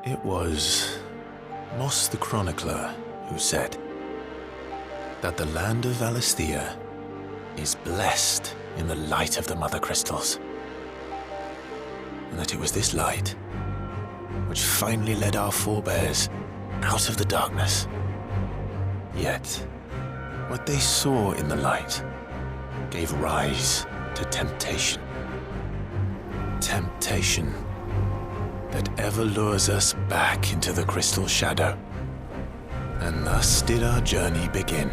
It was Moss the Chronicler who said that the land of Valisthea is blessed in the light of the Mother Crystals, and that it was this light which finally led our forebears out of the darkness. Yet, what they saw in the light gave rise to temptation. Temptation that ever lures us back into the crystal shadow. And thus did our journey begin.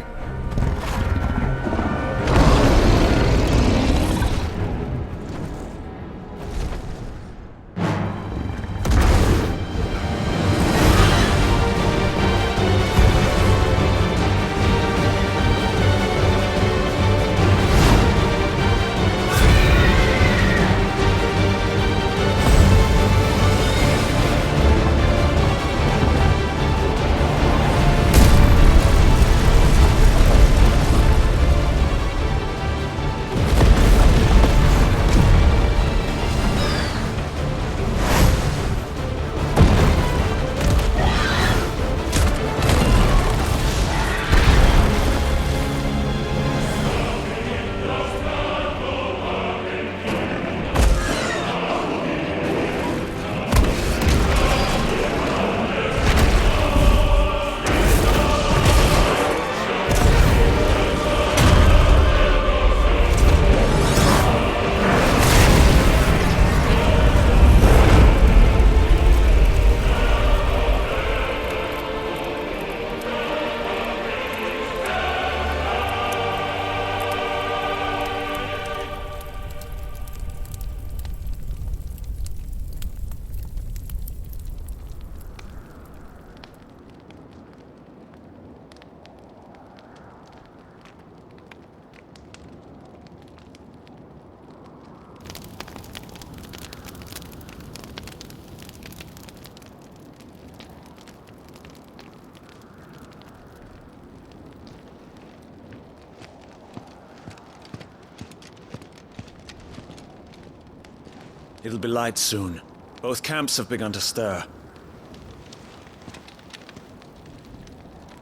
It'll be light soon. Both camps have begun to stir.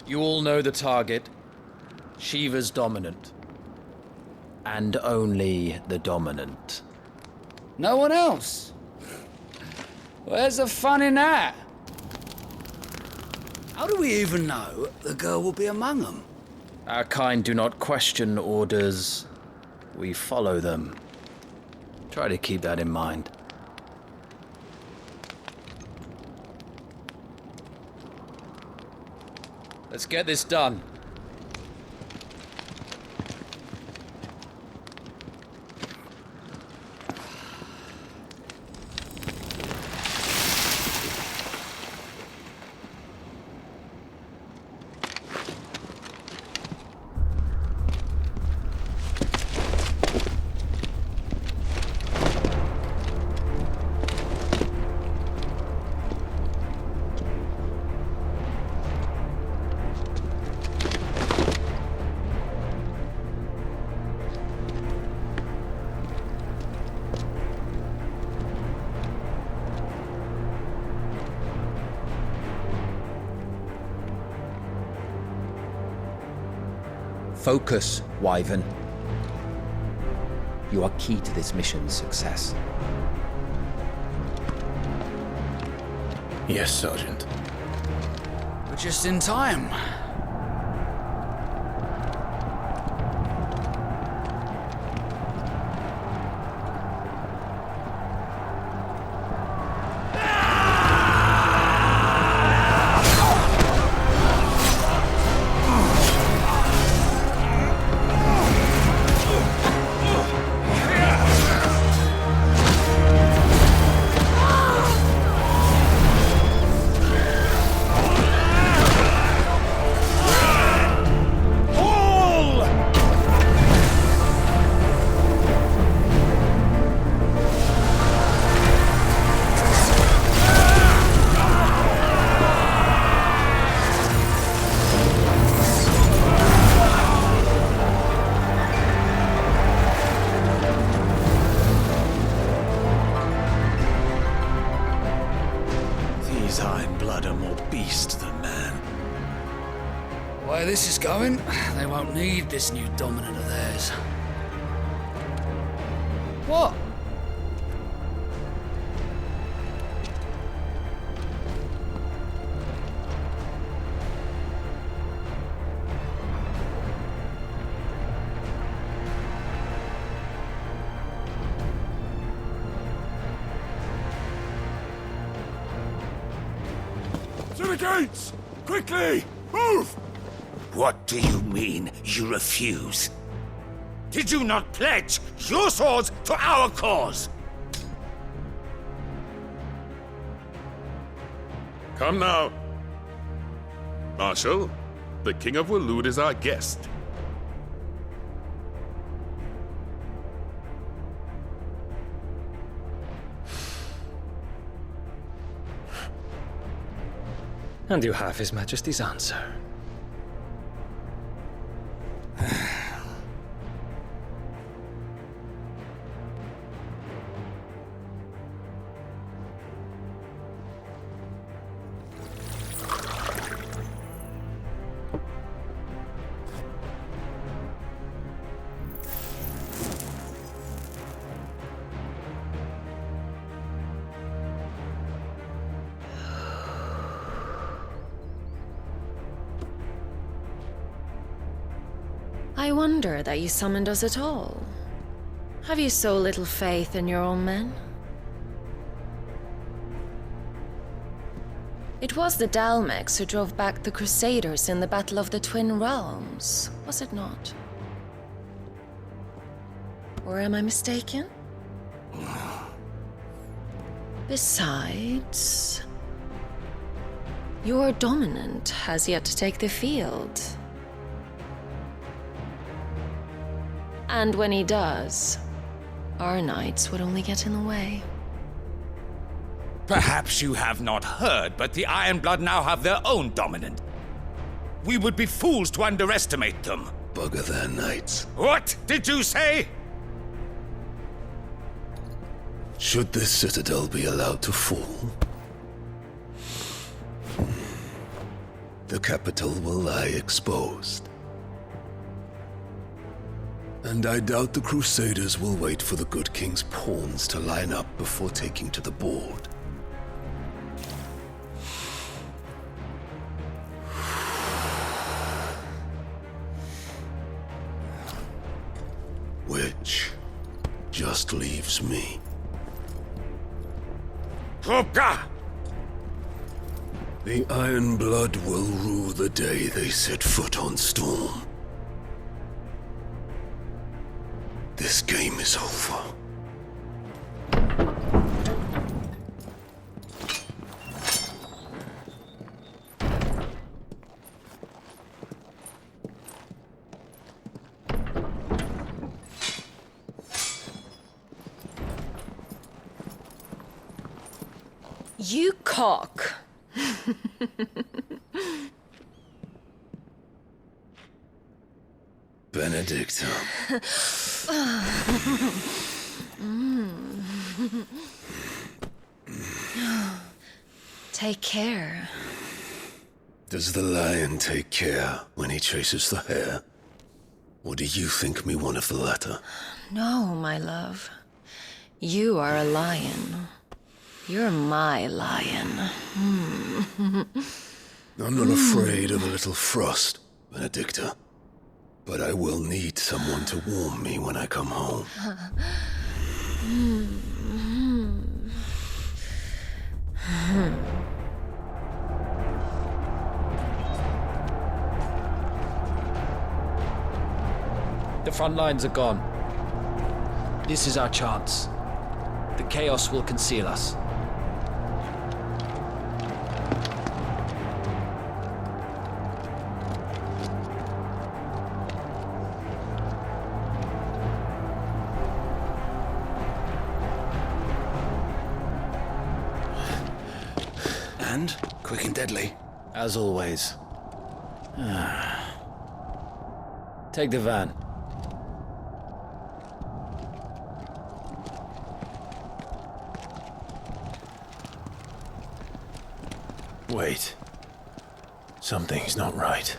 You all know the target. Shiva's dominant. And only the dominant. No one else? Where's the fun in that? How do we even know the girl will be among them? Our kind do not question orders. We follow them. Try to keep that in mind. Let's get this done. Focus, Wyvern. You are key to this mission's success. Yes, Sergeant. We're just in time. These Iron Blood are more beast than man. The way this is going, they won't need this new dominant of theirs. What? To the gates! Quickly! Move! What do you mean, you refuse? Did you not pledge your swords to our cause? Come now. Marshal, the King of Waloed is our guest. And you have His Majesty's answer. I wonder that you summoned us at all. Have you so little faith in your own men? It was the Dalmex who drove back the Crusaders in the Battle of the Twin Realms, was it not? Or am I mistaken? Besides, your dominant has yet to take the field. And when he does, our knights would only get in the way. Perhaps you have not heard, but the Iron Blood now have their own dominant. We would be fools to underestimate them. Bugger their knights. What did you say? Should this citadel be allowed to fall, the capital will lie exposed. And I doubt the Crusaders will wait for the good king's pawns to line up before taking to the board. Which just leaves me. Hopka! The Iron Blood will rue the day they set foot on Storm. This game is over. You cock! Benedicta. Take care. Does the lion take care when he chases the hare? Or do you think me one of the latter? No, my love. You are a lion. You're my lion. I'm not afraid of a little frost, Benedicta. But I will need someone to warm me when I come home. The front lines are gone. This is our chance. The chaos will conceal us. And quick and deadly. As always. Take the van. Wait. Something's not right.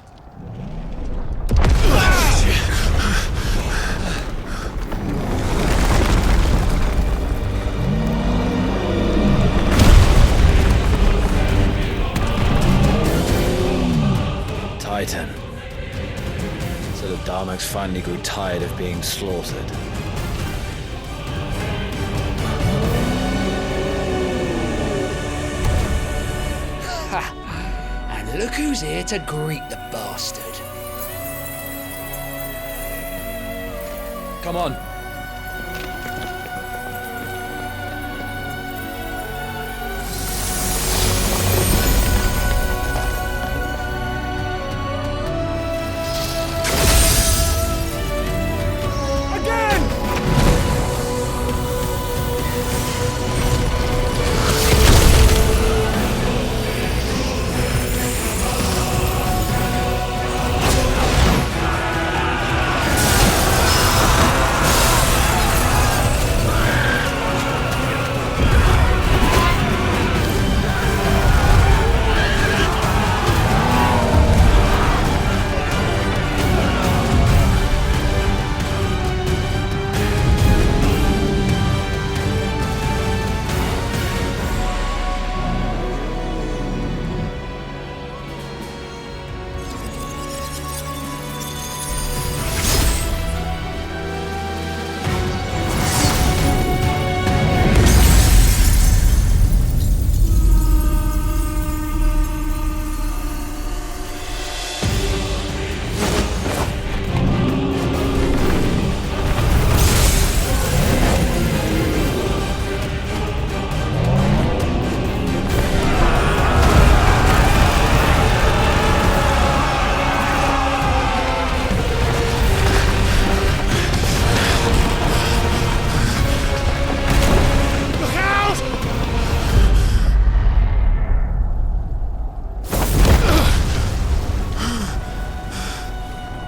Titan. So the Darmaks finally grew tired of being slaughtered. And look who's here to greet the bastard. Come on.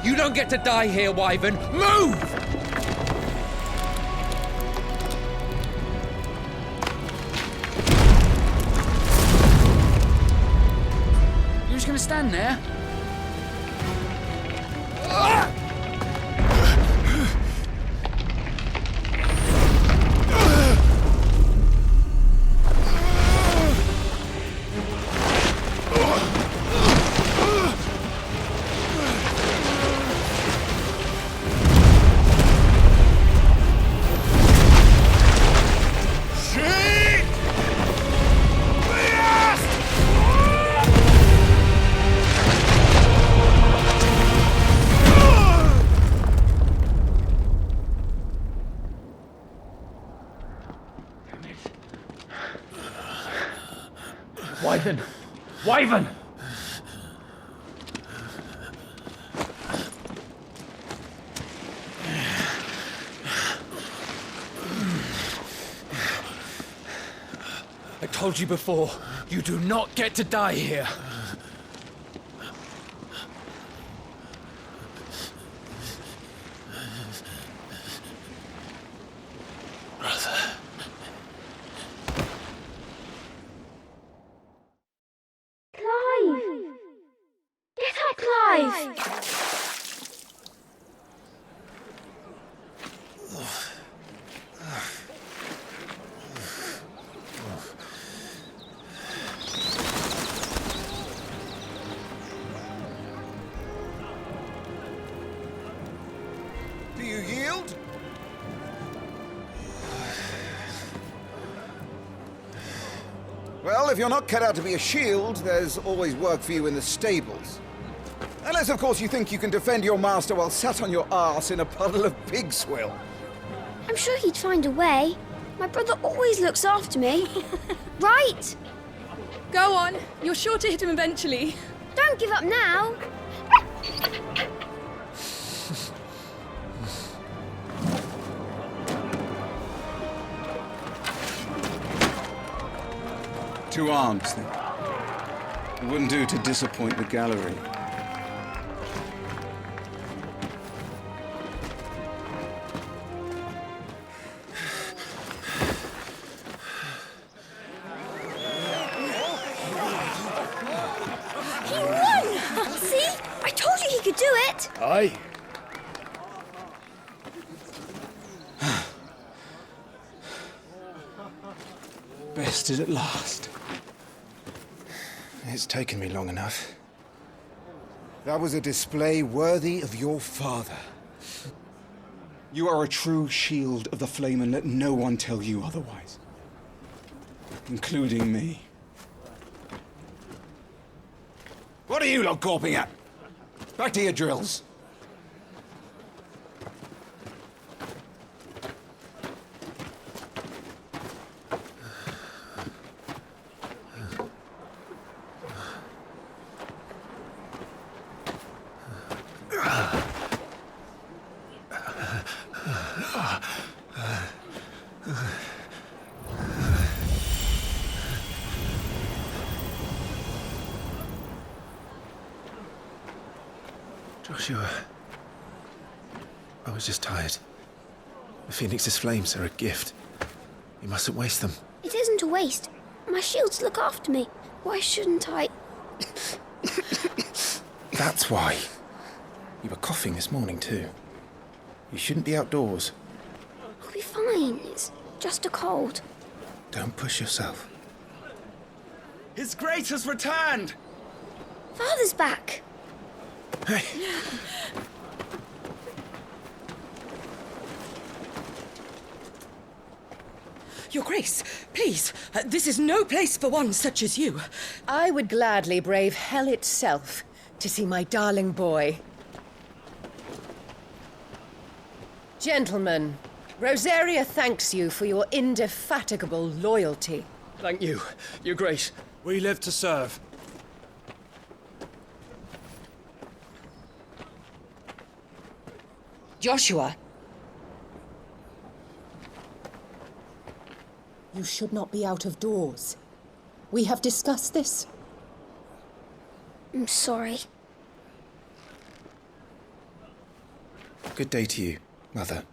You don't get to die here, Wyvern. Move! You're just gonna stand there? Wyvern! Wyvern! I told you before, you do not get to die here. Do you yield? Well, if you're not cut out to be a shield, there's always work for you in the stables. Unless, of course, you think you can defend your master while sat on your arse in a puddle of pig swill. I'm sure he'd find a way. My brother always looks after me. Right? Go on. You're sure to hit him eventually. Don't give up now. Two arms, then. It wouldn't do to disappoint the gallery. do it! Aye. Bested at last. It's taken me long enough. That was a display worthy of your father. You are a true shield of the flame, and let no one tell you otherwise. Including me. What are you lot gawping at? Back to your drills. Joshua, I was just tired. The Phoenix's flames are a gift. You mustn't waste them. It isn't a waste. My shields look after me. Why shouldn't I? That's why. You were coughing this morning too. You shouldn't be outdoors. I'll be fine. It's just a cold. Don't push yourself. His Grace has returned! Father's back. Hey! Your Grace, please, this is no place for one such as you. I would gladly brave hell itself to see my darling boy. Gentlemen, Rosaria thanks you for your indefatigable loyalty. Thank you, Your Grace. We live to serve. Joshua. You should not be out of doors. We have discussed this. I'm sorry. Good day to you, Mother.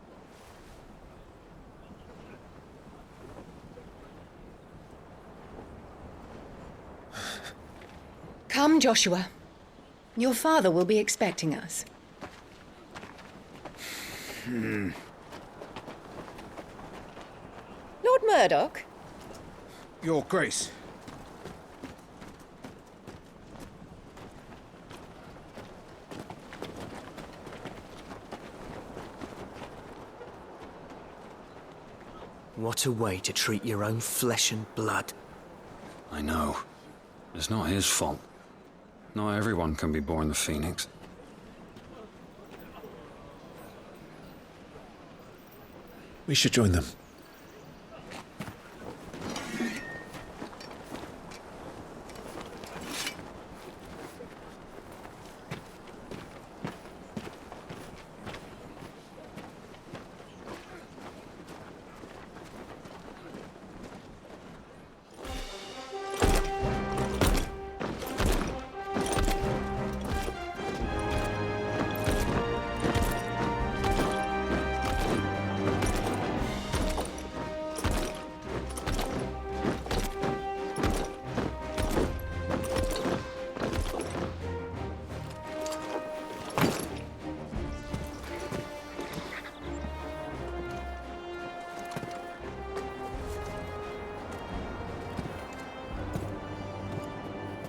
Come, Joshua. Your father will be expecting us. Lord Murdoch? Your Grace. What a way to treat your own flesh and blood. I know. It's not his fault. Not everyone can be born the Phoenix. We should join them.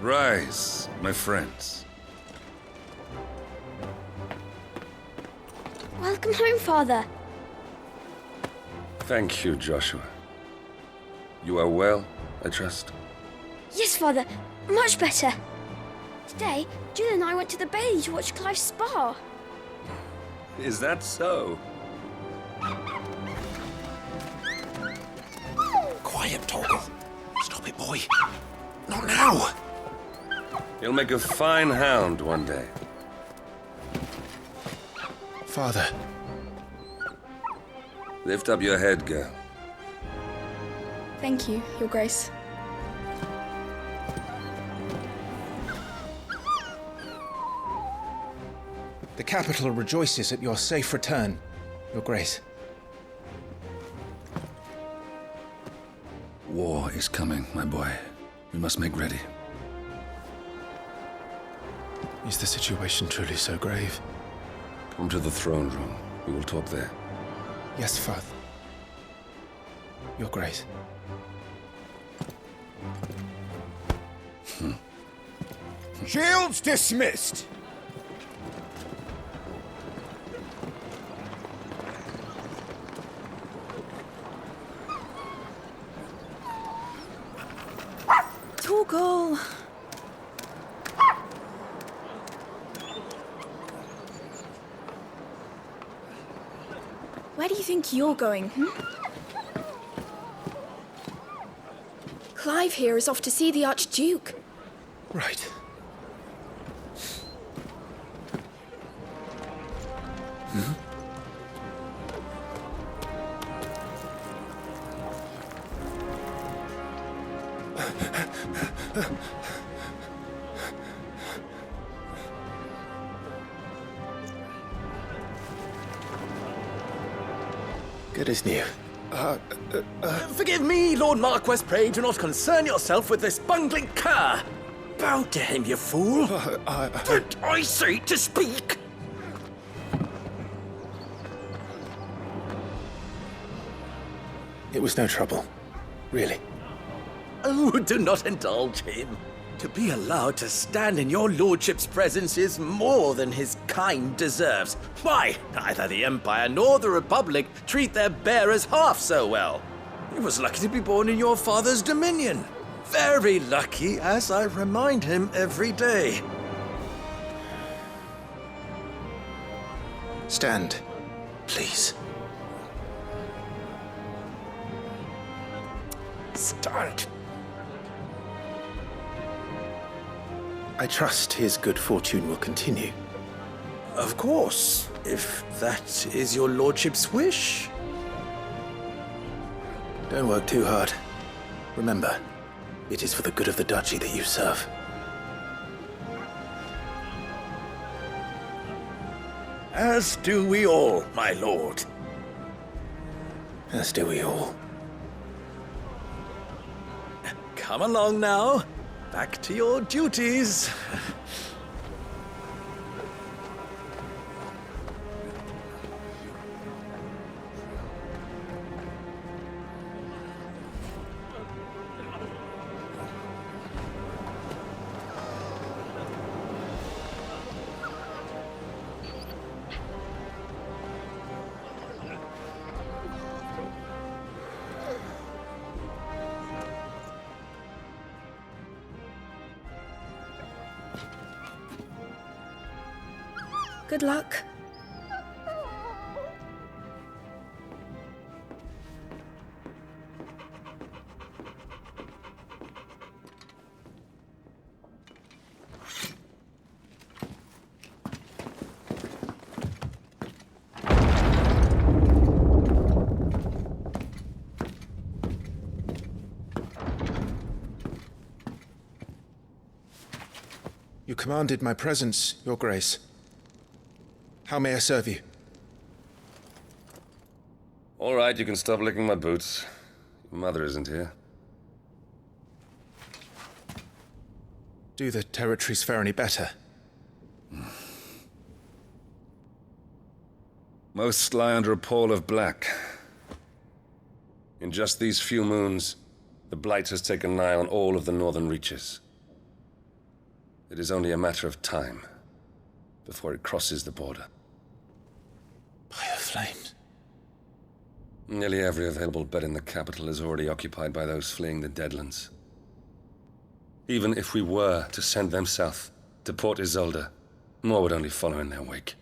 Rise, my friends. Welcome home, Father. Thank you, Joshua. You are well, I trust? Yes, Father. Much better. Today, Jill and I went to the Bailey to watch Clive's spa. Is that so? Quiet, Torgal. Stop it, boy. Not now. You'll make a fine hound one day. Father. Lift up your head, girl. Thank you, Your Grace. The capital rejoices at your safe return, Your Grace. War is coming, my boy. We must make ready. Is the situation truly so grave? Come to the throne room. We will talk there. Yes, Father. Your Grace. Shields dismissed! Torgal! Where do you think you're going, Clive here is off to see the Archduke. Right. Good as new. Forgive me, Lord Marquess. Pray do not concern yourself with this bungling cur. Bow to him, you fool. Did I say to speak? It was no trouble. Really. Oh, do not indulge him. To be allowed to stand in your lordship's presence is more than his kind deserves. Why, neither the Empire nor the Republic treat their bearers half so well. He was lucky to be born in your father's dominion. Very lucky, as I remind him every day. Stand, please. Stand. I trust his good fortune will continue. Of course, if that is your lordship's wish. Don't work too hard. Remember, it is for the good of the duchy that you serve. As do we all, my lord. As do we all. Come along now. Back to your duties. Good luck. You commanded my presence, Your Grace. How may I serve you? All right, you can stop licking my boots. Your mother isn't here. Do the territories fare any better? Most lie under a pall of black. In just these few moons, the Blight has taken nigh on all of the northern reaches. It is only a matter of time before it crosses the border. By the flames. Nearly every available bed in the capital is already occupied by those fleeing the Deadlands. Even if we were to send them south, to Port Isolde, more would only follow in their wake.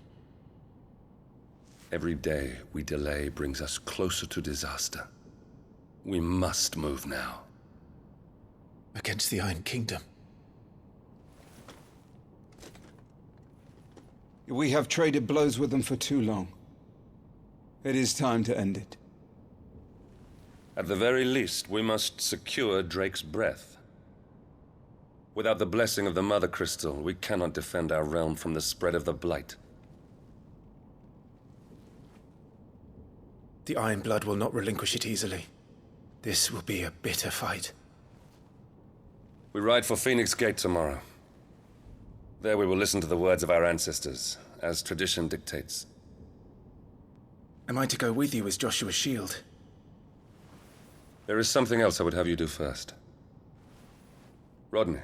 Every day we delay brings us closer to disaster. We must move now. Against the Iron Kingdom. We have traded blows with them for too long. It is time to end it. At the very least, we must secure Drake's breath. Without the blessing of the Mother Crystal, we cannot defend our realm from the spread of the Blight. The Iron Blood will not relinquish it easily. This will be a bitter fight. We ride for Phoenix Gate tomorrow. There we will listen to the words of our ancestors, as tradition dictates. Am I to go with you as Joshua's shield? There is something else I would have you do first. Rodney.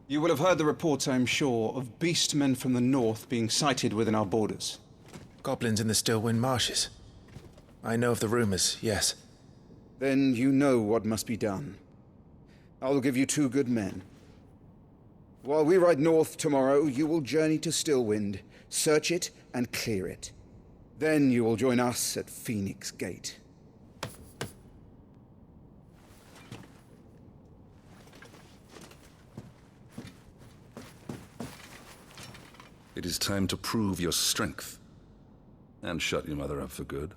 You will have heard the reports, I am sure, of beastmen from the north being sighted within our borders. Goblins in the Stillwind Marshes. I know of the rumors, yes. Then you know what must be done. I will give you 2 good men. While we ride north tomorrow, you will journey to Stillwind, search it, and clear it. Then you will join us at Phoenix Gate. It is time to prove your strength. And shut your mother up for good.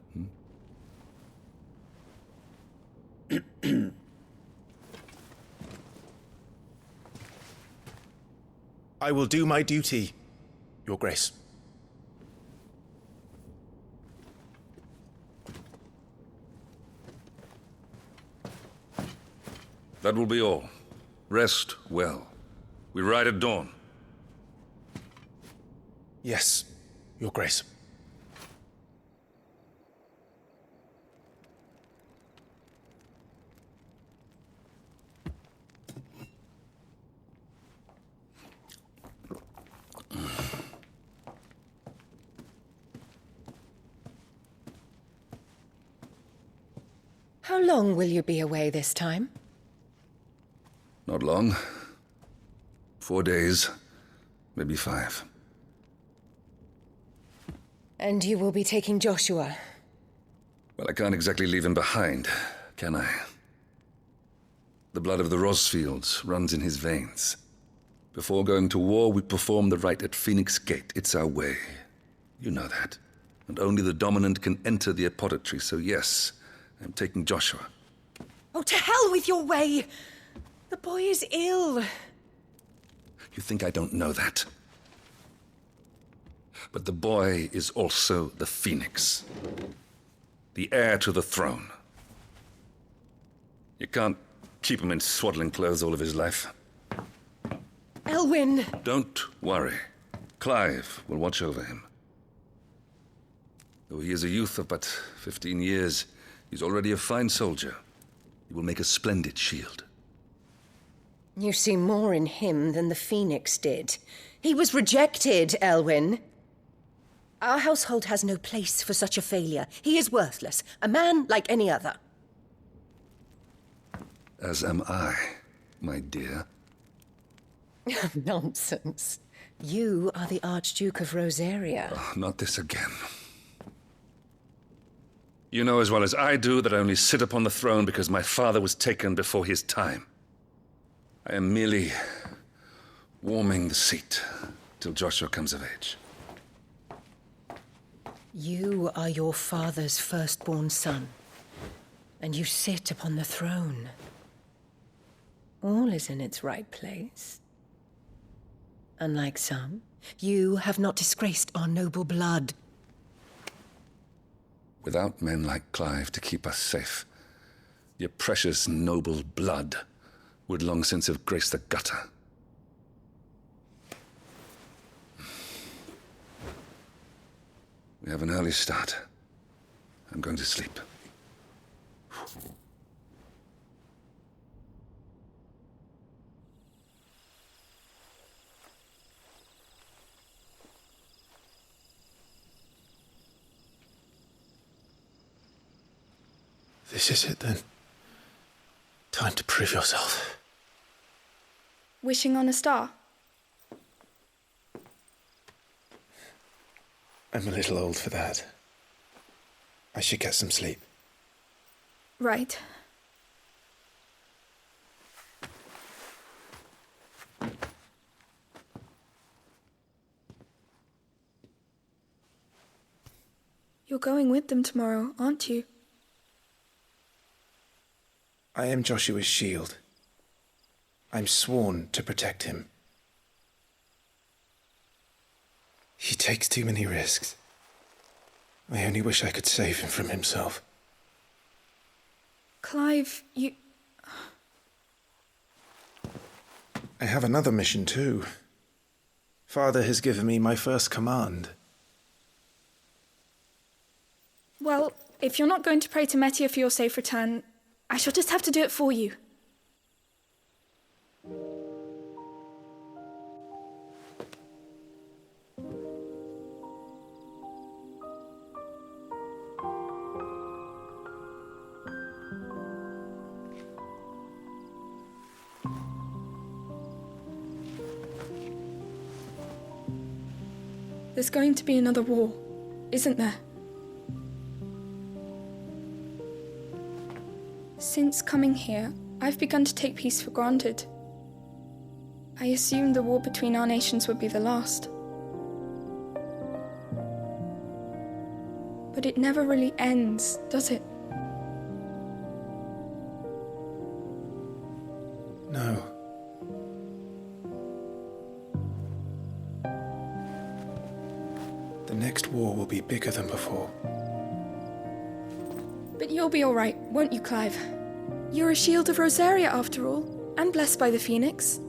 I will do my duty, Your Grace. That will be all. Rest well. We ride at dawn. Yes, Your Grace. How long will you be away this time? Not long. 4 days, maybe 5. And you will be taking Joshua? Well, I can't exactly leave him behind, can I? The blood of the Rosfields runs in his veins. Before going to war, we perform the rite at Phoenix Gate. It's our way. You know that. And only the dominant can enter the apothecary, so yes, I'm taking Joshua. Oh, to hell with your way! The boy is ill. You think I don't know that? But the boy is also the Phoenix. The heir to the throne. You can't keep him in swaddling clothes all of his life. Elwyn! Don't worry. Clive will watch over him. Though he is a youth of but 15 years, he's already a fine soldier. He will make a splendid shield. You see more in him than the Phoenix did. He was rejected, Elwyn. Our household has no place for such a failure. He is worthless, a man like any other. As am I, my dear. Nonsense. You are the Archduke of Rosaria. Oh, not this again. You know as well as I do that I only sit upon the throne because my father was taken before his time. I am merely warming the seat till Joshua comes of age. You are your father's firstborn son, and you sit upon the throne. All is in its right place. Unlike some, you have not disgraced our noble blood. Without men like Clive to keep us safe, your precious noble blood would long since have graced the gutter. We have an early start. I'm going to sleep. This is it then. Time to prove yourself. Wishing on a star? I'm a little old for that. I should get some sleep. Right. You're going with them tomorrow, aren't you? I am Joshua's shield. I'm sworn to protect him. He takes too many risks. I only wish I could save him from himself. Clive, you... I have another mission too. Father has given me my first command. Well, if you're not going to pray to Metia for your safe return, I shall just have to do it for you. There's going to be another war, isn't there? Since coming here, I've begun to take peace for granted. I assumed the war between our nations would be the last. But it never really ends, does it? No. The next war will be bigger than before. But you'll be all right, won't you, Clive? You're a shield of Rosaria, after all, and blessed by the Phoenix.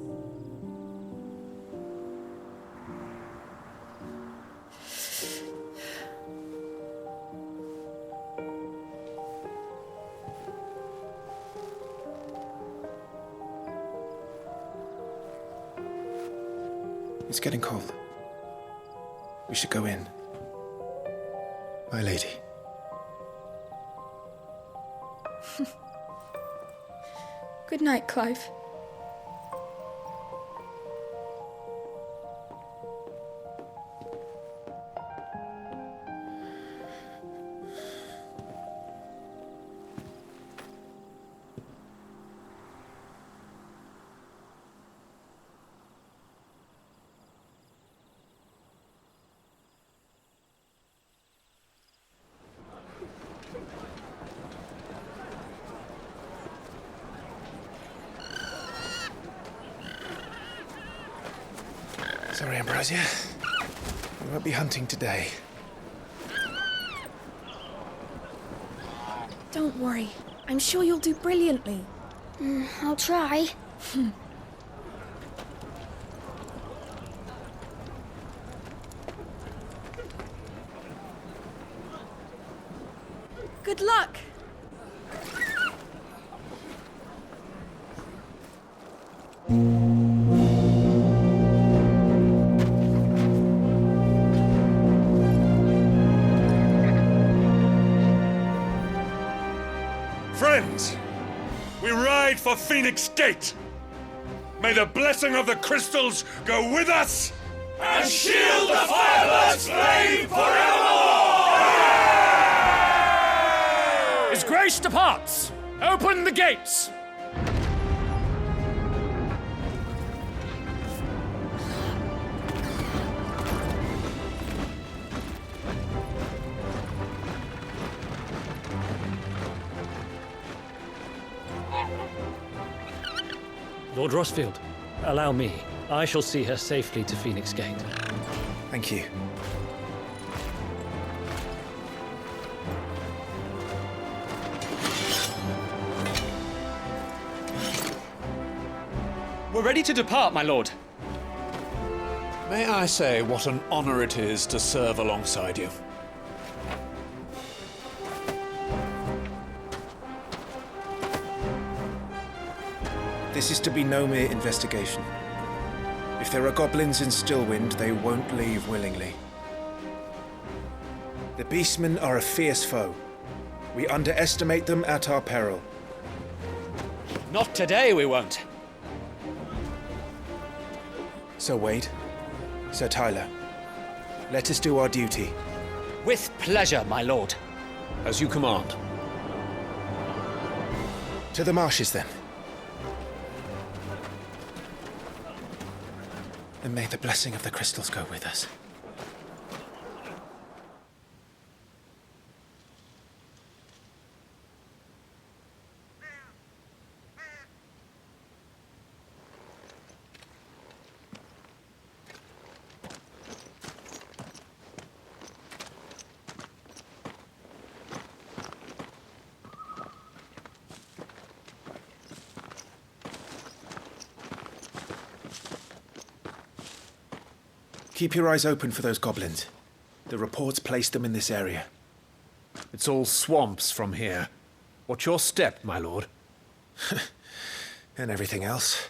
It's getting cold. We should go in. My lady. Good night, Clive. Sorry, Ambrosia. We won't be hunting today. Don't worry. I'm sure you'll do brilliantly. I'll try. Good luck! Friends, we ride for Phoenix Gate. May the blessing of the crystals go with us and shield the firebird's flame forevermore! His Grace departs! Open the gates! Lord Rossfield, allow me. I shall see her safely to Phoenix Gate. Thank you. We're ready to depart, my lord. May I say what an honor it is to serve alongside you? This is to be no mere investigation. If there are goblins in Stillwind, they won't leave willingly. The Beastmen are a fierce foe. We underestimate them at our peril. Not today, we won't. Sir Wade, Sir Tyler, let us do our duty. With pleasure, my lord. As you command. To the marshes, then. And may the blessing of the crystals go with us. Keep your eyes open for those goblins. The reports place them in this area. It's all swamps from here. What's your step, my lord? And everything else.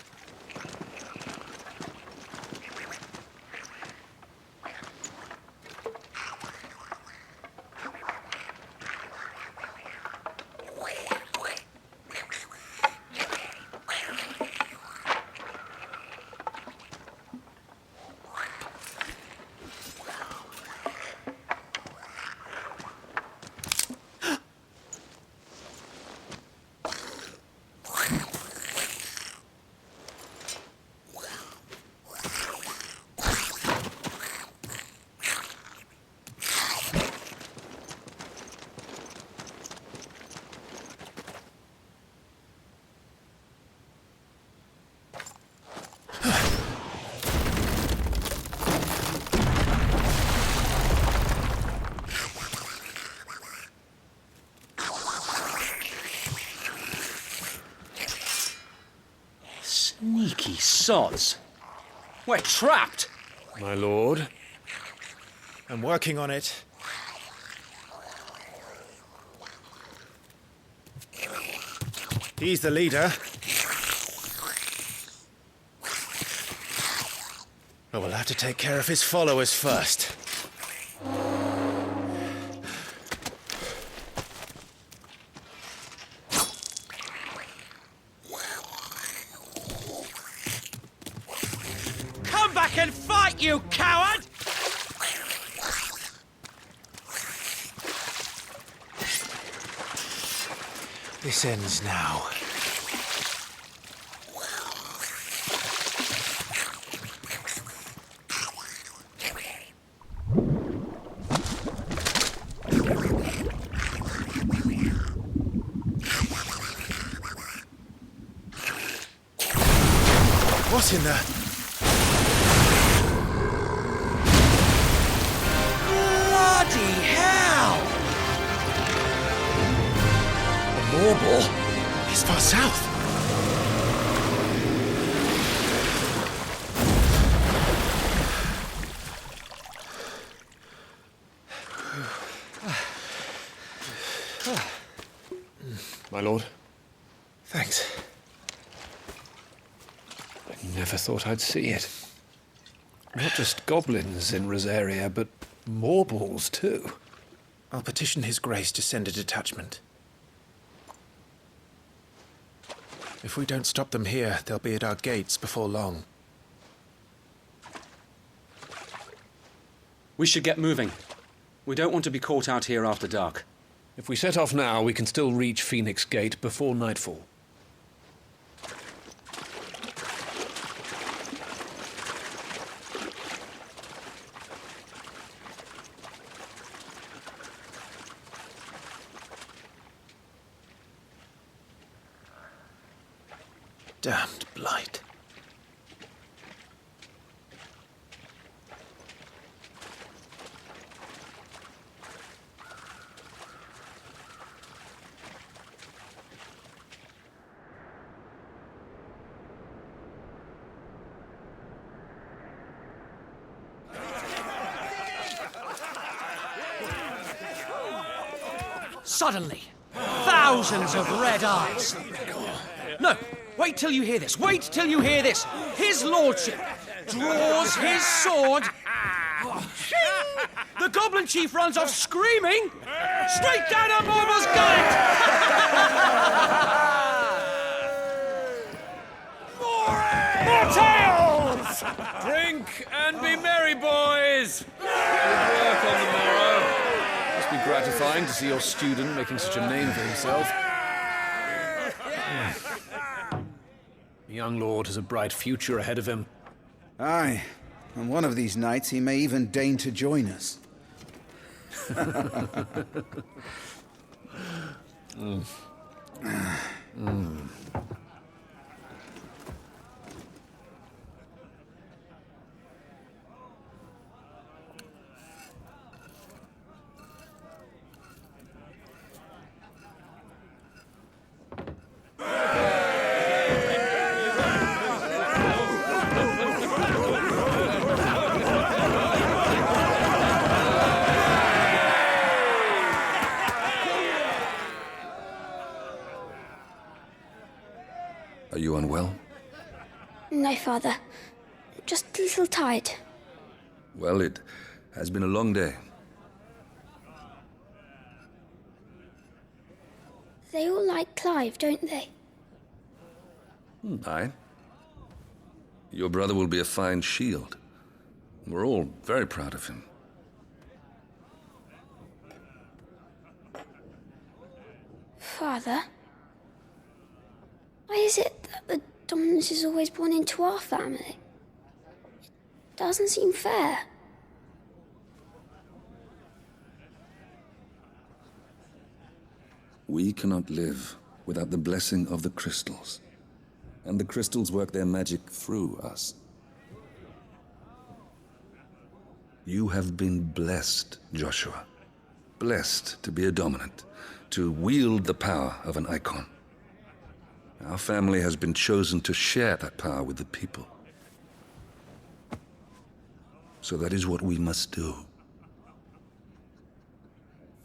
Sneaky sods. We're trapped. My lord. I'm working on it. He's the leader. But we'll have to take care of his followers first. Come back and fight, you coward! This ends now. What in the... Bloody hell! A Morball? He's far south. My lord. Thanks. I never thought I'd see it. Not just goblins in Rosaria, but Morballs too. I'll petition His Grace to send a detachment. If we don't stop them here, they'll be at our gates before long. We should get moving. We don't want to be caught out here after dark. If we set off now, we can still reach Phoenix Gate before nightfall. Damned blight. Suddenly, thousands of red eyes. No, wait till you hear this. Wait till you hear this. His lordship draws his sword. The goblin chief runs off screaming straight down a Morball's gullet. More tales! Drink and be merry, boys! Good work on the morrow. Must be gratifying to see your student making such a name for himself. The young lord has a bright future ahead of him. Aye, and one of these nights he may even deign to join us. Are you unwell? No, Father. Just a little tired. Well, it has been a long day. They all like Clive, don't they? Aye. Your brother will be a fine shield. We're all very proud of him. Father? Why is it that the dominance is always born into our family? It doesn't seem fair. We cannot live without the blessing of the crystals. And the crystals work their magic through us. You have been blessed, Joshua. Blessed to be a dominant, to wield the power of an icon. Our family has been chosen to share that power with the people. So that is what we must do.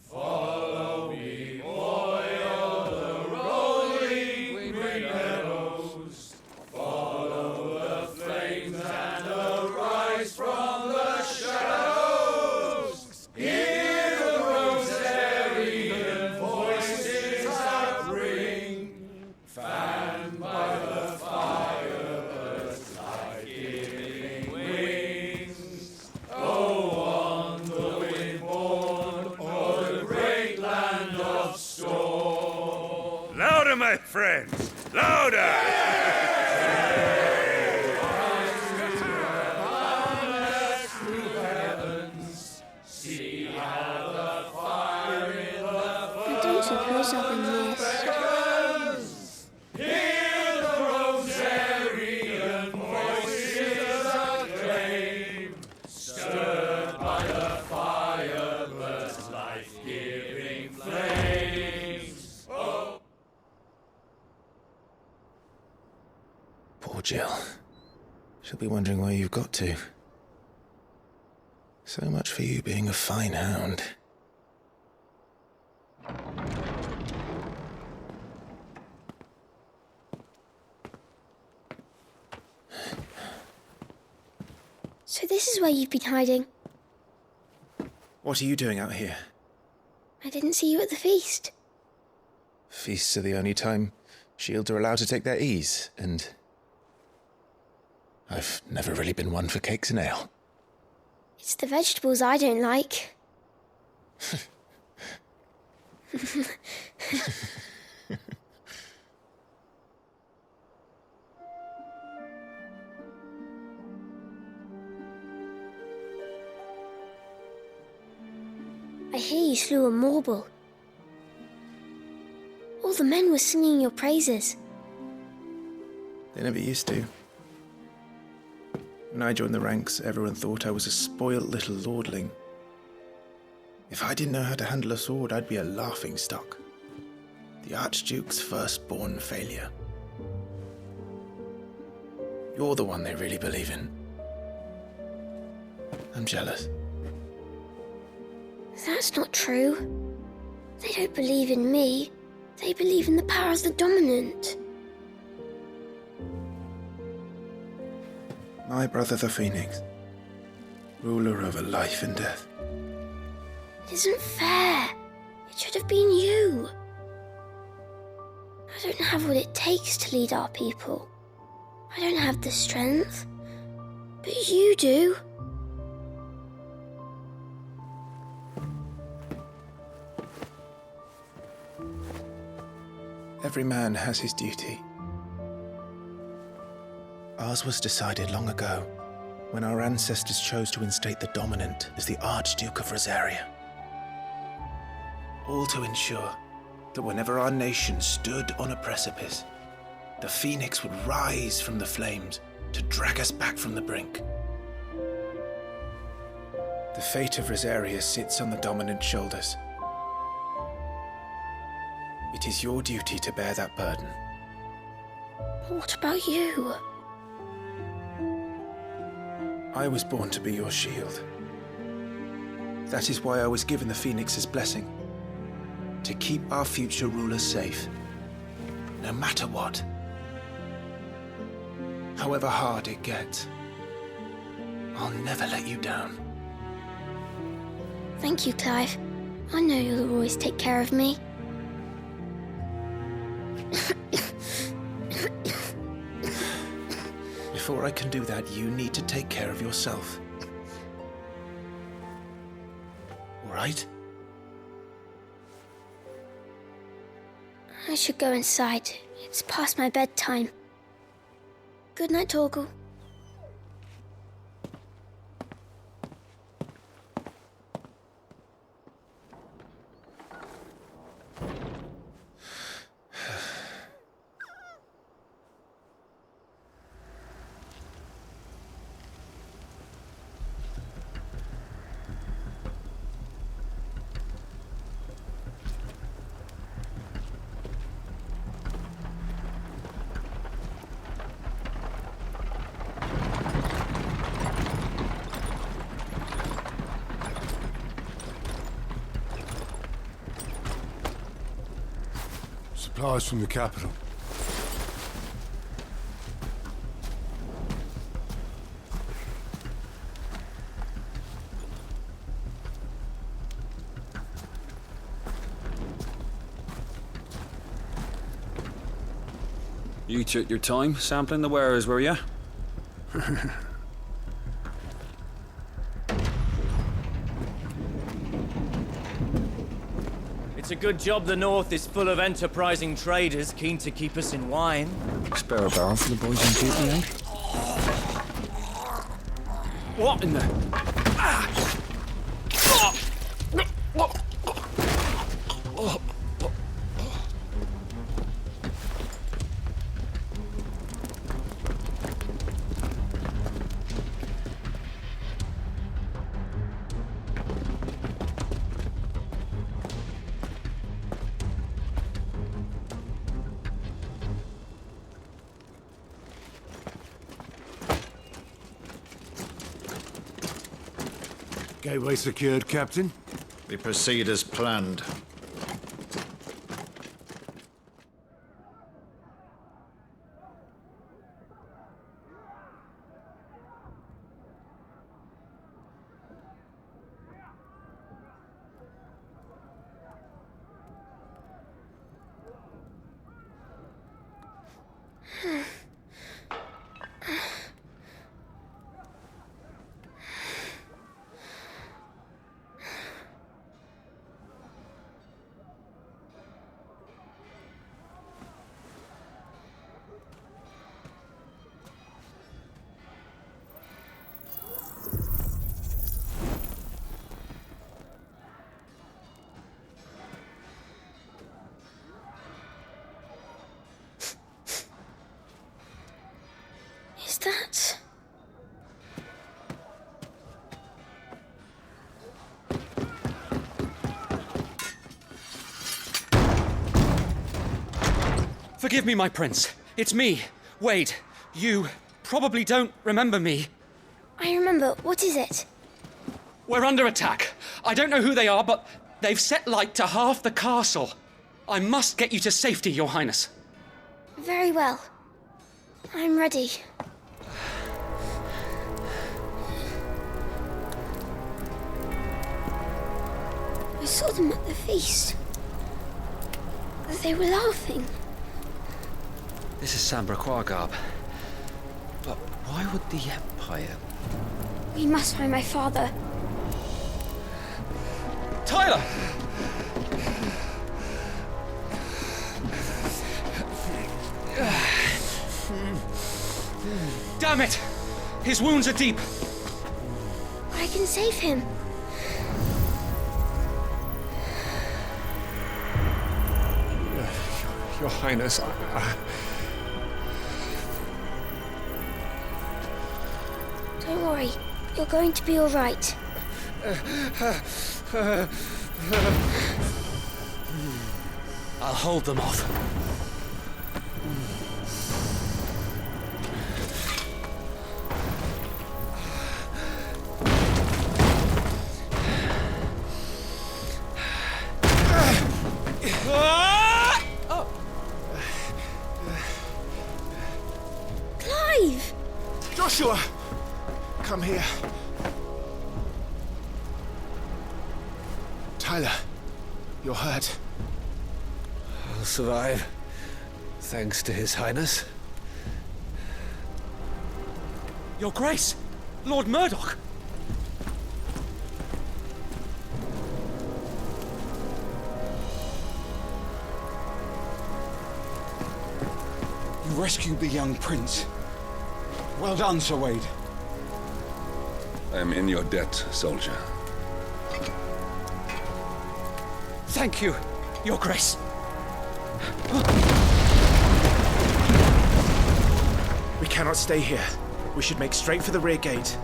Follow me, o'er the rolling green meadows. Follow the flames and arise from the shadows. Hear the rosarian voices that ring, fanned by the firebird's life-giving wings. Go on, the wind-born, o'er the great land of storm. Louder, my friends! Louder! See how the fire in the I don't suppose I've been missed. Hear the rosarian voices acclaim, stirred by the firebird's life-giving flames. Oh. Poor Jill. She'll be wondering where you've got to. So much for you being a fine hound. So this is where you've been hiding. What are you doing out here? I didn't see you at the feast. Feasts are the only time shields are allowed to take their ease, and I've never really been one for cakes and ale. It's the vegetables I don't like. I hear you slew a Morble. All the men were singing your praises. They never used to. When I joined the ranks, everyone thought I was a spoilt little lordling. If I didn't know how to handle a sword, I'd be a laughingstock. The Archduke's firstborn failure. You're the one they really believe in. I'm jealous. That's not true. They don't believe in me. They believe in the power of the dominant. My brother the Phoenix, ruler over life and death. It isn't fair. It should have been you. I don't have what it takes to lead our people. I don't have the strength. But you do. Every man has his duty. Ours was decided long ago, when our ancestors chose to instate the dominant as the Archduke of Rosaria. All to ensure that whenever our nation stood on a precipice, the Phoenix would rise from the flames to drag us back from the brink. The fate of Rosaria sits on the dominant's shoulders. It is your duty to bear that burden. What about you? I was born to be your shield. That is why I was given the Phoenix's blessing. To keep our future rulers safe. No matter what. however hard it gets. I'll never let you down. Thank you, Clive. I know you'll always take care of me. Before I can do that, you need to take care of yourself. All right? I should go inside. It's past my bedtime. Good night, Torgal. Supplies from the capital. You took your time sampling the wares, were ya? It's a good job the North is full of enterprising traders keen to keep us in wine. Spare a barrel for the boys on duty, eh? What in the... Gateway secured, Captain. We proceed as planned. Is that... Forgive me, my prince. It's me, Wade. You probably don't remember me. I remember. What is it? We're under attack. I don't know who they are, but they've set light to half the castle. I must get you to safety, Your Highness. Very well. I'm ready. I saw them at the feast. They were laughing. This is Sambraquagab. But why would the Empire... We must find my father. Tyler! Damn it! His wounds are deep. I can save him. Your Highness, Don't worry. You're going to be all right. I'll hold them off. Clive! Joshua! Come here. Tyler, you're hurt. I'll survive, thanks to His Highness. Your Grace! Lord Murdoch! You rescued the young prince. Well done, Sir Wade. I am in your debt, soldier. Thank you, Your Grace. We cannot stay here. We should make straight for the rear gate.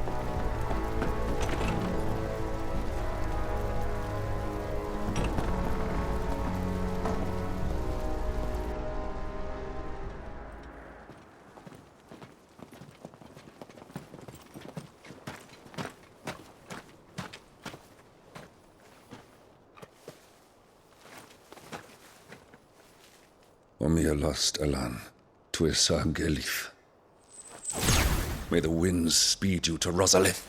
Omia lost Alan, Tuisa Gelif. May the winds speed you to Rosalith.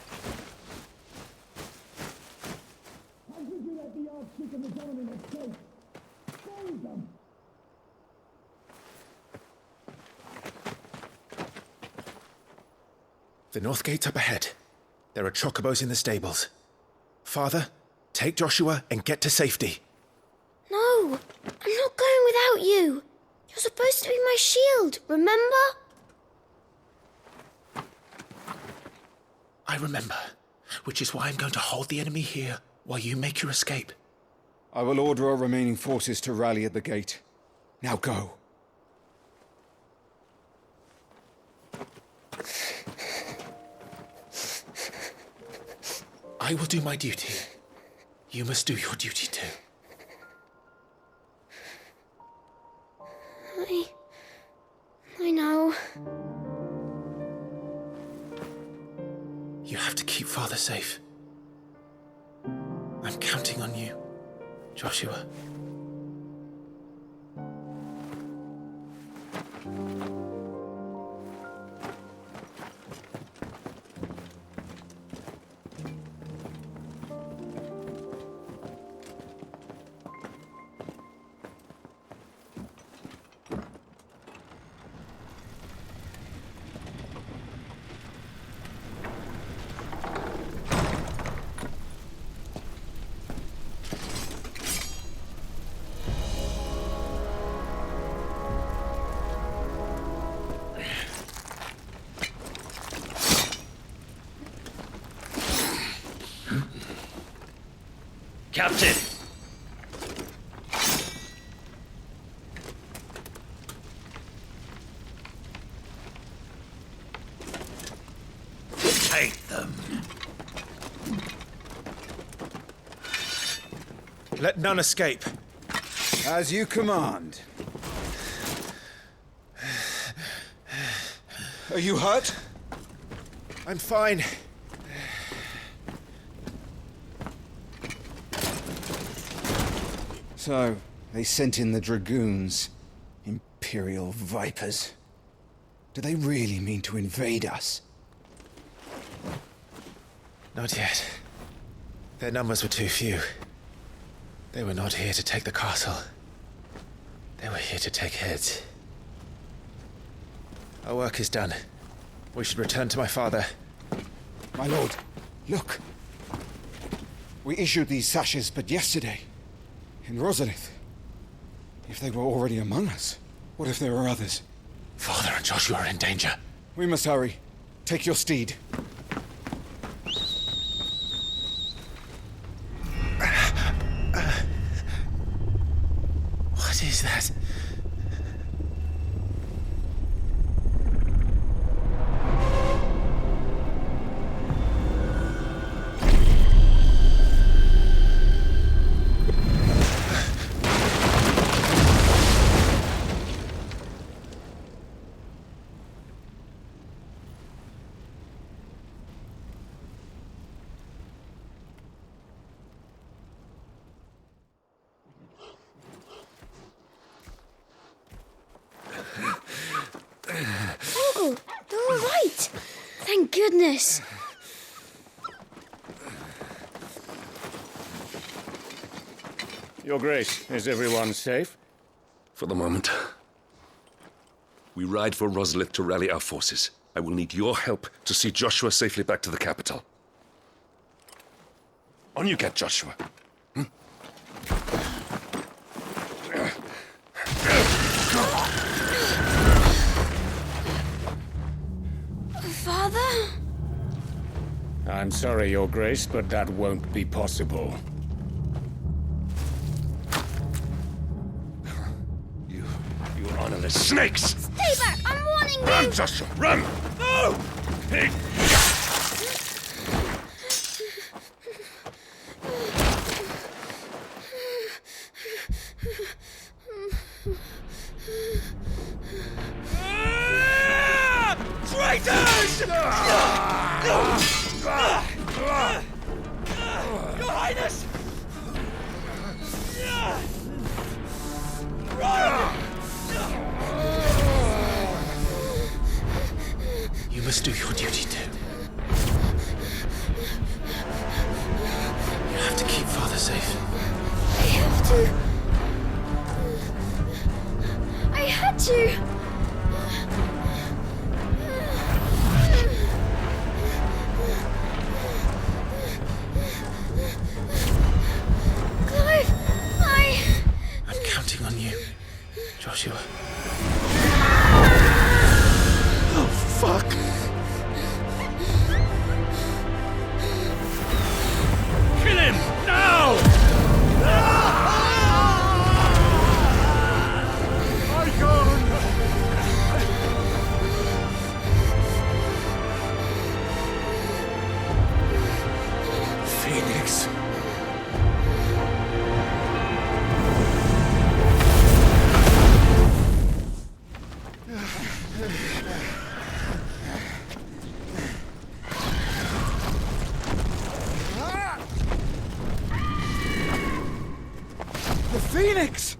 The north gate's up ahead. There are chocobos in the stables. Father, take Joshua and get to safety. No, I'm not going without you. You're supposed to be my shield, remember? I remember, which is why I'm going to hold the enemy here while you make your escape. I will order our remaining forces to rally at the gate. Now go. I will do my duty. You must do your duty too. I know. You have to keep Father safe. I'm counting on you, Joshua. Captain! Take them. Let none escape. As you command. Are you hurt? I'm fine. So, they sent in the dragoons. Imperial vipers. Do they really mean to invade us? Not yet. Their numbers were too few. They were not here to take the castle. They were here to take heads. Our work is done. We should return to my father. My lord, look. We issued these sashes but yesterday. In Rosalith. If they were already among us, what if there are others? Father and Joshua are in danger. We must hurry. Take your steed. What is that? goodness. Your Grace, is everyone safe? For the moment. We ride for Roslith to rally our forces. I will need your help to see Joshua safely back to the capital. On you get, Joshua. Father? I'm sorry, Your Grace, but that won't be possible. You honorless snakes! Stay back! I'm warning you! Run, Joshua, run! No! Traitors! Your Highness! You must do your duty too. You have to keep Father safe. I have to. I had to. Clive, I'm counting on you, Joshua. Oh, fuck! Kill him! Now! Phoenix. The Phoenix!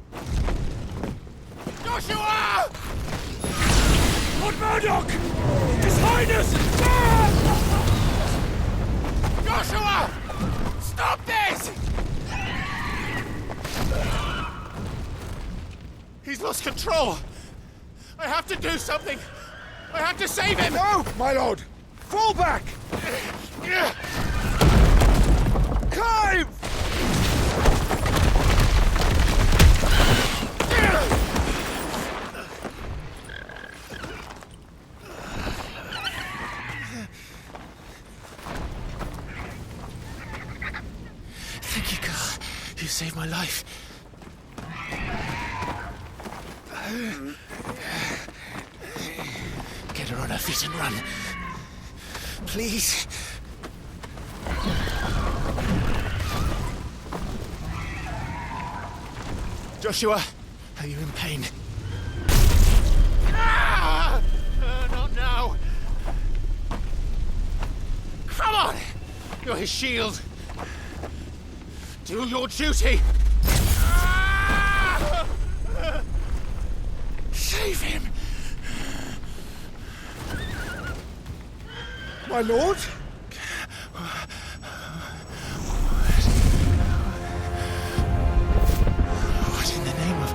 Joshua! Lord Murdoch! His Highness! Joshua! Stop this! He's lost control. I have to do something. I have to save him. No, my lord! Fall back! Clive! Thank you, Carl. You saved my life. Get her on her feet and run. Please. Joshua, are you in pain? Not now. Come on! You're his shield. Do your duty. Save him. My lord? What in the name of...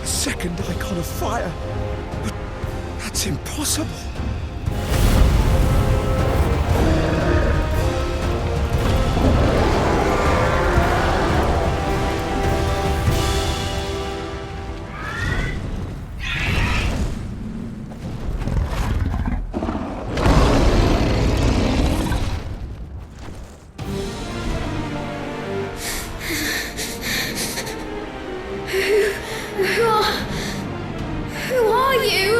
A second icon of fire. But that's impossible. Who are you?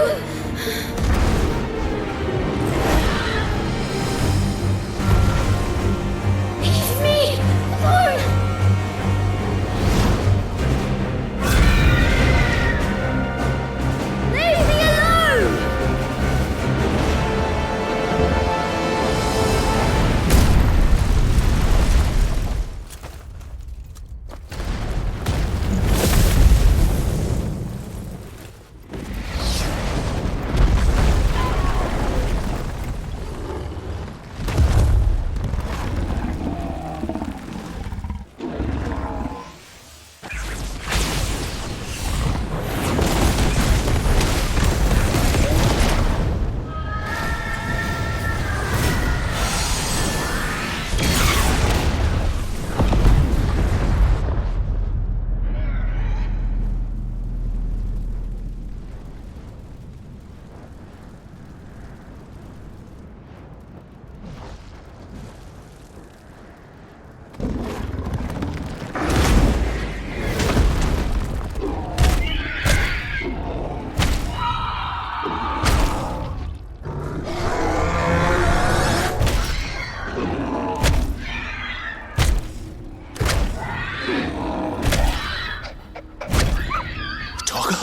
Toggle?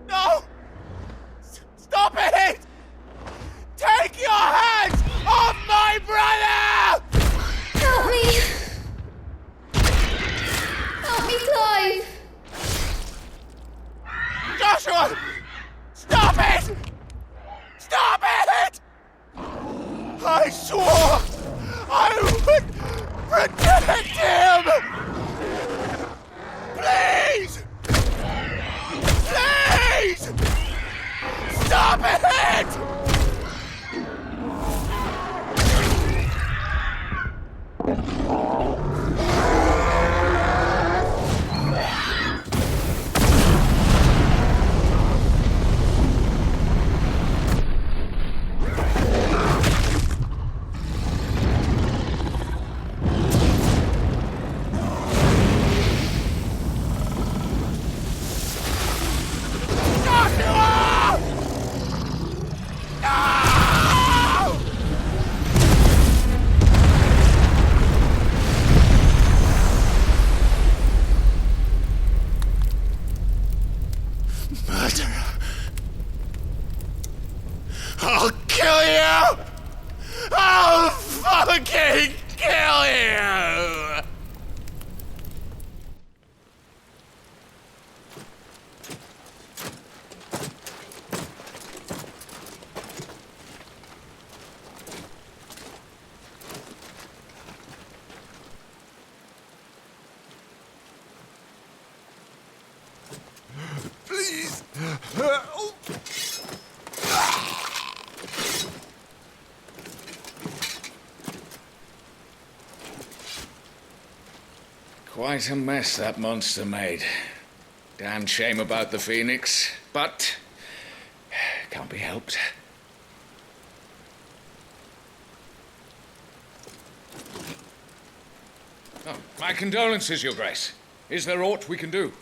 No! Stop it! Take your hands off my brother! Help me! Help me, Clive! Joshua! Stop it! Stop it! I swore I would protect him! Please! Please! Stop it! I'll kill you! I'll fucking kill you! Please! Quite a mess that monster made. Damn shame about the Phoenix, but can't be helped. Oh, my condolences, Your Grace. Is there aught we can do?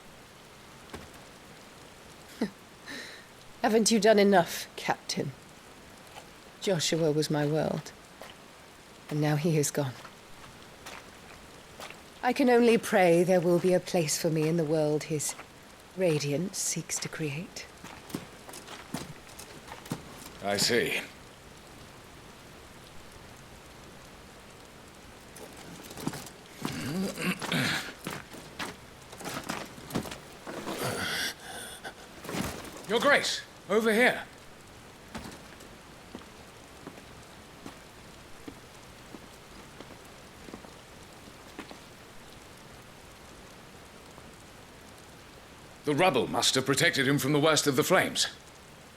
Haven't you done enough, Captain? Joshua was my world, and now he is gone. I can only pray there will be a place for me in the world his radiance seeks to create. I see. Your Grace, over here. The rubble must have protected him from the worst of the flames.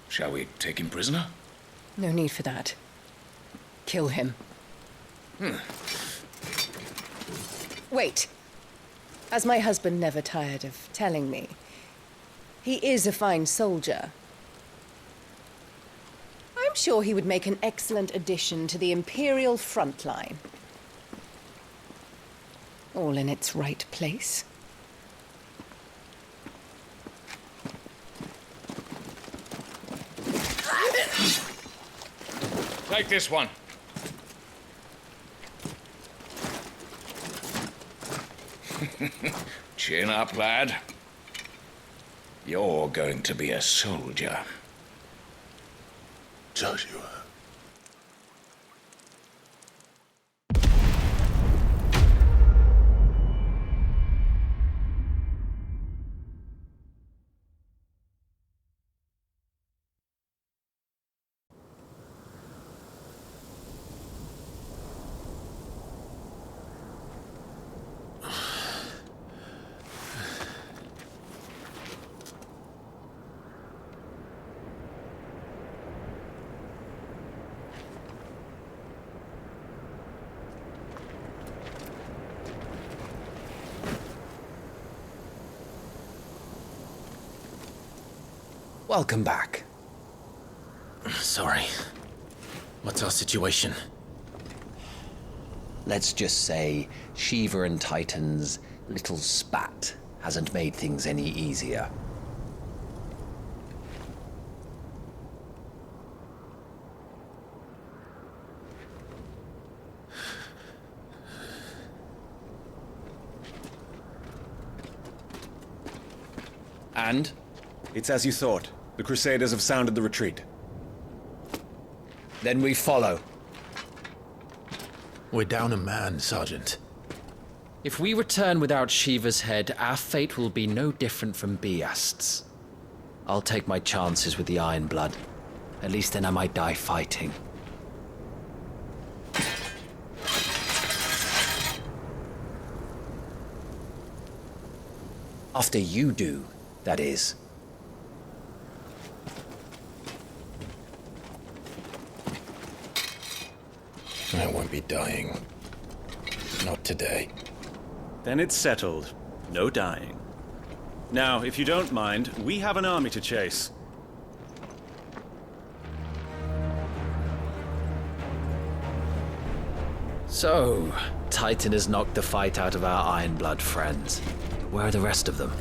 Shall we take him prisoner? No need for that. Kill him. Wait. As my husband never tired of telling me, he is a fine soldier. I'm sure he would make an excellent addition to the Imperial front line. All in its right place. Take this one. Chin up, lad. You're going to be a soldier. Joshua. Welcome back. Sorry. What's our situation? Let's just say Shiva and Titan's little spat hasn't made things any easier. And? It's as you thought. The Crusaders have sounded the retreat. Then we follow. We're down a man, Sergeant. If we return without Shiva's head, our fate will be no different from Biast's. I'll take my chances with the Iron Blood. At least then I might die fighting. After you do, that is. I won't be dying. Not today. Then it's settled. No dying. Now, if you don't mind, we have an army to chase. So, Titan has knocked the fight out of our Iron Blood friends. Where are the rest of them?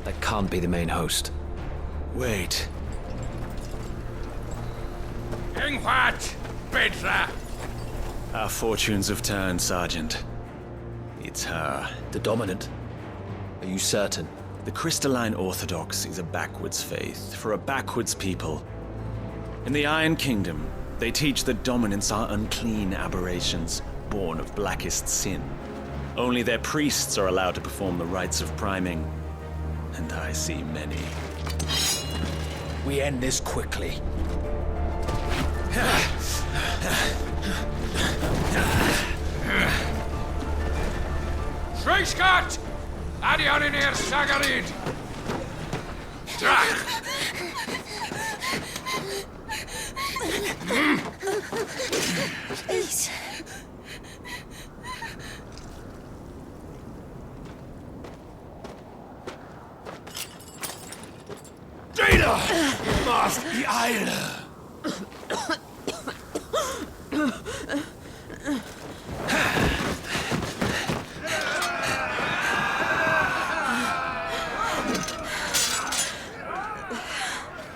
That can't be the main host. Wait. Ingwat! Petra! Our fortunes have turned, Sergeant. It's her. The Dominant? Are you certain? The Crystalline Orthodox is a backwards faith for a backwards people. In the Iron Kingdom, they teach that dominants are unclean aberrations, born of blackest sin. Only their priests are allowed to perform the rites of priming, and I see many. We end this quickly. Schweigschgott! Adioninir Sagarid! Drach! Please. Data! Must be Eile!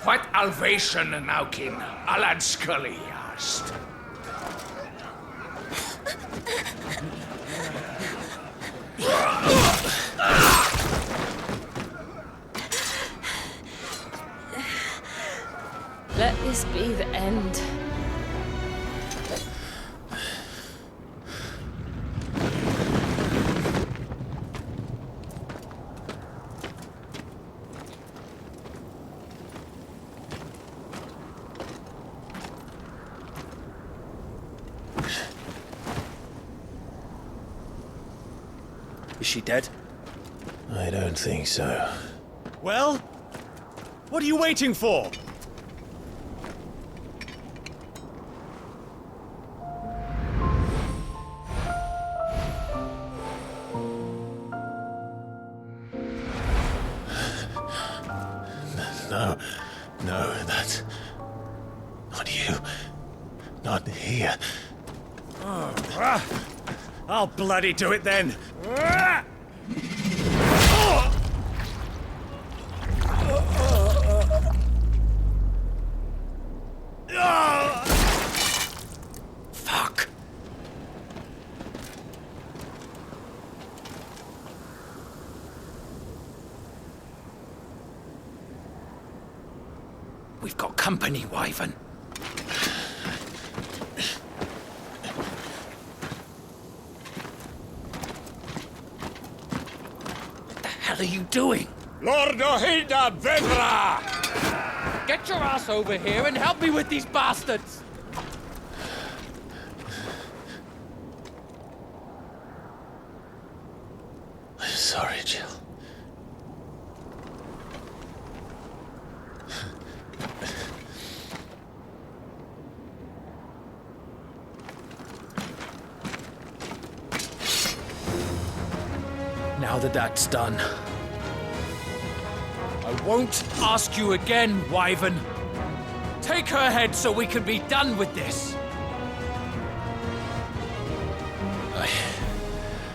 What alvation naukin Alad Scully asked? Let this be the end. Is she dead? I don't think so. Well? What are you waiting for? No, that's not you. Not here. I'll bloody do it then. Fuck. We've got company, Wyvern. What the hell are you doing? Lord Ohilda Vedra! Get your ass over here and help me with these bastards! I'm sorry, Jill. Now that that's done, I won't ask you again, Wyvern. Take her head so we can be done with this.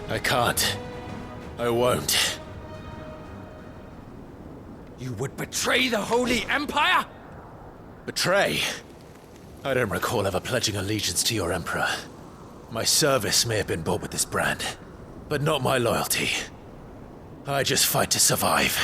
I can't. I won't. You would betray the Holy Empire? Betray? I don't recall ever pledging allegiance to your Emperor. My service may have been bought with this brand, but not my loyalty. I just fight to survive.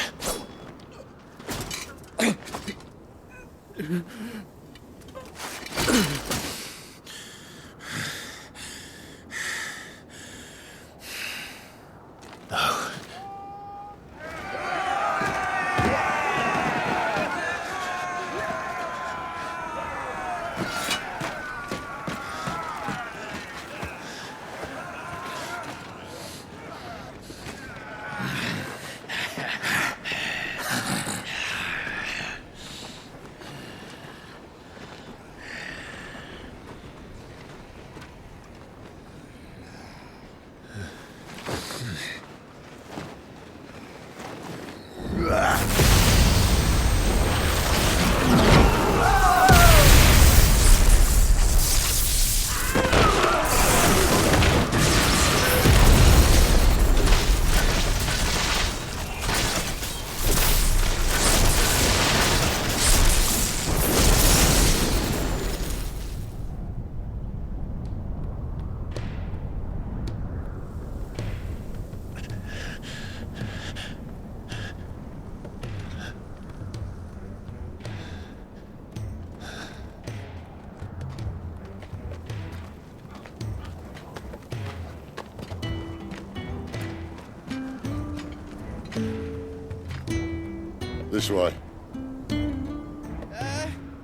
This way.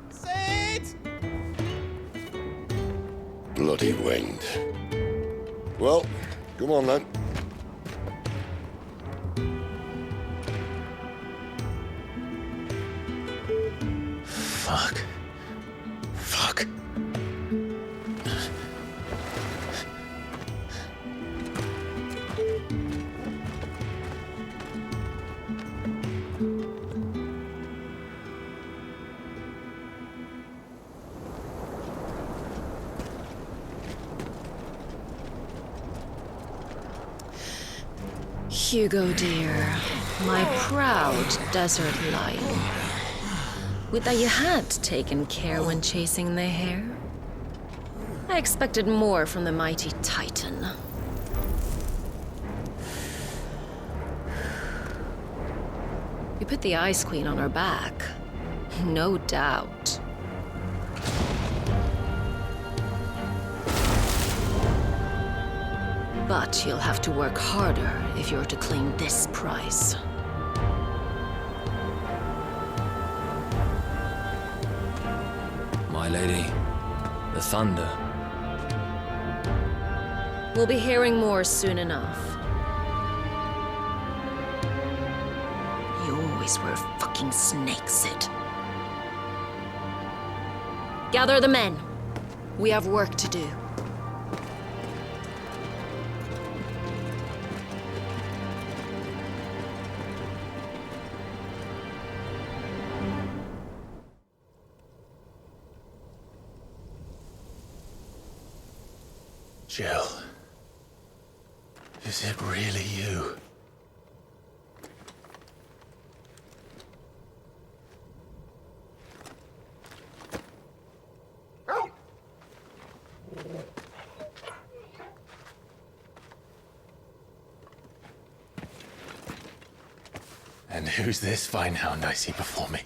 Sid! Bloody wind. Well, come on then. Fuck. Fuck. Hugo, dear, my proud desert lion. Would that you had taken care when chasing the hare? I expected more from the mighty Titan. We put the Ice Queen on her back, no doubt. But you'll have to work harder if you're to claim this prize. My lady, the thunder. We'll be hearing more soon enough. You always were a fucking snake, Sid. Gather the men. We have work to do. Jill. Is it really you? And who's this fine hound I see before me?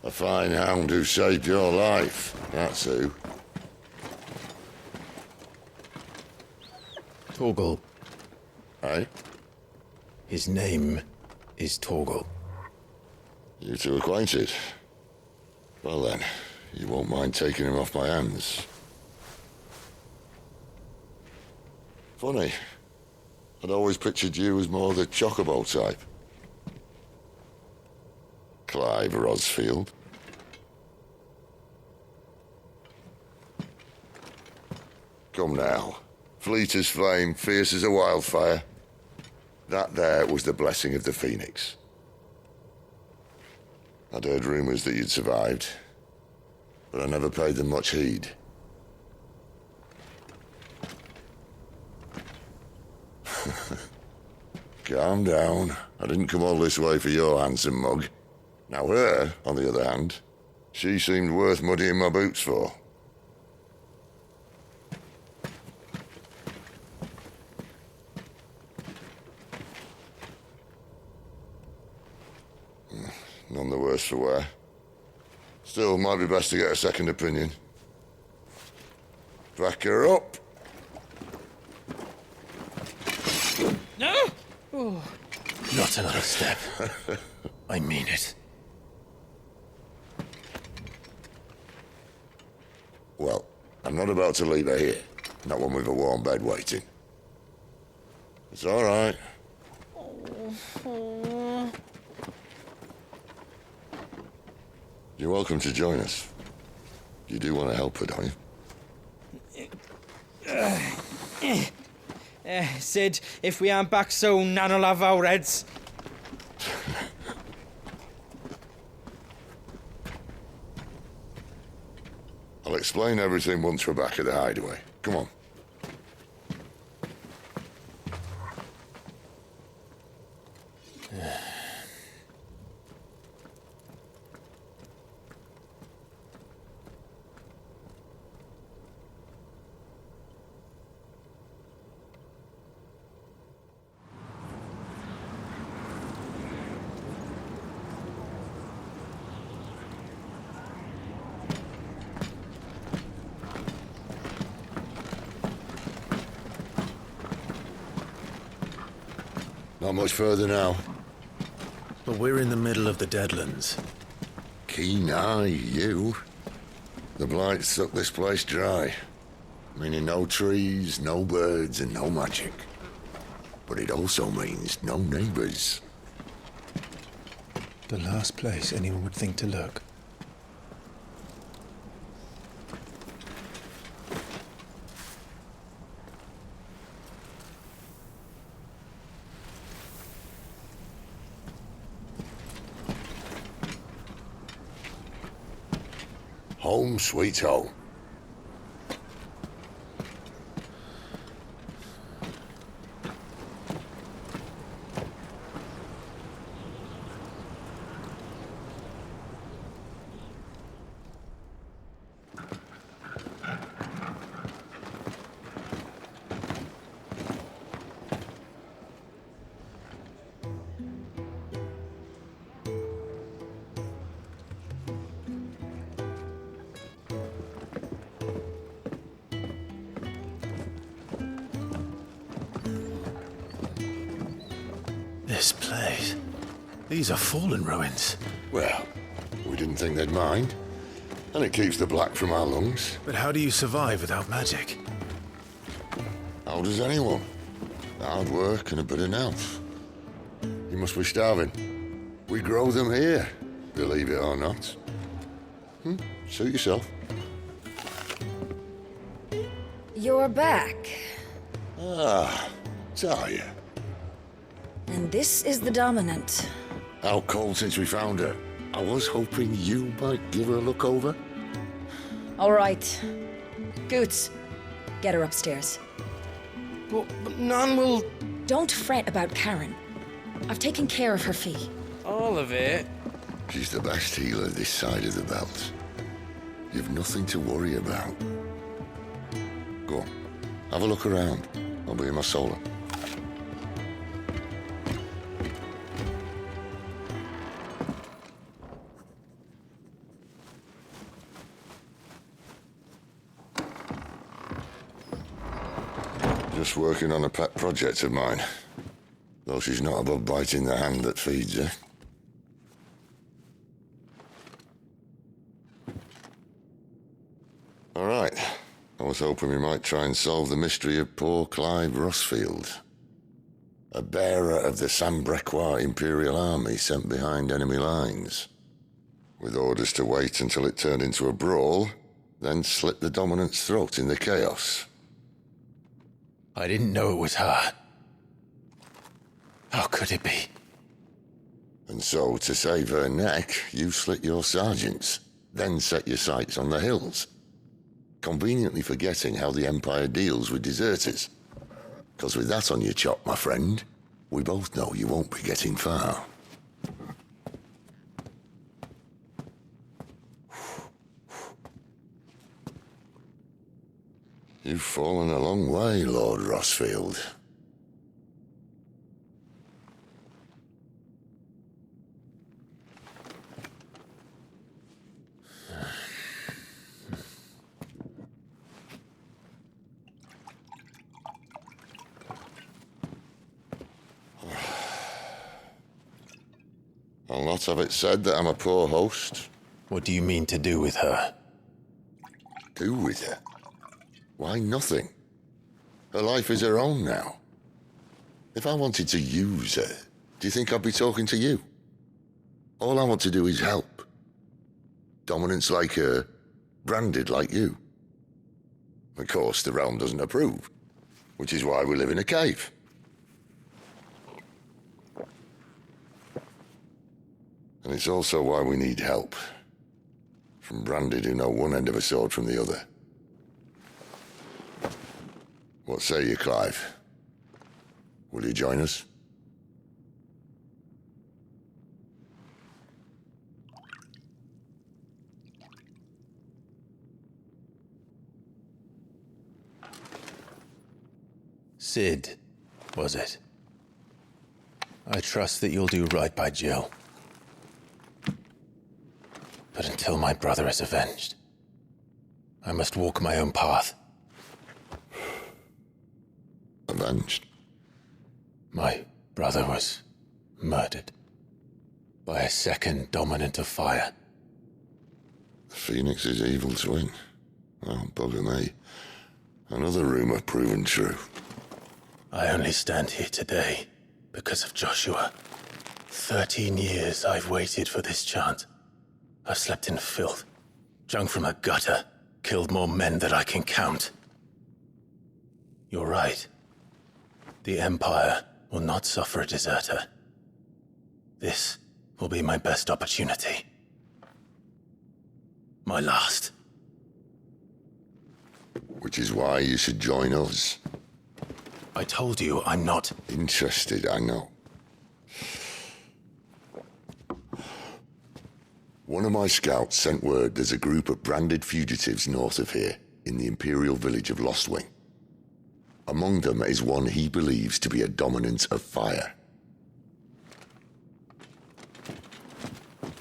A fine hound who saved your life, that's who. Torgal. Eh? His name is Torgal. You two acquainted? Well then, you won't mind taking him off my hands. Funny. I'd always pictured you as more the chocobo type. Clive Rosfield. Come now. Fleet as flame, fierce as a wildfire. That there was the blessing of the Phoenix. I'd heard rumors that you'd survived, but I never paid them much heed. Calm down. I didn't come all this way for your handsome mug. Now her, on the other hand, she seemed worth muddying my boots for. worse for wear. Still, might be best to get a second opinion. Back her up. No? Oh. Not another step. I mean it. Well, I'm not about to leave her here. Not one with a warm bed waiting. It's all right. You're welcome to join us. You do want to help her, don't you? Sid, if we aren't back soon, Nan'll have our heads. I'll explain everything once we're back at the hideaway. Come on. Not much further now. But we're in the middle of the Deadlands. Keen eye, you. The blight sucked this place dry. Meaning no trees, no birds, and no magic. But it also means no neighbors. The last place anyone would think to look. Home sweet home. This place. These are fallen ruins. Well, we didn't think they'd mind. And it keeps the black from our lungs. But how do you survive without magic? How does anyone? Hard work and a bit of nerve. You must be starving. We grow them here, believe it or not. Suit yourself. You're back. Ah, Talia. And this is the Dominant. How cold since we found her. I was hoping you might give her a look over. All right. Goots, get her upstairs. But Nan will... Don't fret about Karen. I've taken care of her fee. All of it? She's the best healer this side of the belt. You've nothing to worry about. Go on, have a look around. I'll be in my solar. Just working on a pet project of mine. Though she's not above biting the hand that feeds her. All right. I was hoping we might try and solve the mystery of poor Clive Rossfield. A bearer of the Sambrequois Imperial Army sent behind enemy lines. With orders to wait until it turned into a brawl, then slit the Dominant's throat in the chaos. I didn't know it was her. How could it be? And so, to save her neck, you slit your sergeants, then set your sights on the hills. Conveniently forgetting how the Empire deals with deserters. Because with that on your chop, my friend, we both know you won't be getting far. You've fallen a long way, Lord Rossfield. I'll not have it said that I'm a poor host. What do you mean to do with her? Do with her? Why, nothing. Her life is her own now. If I wanted to use her, do you think I'd be talking to you? All I want to do is help. Dominance like her, branded like you. Of course, the realm doesn't approve, which is why we live in a cave. And it's also why we need help. From branded who know one end of a sword from the other. What say you, Clive? Will you join us? Sid, was it? I trust that you'll do right by Jill. But until my brother is avenged, I must walk my own path. Avenged? My brother was murdered by a second dominant of fire. The Phoenix's evil twin. Oh, bugger me. Another rumor proven true. I only stand here today because of Joshua. 13 years I've waited for this chance. I've slept in filth, drunk from a gutter, killed more men than I can count. You're right. The Empire will not suffer a deserter. This will be my best opportunity. My last. Which is why you should join us. I told you I'm not interested, I know. One of my scouts sent word there's a group of branded fugitives north of here, in the Imperial village of Lostwing. Among them is one he believes to be a dominant of fire.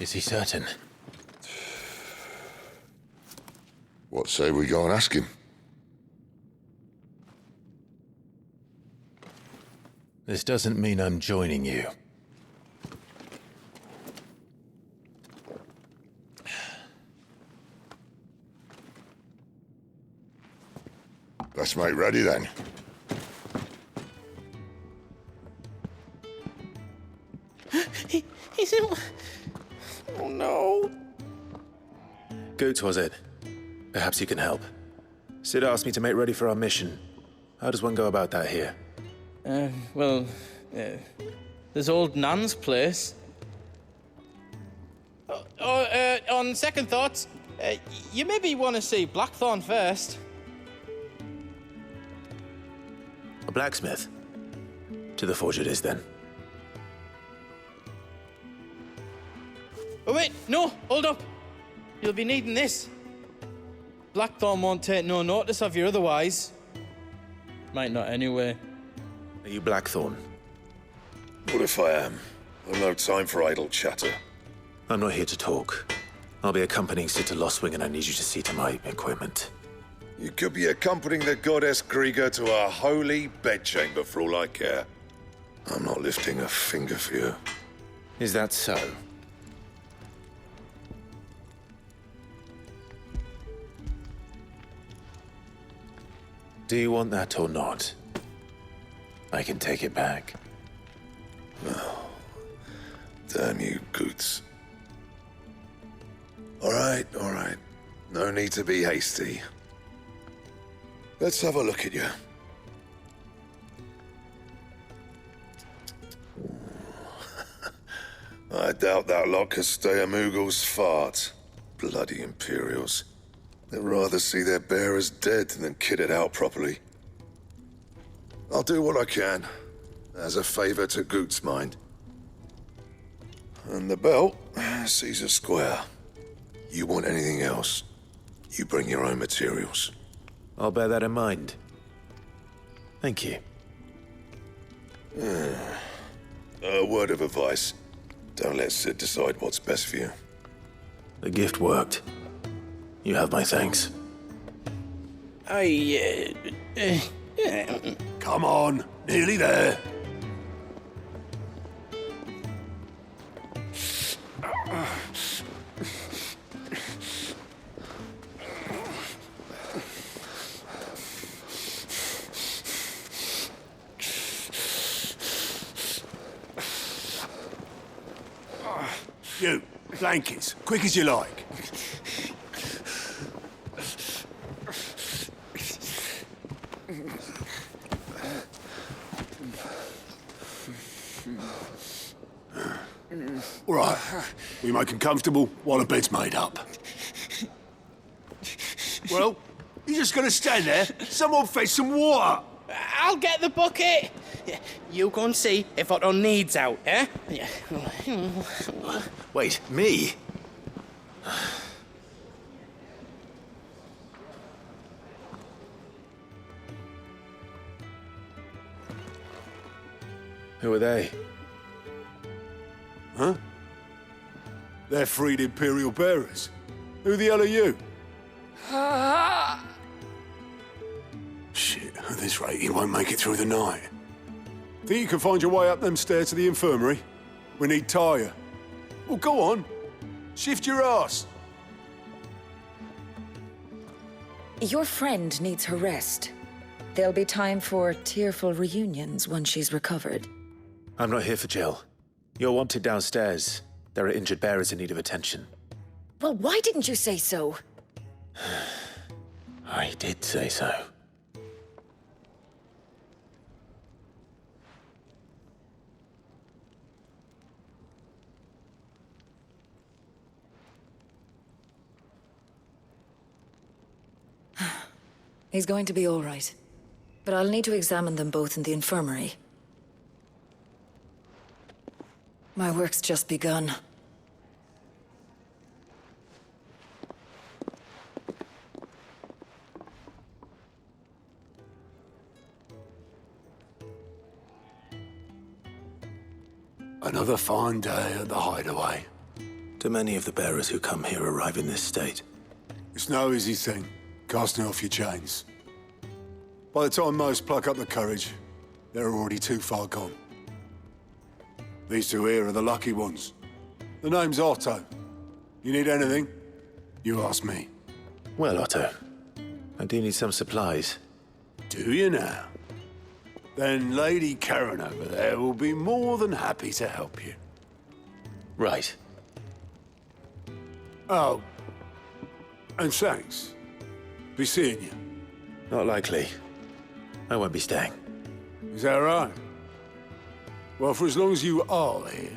Is he certain? What say we go and ask him? This doesn't mean I'm joining you. Let's make ready then. He's in... Oh no. Goots, was it? Perhaps you can help. Sid asked me to make ready for our mission. How does one go about that here? There's old Nan's place. On second thoughts, you maybe want to see Blackthorn first. A blacksmith? To the forge it is, then. Oh wait, no, hold up. You'll be needing this. Blackthorn won't take no notice of you otherwise. Might not anyway. Are you Blackthorn? What if I am? I've no time for idle chatter. I'm not here to talk. I'll be accompanying Sid to Lostwing, and I need you to see to my equipment. You could be accompanying the goddess Krieger to our holy bedchamber for all I care. I'm not lifting a finger for you. Is that so? Do you want that or not? I can take it back. Oh, damn you, Goots. All right. No need to be hasty. Let's have a look at you. I doubt that lot could stay a Moogle's fart. Bloody Imperials. They'd rather see their bearers dead than kitted out properly. I'll do what I can, as a favor to Goot's mind. And the belt sees us square. You want anything else, you bring your own materials. I'll bear that in mind. Thank you. A word of advice. Don't let Sid decide what's best for you. The gift worked. You have my thanks. Come on, nearly there. You, blankets, quick as you like. All right, we make 'em comfortable while the bed's made up. Well, you just gonna stand there? Someone fetch some water! I'll get the bucket! You go and see if Otto needs out, eh? Wait, me? Who are they? Huh? They're freed Imperial bearers. Who the hell are you? Shit, at this rate, you won't make it through the night. Think you can find your way up them stairs to the infirmary? We need Tyre. Well, go on. Shift your ass. Your friend needs her rest. There'll be time for tearful reunions once she's recovered. I'm not here for Jill. You're wanted downstairs. There are injured bearers in need of attention. Well, why didn't you say so? I did say so. He's going to be all right. But I'll need to examine them both in the infirmary. My work's just begun. Another fine day at the hideaway. Do many of the bearers who come here arrive in this state? It's no easy thing, casting off your chains. By the time most pluck up the courage, they're already too far gone. These two here are the lucky ones. The name's Otto. You need anything? You ask me. Well, Otto, I do need some supplies. Do you now? Then Lady Karen over there will be more than happy to help you. Right. Oh, and thanks. Be seeing you. Not likely. I won't be staying. Is that right? Well, for as long as you are here,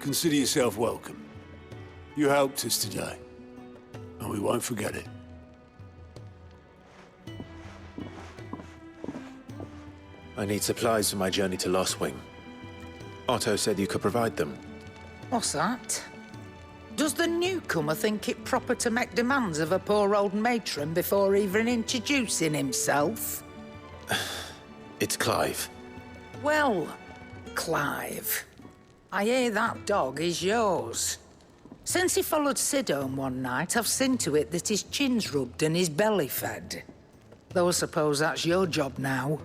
consider yourself welcome. You helped us today, and we won't forget it. I need supplies for my journey to Lost Wing. Otto said you could provide them. What's that? Does the newcomer think it proper to make demands of a poor old matron before even introducing himself? It's Clive. Well, Clive, I hear that dog is yours. Since he followed Sid home one night, I've seen to it that his chin's rubbed and his belly fed. Though I suppose that's your job now.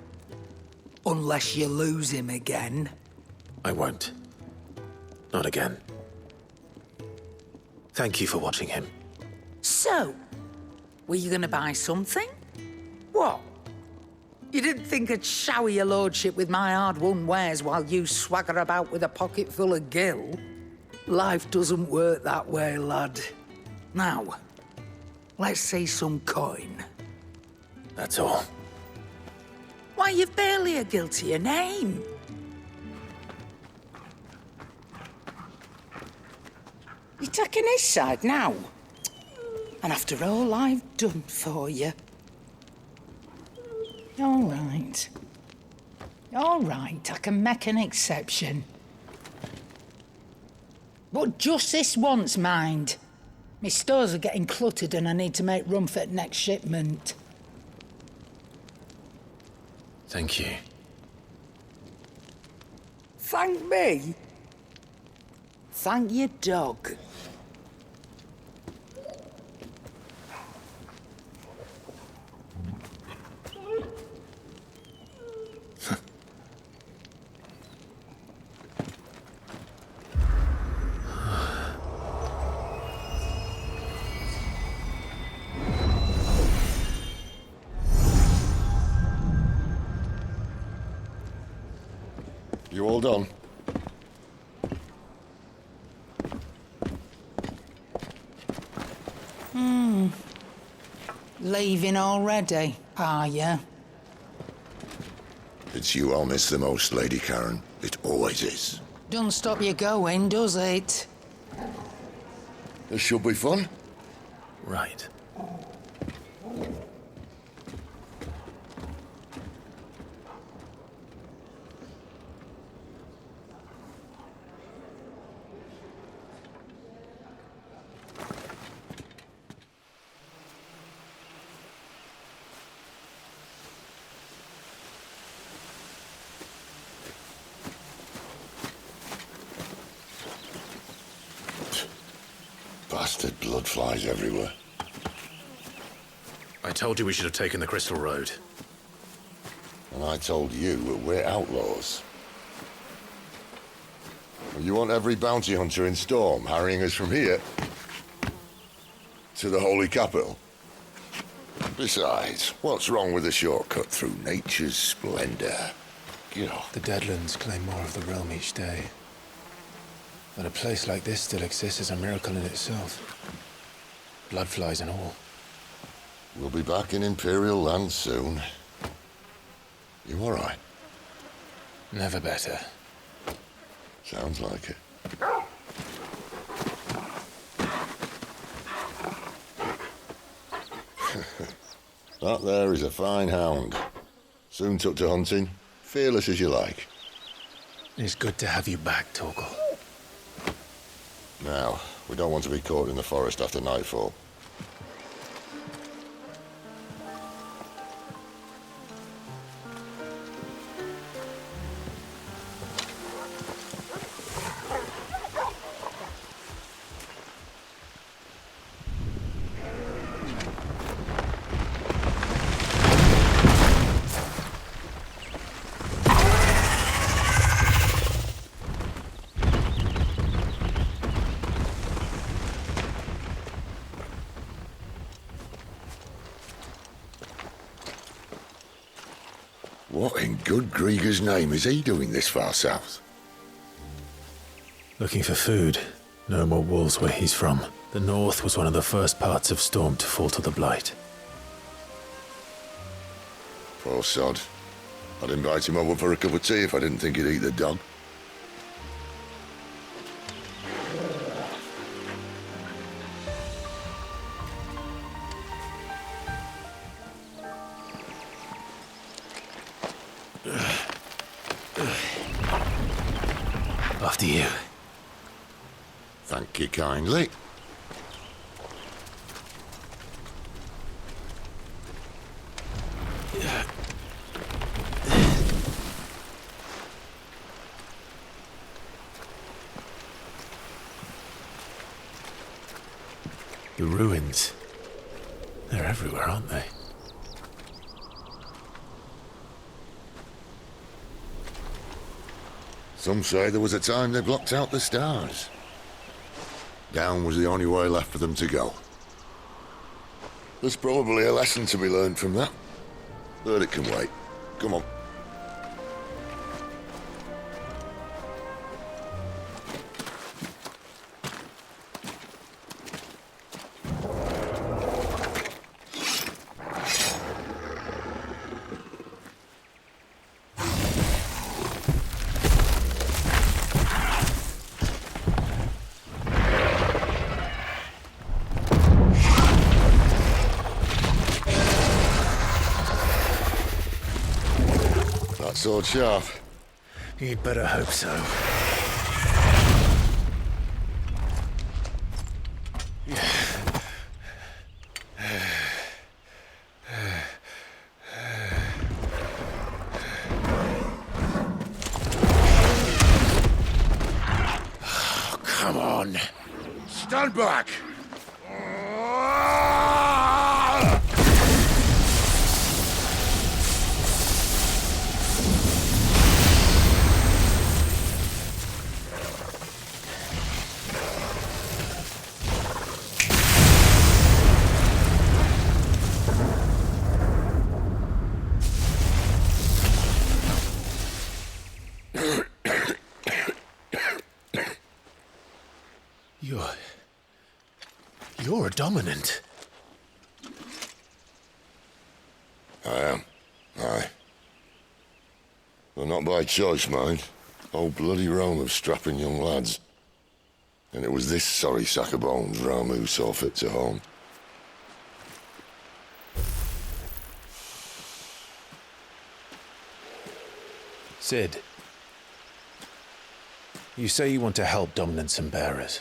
Unless you lose him again. I won't. Not again. Thank you for watching him. So, were you gonna buy something? What? You didn't think I'd shower your lordship with my hard-won wares while you swagger about with a pocket full of gill? Life doesn't work that way, lad. Now, let's see some coin. That's all. Why, you've barely a gill to your name. You're taking his side now? And after all I've done for you. All right. All right, I can make an exception. But just this once, mind. My stores are getting cluttered and I need to make room for the next shipment. Thank you. Thank me? Thank your dog. You all done? leaving already, are you? It's you I'll miss the most, Lady Karen. It always is. Don't stop you going, does it? This should be fun. Right. Bastard blood flies everywhere. I told you we should have taken the Crystal Road. And I told you that we're outlaws. You want every bounty hunter in Storm harrying us from here to the Holy Capital? Besides, what's wrong with a shortcut through nature's splendor? The Deadlands claim more of the realm each day. But a place like this still exists is a miracle in itself. Bloodflies and all. We'll be back in Imperial land soon. You all right? Never better. Sounds like it. That there is a fine hound. Soon took to hunting. Fearless as you like. It's good to have you back, Torgal. Now, we don't want to be caught in the forest after nightfall. What in good Grieger's name is he doing this far south? Looking for food. No more wolves where he's from. The north was one of the first parts of Storm to fall to the Blight. Poor sod. I'd invite him over for a cup of tea if I didn't think he'd eat the dog. After you. Thank you kindly. The ruins. They're everywhere, aren't they? Some say there was a time they blocked out the stars. Down was the only way left for them to go. There's probably a lesson to be learned from that. But it can wait. Come on. Sword sharp. You'd better hope so. Oh, come on. Stand back. You're a dominant. And not by choice, mind. Whole bloody realm of strapping young lads. And it was this sorry sack of bones Ramu saw fit to home. Sid, you say you want to help dominants and bearers.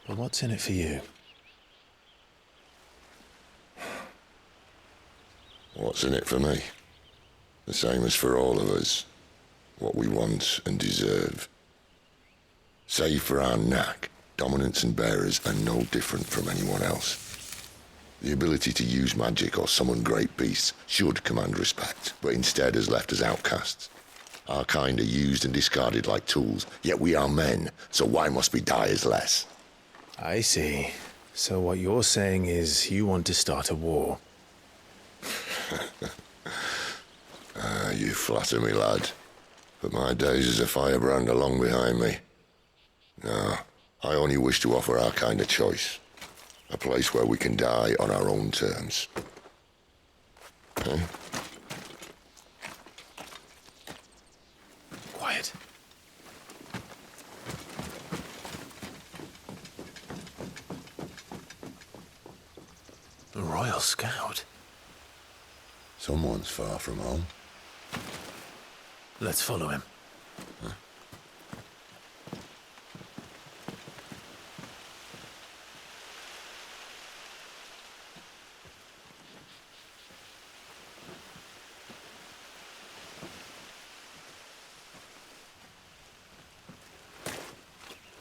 But what's in it for you? What's in it for me? The same as for all of us. What we want and deserve. Save for our knack, dominants and bearers are no different from anyone else. The ability to use magic or summon great beasts should command respect, but instead has left us outcasts. Our kind are used and discarded like tools, yet we are men, so why must we die as less? I see. So what you're saying is you want to start a war. You flatter me, lad. But my days as a firebrand are long behind me. No, I only wish to offer our kind a choice. A place where we can die on our own terms. Huh? Quiet. A Royal Scout? Someone's far from home. Let's follow him. Huh?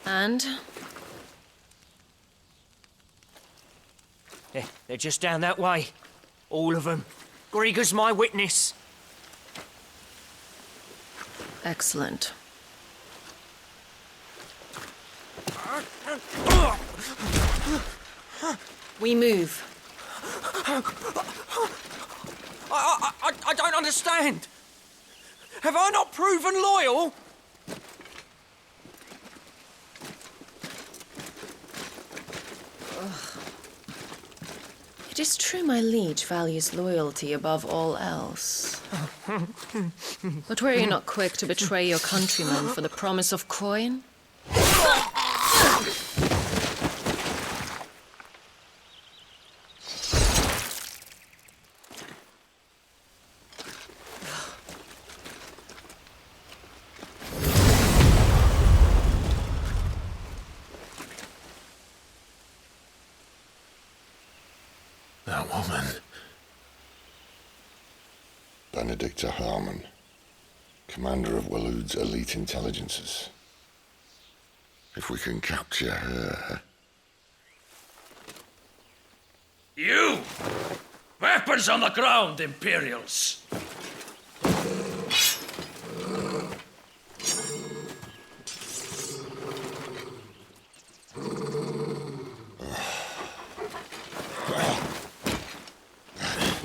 And? They're just down that way. All of them. Grieger's my witness. Excellent. We move. I don't understand. Have I not proven loyal? It is true my liege values loyalty above all else. But were you not quick to betray your countrymen for the promise of coin? That woman. Benedicta Harmon, commander of Waloed's elite intelligences. If we can capture her... You! Weapons on the ground, Imperials!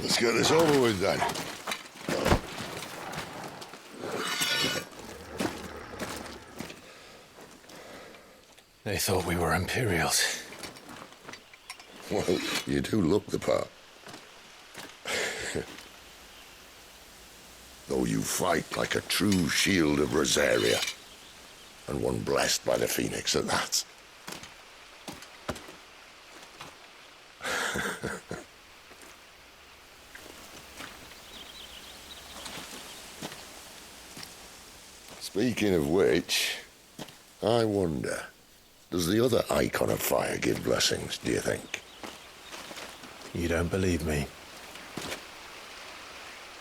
Let's get this over with then. They thought we were Imperials. Well, you do look the part. Though you fight like a true shield of Rosaria, and one blessed by the Phoenix at that. Speaking of which, I wonder, does the other icon of fire give blessings, do you think? You don't believe me?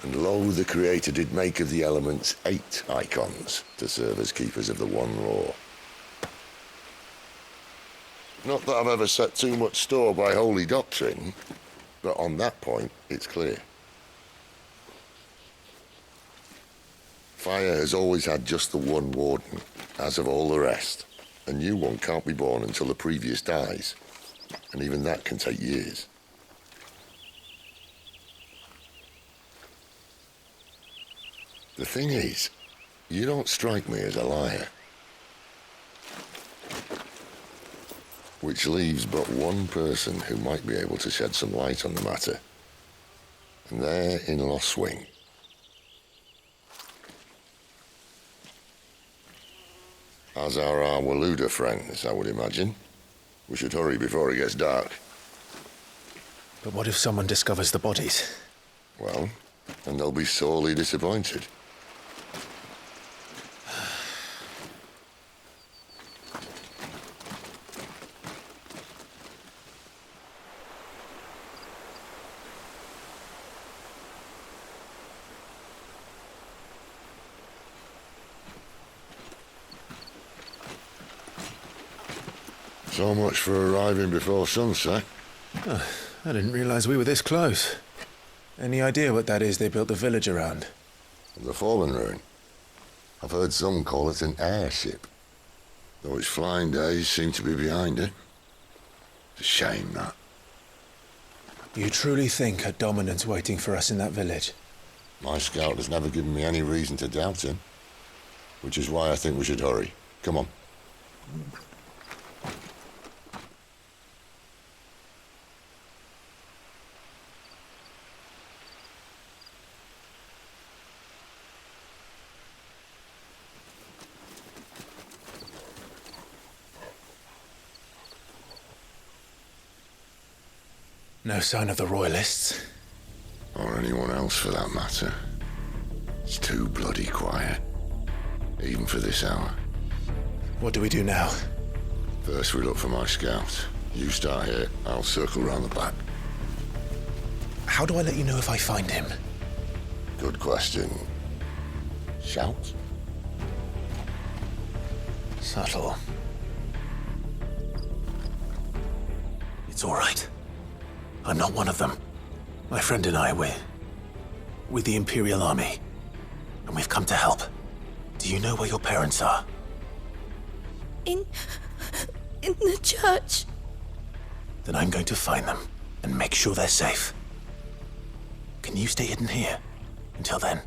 And lo, the Creator did make of the elements 8 icons to serve as keepers of the one law. Not that I've ever set too much store by holy doctrine, but on that point, it's clear. Fire has always had just the one warden, as of all the rest. A new one can't be born until the previous dies, and even that can take years. The thing is, you don't strike me as a liar. Which leaves but one person who might be able to shed some light on the matter. And they're in Lost Wing. As are our Waluda friends, I would imagine. We should hurry before it gets dark. But what if someone discovers the bodies? Well, then they'll be sorely disappointed. So much for arriving before sunset. Oh, I didn't realize we were this close. Any idea what that is they built the village around? The Fallen Ruin. I've heard some call it an airship. Though its flying days seem to be behind it. It's a shame, that. You truly think a dominant's waiting for us in that village? My scout has never given me any reason to doubt him. Which is why I think we should hurry. Come on. No sign of the Royalists. Or anyone else for that matter. It's too bloody quiet. Even for this hour. What do we do now? First we look for my scout. You start here, I'll circle round the back. How do I let you know if I find him? Good question. Shout? Subtle. It's all right. I'm not one of them. My friend and I, we're with the Imperial Army. And we've come to help. Do you know where your parents are? In the church. Then I'm going to find them and make sure they're safe. Can you stay hidden here until then?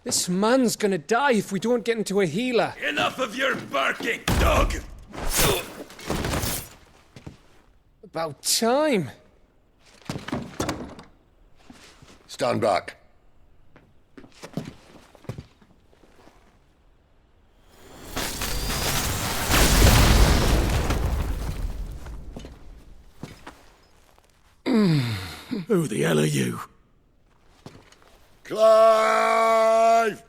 This man's gonna die if we don't get into a healer. Enough of your barking, dog! About time. Stand back. Who the hell are you? Clive!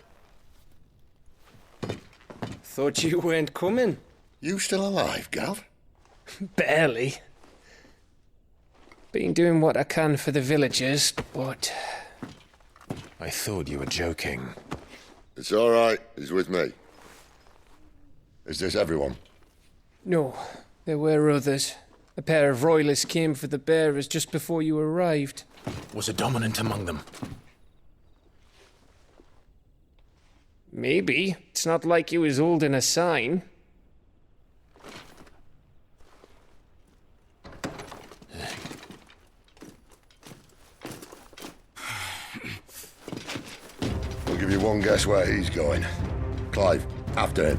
Thought you weren't coming. You still alive, Gav? Barely. Been doing what I can for the villagers, but... I thought you were joking. It's all right. He's with me. Is this everyone? No, there were others. A pair of royalists came for the bearers just before you arrived. Was a dominant among them? Maybe. It's not like he was holding a sign. I'll give you one guess where he's going. Clive, after him.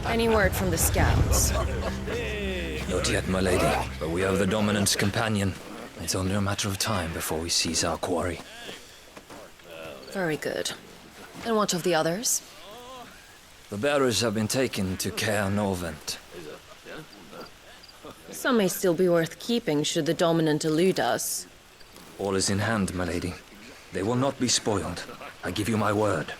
Any word from the scouts? Not yet, my lady, but we have the dominant's companion. It's only a matter of time before we seize our quarry. Very good. And what of the others? The bearers have been taken to Caer Norvent. Some may still be worth keeping should the dominant elude us. All is in hand, my lady. They will not be spoiled. I give you my word.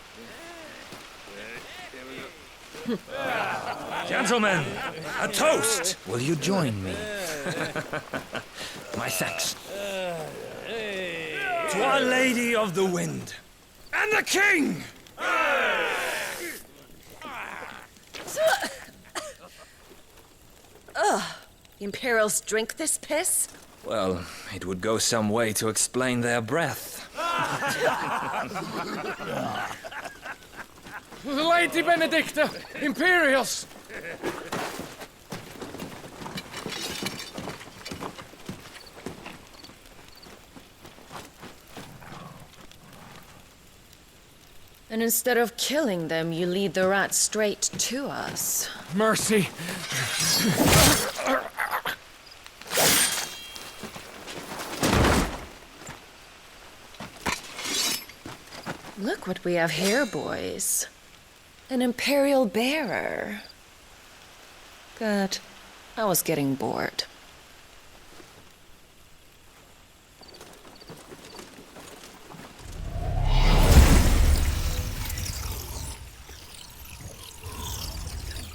Gentlemen, a toast! Will you join me? My thanks. To Our Lady of the Wind. And the King! Ugh. The Imperials drink this piss? Well, it would go some way to explain their breath. Lady Benedicta! Imperials! And instead of killing them, you lead the rats straight to us. Mercy! Look what we have here, boys. An Imperial bearer. Good. I was getting bored.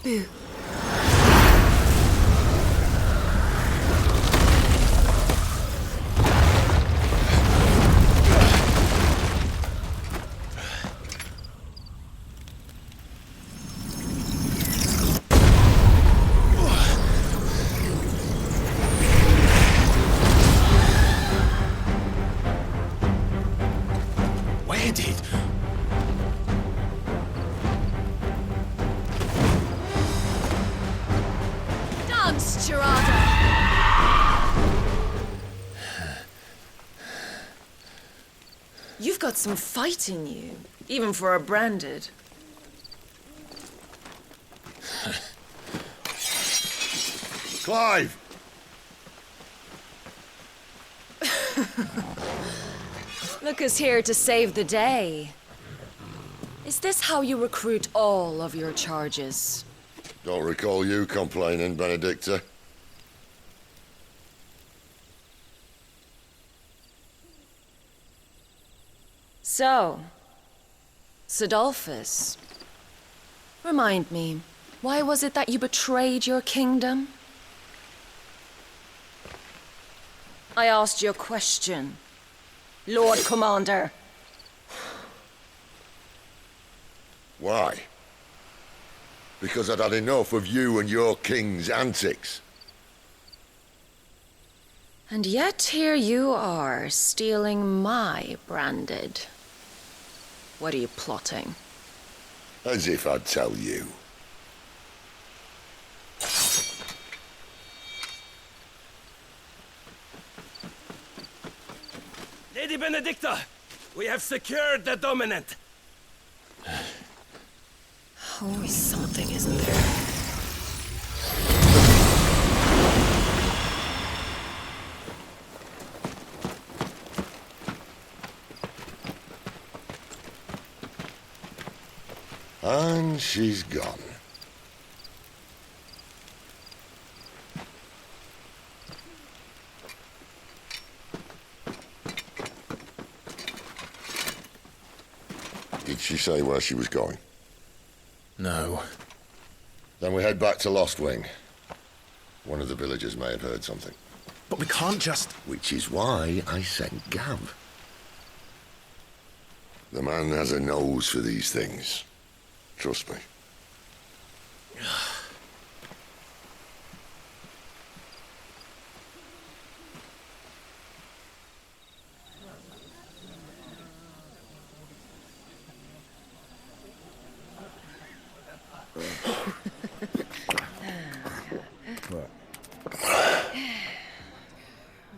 Boo. Where did... Dance, Gerardo! You've got some fight in you, even for a branded. Clive! Look who's here to save the day. Is this how you recruit all of your charges? Don't recall you complaining, Benedicta. So, Sidolphus, remind me, why was it that you betrayed your kingdom? I asked you a question, Lord Commander. Why? Because I'd had enough of you and your king's antics. And yet here you are, stealing my branded. What are you plotting? As if I'd tell you. Lady Benedicta, we have secured the dominant. Always something, isn't there? And she's gone. Did she say where she was going? No. Then we head back to Lost Wing. One of the villagers may have heard something. But we can't just... Which is why I sent Gav. The man has a nose for these things. Trust me.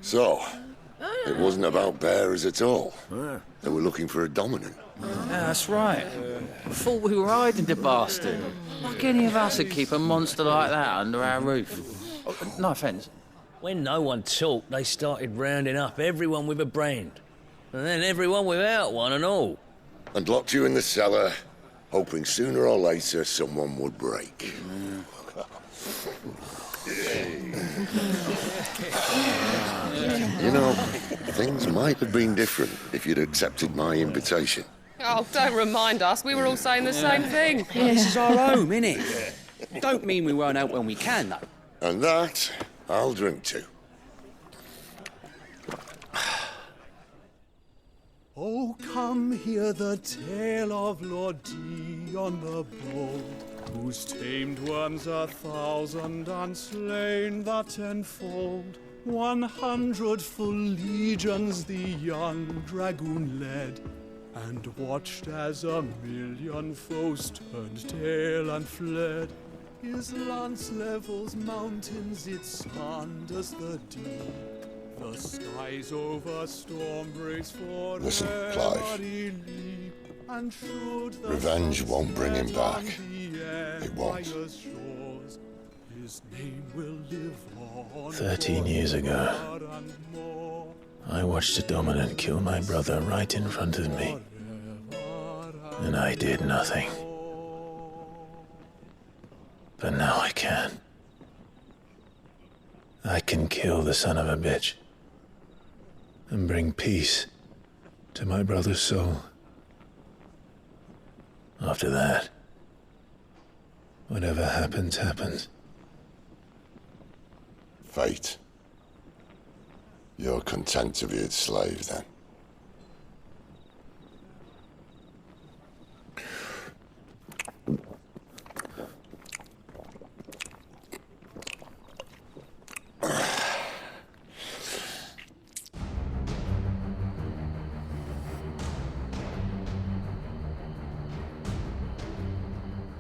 So, it wasn't about bearers at all. They were looking for a dominant. Yeah, that's right. I thought we were hiding the bastard. Like any of us would keep a monster like that under our roof. Oh, no offence. When no one talked, they started rounding up everyone with a brand. And then everyone without one and all. And locked you in the cellar, hoping sooner or later someone would break. You know, things might have been different if you'd accepted my invitation. Oh, don't remind us. We were all saying the same thing. This is our home, innit? Don't mean we won't out when we can, though. And that, I'll drink to. Oh, come hear the tale of Lord Dion the Bold, whose tamed worms 1,000 and slain the tenfold. 100 full legions the young dragoon led, and watched as 1,000,000 foes turned tail and fled. His lance levels mountains, it sanders the deep. The skies over storm breaks for Listen, Clive. And should the Revenge sun won't bring him set back. on the It won't. empire's shores, his name will live on 13 years ago, forever and more. I watched a dominant kill my brother right in front of me. And I did nothing. But now I can. I can kill the son of a bitch. And bring peace to my brother's soul. After that, whatever happens, happens. Fate. You're content to be its slave, then?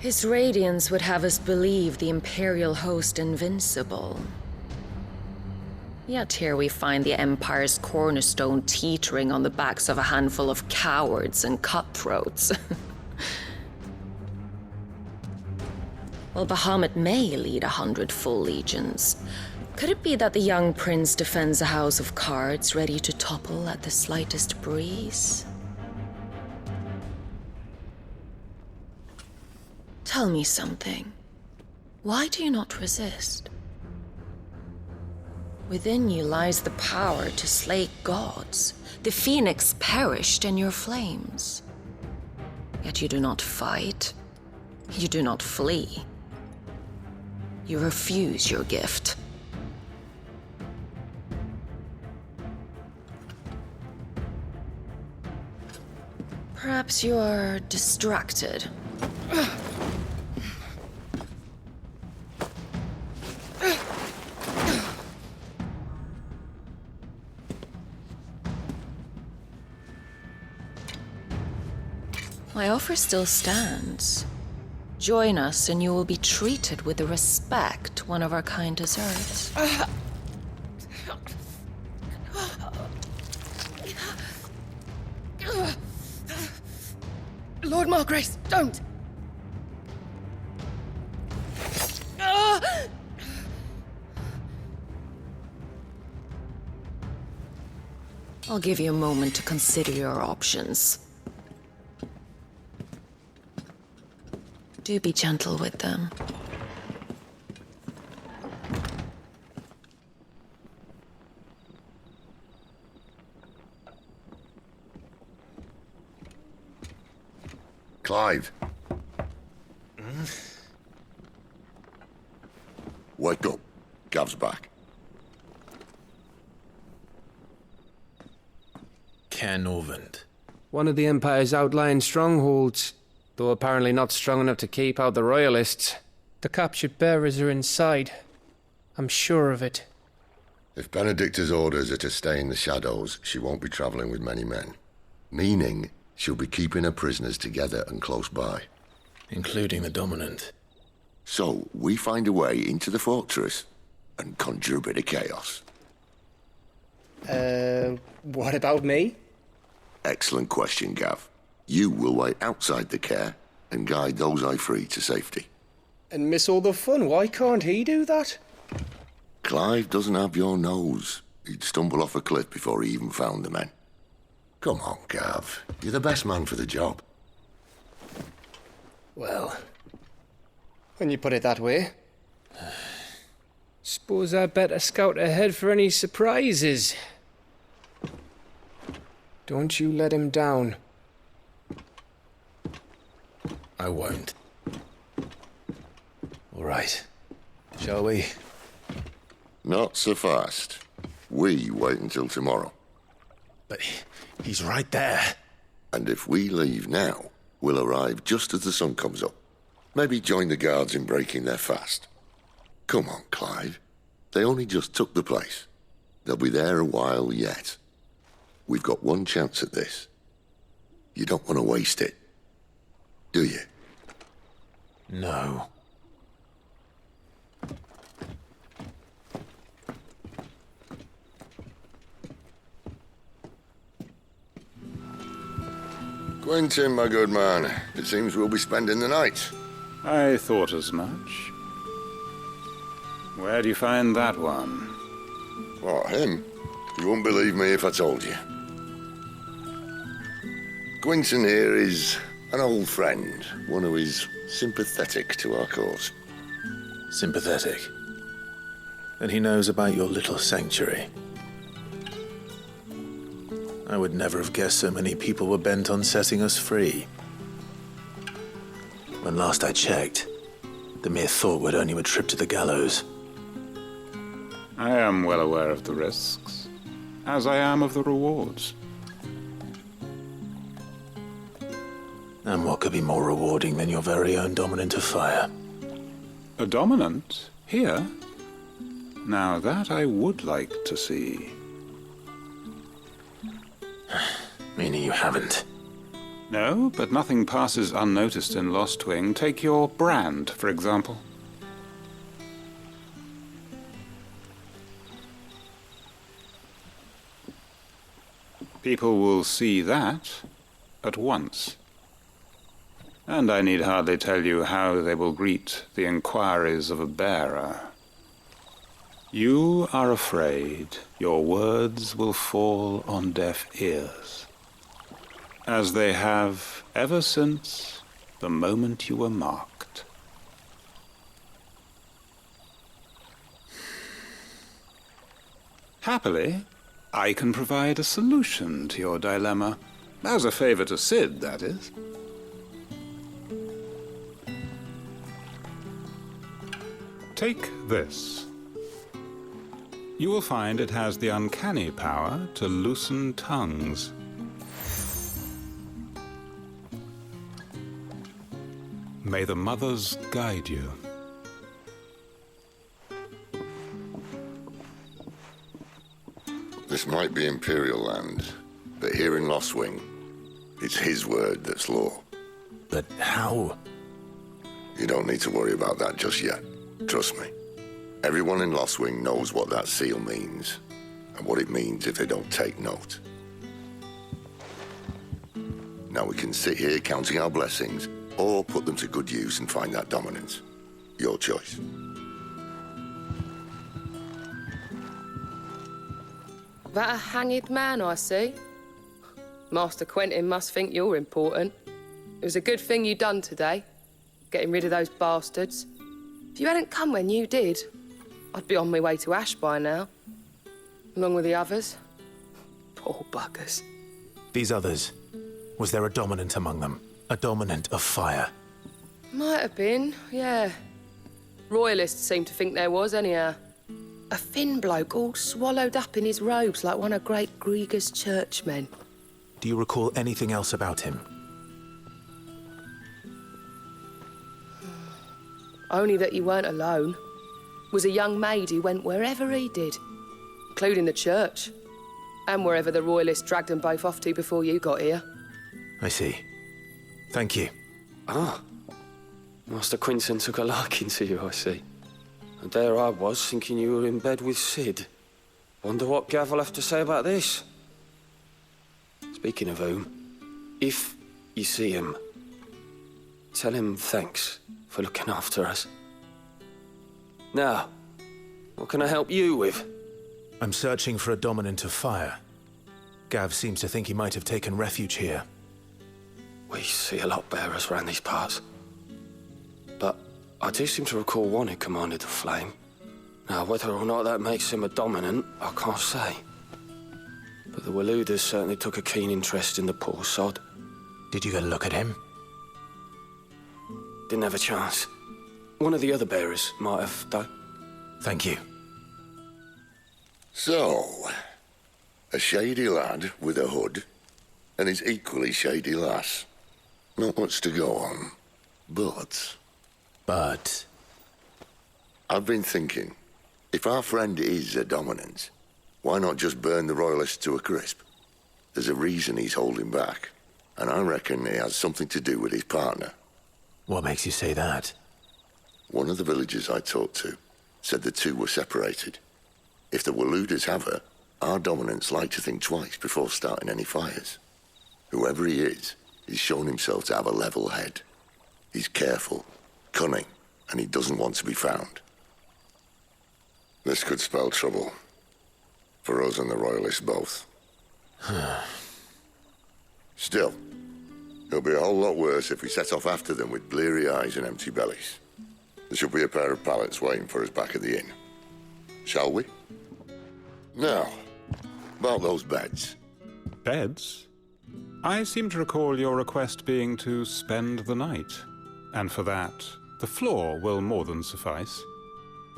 His radiance would have us believe the Imperial host invincible. Yet here we find the Empire's cornerstone teetering on the backs of a handful of cowards and cutthroats. While Bahamut may lead 100 full legions, could it be that the young prince defends a house of cards ready to topple at the slightest breeze? Tell me something. Why do you not resist? Within you lies the power to slay gods. The phoenix perished in your flames. Yet you do not fight. You do not flee. You refuse your gift. Perhaps you are distracted. My offer still stands. Join us and you will be treated with the respect one of our kind deserves. Lord Margrace, don't! I'll give you a moment to consider your options. Do be gentle with them. Clive. Wake up. Gav's back. Ken Orvand. One of the Empire's outlying strongholds, though apparently not strong enough to keep out the Royalists. The captured bearers are inside. I'm sure of it. If Benedicta's orders are to stay in the shadows, she won't be travelling with many men. Meaning, she'll be keeping her prisoners together and close by. Including the dominant. So, we find a way into the fortress and conjure a bit of chaos. What about me? Excellent question, Gav. You will wait outside the care and guide those I free to safety. And miss all the fun. Why can't he do that? Clive doesn't have your nose. He'd stumble off a cliff before he even found the men. Come on, Gav. You're the best man for the job. Well, when you put it that way. Suppose I'd better scout ahead for any surprises. Don't you let him down. I won't. All right. Shall we? Not so fast. We wait until tomorrow. But he's right there. And if we leave now, we'll arrive just as the sun comes up. Maybe join the guards in breaking their fast. Come on, Clive. They only just took the place. They'll be there a while yet. We've got one chance at this. You don't want to waste it, do you? No. Quentin, my good man. It seems we'll be spending the night. I thought as much. Where do you find that one? What, him? You wouldn't believe me if I told you. Quentin here is an old friend, one who is sympathetic to our cause. Sympathetic? Then he knows about your little sanctuary. I would never have guessed so many people were bent on setting us free. When last I checked, the mere thought would earn you a trip to the gallows. I am well aware of the risks, as I am of the rewards. And what could be more rewarding than your very own dominant of fire? A dominant? Here? Now that I would like to see. Meaning you haven't? No, but nothing passes unnoticed in Lostwing. Take your brand, for example. People will see that at once. And I need hardly tell you how they will greet the inquiries of a bearer. You are afraid your words will fall on deaf ears, as they have ever since the moment you were marked. Happily, I can provide a solution to your dilemma. As a favor to Sid, that is. Take this. You will find it has the uncanny power to loosen tongues. May the mothers guide you. This might be Imperial land, but here in Lostwing, it's his word that's law. But how? You don't need to worry about that just yet. Trust me. Everyone in Lostwing knows what that seal means, and what it means if they don't take note. Now we can sit here counting our blessings, or put them to good use and find that dominance. Your choice. That a hanged man, I see. Master Quentin must think you're important. It was a good thing you done today, getting rid of those bastards. If you hadn't come when you did, I'd be on my way to Ash by now, along with the others. Poor buggers. These others, was there a dominant among them? A dominant of fire? Might have been, yeah. Royalists seem to think there was, anyhow. A thin bloke all swallowed up in his robes like one of Great Grieger's churchmen. Do you recall anything else about him? Only that he weren't alone. Was a young maid who went wherever he did, including the church, and wherever the Royalists dragged them both off to before you got here. I see. Thank you. Ah. Master Quentin took a liking to you, I see. And there I was, thinking you were in bed with Sid. Wonder what Gav will have to say about this. Speaking of whom, if you see him, tell him thanks for looking after us. Now, what can I help you with? I'm searching for a dominant of fire. Gav seems to think he might have taken refuge here. We see a lot bearers round these parts. But I do seem to recall one who commanded the flame. Now, whether or not that makes him a dominant, I can't say. But the Waluders certainly took a keen interest in the poor sod. Did you get a look at him? Didn't have a chance. One of the other bearers might have, though. Thank you. So, a shady lad with a hood, and his equally shady lass. Not much to go on, but... I've been thinking, if our friend is a dominant, why not just burn the Royalists to a crisp? There's a reason he's holding back, and I reckon it has something to do with his partner. What makes you say that? One of the villagers I talked to said the two were separated. If the Waluders have her, our dominants like to think twice before starting any fires. Whoever he is He's shown himself to have a level head. He's careful, cunning, and he doesn't want to be found. This could spell trouble. For us and the Royalists both. Still, it'll be a whole lot worse if we set off after them with bleary eyes and empty bellies. There should be a pair of pallets waiting for us back at the inn. Shall we? Now, about those beds. Beds? I seem to recall your request being to spend the night. And for that, the floor will more than suffice.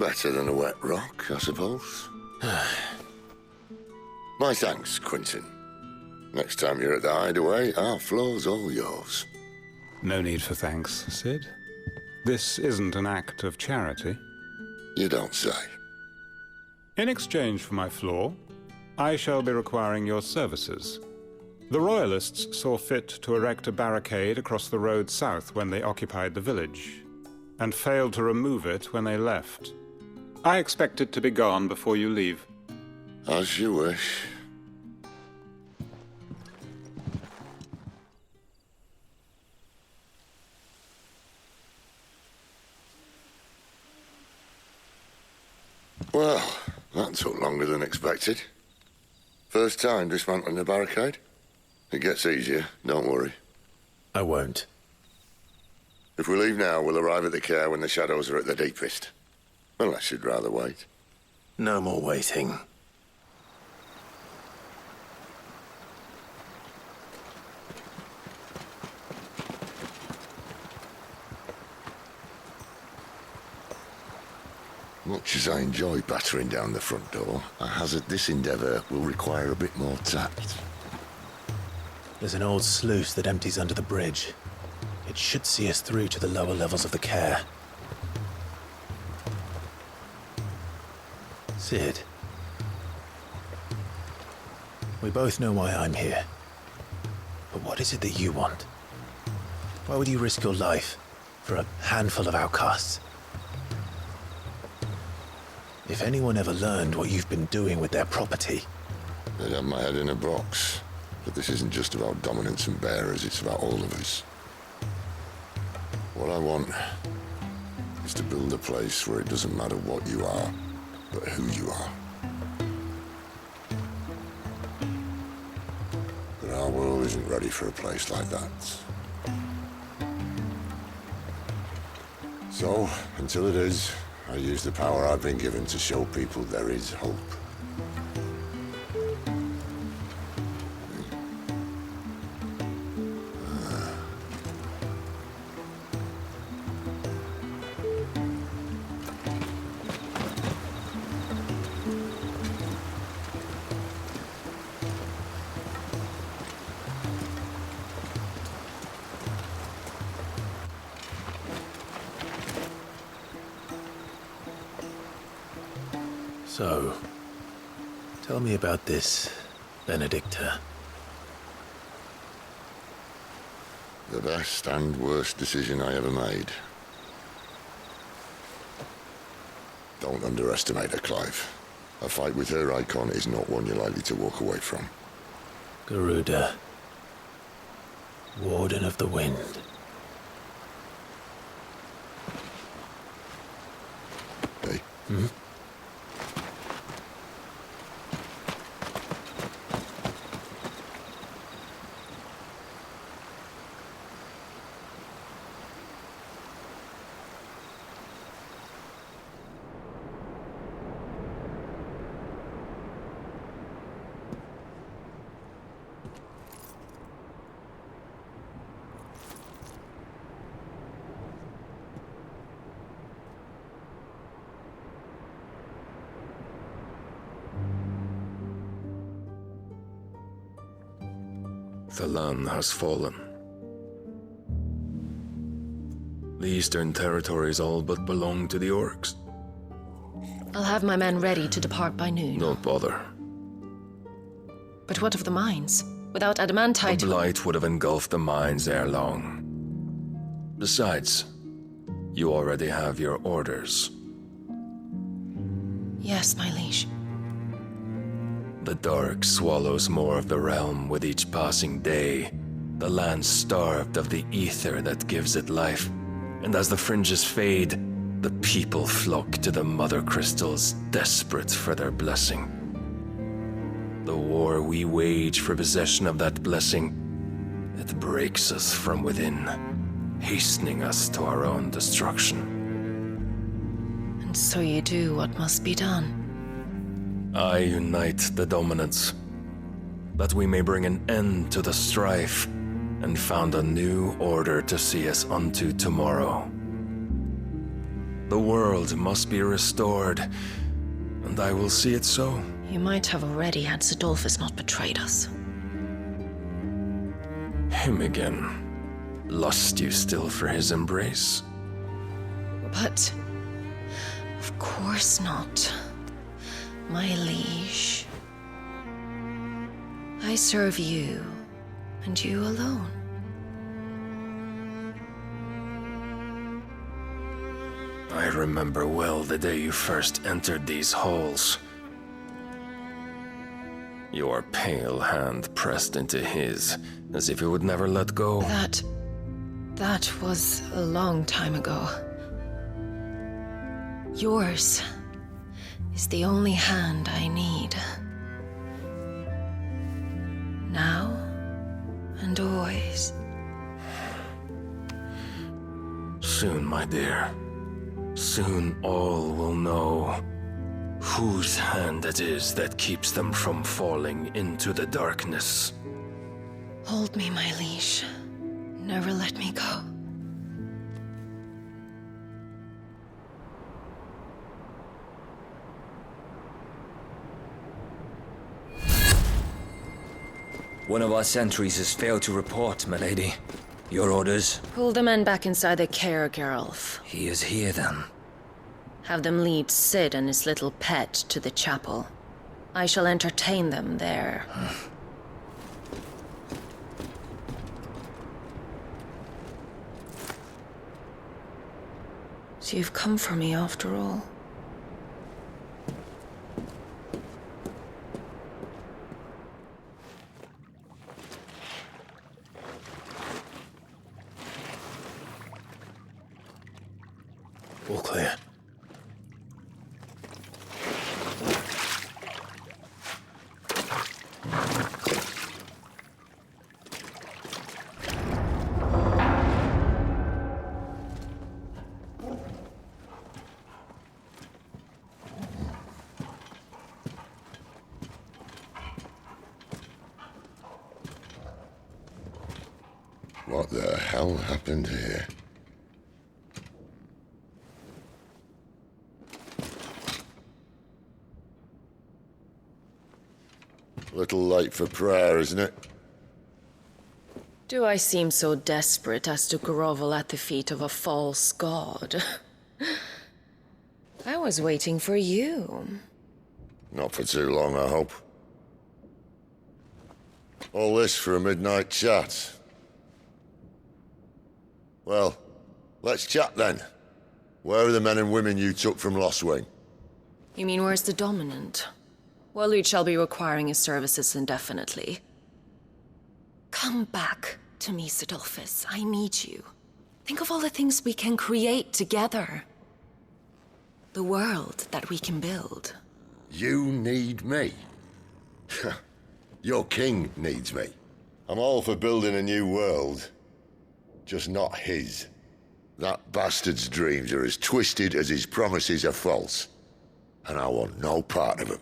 Better than a wet rock, I suppose. My thanks, Quentin. Next time you're at the Hideaway, our floor's all yours. No need for thanks, Sid. This isn't an act of charity. You don't say. In exchange for my floor, I shall be requiring your services. The Royalists saw fit to erect a barricade across the road south when they occupied the village, and failed to remove it when they left. I expect it to be gone before you leave. As you wish. Well, that took longer than expected. First time dismantling the barricade? It gets easier, don't worry. I won't. If we leave now, we'll arrive at the care when the shadows are at their deepest. Unless you'd rather wait. No more waiting. Much as I enjoy battering down the front door, I hazard this endeavour will require a bit more tact. There's an old sluice that empties under the bridge. It should see us through to the lower levels of the care. Sid. We both know why I'm here. But what is it that you want? Why would you risk your life for a handful of outcasts? If anyone ever learned what you've been doing with their property... They'd have my head in a box. But this isn't just about dominance and bearers, it's about all of us. What I want is to build a place where it doesn't matter what you are, but who you are. But our world isn't ready for a place like that. So, until it is, I use the power I've been given to show people there is hope. So, tell me about this, Benedicta. The best and worst decision I ever made. Don't underestimate her, Clive. A fight with her icon is not one you're likely to walk away from. Garuda. Warden of the Wind. Hey? Hmm? The land has fallen. The eastern territories all but belong to the orcs. I'll have my men ready to depart by noon. Don't bother. But what of the mines? Without adamantite... The blight would have engulfed the mines ere long. Besides, you already have your orders. Yes, my liege. The dark swallows more of the realm with each passing day, The land starved of the ether that gives it life. And as the fringes fade, the people flock to the mother crystals, desperate for their blessing. The war we wage for possession of that blessing, it breaks us from within, hastening us to our own destruction. And so you do what must be done. I unite the dominants, that we may bring an end to the strife and found a new order to see us unto tomorrow. The world must be restored, and I will see it so. You might have already had Sidolphus not betrayed us. Him again. Lust you still for his embrace? But... of course not. My liege. I serve you, and you alone. I remember well the day you first entered these halls. Your pale hand pressed into his, as if it would never let go. That was a long time ago. Yours is the only hand I need. Now and always. Soon, my dear. Soon all will know whose hand it is that keeps them from falling into the darkness. Hold me, my liege. Never let me go. One of our sentries has failed to report, my lady. Your orders? Pull the men back inside the care, Geralf. He is here, then. Have them lead Sid and his little pet to the chapel. I shall entertain them there. So you've come for me after all. All clear. What the hell happened here? Little late for prayer, isn't it? Do I seem so desperate as to grovel at the feet of a false god? I was waiting for you. Not for too long, I hope. All this for a midnight chat. Well, let's chat then. Where are the men and women you took from Lostwing? You mean where's the dominant? Waleed shall be requiring his services indefinitely. Come back to me, Sidolphus. I need you. Think of all the things we can create together. The world that we can build. You need me? Your king needs me. I'm all for building a new world. Just not his. That bastard's dreams are as twisted as his promises are false. And I want no part of them.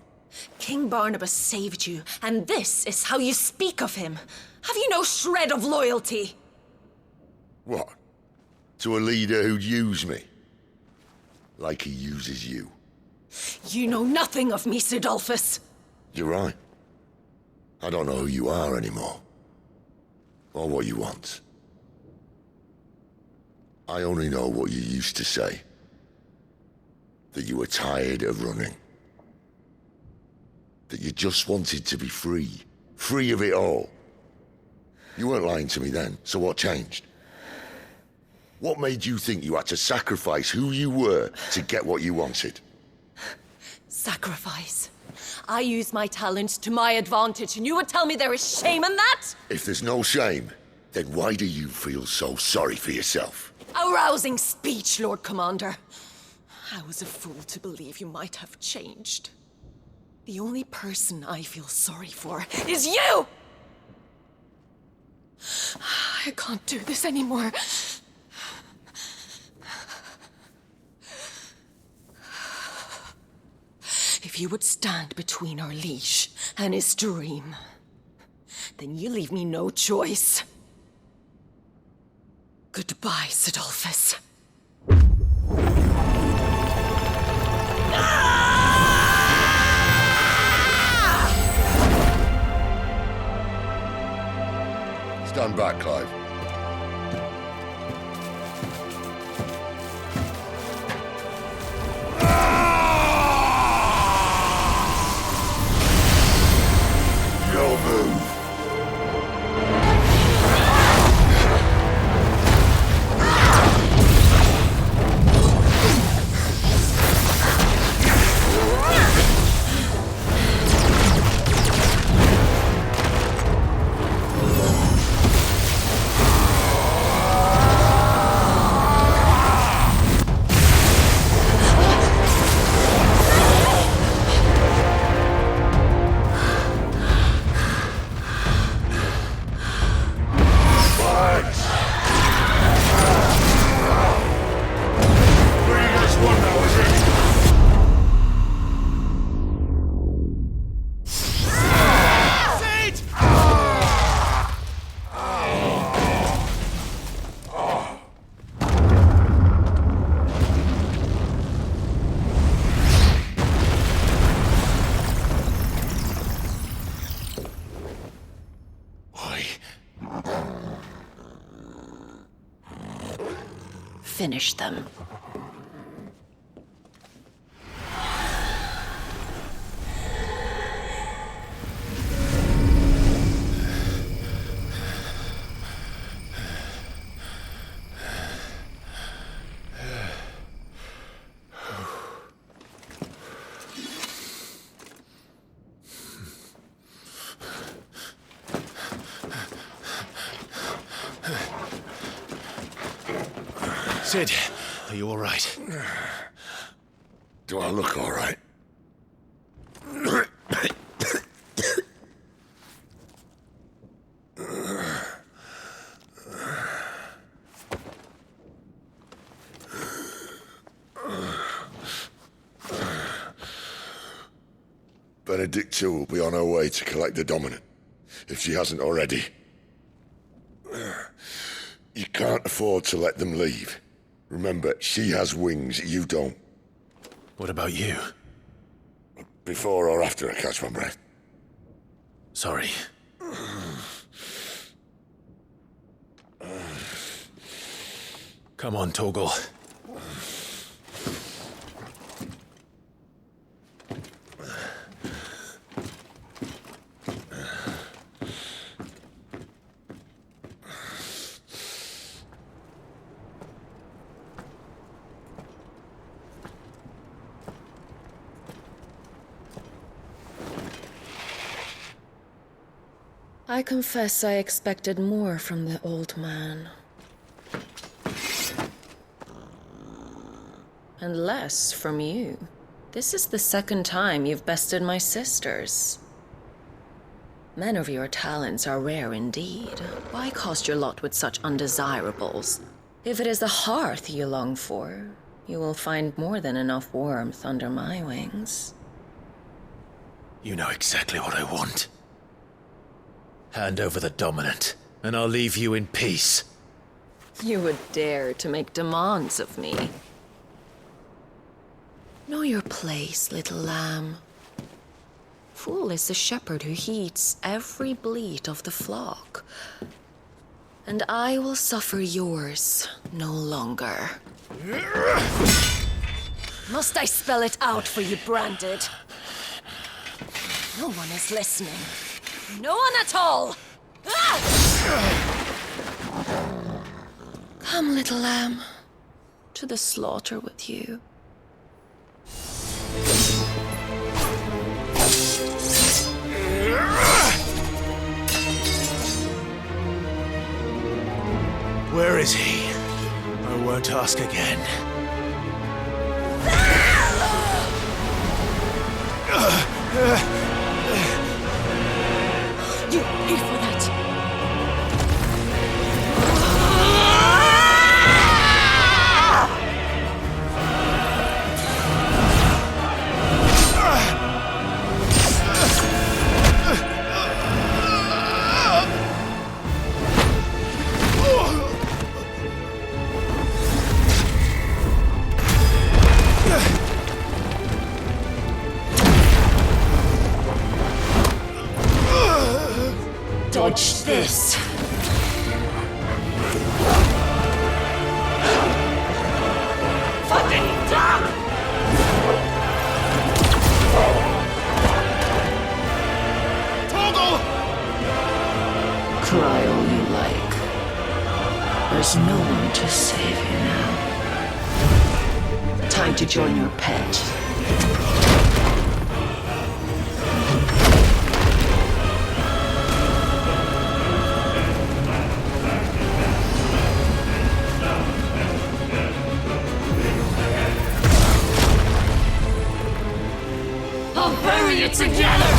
King Barnabas saved you, and this is how you speak of him. Have you no shred of loyalty? What? To a leader who'd use me? Like he uses you? You know nothing of me, Sidolphus. You're right. I don't know who you are anymore. Or what you want. I only know what you used to say. That you were tired of running. That you just wanted to be free. Free of it all. You weren't lying to me then, so what changed? What made you think you had to sacrifice who you were to get what you wanted? Sacrifice. I use my talents to my advantage, and you would tell me there is shame in that? If there's no shame, Then why do you feel so sorry for yourself? A rousing speech, Lord Commander. I was a fool to believe you might have changed. The only person I feel sorry for is you! I can't do this anymore. If you would stand between our liege and his dream, then you leave me no choice. Goodbye, Sidolphus. Stand back, Clive. No move. Finish them. Sid, are you all right? Do I look all right? Benedicta will be on her way to collect the Dominant, if she hasn't already. You can't afford to let them leave. Remember, she has wings, you don't. What about you? Before or after I catch my breath? Sorry. Come on, Torgal. I confess I expected more from the old man. And less from you. This is the second time you've bested my sisters. Men of your talents are rare indeed. Why cast your lot with such undesirables? If it is the hearth you long for, you will find more than enough warmth under my wings. You know exactly what I want. Hand over the Dominant, and I'll leave you in peace. You would dare to make demands of me. Know your place, little lamb. Fool is the shepherd who heeds every bleat of the flock. And I will suffer yours no longer. Must I spell it out for you, Branded? No one is listening. No one at all! Come, little lamb, to the slaughter with you. task again. You pay for that. Dodge this. Fucking duck! Toggle! Cry all you like. There's no one to save you now. Time to join your pet. I'll bury you together!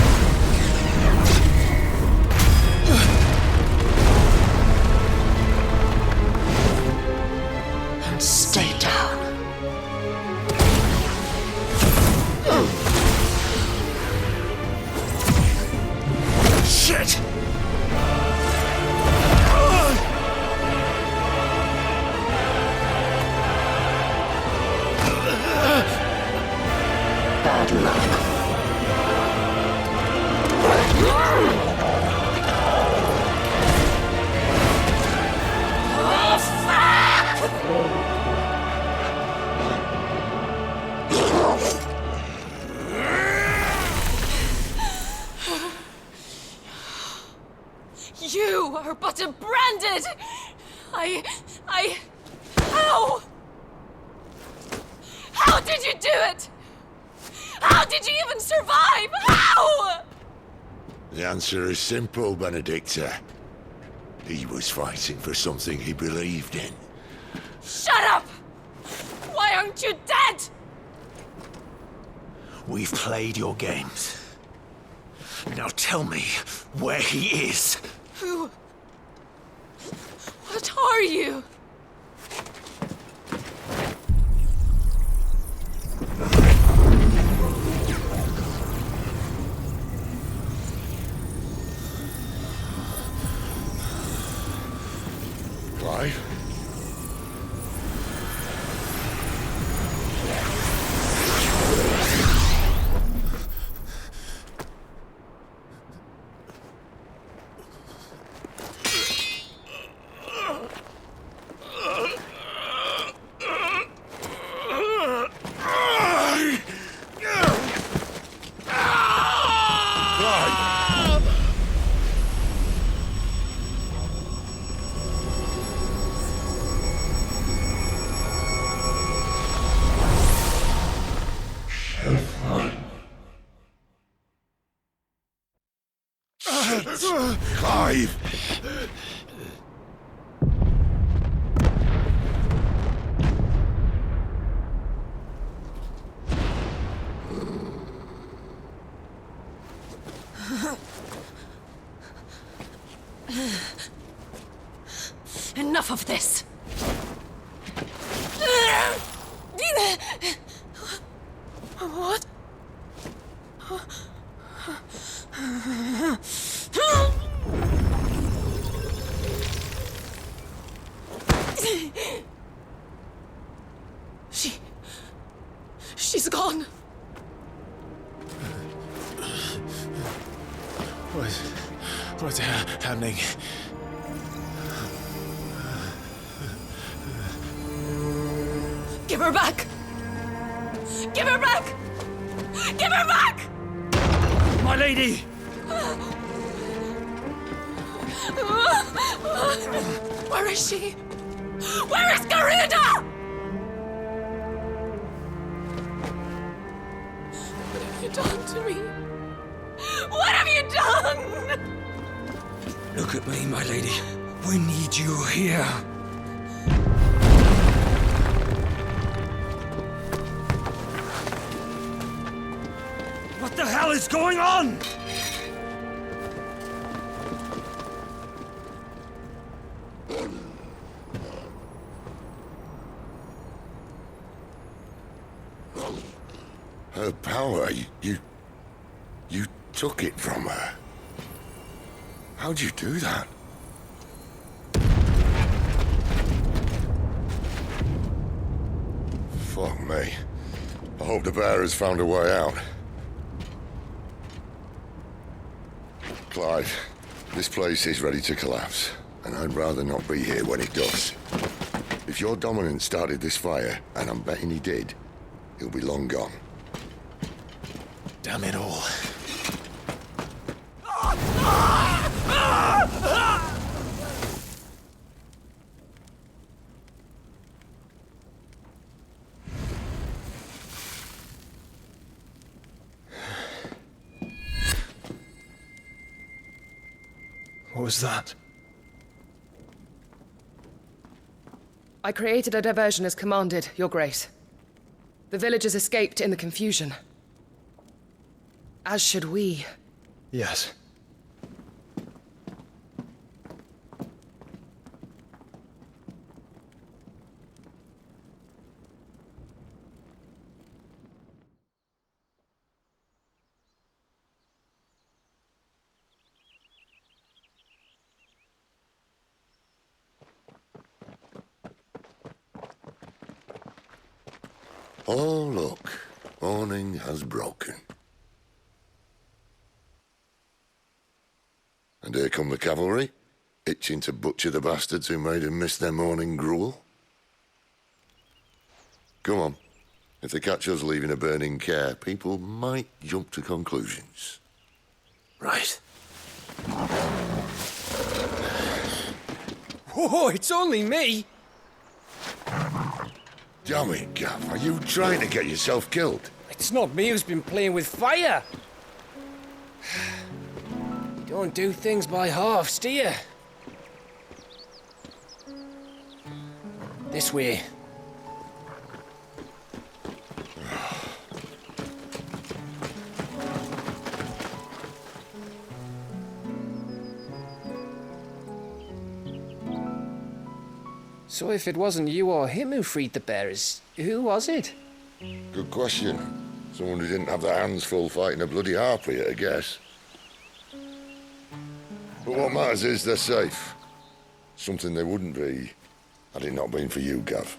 And stay down. Shit! Bad luck. Oh, fuck! You are but a branded! How? How did you do it? How did you even survive? How? The answer is simple, Benedicta. He was fighting for something he believed in. Shut up! Why aren't you dead? We've played your games. Now tell me where he is. Who? What are you? Clive? Clive! Enough of this! What? She's gone. What's happening? Give her back! Give her back! Give her back! My lady! Where is she? Where is Garuda? What have you done to me? What have you done? Look at me, my lady. We need you here. hell is going on? Her power, you took it from her. How'd you do that? Fuck me. I hope the bear has found a way out. Clive, this place is ready to collapse, and I'd rather not be here when it does. If your dominant started this fire, and I'm betting he did, he'll be long gone. Damn it all. What was that? I created a diversion as commanded, Your Grace. The villagers escaped in the confusion. As should we. Yes. Oh, look. Morning has broken. And here come the cavalry, itching to butcher the bastards who made them miss their morning gruel. Come on. If they catch us leaving a burning care, people might jump to conclusions. Right. Whoa, it's only me! Damn it, Gav. Are you trying to get yourself killed? It's not me who's been playing with fire! You don't do things by halves, do you? This way. So if it wasn't you or him who freed the bearers, who was it? Good question. Someone who didn't have their hands full fighting a bloody harpy, I guess. But what matters is they're safe. Something they wouldn't be, had it not been for you, Gav.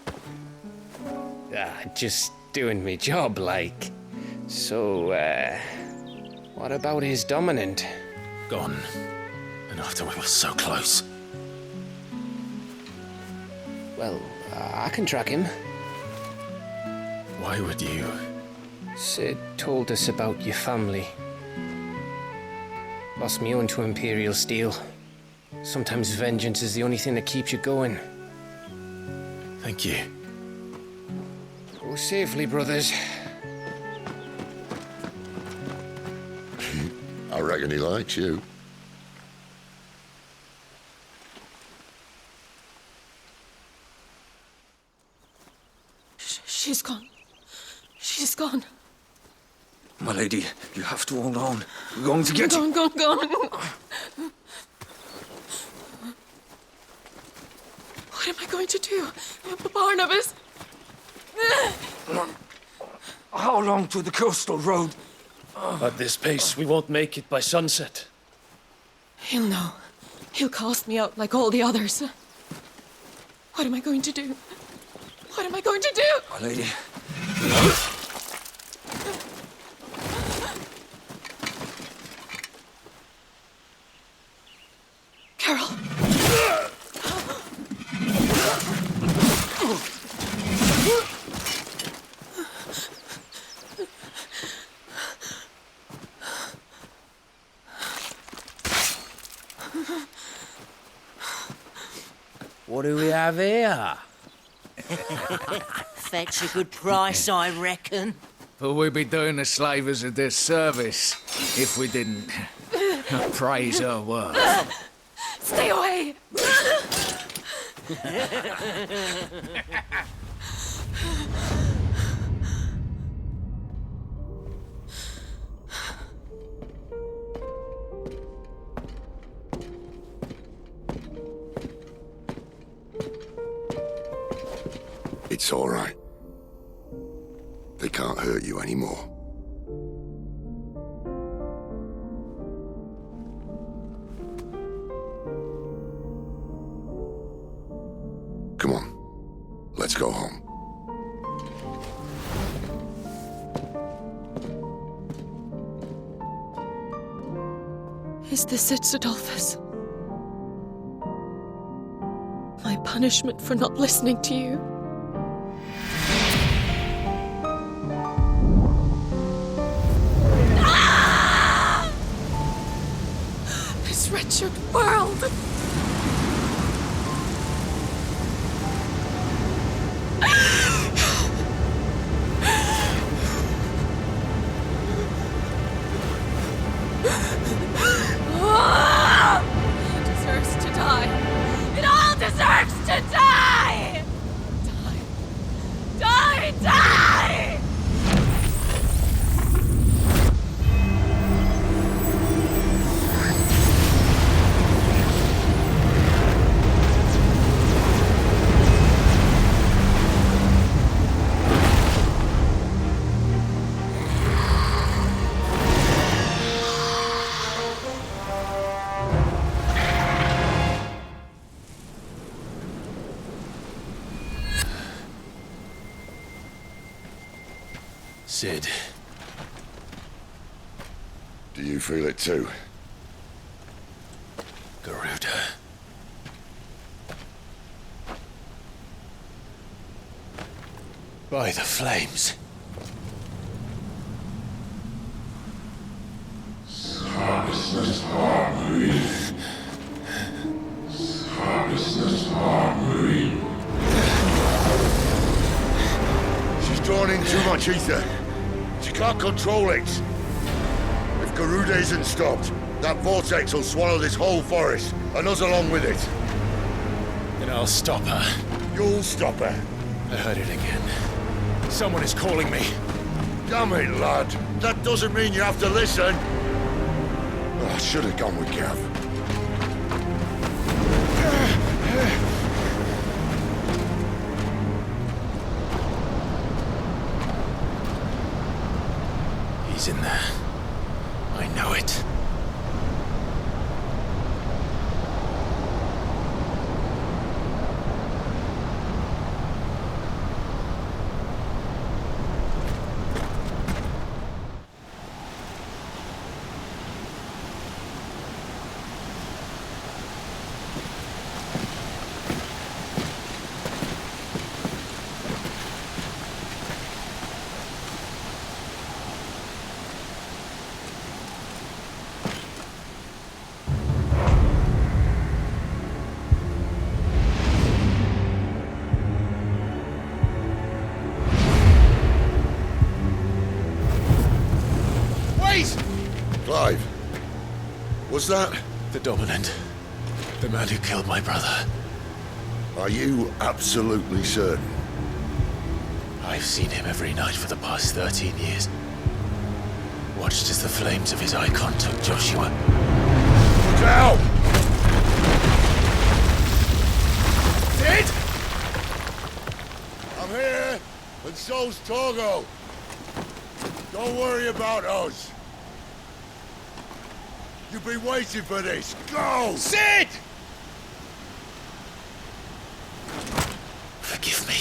Just doing me job, like. So, what about his dominant? Gone. And after we were so close. Well, I can track him. Why would you? Sid told us about your family. Lost me own to Imperial Steel. Sometimes vengeance is the only thing that keeps you going. Thank you. Go safely, brothers. I reckon he likes you. She's gone. She's gone. My lady, you have to hold on. We're going to get you. Gone. What am I going to do? Barnabas? How long to the coastal road? At this pace, we won't make it by sunset. He'll know. He'll cast me out like all the others. What am I going to do? What am I going to do? My lady. Carol. What do we have here? Fetch a good price, I reckon. But we'd be doing the slavers a disservice if we didn't praise her work. Stay away! It's all right. They can't hurt you anymore. Come on, let's go home. Is this it, Adolphus? My punishment for not listening to you? Ah! This wretched world! It deserves to die. It all deserves to die! Die! Die! Die! Sid. Do you feel it too? Garuda. By the flames. She's drawn in too much ether. She can't control it. If Garuda isn't stopped, that vortex will swallow this whole forest, and us along with it. Then I'll stop her. You'll stop her. I heard it again. Someone is calling me. Damn it, lad. That doesn't mean you have to listen. Oh, I should have gone with Gav. He's in there. I know it. Clive, was that? The Dominant. The man who killed my brother. Are you absolutely certain? I've seen him every night for the past 13 years. Watched as the flames of his icon took Joshua. Look out! Sid! I'm here, and so's Torgo. Don't worry about us. You've been waiting for this. Go! Sid! Forgive me.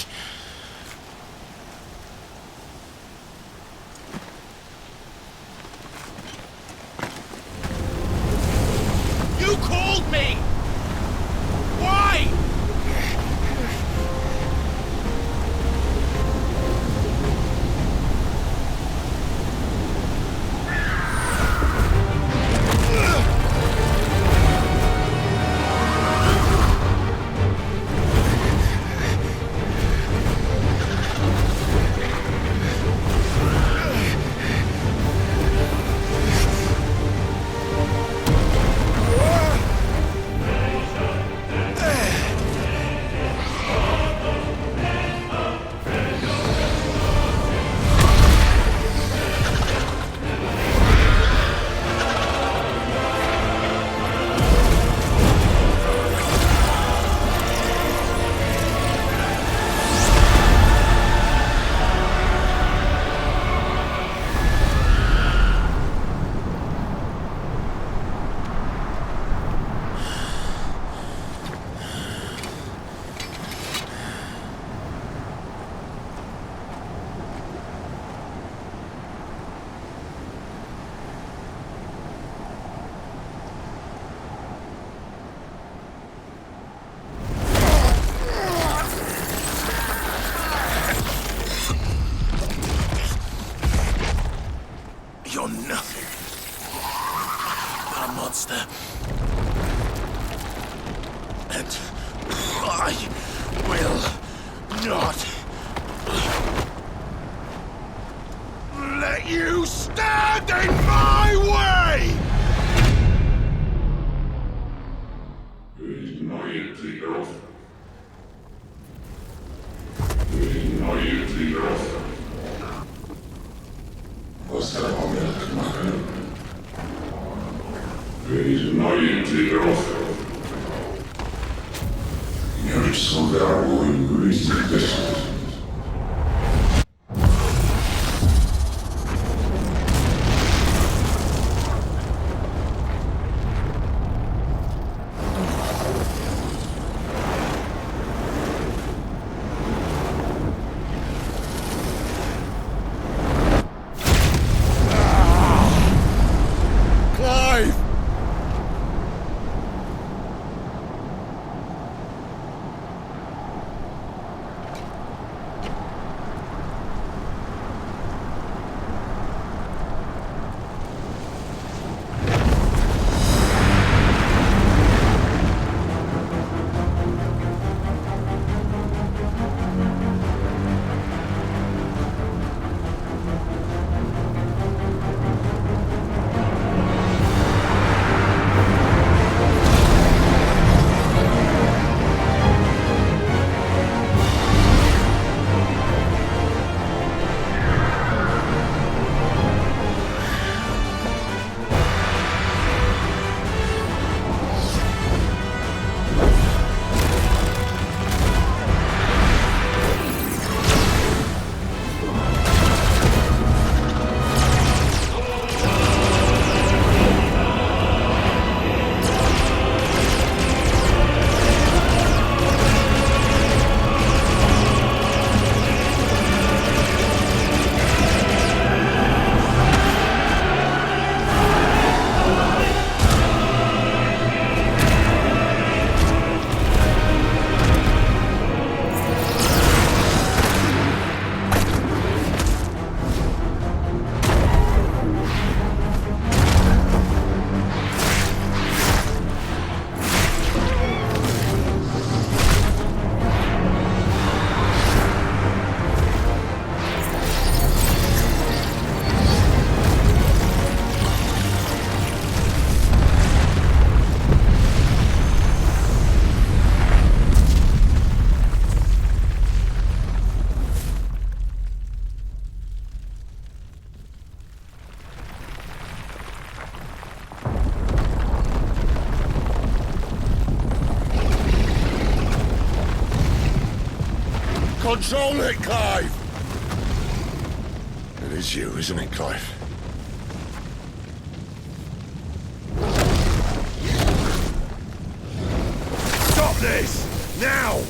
You called me! Why? monster. And I will not let you stand in my way! Clive! Control it, Clive! It is you, isn't it, Clive? Stop this! Now!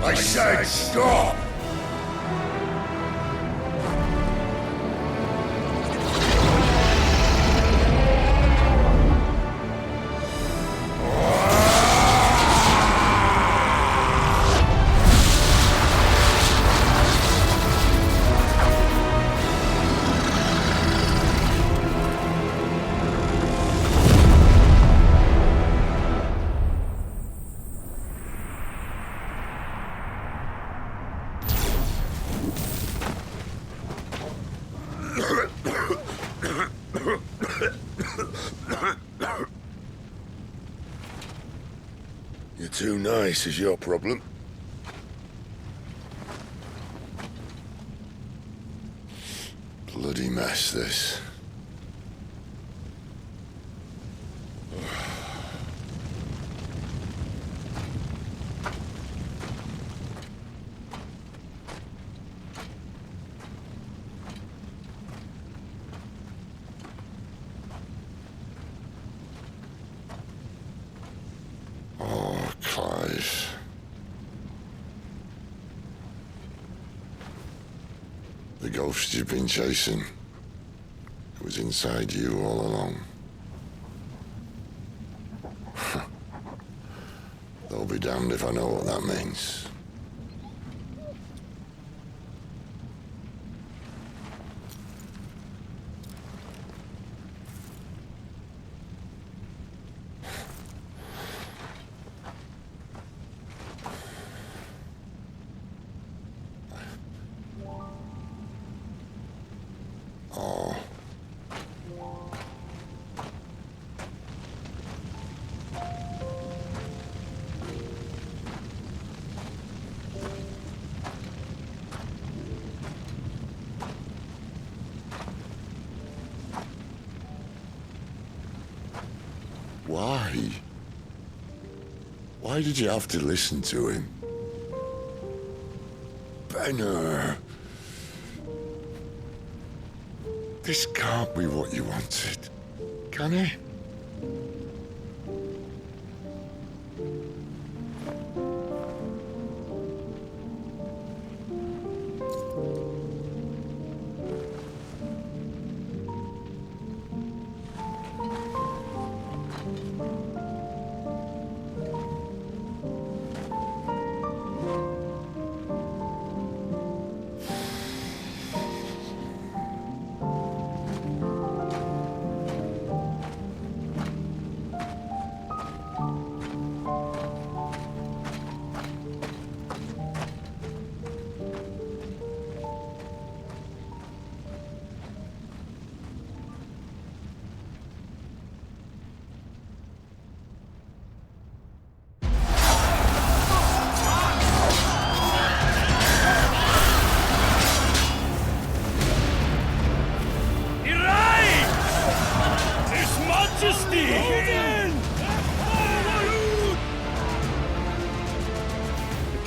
I said stop! You're too nice is your problem. Bloody mess, this. The ghost you've been chasing. It was inside you all along. They'll be damned if I know what that means. Why? Why did you have to listen to him? Benner! This can't be what you wanted, can it?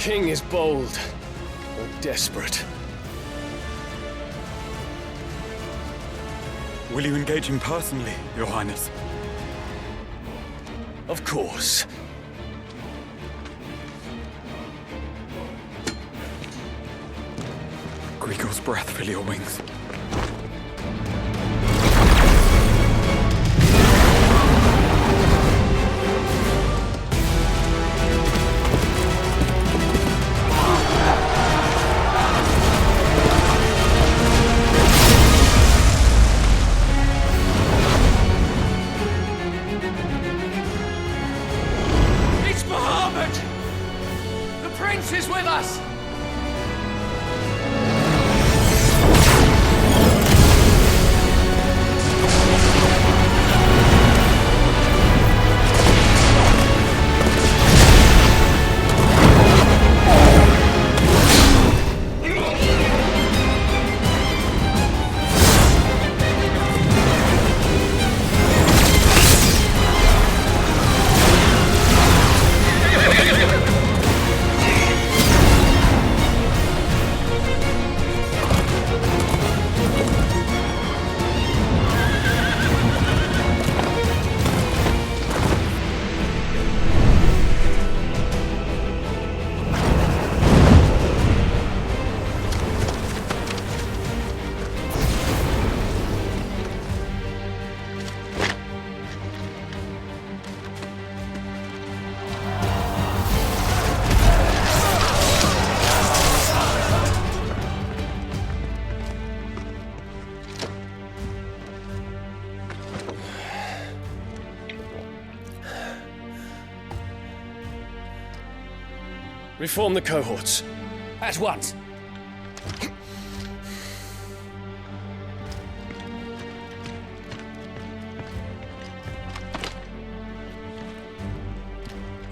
The king is bold or desperate. Will you engage him personally, Your Highness? Of course. Grigor's breath fill your wings. It's Muhammad! The prince is with us! Reform the cohorts. At once.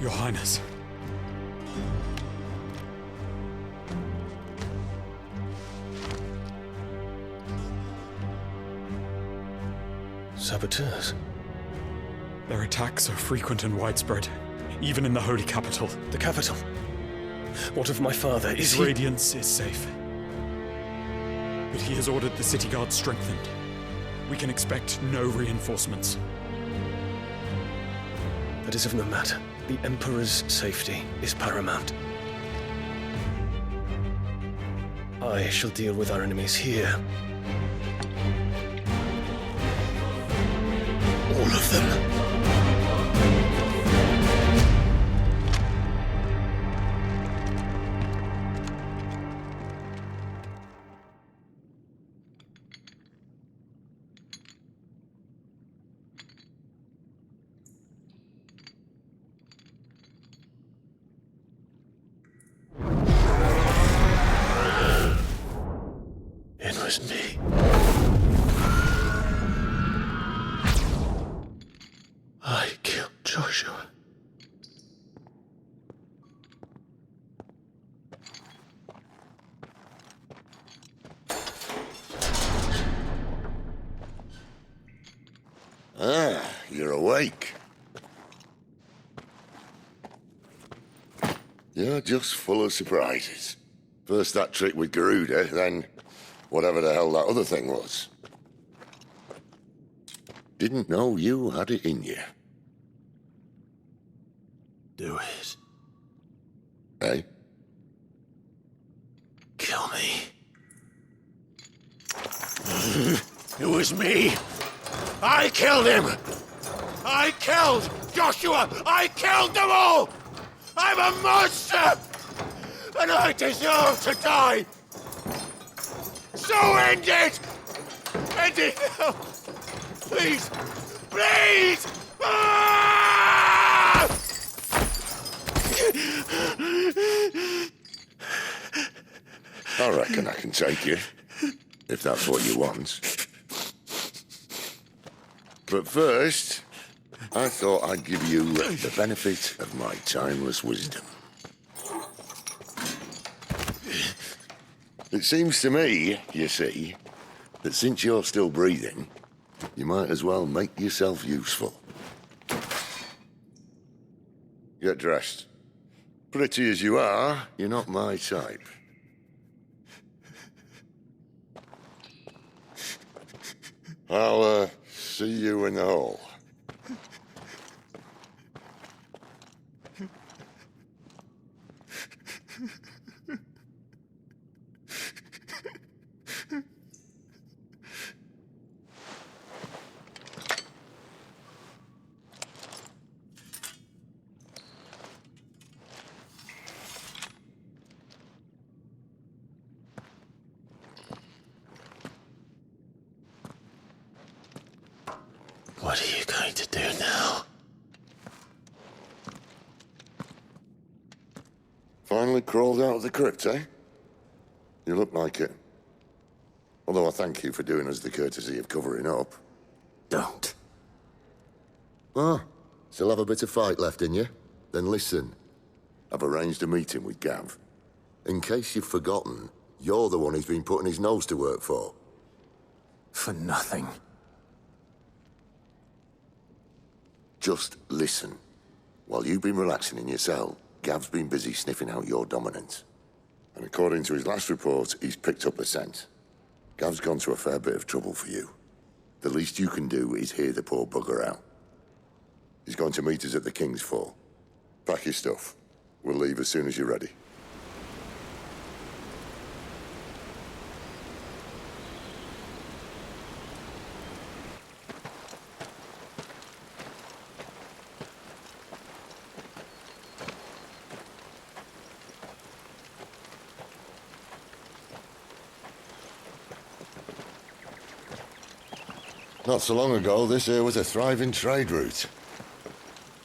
Your Highness. Saboteurs? Their attacks are frequent and widespread, even in the holy capital. The capital? What of my father? His radiance is safe. But he has ordered the city guard strengthened. We can expect no reinforcements. That is of no matter. The Emperor's safety is paramount. I shall deal with our enemies here. All of them. It was me. I killed Joshua. Ah, you're awake. You're just full of surprises. First that trick with Garuda, then whatever the hell that other thing was. Didn't know you had it in you. Do it. Hey? Kill me. It was me. I killed him. I killed Joshua. I killed them all. I'm a monster. And I deserve to die. So end it. End it now. Please. Please. Ah! I reckon I can take you, if that's what you want. But first, I thought I'd give you the benefit of my timeless wisdom. It seems to me, you see, that since you're still breathing, you might as well make yourself useful. Get dressed. Pretty as you are, you're not my type. I'll, see you in the hall. What are you going to do now? Finally crawled out of the crypt, eh? You look like it. Although I thank you for doing us the courtesy of covering up. Don't. Ah, still have a bit of fight left in you? Then listen. I've arranged a meeting with Gav. In case you've forgotten, you're the one he's been putting his nose to work for. For nothing. Just listen. While you've been relaxing in your cell, Gav's been busy sniffing out your dominance. And according to his last report, he's picked up a scent. Gav's gone to a fair bit of trouble for you. The least you can do is hear the poor bugger out. He's going to meet us at the King's Fall. Pack your stuff. We'll leave as soon as you're ready. Not so long ago, this here was a thriving trade route.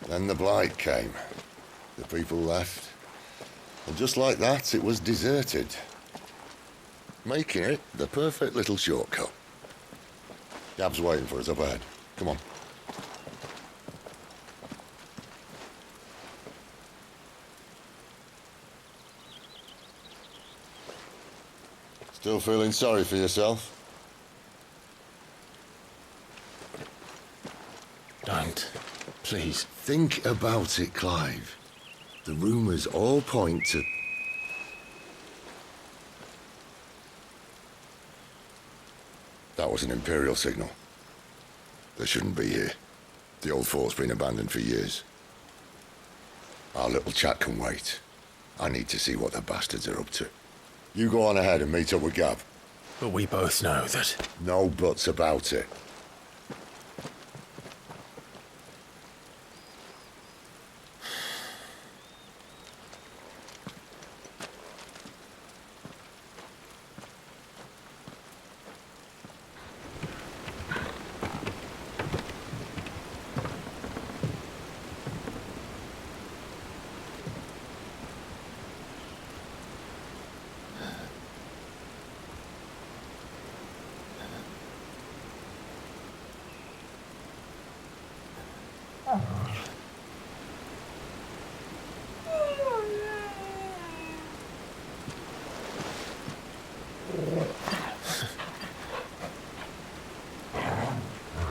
Then the Blight came. The people left. And just like that, it was deserted. Making it the perfect little shortcut. Gav's waiting for us up ahead. Come on. Still feeling sorry for yourself? Don't. Please. Think about it, Clive. The rumours all point to... That was an Imperial signal. They shouldn't be here. The old fort's been abandoned for years. Our little chat can wait. I need to see what the bastards are up to. You go on ahead and meet up with Gav. But we both know that... No buts about it.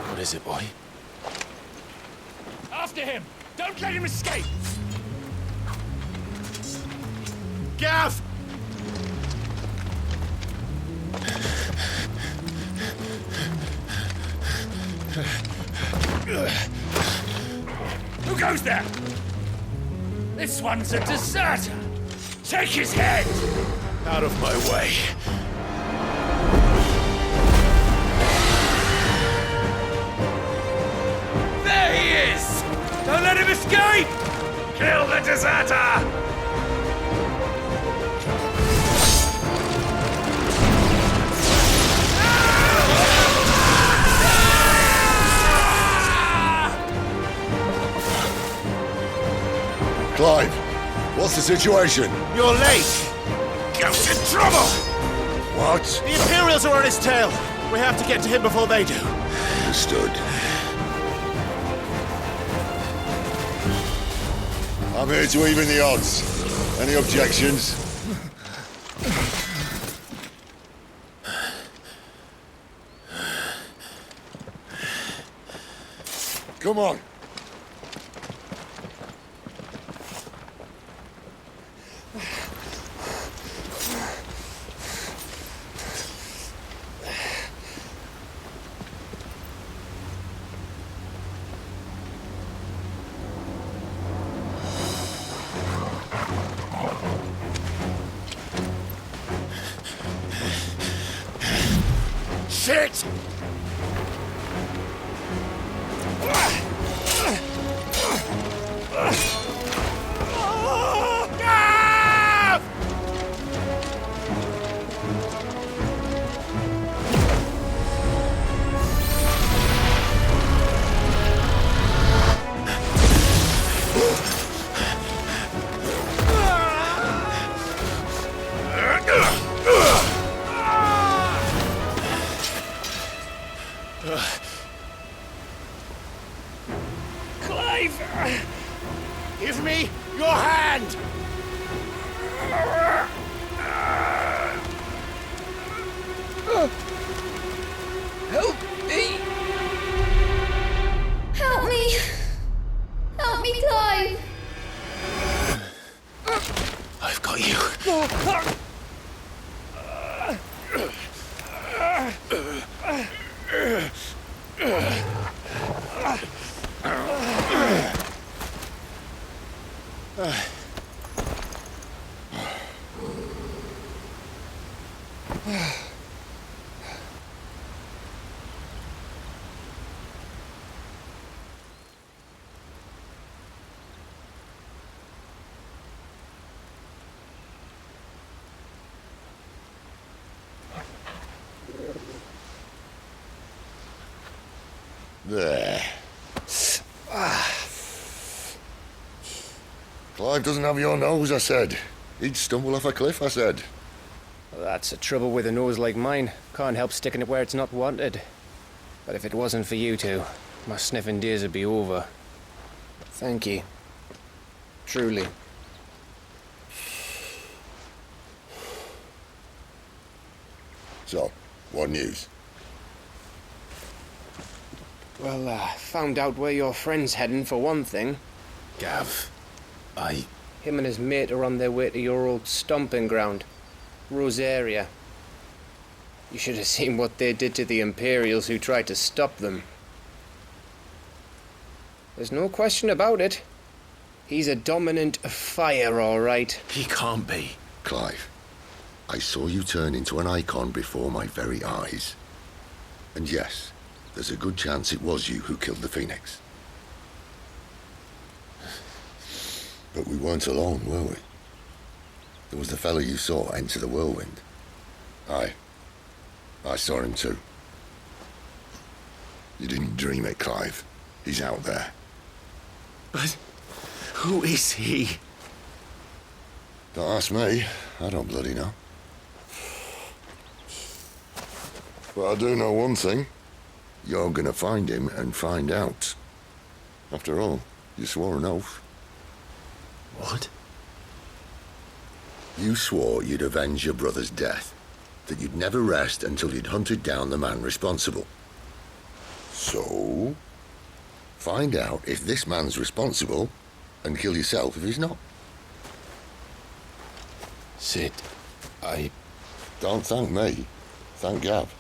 What is it, boy? After him! Don't let him escape! Gav! Who goes there? This one's a deserter! Take his head! Out of my way. There he is! Don't let him escape! Kill the deserter! Clive, what's the situation? You're late! Goat's in trouble! What? The Imperials are on his tail! We have to get to him before they do. Understood. I'm here to even the odds. Any objections? Come on. Shit! Clive! Give me your hand! Help me! Help me! Help me, Clive! I've got you. There. Clive doesn't have your nose, I said. He'd stumble off a cliff, I said. Well, that's the trouble with a nose like mine. Can't help sticking it where it's not wanted. But if it wasn't for you two, my sniffing days would be over. Thank you. Truly. So, what news? Well, found out where your friend's heading, for one thing. Gav, Him and his mate are on their way to your old stomping ground, Rosaria. You should have seen what they did to the Imperials who tried to stop them. There's no question about it. He's a dominant fire, all right. He can't be. Clive, I saw you turn into an icon before my very eyes. And yes, there's a good chance it was you who killed the Phoenix. But we weren't alone, were we? There was the fellow you saw enter the whirlwind. I saw him too. You didn't dream it, Clive. He's out there. But who is he? Don't ask me. I don't bloody know. But I do know one thing. You're gonna find him and find out. After all, you swore an oath. What? You swore you'd avenge your brother's death, that you'd never rest until you'd hunted down the man responsible. So, find out if this man's responsible, and kill yourself if he's not. Sid, Don't thank me. Thank Gav.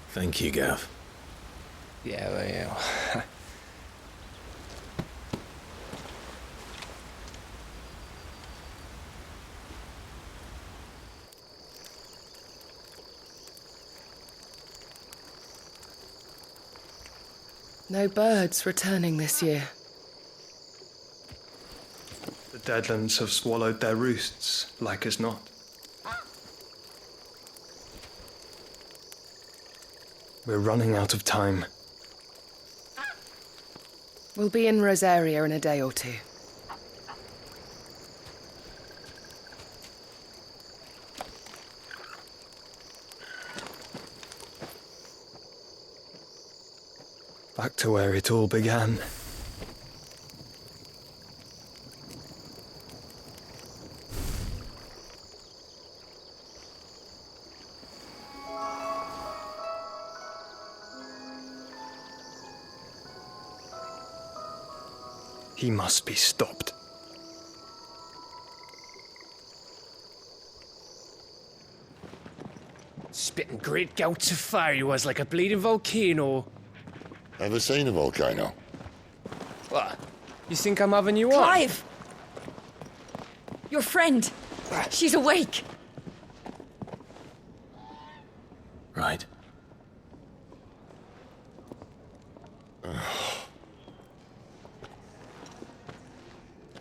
Thank you, Gav. Yeah, well, yeah. No birds returning this year. The Deadlands have swallowed their roosts, like as not. We're running out of time. We'll be in Rosaria in a day or two. Back to where it all began. He must be stopped. Spitting great gouts of fire he was, like a bleeding volcano. Ever seen a volcano? What? You think I'm having you on? Clive! Your friend! She's awake! Right.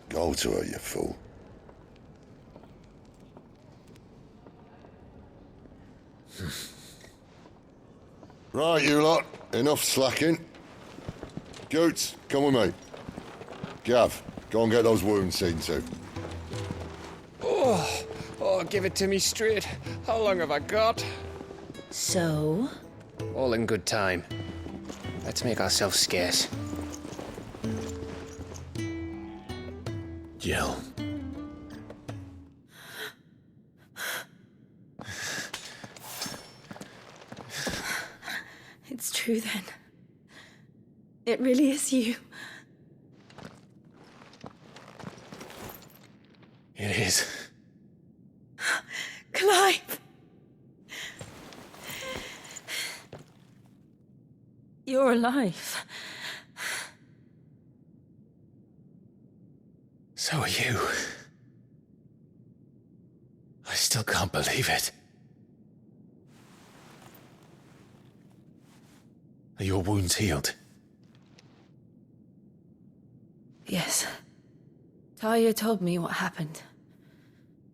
Go to her, you fool. Right, you lot. Enough slacking. Goots, come with me. Gav, go and get those wounds seen to. Oh, give it to me straight. How long have I got? So? All in good time. Let's make ourselves scarce. Jill. It's true then. It really is you. It is. Clive! You're alive. So are you. I still can't believe it. Are your wounds healed? Yes. Talia told me what happened.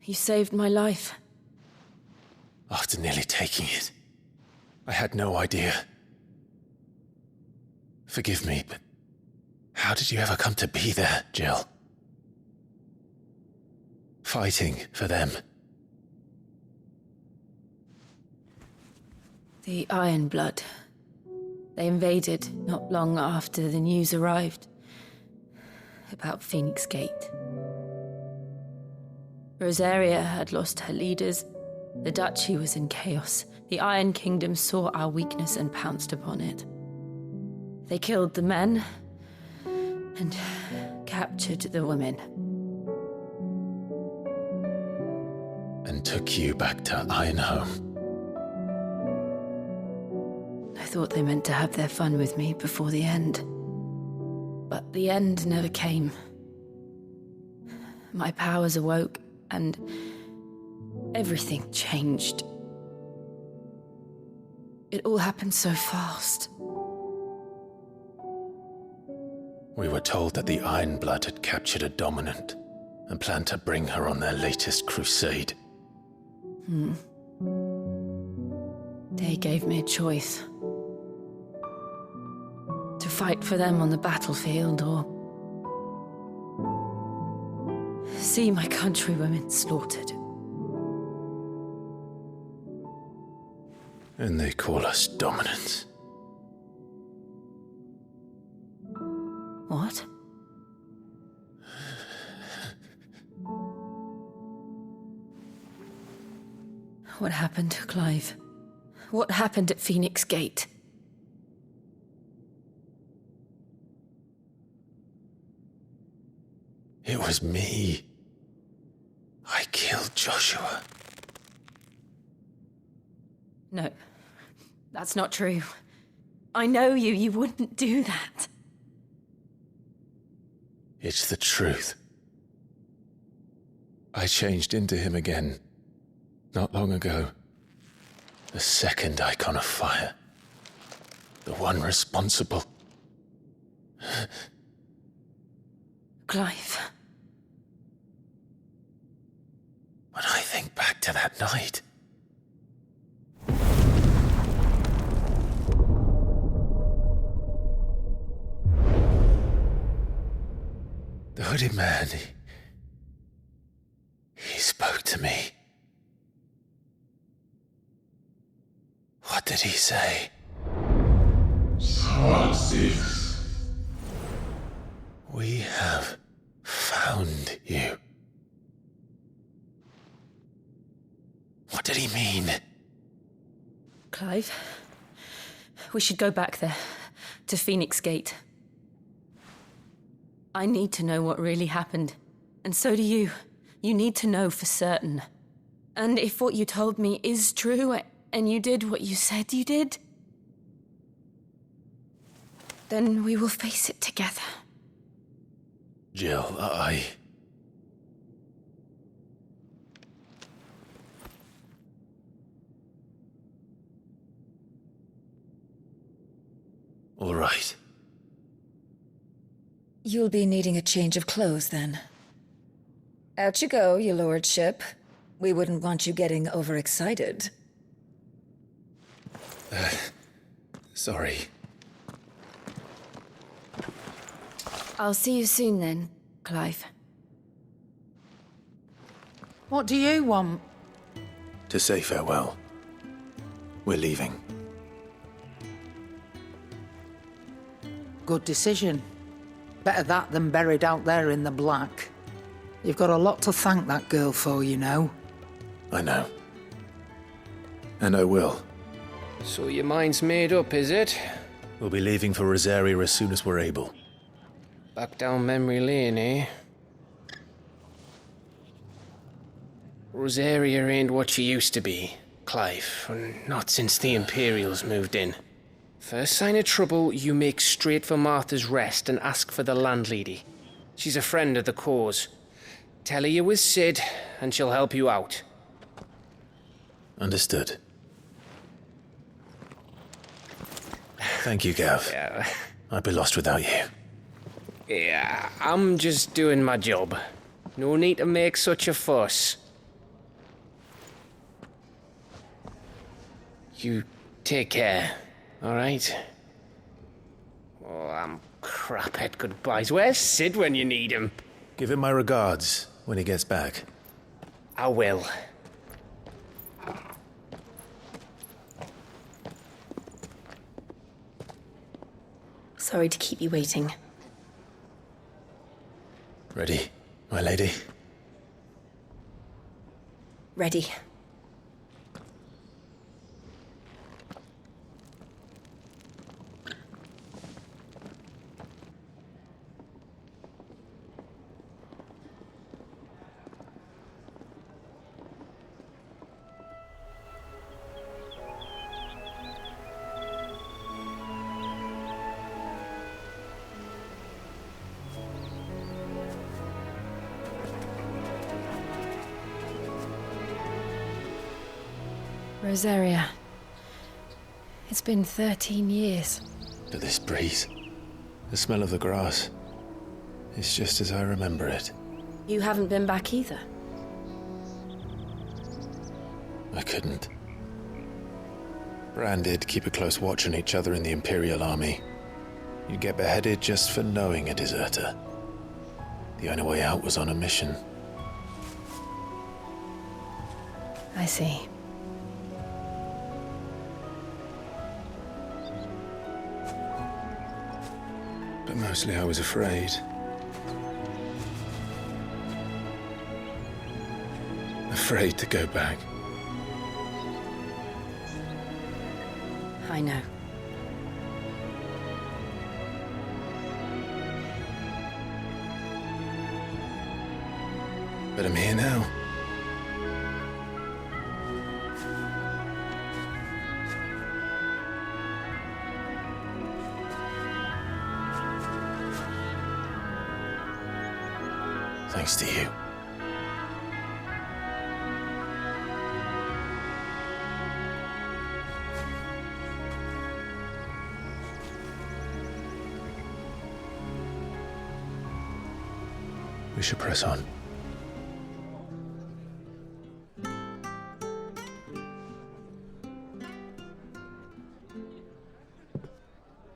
You saved my life. After nearly taking it, I had no idea. Forgive me, but how did you ever come to be there, Jill? Fighting for them. The Iron Blood. They invaded not long after the news arrived about Phoenix Gate. Rosaria had lost her leaders. The Duchy was in chaos. The Iron Kingdom saw our weakness and pounced upon it. They killed the men and captured the women. And took you back to Ironhome. I thought they meant to have their fun with me before the end. But the end never came. My powers awoke, and everything changed. It all happened so fast. We were told that the Ironblood had captured a dominant and planned to bring her on their latest crusade. They gave me a choice. To fight for them on the battlefield, or see my countrywomen slaughtered. And they call us dominants. What? What happened to Clive? What happened at Phoenix Gate? It was me. I killed Joshua. No, that's not true. I know you. You wouldn't do that. It's the truth. I changed into him again, not long ago. The second icon of fire. The one responsible. Clive. When I think back to that night... The hooded man, he spoke to me. What did he say? XVI. We have found you. What did he mean? Clive, we should go back there, to Phoenix Gate. I need to know what really happened. And so do you. You need to know for certain. And if what you told me is true, and you did what you said you did, then we will face it together. Jill, All right. You'll be needing a change of clothes, then. Out you go, your lordship. We wouldn't want you getting overexcited. Sorry. I'll see you soon then, Clive. What do you want? To say farewell. We're leaving. Good decision. Better that than buried out there in the black. You've got a lot to thank that girl for, you know. I know. And I will. So your mind's made up, is it? We'll be leaving for Rosaria as soon as we're able. Back down memory lane, eh? Rosaria ain't what she used to be, Clive. Not since the Imperials moved in. First sign of trouble, you make straight for Martha's Rest and ask for the landlady. She's a friend of the cause. Tell her you're with Sid, and she'll help you out. Understood. Thank you, Gav. Yeah. I'd be lost without you. Yeah, I'm just doing my job. No need to make such a fuss. You take care, all right? Oh, I'm crap at goodbyes. Where's Sid when you need him? Give him my regards when he gets back. I will. Sorry to keep you waiting. Ready, my lady? Ready. Rosaria. It's been 13 years. But this breeze, the smell of the grass, it's just as I remember it. You haven't been back either. I couldn't. Branded, keep a close watch on each other in the Imperial Army. You'd get beheaded just for knowing a deserter. The only way out was on a mission. I see. But mostly I was afraid. Afraid to go back. I know. But I'm here now. Thanks to you. We should press on.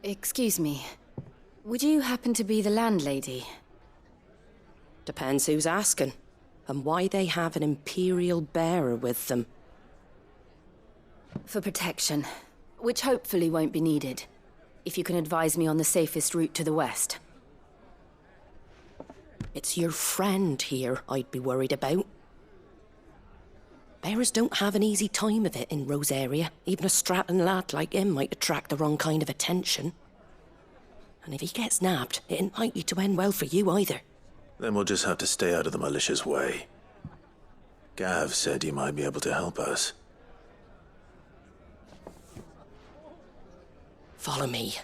Excuse me. Would you happen to be the landlady? Depends who's asking, and why they have an Imperial bearer with them. For protection, which hopefully won't be needed. If you can advise me on the safest route to the west. It's your friend here I'd be worried about. Bearers don't have an easy time of it in Rosaria. Even a strapping lad like him might attract the wrong kind of attention. And if he gets nabbed, it ain't likely to end well for you either. Then we'll just have to stay out of the malicious way. Gav said he might be able to help us. Follow me.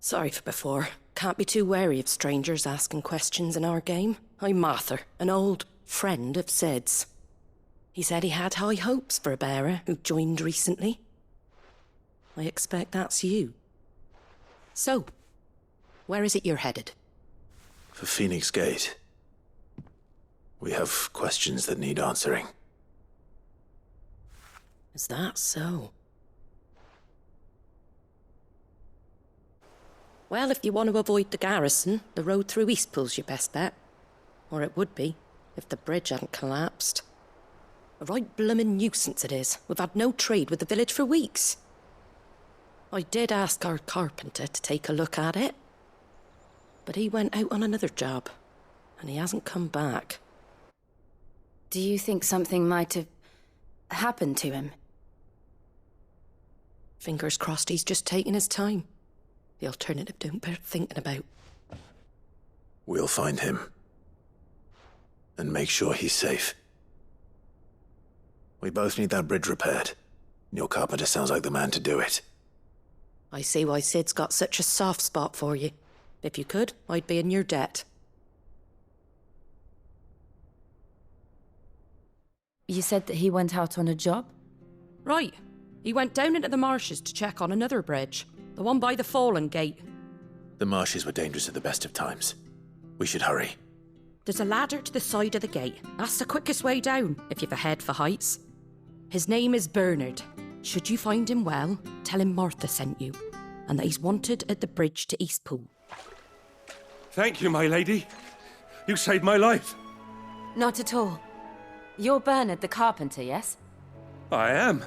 Sorry for before. Can't be too wary of strangers asking questions in our game. I'm Martha, an old friend of Sid's. He said he had high hopes for a bearer who joined recently. I expect that's you. So, where is it you're headed? For Phoenix Gate. We have questions that need answering. Is that so? Well, if you want to avoid the garrison, the road through Eastpool's your best bet. Or it would be, if the bridge hadn't collapsed. A right bloomin' nuisance it is. We've had no trade with the village for weeks. I did ask our carpenter to take a look at it. But he went out on another job, and he hasn't come back. Do you think something might have happened to him? Fingers crossed he's just taking his time. The alternative don't bear thinking about. We'll find him. And make sure he's safe. We both need that bridge repaired. Your carpenter sounds like the man to do it. I see why Sid's got such a soft spot for you. If you could, I'd be in your debt. You said that he went out on a job? Right. He went down into the marshes to check on another bridge. The one by the Fallen Gate. The marshes were dangerous at the best of times. We should hurry. There's a ladder to the side of the gate. That's the quickest way down, if you've a head for heights. His name is Bernard. Should you find him well, tell him Martha sent you, and that he's wanted at the bridge to Eastpool. Thank you, my lady. You saved my life. Not at all. You're Bernard the carpenter, yes? I am.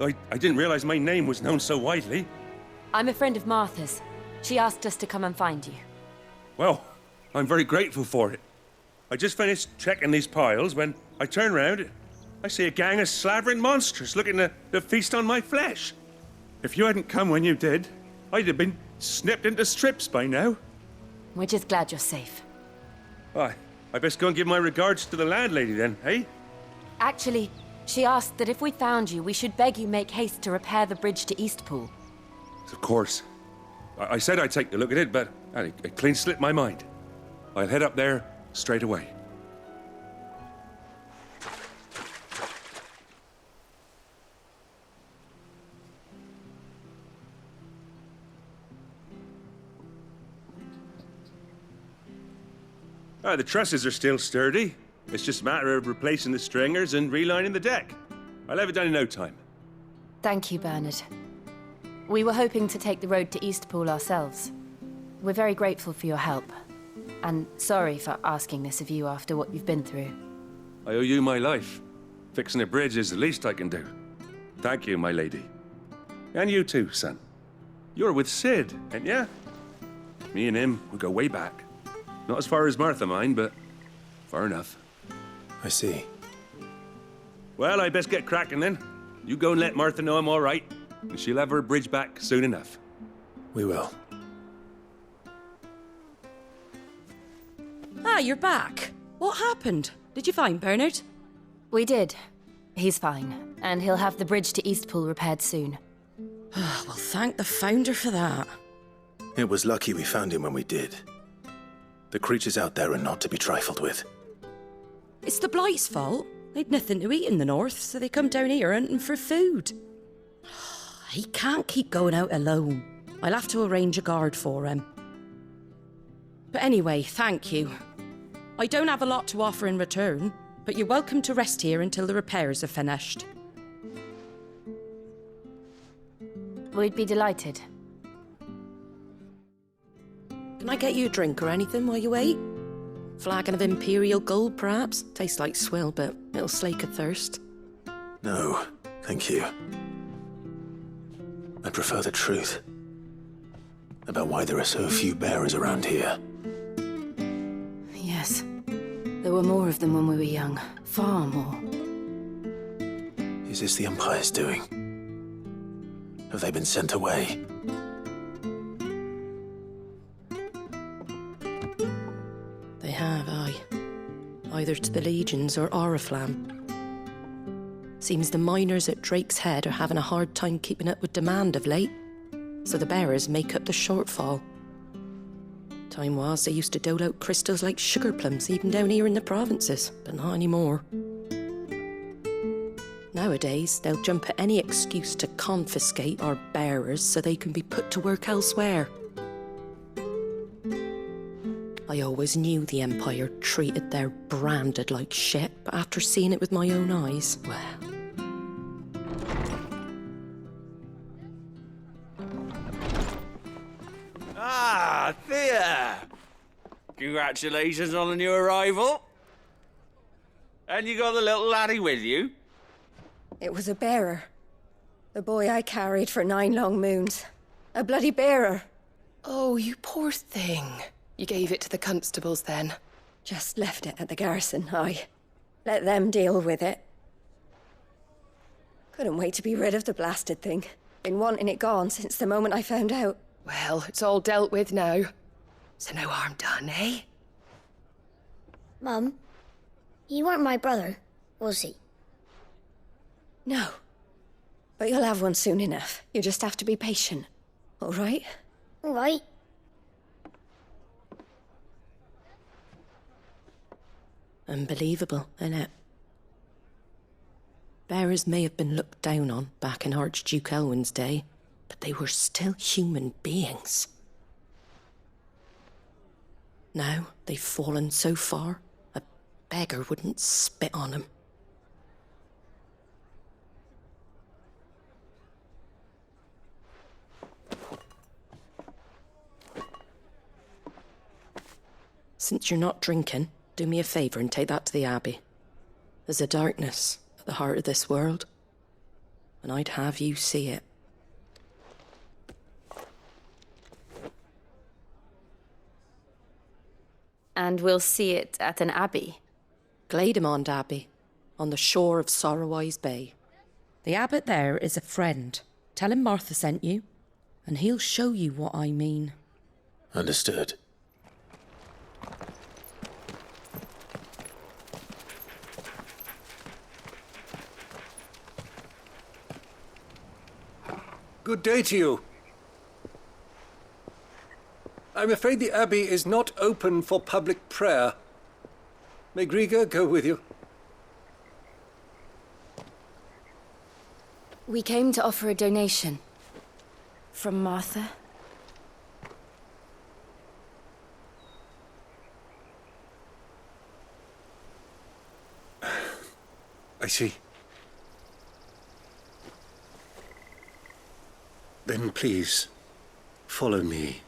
I didn't realize my name was known so widely. I'm a friend of Martha's. She asked us to come and find you. Well, I'm very grateful for it. I just finished checking these piles when I turn round. I see a gang of slavering monsters looking to feast on my flesh. If you hadn't come when you did, I'd have been snipped into strips by now. We're just glad you're safe. I best go and give my regards to the landlady then, eh? Actually, she asked that if we found you, we should beg you make haste to repair the bridge to Eastpool. Of course. I said I'd take a look at it, but it clean slipped my mind. I'll head up there straight away. The trusses are still sturdy. It's just a matter of replacing the stringers and relining the deck. I'll have it done in no time. Thank you, Bernard. We were hoping to take the road to Eastpool ourselves. We're very grateful for your help. And sorry for asking this of you after what you've been through. I owe you my life. Fixing a bridge is the least I can do. Thank you, my lady. And you too, son. You're with Sid, ain't ya? Me and him, we go way back. Not as far as Martha, mind, but far enough. I see. Well, I best get cracking then. You go and let Martha know I'm all right, and she'll have her bridge back soon enough. We will. Ah, you're back. What happened? Did you find Bernard? We did. He's fine, and he'll have the bridge to Eastpool repaired soon. Well, thank the Founder for that. It was lucky we found him when we did. The creatures out there are not to be trifled with. It's the Blight's fault. They'd nothing to eat in the north, so they come down here hunting for food. He can't keep going out alone. I'll have to arrange a guard for him. But anyway, thank you. I don't have a lot to offer in return, but you're welcome to rest here until the repairs are finished. We'd be delighted. Can I get you a drink or anything while you wait? Flagon of Imperial Gold, perhaps? Tastes like swill, but it'll slake a thirst. No, thank you. I prefer the truth. About why there are so few bearers around here. Yes. There were more of them when we were young. Far more. Is this the Empire's doing? Have they been sent away? They have, aye. Either to the Legions or Oriflamme. Seems the miners at Drake's Head are having a hard time keeping up with demand of late, so the bearers make up the shortfall. Time was they used to dole out crystals like sugar plums even down here in the provinces, but not anymore. Nowadays, they'll jump at any excuse to confiscate our bearers so they can be put to work elsewhere. I always knew the Empire treated their branded like shit, but after seeing it with my own eyes, well... Ah, Thea! Congratulations on the new arrival. And you got the little laddie with you? It was a bearer. The boy I carried for 9 long moons. A bloody bearer. Oh, you poor thing. You gave it to the constables then? Just left it at the garrison, aye. Let them deal with it. Couldn't wait to be rid of the blasted thing. Been wanting it gone since the moment I found out. Well, it's all dealt with now. So no harm done, eh? Mum, he weren't my brother, was he? No. But you'll have one soon enough. You just have to be patient. All right? All right. Unbelievable, innit? Bearers may have been looked down on back in Archduke Elwin's day, but they were still human beings. Now they've fallen so far, a beggar wouldn't spit on them. Since you're not drinking, do me a favour and take that to the Abbey. There's a darkness at the heart of this world, and I'd have you see it. And we'll see it at an abbey? Glademond Abbey, on the shore of Sorrowise Bay. The abbot there is a friend. Tell him Martha sent you, and he'll show you what I mean. Understood. Good day to you. I'm afraid the Abbey is not open for public prayer. May Griga go with you? We came to offer a donation. From Martha. see. Then please, follow me.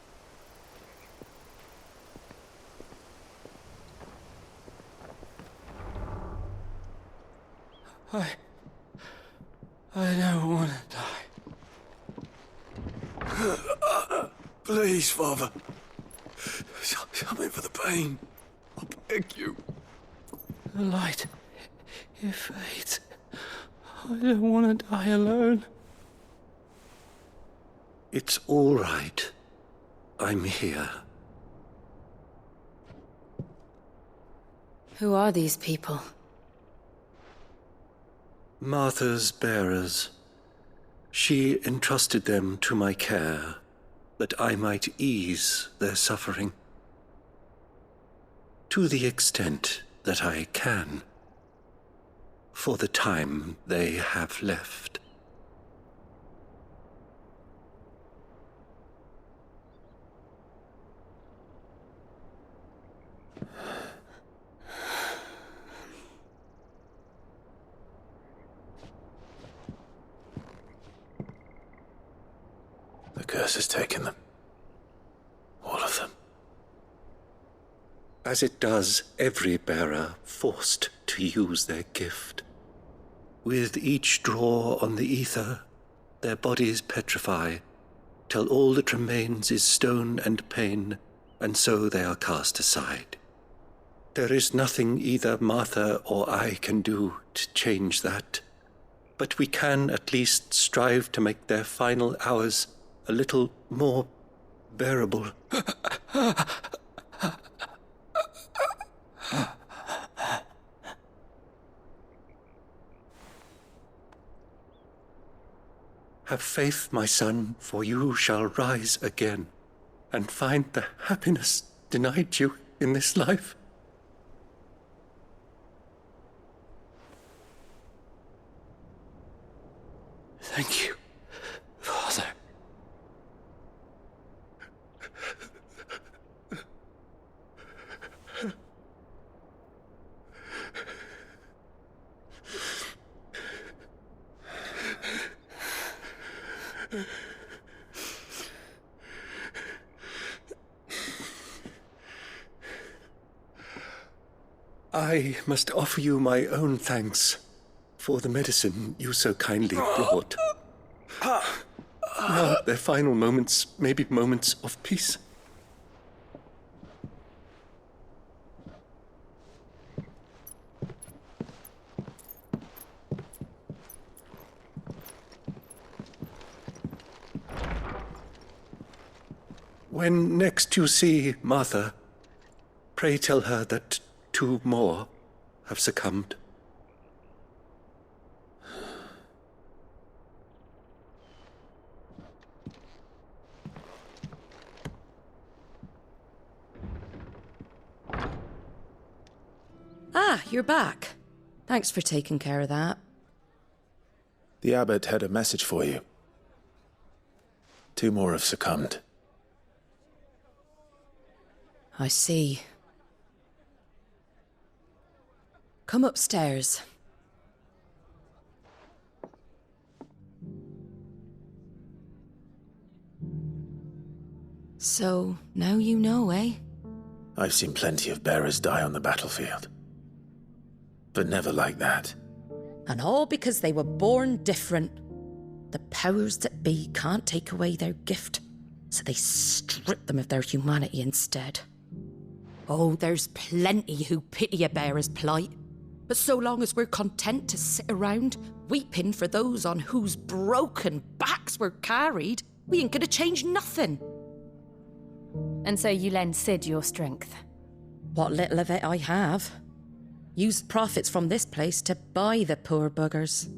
I don't want to die. Please, Father. Something for the pain. I beg you. The light, it fades. I don't want to die alone. It's all right. I'm here. Who are these people? Martha's bearers. She entrusted them to my care, that I might ease their suffering. To the extent that I can, for the time they have left. The curse has taken them. All of them. As it does every bearer forced to use their gift. With each draw on the ether, their bodies petrify, till all that remains is stone and pain, and so they are cast aside. There is nothing either Martha or I can do to change that, but we can at least strive to make their final hours a little more bearable. Have faith, my son, for you shall rise again and find the happiness denied you in this life. Thank you, Father. I must offer you my own thanks for the medicine you so kindly brought. Now their final moments may be moments of peace. When next you see Martha, pray tell her that 2 more have succumbed. Ah, you're back. Thanks for taking care of that. The abbot had a message for you. 2 more have succumbed. I see. Come upstairs. So, now you know, eh? I've seen plenty of bearers die on the battlefield. But never like that. And all because they were born different. The powers that be can't take away their gift, so they strip them of their humanity instead. Oh, there's plenty who pity a bearer's plight. But so long as we're content to sit around, weeping for those on whose broken backs we're carried, we ain't gonna change nothing. And so you lend Sid your strength? What little of it I have. Used profits from this place to buy the poor buggers.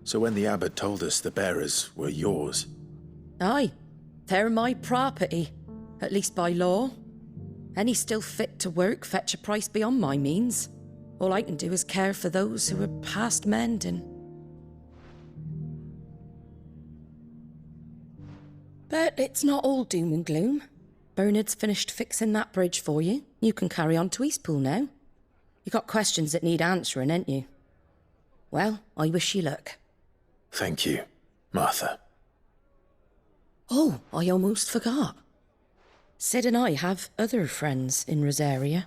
So when the abbot told us the bearers were yours... Aye, they're my property, at least by law. Any still fit to work fetch a price beyond my means. All I can do is care for those who are past mending. But it's not all doom and gloom. Bernard's finished fixing that bridge for you. You can carry on to Eastpool now. You got questions that need answering, ain't you? Well, I wish you luck. Thank you, Martha. Oh, I almost forgot. Sid and I have other friends in Rosaria.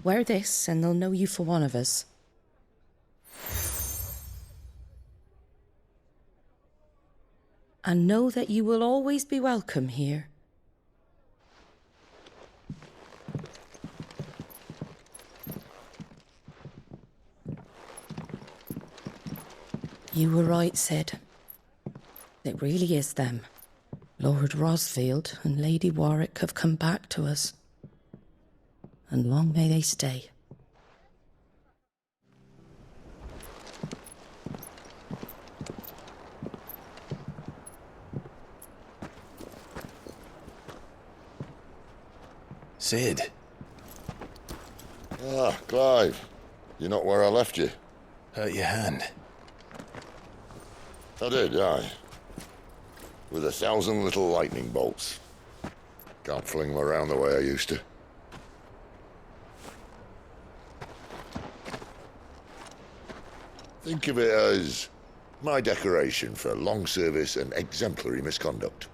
Wear this and they'll know you for one of us. And know that you will always be welcome here. You were right, Sid. It really is them. Lord Rosfield and Lady Warwick have come back to us. And long may they stay. Sid. Ah, Clive. You're not where I left you. Hurt your hand. I did, aye. With 1,000 little lightning bolts. Can't fling them around the way I used to. Think of it as my decoration for long service and exemplary misconduct.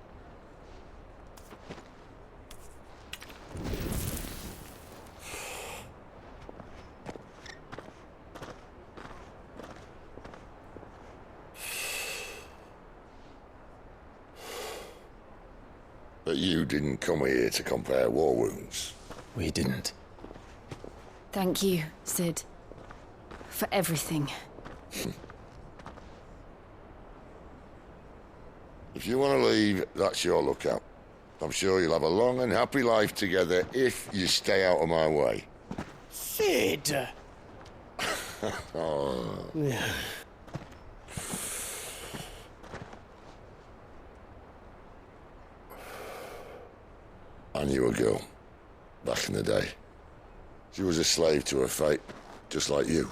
But you didn't come here to compare war wounds. We didn't. Thank you, Sid. For everything. If you want to leave, that's your lookout. I'm sure you'll have a long and happy life together if you stay out of my way. Sid! Oh. I knew a girl, back in the day. She was a slave to her fate, just like you.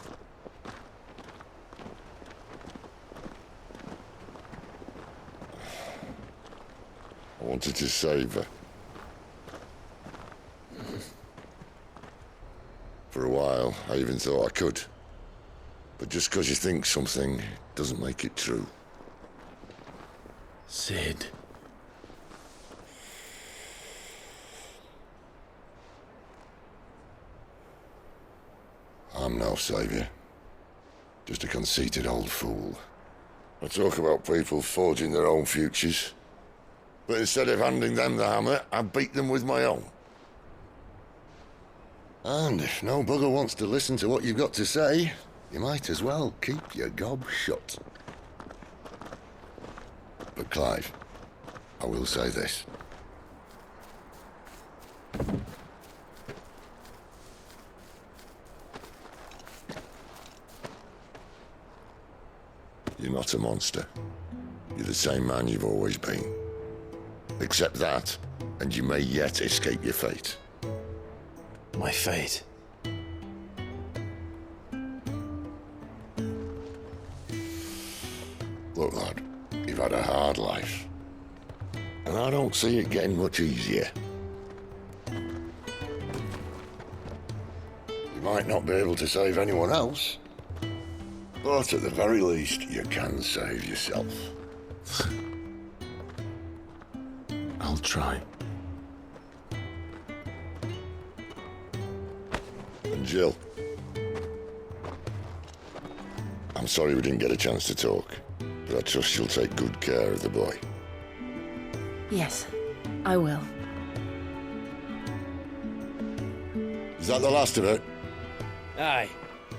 I wanted to save her. For a while, I even thought I could. But just because you think something doesn't make it true. Sid. I'm no savior. Just a conceited old fool. I talk about people forging their own futures. But instead of handing them the hammer, I beat them with my own. And if no bugger wants to listen to what you've got to say, you might as well keep your gob shut. But Clive, I will say this. You're not a monster. You're the same man you've always been. Accept that, and you may yet escape your fate. My fate? Look, lad, you've had a hard life. And I don't see it getting much easier. You might not be able to save anyone else, but at the very least, you can save yourself. I'll try. And Jill, I'm sorry we didn't get a chance to talk, but I trust you'll take good care of the boy. Yes, I will. Is that the last of it? Aye.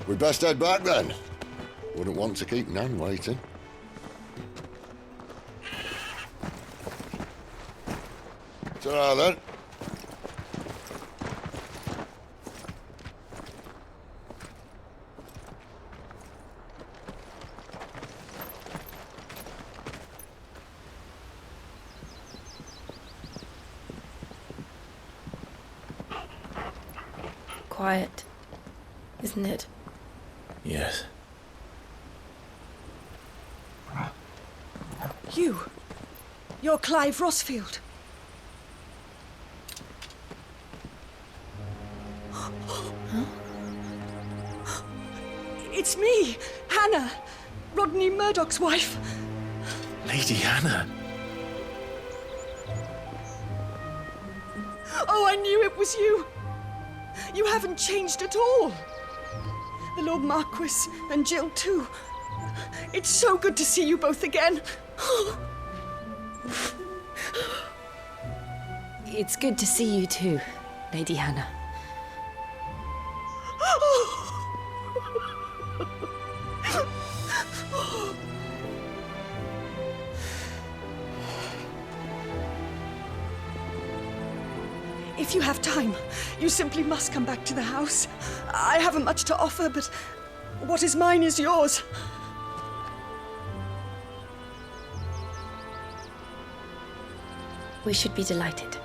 We'd best head back then. Wouldn't want to keep Nan waiting. Ta-ra then. Quiet, isn't it? Yes. You're Clive Rosfield. It's me, Hannah, Rodney Murdoch's wife. Lady Hannah. Oh, I knew it was you. You haven't changed at all. The Lord Marquis and Jill too. It's so good to see you both again. It's good to see you too, Lady Hannah. If you have time, you simply must come back to the house. I haven't much to offer, but what is mine is yours. We should be delighted.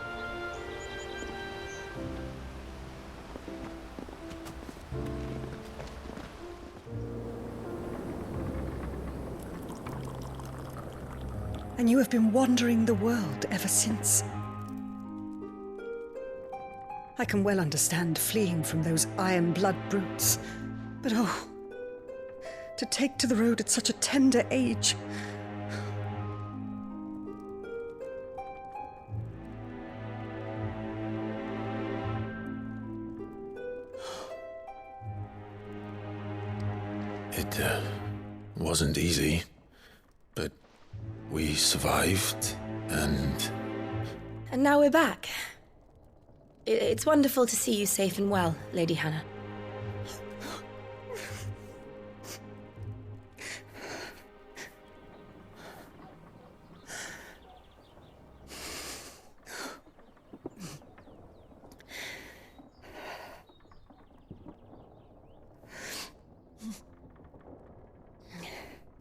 And you have been wandering the world ever since. I can well understand fleeing from those iron blood brutes, but oh, to take to the road at such a tender age. It wasn't easy, but we survived, and... And now we're back. It's wonderful to see you safe and well, Lady Hannah.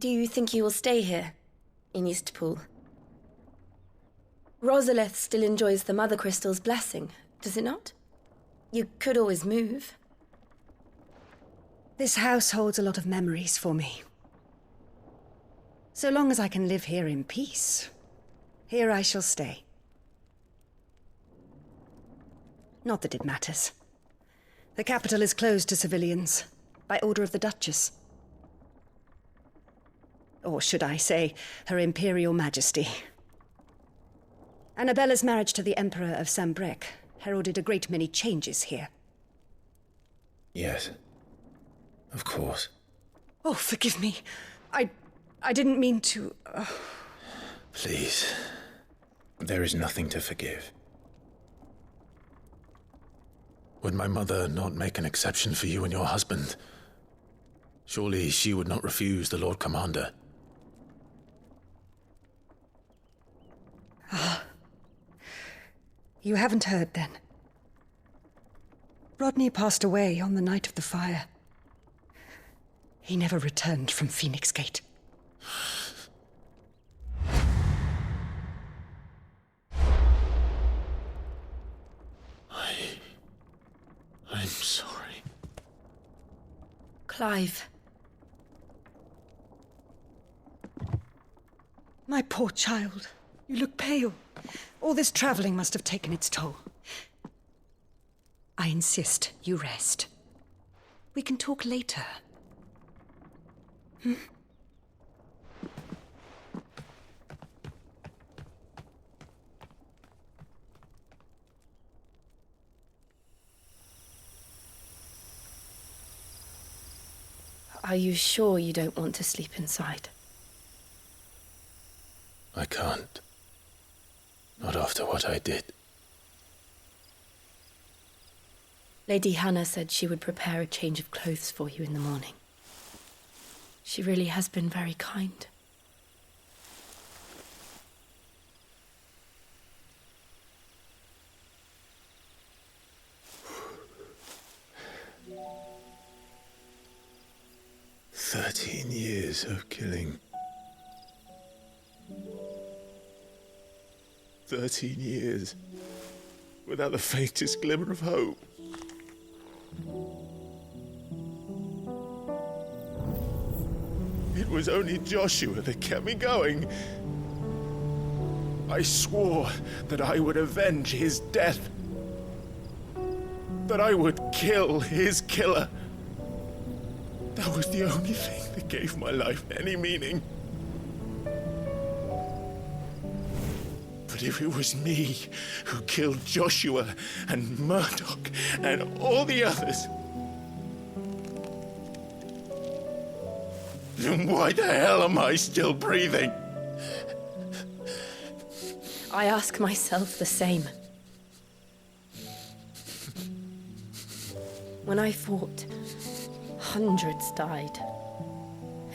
Do you think you will stay here, in Eastpool? Rosalith still enjoys the Mother Crystal's blessing, does it not? You could always move. This house holds a lot of memories for me. So long as I can live here in peace, here I shall stay. Not that it matters. The capital is closed to civilians, by order of the Duchess. Or should I say, Her Imperial Majesty. Annabella's marriage to the Emperor of Sambrec heralded a great many changes here. Yes, of course. Oh, forgive me. I didn't mean to... Please. There is nothing to forgive. Would my mother not make an exception for you and your husband? Surely she would not refuse the Lord Commander. Ah. You haven't heard, then. Rodney passed away on the night of the fire. He never returned from Phoenix Gate. I'm sorry. Clive. My poor child. You look pale. All this traveling must have taken its toll. I insist you rest. We can talk later. Hmm? Are you sure you don't want to sleep inside? I can't. Not after what I did. Lady Hannah said she would prepare a change of clothes for you in the morning. She really has been very kind. "13 years of killing. 13 years without the faintest glimmer of hope. It was only Joshua that kept me going. I swore that I would avenge his death. That I would kill his killer. That was the only thing that gave my life any meaning. But if it was me who killed Joshua and Murdoch and all the others, then why the hell am I still breathing? I ask myself the same. When I fought, hundreds died.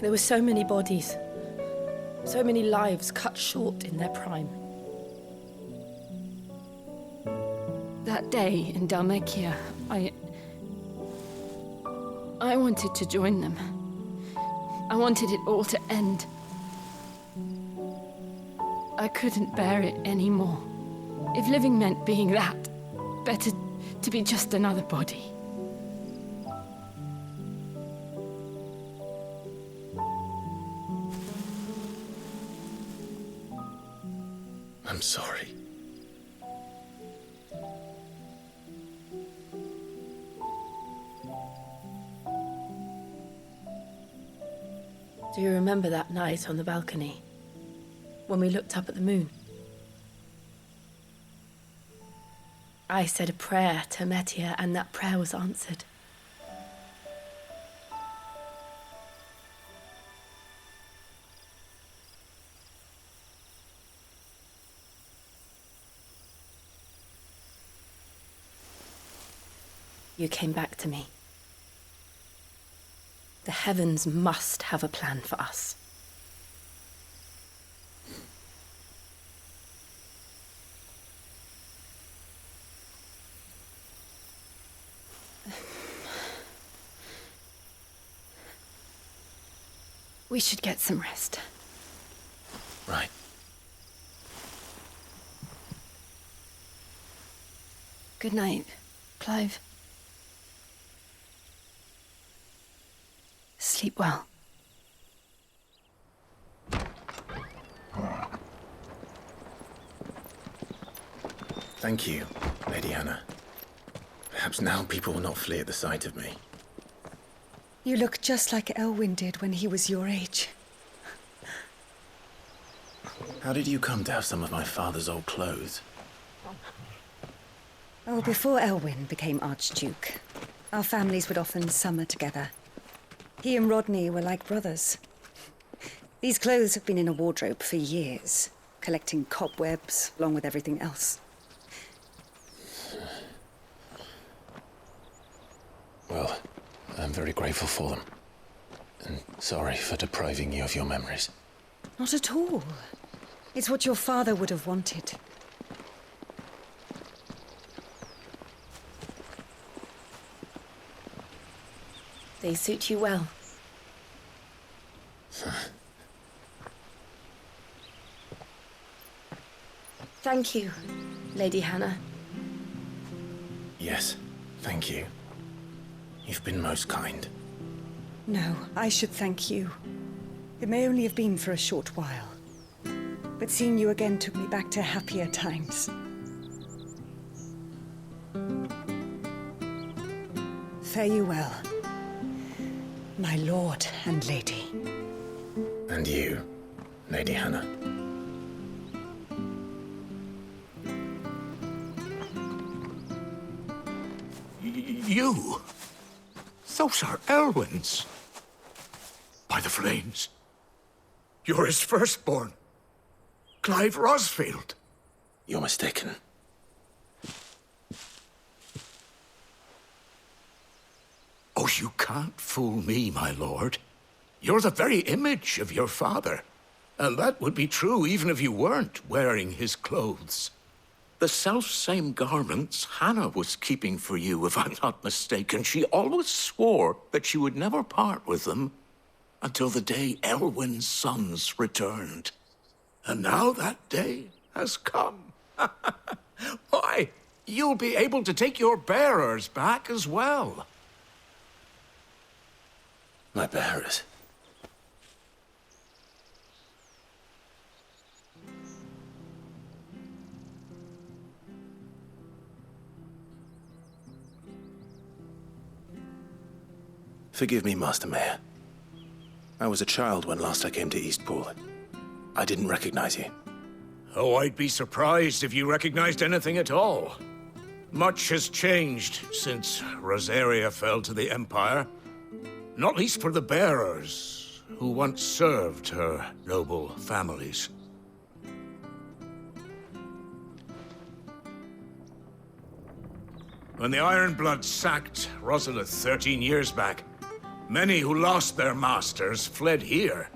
There were so many bodies, so many lives cut short in their prime. That day in Dalmekia, I wanted to join them. I wanted it all to end. I couldn't bear it anymore. If living meant being that, better to be just another body. I'm sorry. Do you remember that night on the balcony, when we looked up at the moon? I said a prayer to Metia, and that prayer was answered. You came back to me. The heavens must have a plan for us. We should get some rest. Right. Good night, Clive. Sleep well. Thank you, Lady Hannah. Perhaps now people will not flee at the sight of me. You look just like Elwyn did when he was your age. How did you come to have some of my father's old clothes? Oh, before Elwyn became Archduke, our families would often summer together. He and Rodney were like brothers. These clothes have been in a wardrobe for years, collecting cobwebs along with everything else. Well, I'm very grateful for them. And sorry for depriving you of your memories. Not at all. It's what your father would have wanted. They suit you well. Thank you, Lady Hannah. Yes, thank you. You've been most kind. No, I should thank you. It may only have been for a short while, but seeing you again took me back to happier times. Fare you well, my lord and lady. And you, Lady Hannah. You? Those are Elwyn's. By the flames. You're his firstborn. Clive Rosfield. You're mistaken. Oh, you can't fool me, my lord. You're the very image of your father. And that would be true even if you weren't wearing his clothes. The self-same garments Hannah was keeping for you, if I'm not mistaken. She always swore that she would never part with them until the day Elwyn's sons returned. And now that day has come. Why, you'll be able to take your bearers back as well. My bearers? Forgive me, Master Mayor. I was a child when last I came to Eastpool. I didn't recognize you. Oh, I'd be surprised if you recognized anything at all. Much has changed since Rosaria fell to the Empire. Not least for the bearers, who once served her noble families. When the Ironbloods sacked Rosalith 13 years back, many who lost their masters fled here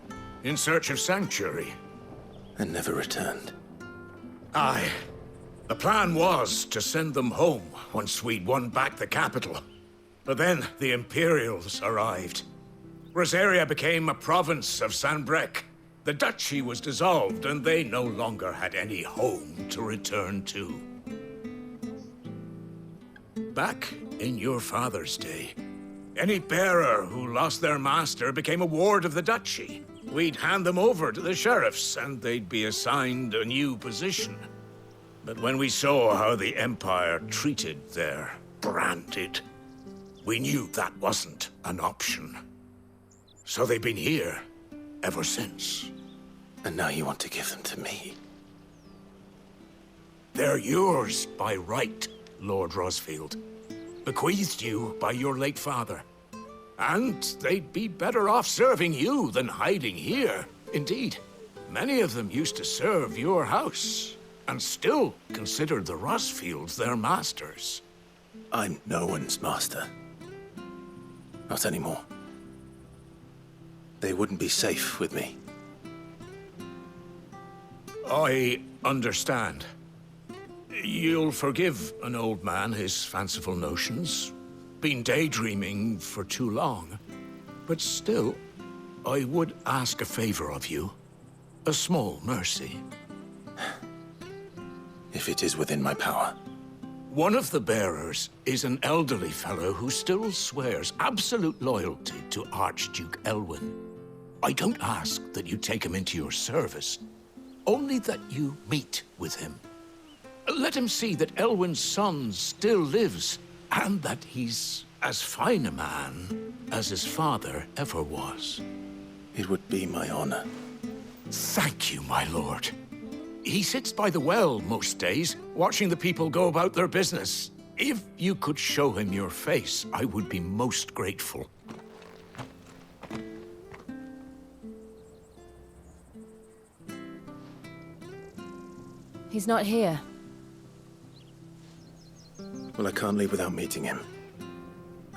in search of sanctuary. And never returned. Aye. The plan was to send them home once we'd won back the capital. But then the Imperials arrived. Rosaria became a province of Sanbreque. The duchy was dissolved, and they no longer had any home to return to. Back in your father's day, any bearer who lost their master became a ward of the duchy. We'd hand them over to the sheriffs, and they'd be assigned a new position. But when we saw how the Empire treated their branded, we knew that wasn't an option. So they've been here ever since. And now you want to give them to me? They're yours by right, Lord Rosfield. Bequeathed you by your late father. And they'd be better off serving you than hiding here. Indeed, many of them used to serve your house, and still considered the Rosfields their masters. I'm no one's master. Not anymore. They wouldn't be safe with me. I understand. You'll forgive an old man his fanciful notions. Been daydreaming for too long. But still, I would ask a favor of you. A small mercy. If it is within my power. One of the bearers is an elderly fellow who still swears absolute loyalty to Archduke Elwyn. I don't ask that you take him into your service, only that you meet with him. Let him see that Elwyn's son still lives, and that he's as fine a man as his father ever was. It would be my honor. Thank you, my lord. He sits by the well most days, watching the people go about their business. If you could show him your face, I would be most grateful. He's not here. Well, I can't leave without meeting him.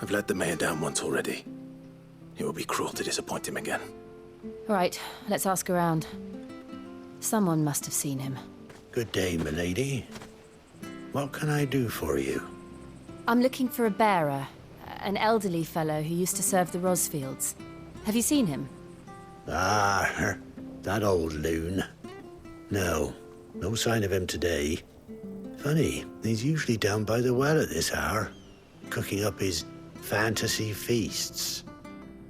I've let the mayor down once already. It would be cruel to disappoint him again. Right, let's ask around. Someone must have seen him. Good day, milady. What can I do for you? I'm looking for a bearer, an elderly fellow who used to serve the Rosfields. Have you seen him? Ah, that old loon. No sign of him today. Funny, he's usually down by the well at this hour, cooking up his fantasy feasts.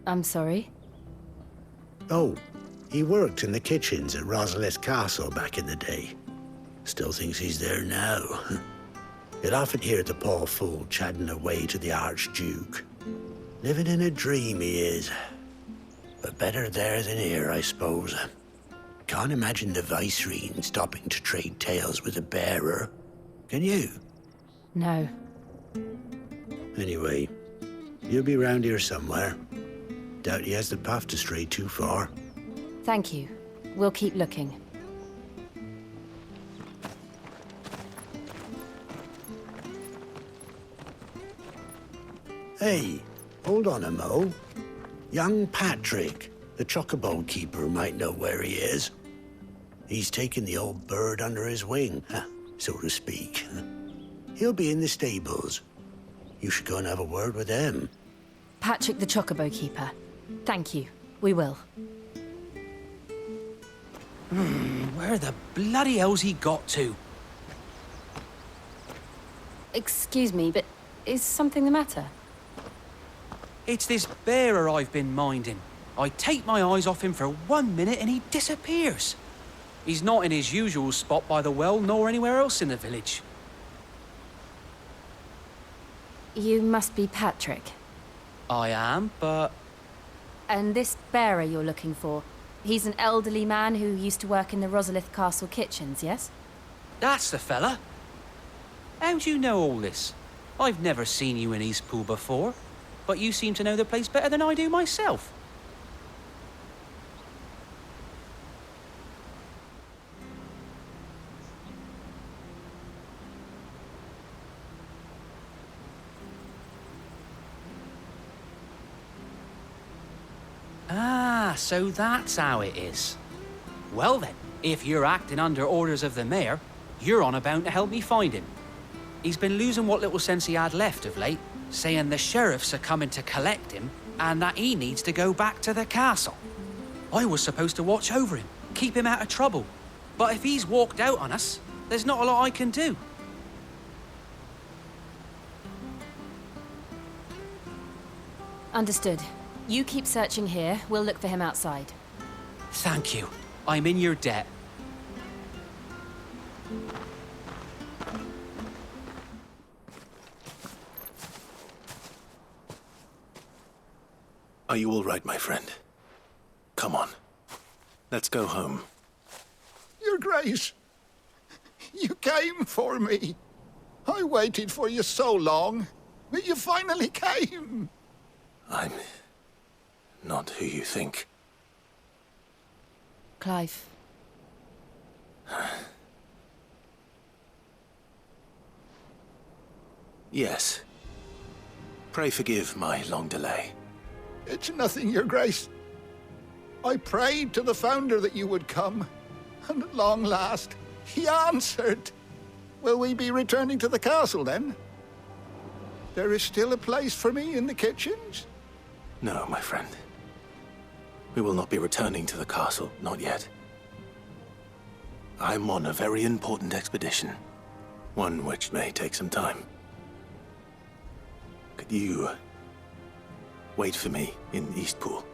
I'm sorry? Oh, he worked in the kitchens at Rosalith Castle back in the day. Still thinks he's there now. You'll often hear the poor fool chatting away to the Archduke. Living in a dream he is. But better there than here, I suppose. Can't imagine the Vicereine stopping to trade tales with a bearer. Can you? No. Anyway, you'll be round here somewhere. Doubt he has the path to stray too far. Thank you. We'll keep looking. Hey, hold on a mo. Young Patrick, the chocobo keeper, might know where he is. He's taken the old bird under his wing, so to speak. He'll be in the stables. You should go and have a word with him. Patrick the chocobo keeper. Thank you. We will. Where the bloody hell's he got to? Excuse me, but is something the matter? It's this bearer I've been minding. I take my eyes off him for 1 minute and he disappears. He's not in his usual spot by the well, nor anywhere else in the village. You must be Patrick. I am, but... And this bearer you're looking for, he's an elderly man who used to work in the Rosalith Castle kitchens, yes? That's the fella. How do you know all this? I've never seen you in Eastpool before, but you seem to know the place better than I do myself. Ah, so that's how it is. Well then, if you're acting under orders of the mayor, you're on about to help me find him. He's been losing what little sense he had left of late, saying the sheriffs are coming to collect him and that he needs to go back to the castle. I was supposed to watch over him, keep him out of trouble. But if he's walked out on us, there's not a lot I can do. Understood. You keep searching here, we'll look for him outside. Thank you. I'm in your debt. Are you all right, my friend? Come on. Let's go home. Your Grace, you came for me. I waited for you so long, but you finally came. I'm not who you think. Clive. Yes. Pray forgive my long delay. It's nothing, Your Grace. I prayed to the Founder that you would come, and at long last, he answered. Will we be returning to the castle, then? There is still a place for me in the kitchens? No, my friend. We will not be returning to the castle, not yet. I'm on a very important expedition, one which may take some time. Could you wait for me in Eastpool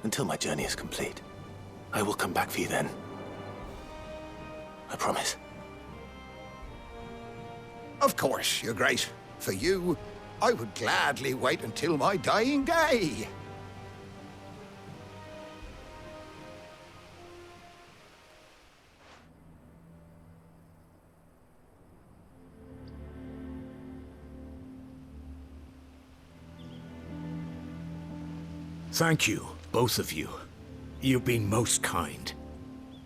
until my journey is complete? I will come back for you then. I promise. Of course, Your Grace. For you, I would gladly wait until my dying day. Thank you, both of you. You've been most kind.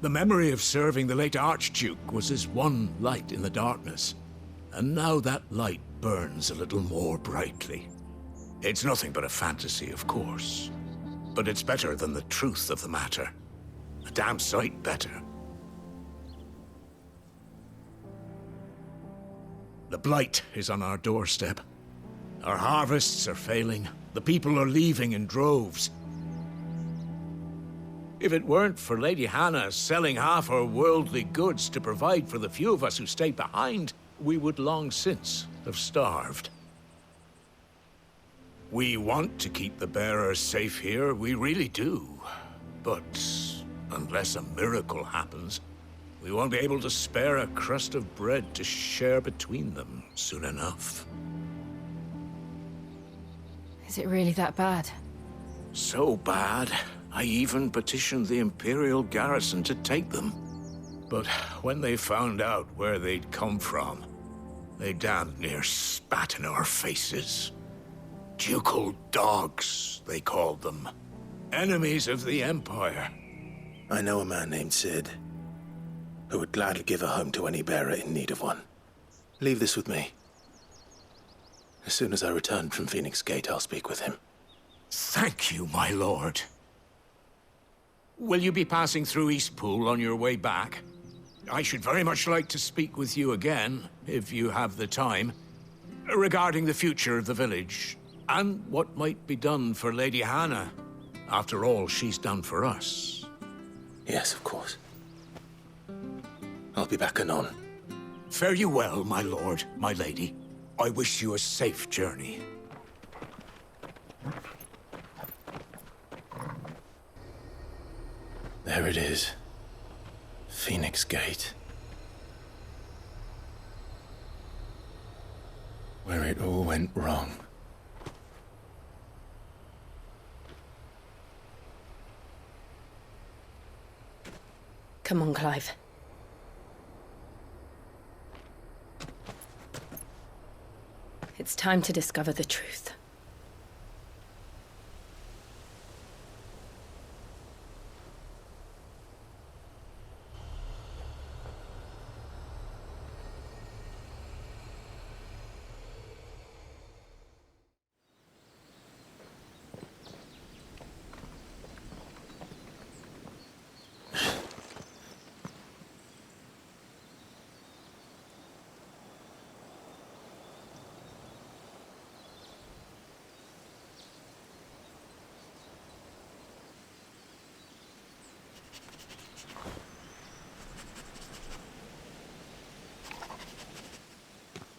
The memory of serving the late Archduke was as one light in the darkness, and now that light burns a little more brightly. It's nothing but a fantasy, of course, but it's better than the truth of the matter. A damn sight better. The blight is on our doorstep. Our harvests are failing. The people are leaving in droves. If it weren't for Lady Hannah selling half her worldly goods to provide for the few of us who stayed behind, we would long since have starved. We want to keep the bearers safe here, we really do. But unless a miracle happens, we won't be able to spare a crust of bread to share between them soon enough. Is it really that bad? So bad, I even petitioned the Imperial garrison to take them. But when they found out where they'd come from, they damn near spat in our faces. Ducal dogs, they called them. Enemies of the Empire. I know a man named Sid, who would gladly give a home to any bearer in need of one. Leave this with me. As soon as I return from Phoenix Gate, I'll speak with him. Thank you, my lord. Will you be passing through Eastpool on your way back? I should very much like to speak with you again, if you have the time, regarding the future of the village, and what might be done for Lady Hannah, after all she's done for us. Yes, of course. I'll be back anon. Fare you well, my lord, my lady. I wish you a safe journey. There it is. Phoenix Gate. Where it all went wrong. Come on, Clive. It's time to discover the truth.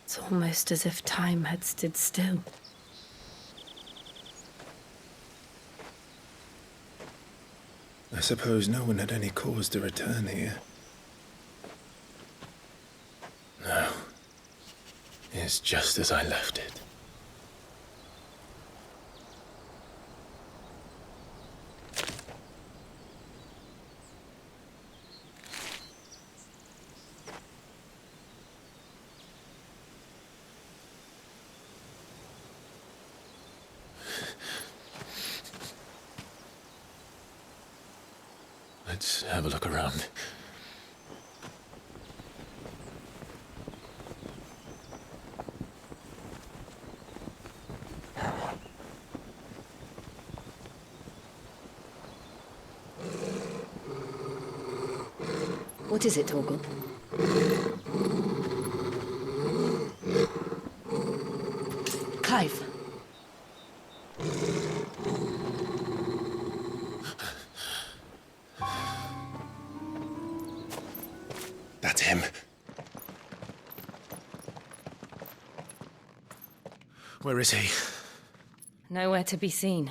It's almost as if time had stood still. I suppose no one had any cause to return here. No. It's just as I left it. Let's have a look around. What is it, Torgal? Clive. That's him. Where is he? Nowhere to be seen.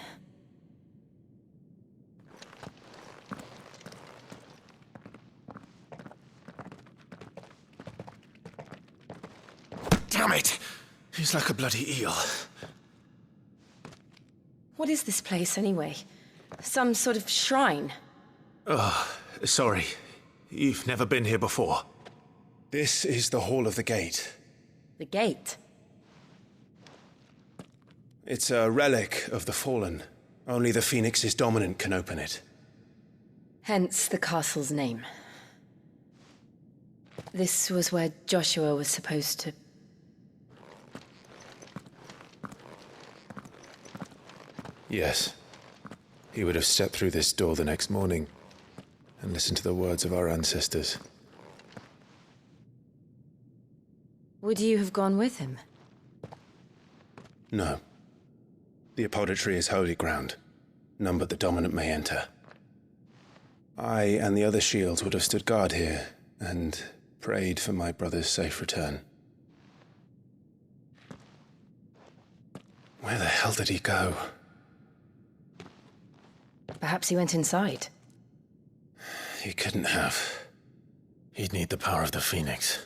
Damn it! He's like a bloody eel. What is this place, anyway? Some sort of shrine? Oh, sorry. You've never been here before. This is the Hall of the Gate. The gate? It's a relic of the Fallen. Only the Phoenix's dominant can open it. Hence the castle's name. This was where Joshua was supposed to... Yes. He would have stepped through this door the next morning and listened to the words of our ancestors. Would you have gone with him? No. The apodatory is holy ground. None but the dominant may enter. I and the other shields would have stood guard here and prayed for my brother's safe return. Where the hell did he go? Perhaps he went inside. He couldn't have. He'd need the power of the Phoenix.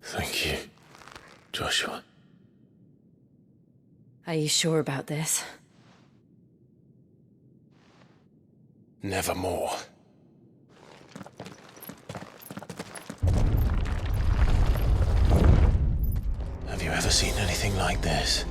Thank you, Joshua. Are you sure about this? Nevermore. Have you ever seen anything like this?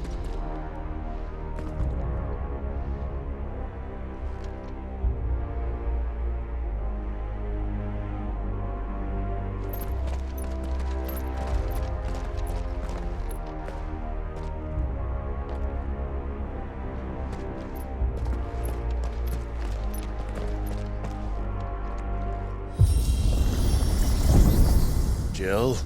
Jill?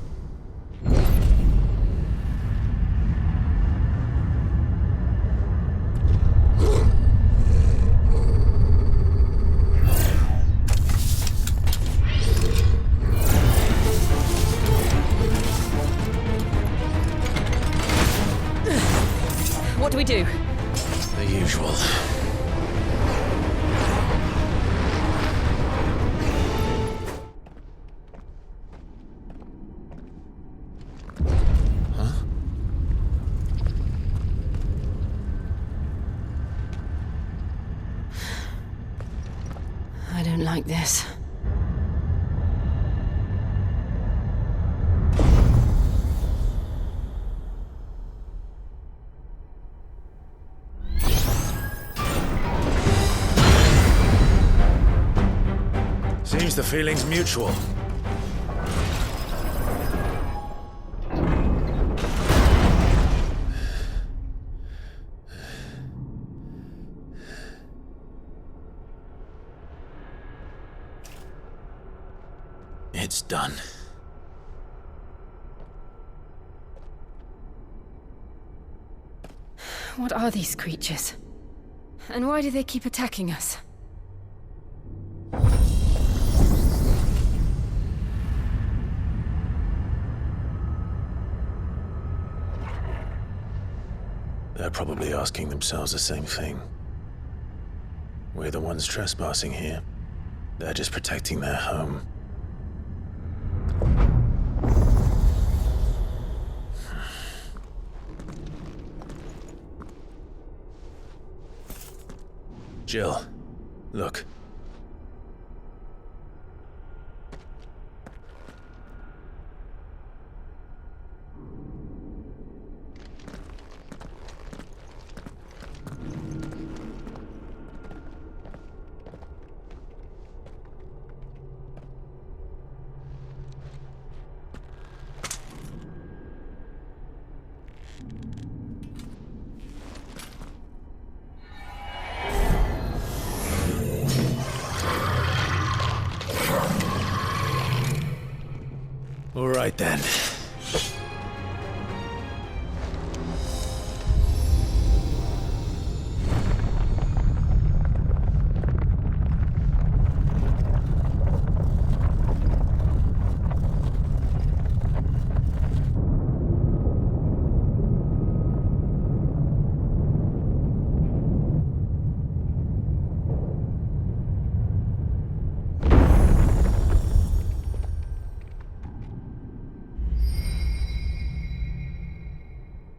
What do we do? The usual. I don't like this. Seems the feeling's mutual. It's done. What are these creatures? And why do they keep attacking us? They're probably asking themselves the same thing. We're the ones trespassing here. They're just protecting their home. Jill, look. All right then.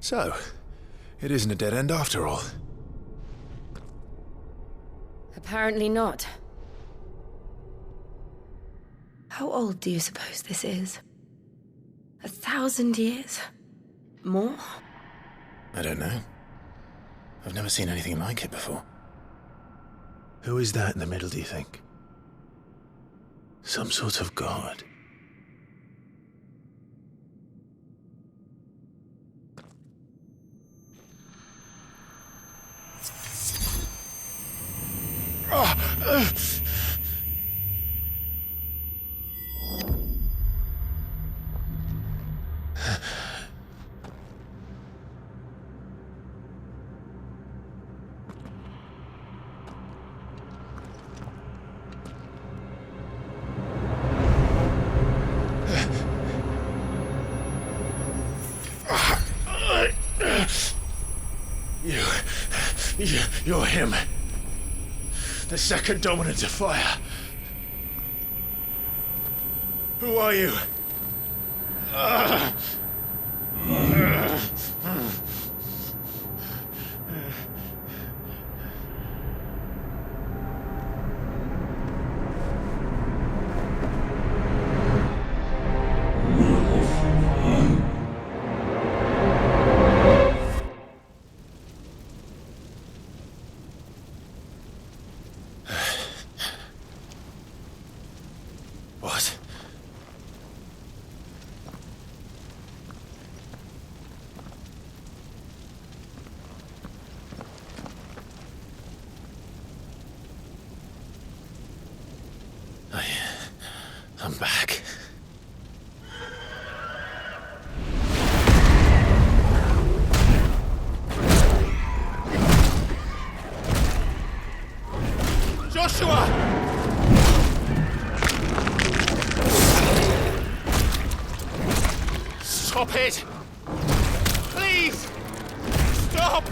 So, it isn't a dead end after all. Apparently not. How old do you suppose this is? 1,000 years? More? I don't know. I've never seen anything like it before. Who is that in the middle, do you think? Some sort of god? You're him. The second dominant of fire. Who are you? What? I'm back. Joshua! Stop it! Please! Stop!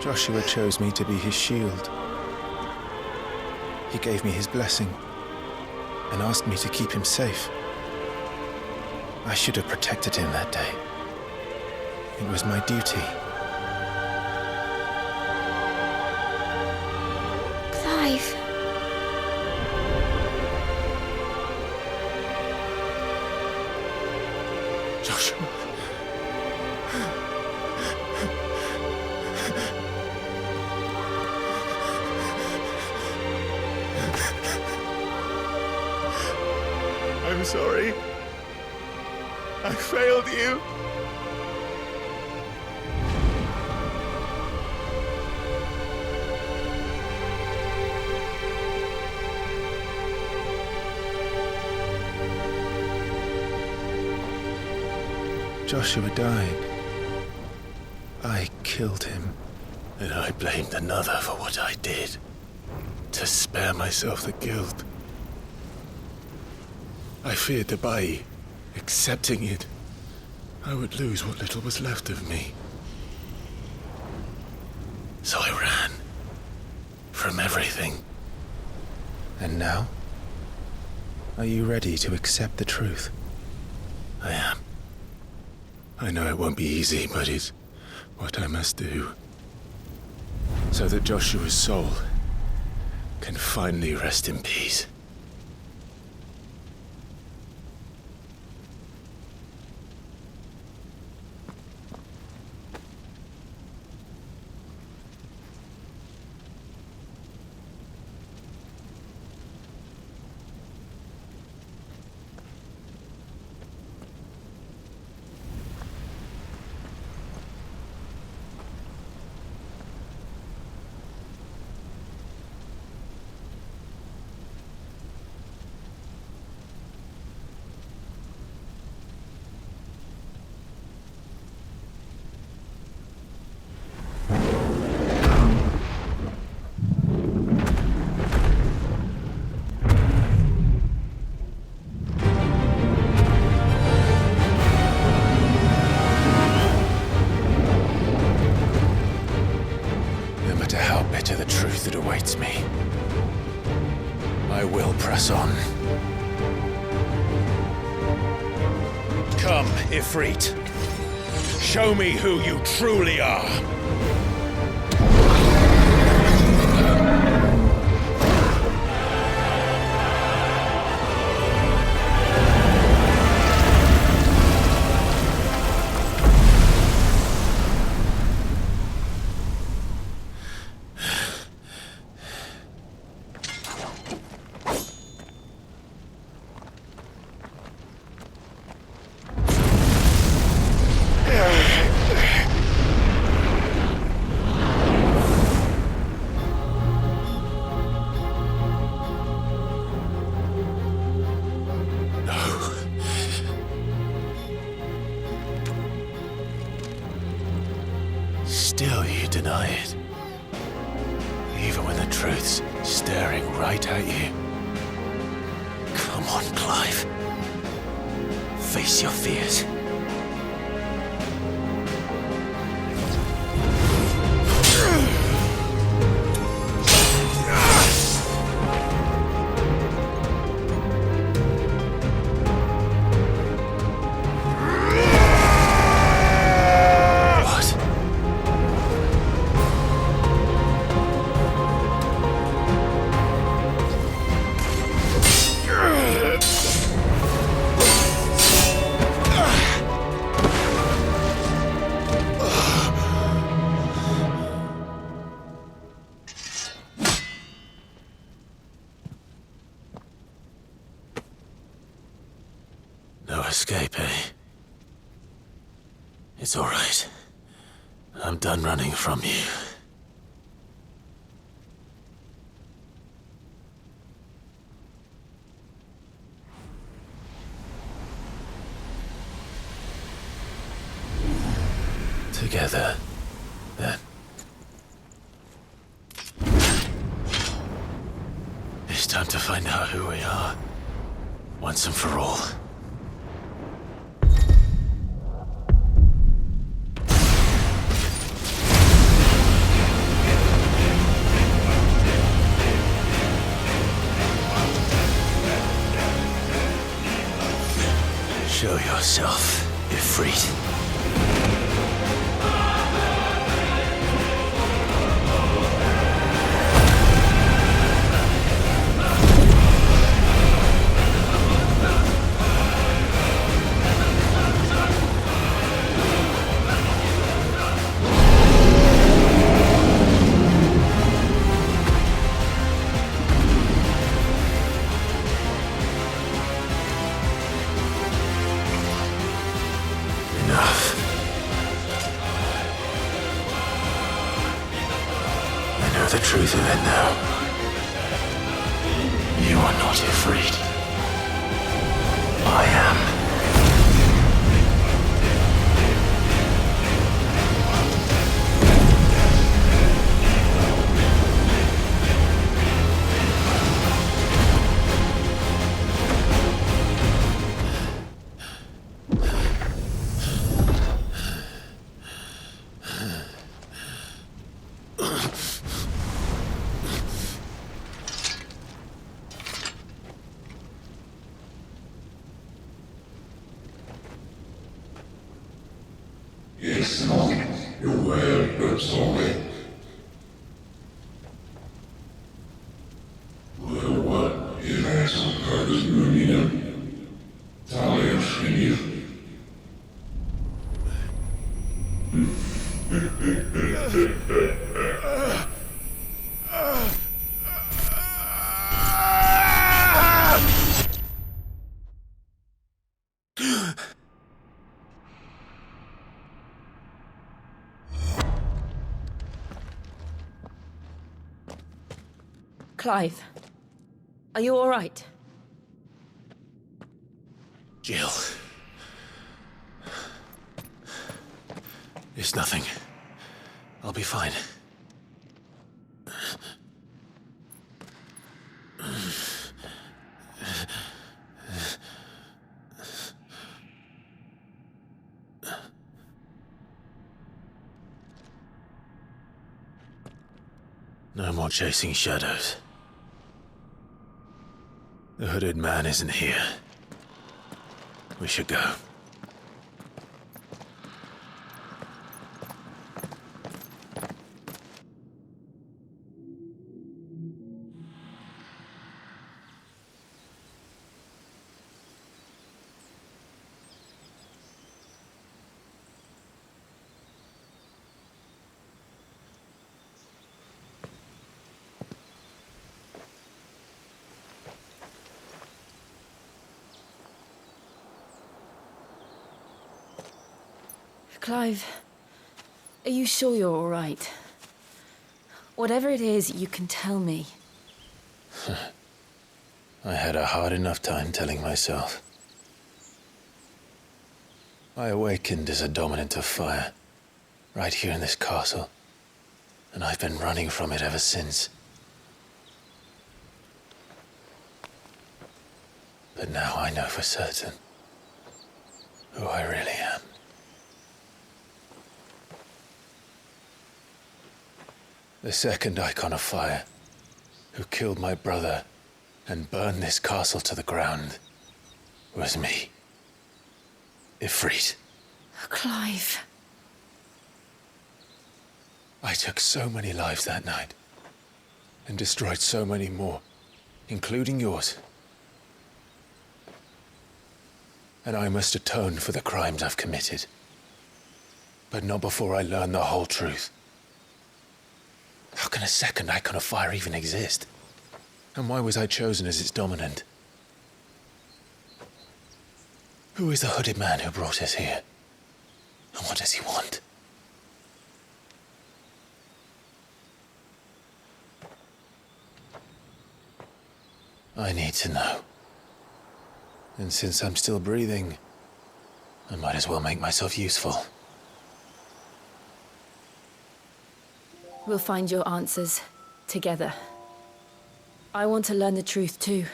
Joshua chose me to be his shield. He gave me his blessing and asked me to keep him safe. I should have protected him that day. It was my duty. Clive. Joshua. I'm sorry. I failed you. Joshua died. I killed him. And I blamed another for what I did, to spare myself the guilt. I feared that by accepting it, I would lose what little was left of me. So I ran from everything. And now? Are you ready to accept the truth? I am. I know it won't be easy, but it's what I must do. So that Joshua's soul can finally rest in peace. To the truth that awaits me, I will press on. Come, Ifrit. Show me who you truly are. Still you deny it. Even when the truth's staring right at you. Come on, Clive. Face your fears. No escape, eh? It's all right. I'm done running from you. Together, then. It's time to find out who we are, once and for all. Show yourself, Ifrit. The truth of it now. You are not Ifrit. I am. It's not your word, but solid. What is Karda's Mumina? Talia Shrinia. Clive, are you all right? Jill. It's nothing. I'll be fine. No more chasing shadows. The hooded man isn't here. We should go. Clive, are you sure you're all right? Whatever it is, you can tell me. I had a hard enough time telling myself. I awakened as a dominant of fire, right here in this castle, and I've been running from it ever since. But now I know for certain who I really am. The second icon of fire, who killed my brother and burned this castle to the ground, was me. Ifrit. Clive. I took so many lives that night, and destroyed so many more, including yours. And I must atone for the crimes I've committed. But not before I learn the whole truth. How can a second icon of fire even exist? And why was I chosen as its dominant? Who is the hooded man who brought us here? And what does he want? I need to know. And since I'm still breathing, I might as well make myself useful. We'll find your answers together. I want to learn the truth too.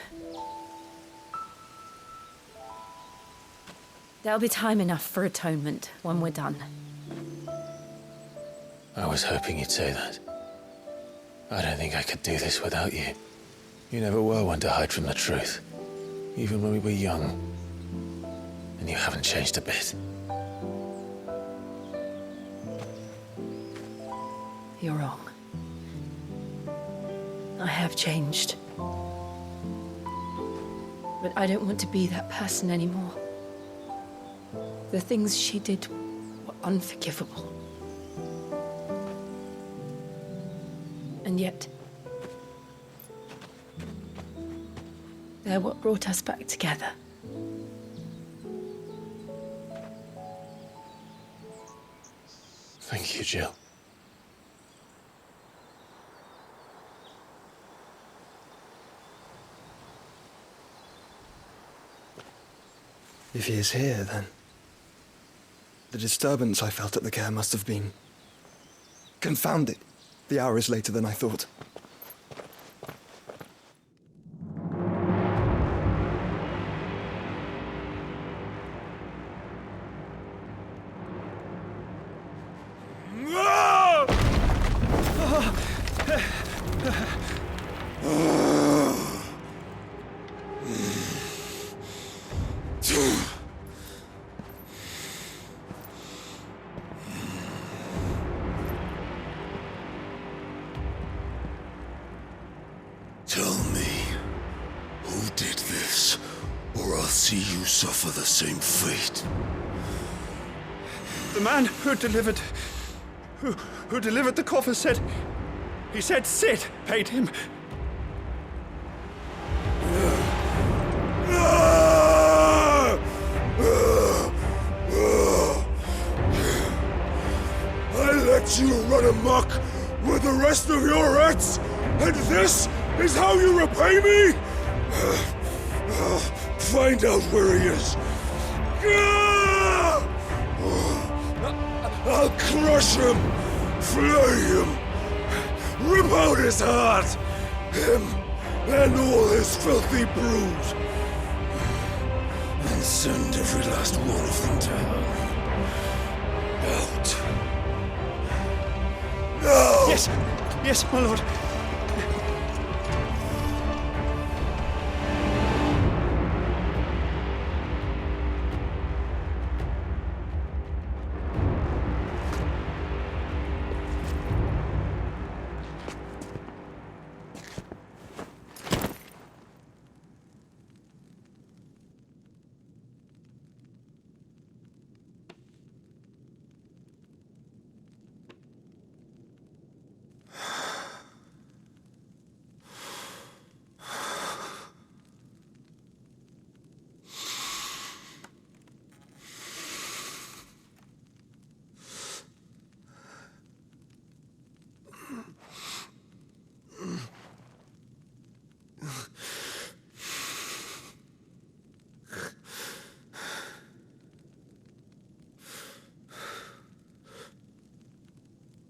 There'll be time enough for atonement when we're done. I was hoping you'd say that. I don't think I could do this without you. You never were one to hide from the truth, even when we were young. And you haven't changed a bit. You're wrong. I have changed. But I don't want to be that person anymore. The things she did were unforgivable. And yet, they're what brought us back together. Thank you, Jill. If he is here, then the disturbance I felt at the care must have been confounded. The hour is later than I thought. Tell me, who did this, or I'll see you suffer the same fate. The man who delivered the coffer said, he said Sid paid him. I let you run amok with the rest of your rats, and this is how you repay me? Find out where he is. I'll crush him, flay him, rip out his heart, him and all his filthy brood, and send every last one of them to hell. Out. Now! Yes, my lord.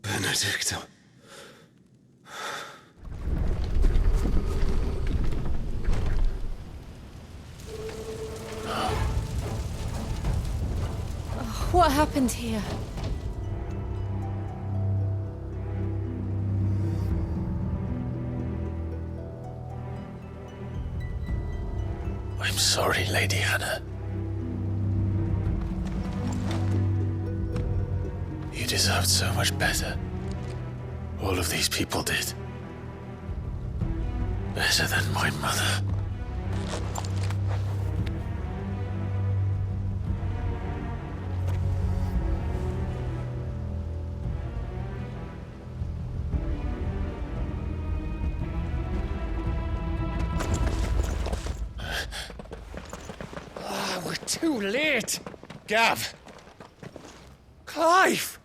Benedicta. What happened here? I'm sorry, Lady Hannah. You deserved so much better. All of these people did. Better than my mother. We're too late. Gav. Clive.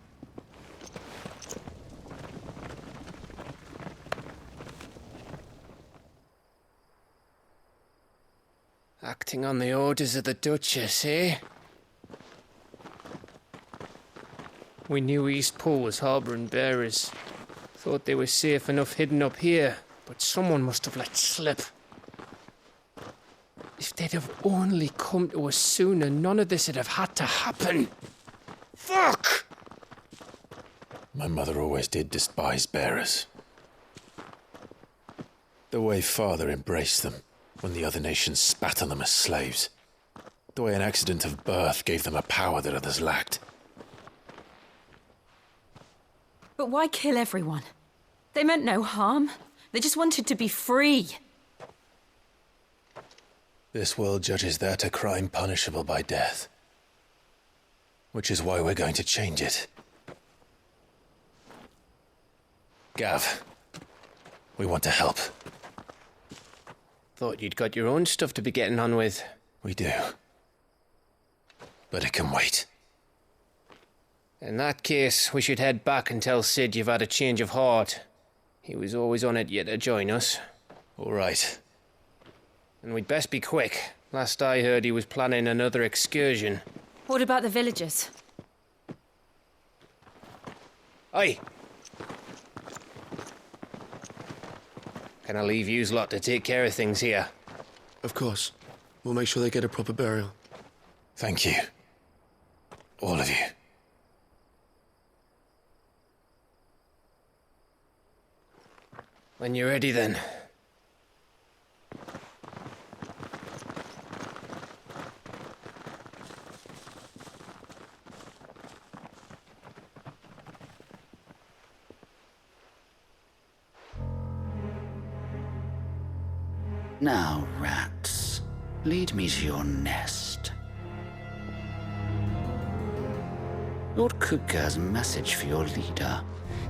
Acting on the orders of the Duchess, eh? We knew Eastpool was harbouring bearers. Thought they were safe enough hidden up here, but someone must have let slip. If they'd have only come to us sooner, none of this would have had to happen. Fuck! My mother always did despise bearers. The way Father embraced them when the other nations spat on them as slaves. The way an accident of birth gave them a power that others lacked. But why kill everyone? They meant no harm. They just wanted to be free. This world judges that a crime punishable by death. Which is why we're going to change it. Gav, we want to help. Thought you'd got your own stuff to be getting on with. We do. But it can wait. In that case, we should head back and tell Sid you've had a change of heart. He was always on it yet to join us. All right. And we'd best be quick. Last I heard, he was planning another excursion. What about the villagers? Aye. Can I leave yous lot to take care of things here? Of course. We'll make sure they get a proper burial. Thank you. All of you. When you're ready, then. Now, rats, lead me to your nest. Lord Kupka has a message for your leader.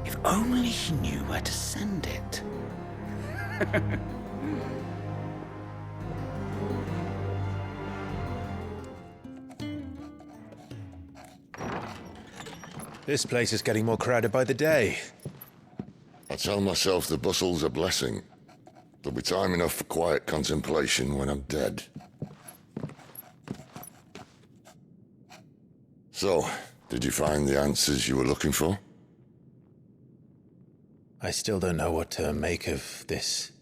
If only he knew where to send it. This place is getting more crowded by the day. I tell myself the bustle's a blessing. There'll be time enough for quiet contemplation when I'm dead. So, did you find the answers you were looking for? I still don't know what to make of this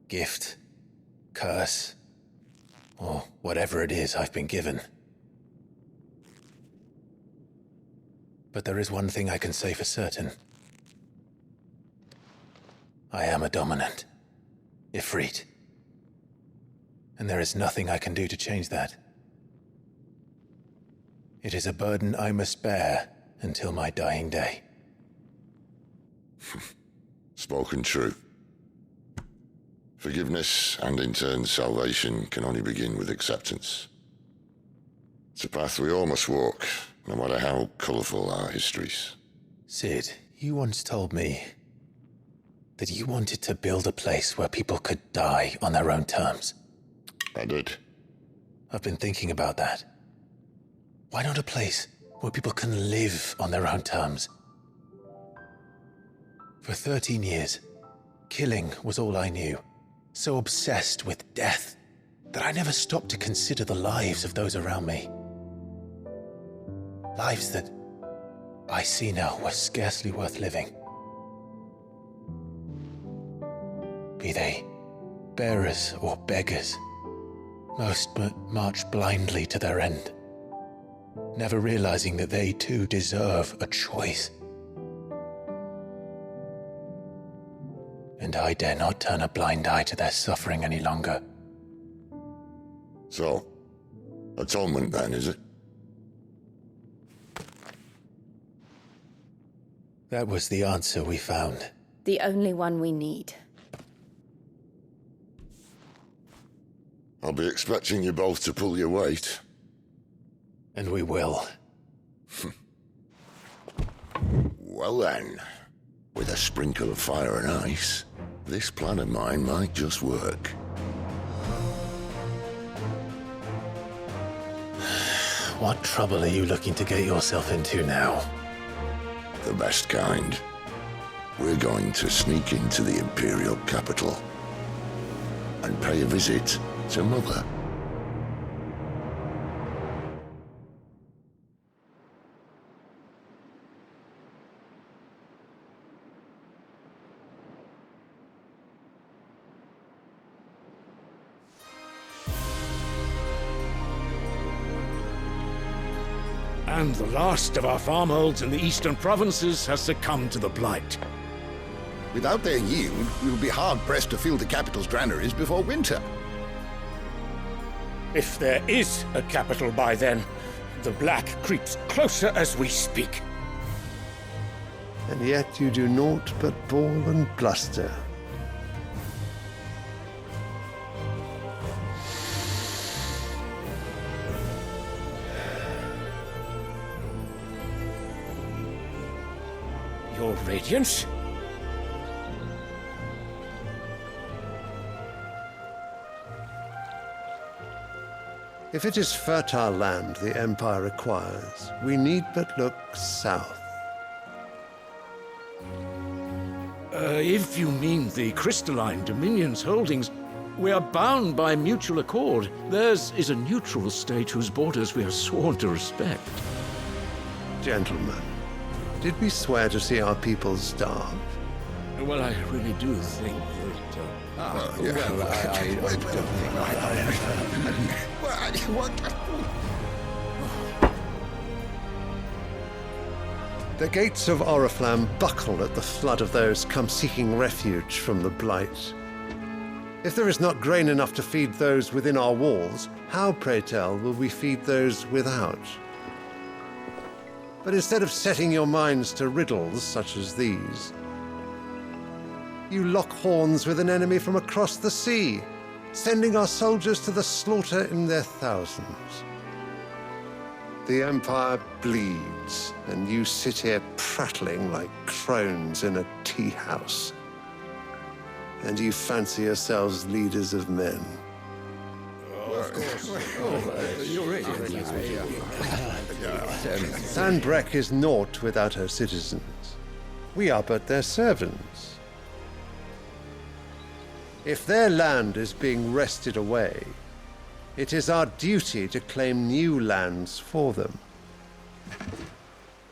gift, curse, or whatever it is I've been given. But there is one thing I can say for certain. I am a dominant, Ifrit. And there is nothing I can do to change that. It is a burden I must bear until my dying day. Spoken true. Forgiveness, and in turn salvation, can only begin with acceptance. It's a path we all must walk, no matter how colourful our histories. Sid, you once told me that you wanted to build a place where people could die on their own terms. I did. I've been thinking about that. Why not a place where people can live on their own terms? For 13 years, killing was all I knew. So obsessed with death that I never stopped to consider the lives of those around me. Lives that I see now were scarcely worth living. Be they bearers or beggars, most march blindly to their end, never realizing that they too deserve a choice. And I dare not turn a blind eye to their suffering any longer. So, atonement then, is it? That was the answer we found. The only one we need. I'll be expecting you both to pull your weight. And we will. Well then, with a sprinkle of fire and ice, this plan of mine might just work. What trouble are you looking to get yourself into now? The best kind. We're going to sneak into the Imperial capital and pay a visit to Mother. And the last of our farmholds in the eastern provinces has succumbed to the blight. Without their yield, we will be hard-pressed to fill the capital's granaries before winter. If there is a capital by then, the black creeps closer as we speak. And yet you do naught but bawl and bluster. Your Radiance? If it is fertile land the Empire requires, we need but look south. If you mean the crystalline Dominion's holdings, we are bound by mutual accord. Theirs is a neutral state whose borders we are sworn to respect. Gentlemen, did we swear to see our people starve? Well, I really do think that... I don't think... The gates of Oriflamme buckle at the flood of those come seeking refuge from the Blight. If there is not grain enough to feed those within our walls, how, pray tell, will we feed those without? But instead of setting your minds to riddles such as these, you lock horns with an enemy from across the sea, sending our soldiers to the slaughter in their thousands. The Empire bleeds, and you sit here prattling like crones in a tea house. And you fancy yourselves leaders of men. Of course. You're right. Sanbreque is naught without her citizens. We are but their servants. If their land is being wrested away, it is our duty to claim new lands for them.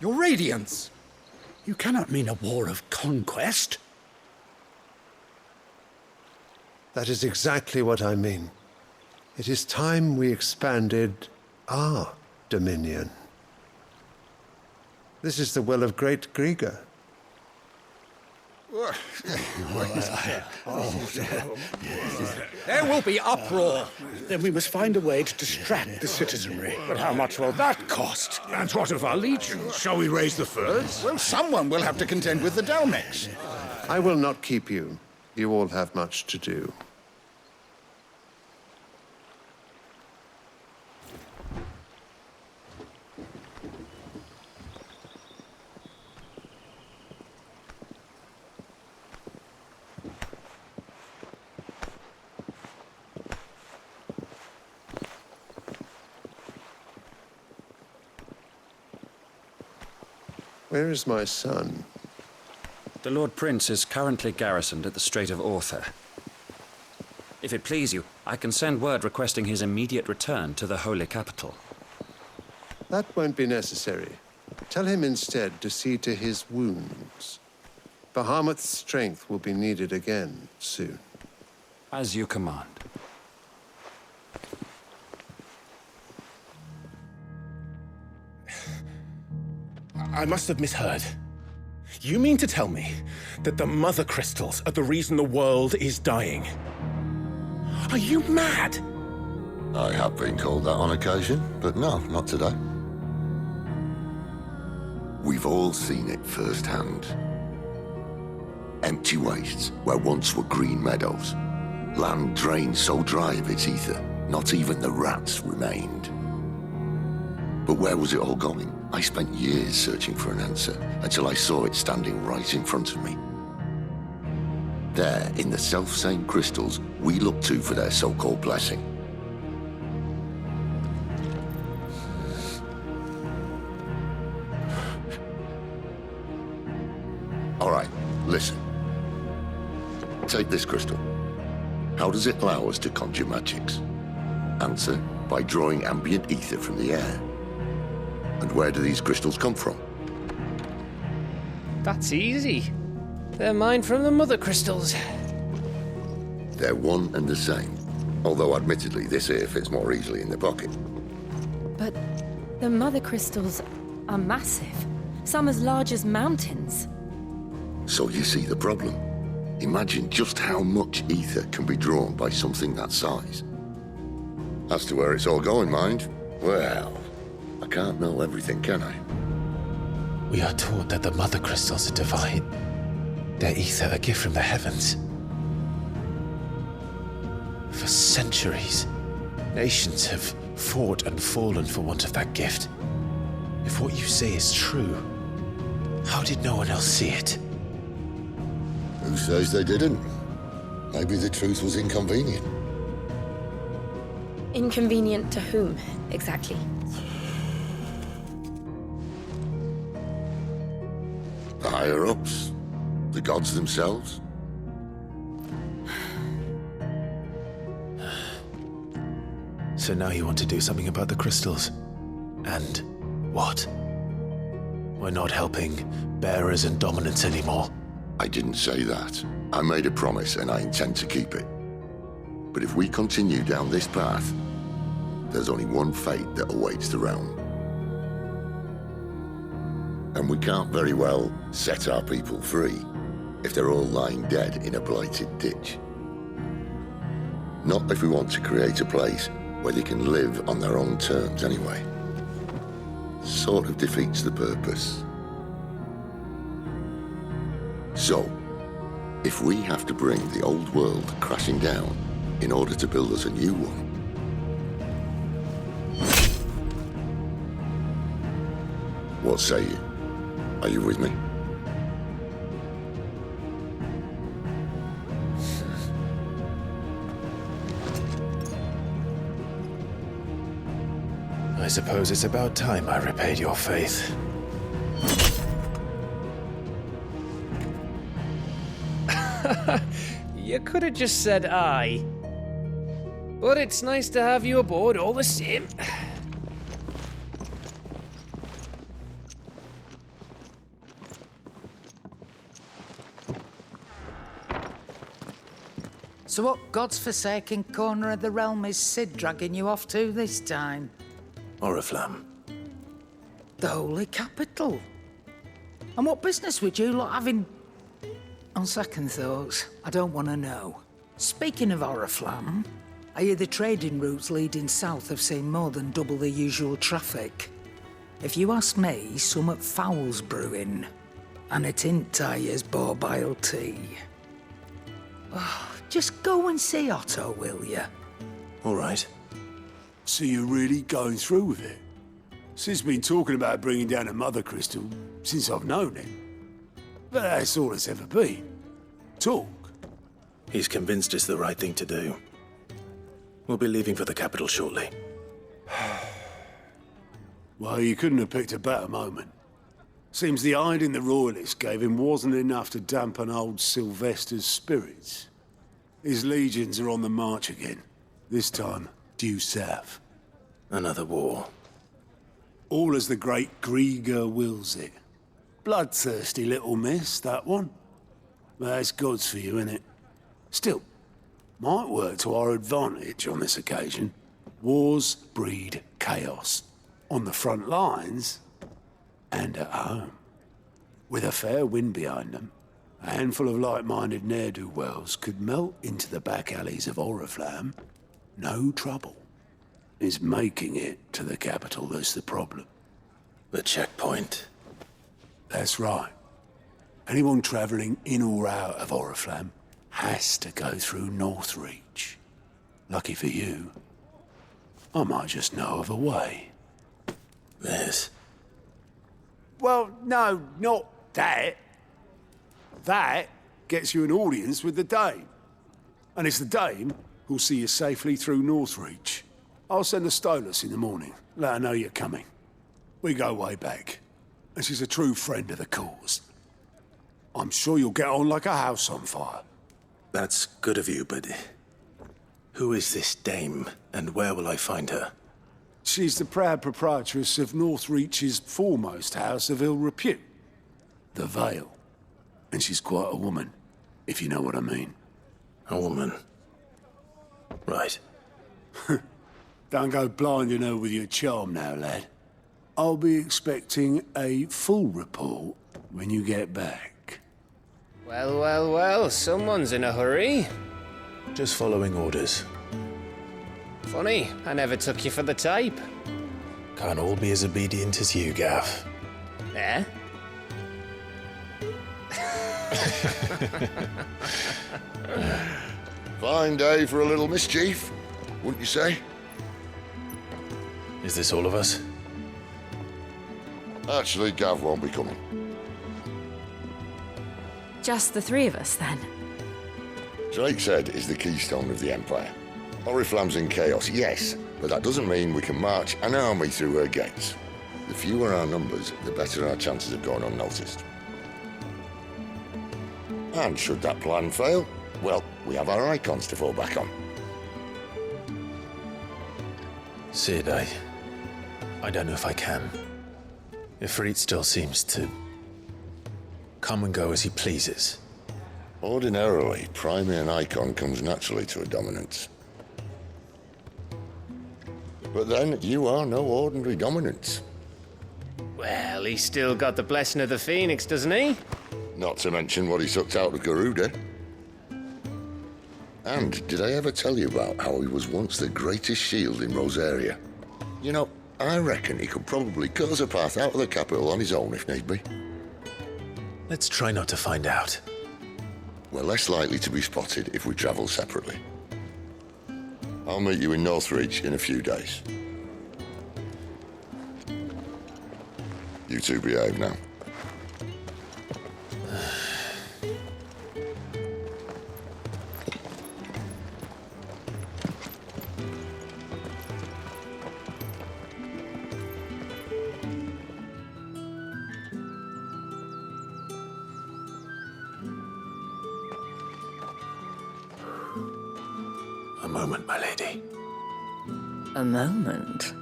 Your Radiance! You cannot mean a war of conquest. That is exactly what I mean. It is time we expanded our dominion. This is the will of great Grieger. There will be uproar. Then we must find a way to distract the citizenry. But how much will that cost? And what of our legions? Shall we raise the furs? Well, someone will have to contend with the Dalmex. I will not keep you. You all have much to do. Where is my son? The Lord Prince is currently garrisoned at the Strait of Arthur. If it please you, I can send word requesting his immediate return to the Holy Capital. That won't be necessary. Tell him instead to see to his wounds. Bahamut's strength will be needed again soon. As you command. I must have misheard. You mean to tell me that the mother crystals are the reason the world is dying? Are you mad? I have been called that on occasion, but no, not today. We've all seen it firsthand. Empty wastes where once were green meadows. Land drained so dry of its ether, not even the rats remained. But where was it all going? I spent years searching for an answer, until I saw it standing right in front of me. There, in the self-same crystals we look to for their so-called blessing. All right, listen. Take this crystal. How does it allow us to conjure magics? Answer, by drawing ambient ether from the air. And where do these crystals come from? That's easy. They're mine from the mother crystals. They're one and the same. Although admittedly, this here fits more easily in the pocket. But the mother crystals are massive. Some as large as mountains. So you see the problem. Imagine just how much ether can be drawn by something that size. As to where it's all going, mind, well, I can't know everything, can I? We are taught that the mother crystals are divine. Their ether a gift from the heavens. For centuries, nations have fought and fallen for want of that gift. If what you say is true, how did no one else see it? Who says they didn't? Maybe the truth was inconvenient. Inconvenient to whom, exactly? The higher-ups? The gods themselves? So now you want to do something about the crystals. And what? We're not helping bearers and dominants anymore. I didn't say that. I made a promise and I intend to keep it. But if we continue down this path, there's only one fate that awaits the realm. And we can't very well set our people free if they're all lying dead in a blighted ditch. Not if we want to create a place where they can live on their own terms anyway. Sort of defeats the purpose. So, if we have to bring the old world crashing down in order to build us a new one, what say you? Are you with me? I suppose it's about time I repaid your faith. You could have just said aye. But it's nice to have you aboard all the same. So what God's forsaken corner of the realm is Sid dragging you off to this time? Oriflamme. The Holy Capital. And what business would you lot having? On second thoughts, I don't want to know. Speaking of Oriflamme, I hear the trading routes leading south have seen more than double the usual traffic. If you ask me, summat foul's brewing. And it ain't Tyre's borbile tea. Oh, just go and see Otto, will you? All right. So you're really going through with it? Sid's been talking about bringing down a mother crystal since I've known him. But that's all it's ever been. Talk. He's convinced it's the right thing to do. We'll be leaving for the capital shortly. Well, you couldn't have picked a better moment. Seems the hiding the royalists gave him wasn't enough to dampen old Sylvester's spirits. His legions are on the march again. This time, due south. Another war. All as the great Grieger wills it. Bloodthirsty little miss, that one. But that's God's for you, innit? Still, might work to our advantage on this occasion. Wars breed chaos. On the front lines, and at home. With a fair wind behind them, a handful of like-minded ne'er-do-wells could melt into the back alleys of Oriflamme. No trouble. It's making it to the capital that's the problem. The checkpoint. That's right. Anyone travelling in or out of Oriflamme has to go through Northreach. Lucky for you, I might just know of a way. This? Well, no, not that. That gets you an audience with the Dame. And it's the Dame who'll see you safely through Northreach. I'll send a Stolas in the morning, let her know you're coming. We go way back, and she's a true friend of the cause. I'm sure you'll get on like a house on fire. That's good of you, but who is this Dame, and where will I find her? She's the proud proprietress of Northreach's foremost house of ill repute, the Vale. And she's quite a woman, if you know what I mean. A woman? Right. Don't go blinding her with your charm now, lad. I'll be expecting a full report when you get back. Well, well, well, someone's in a hurry. Just following orders. Funny, I never took you for the type. Can't all be as obedient as you, Gav. Eh? Fine day for a little mischief, wouldn't you say? Is this all of us? Actually, Gav won't be coming. Just the three of us, then? Drake's Head is the keystone of the Empire. Oriflamme's in chaos, yes, but that doesn't mean we can march an army through her gates. The fewer our numbers, the better our chances of going unnoticed. And should that plan fail, well, we have our icons to fall back on. Sid, I don't know if I can. Ifrit still seems to come and go as he pleases. Ordinarily, priming an icon comes naturally to a dominance. But then, you are no ordinary dominance. Well, he's still got the blessing of the Phoenix, doesn't he? Not to mention what he sucked out of Garuda. And did I ever tell you about how he was once the greatest shield in Rosaria? You know, I reckon he could probably cut us a path out of the capital on his own if need be. Let's try not to find out. We're less likely to be spotted if we travel separately. I'll meet you in Northreach in a few days. You two behave now. A moment, my lady. A moment?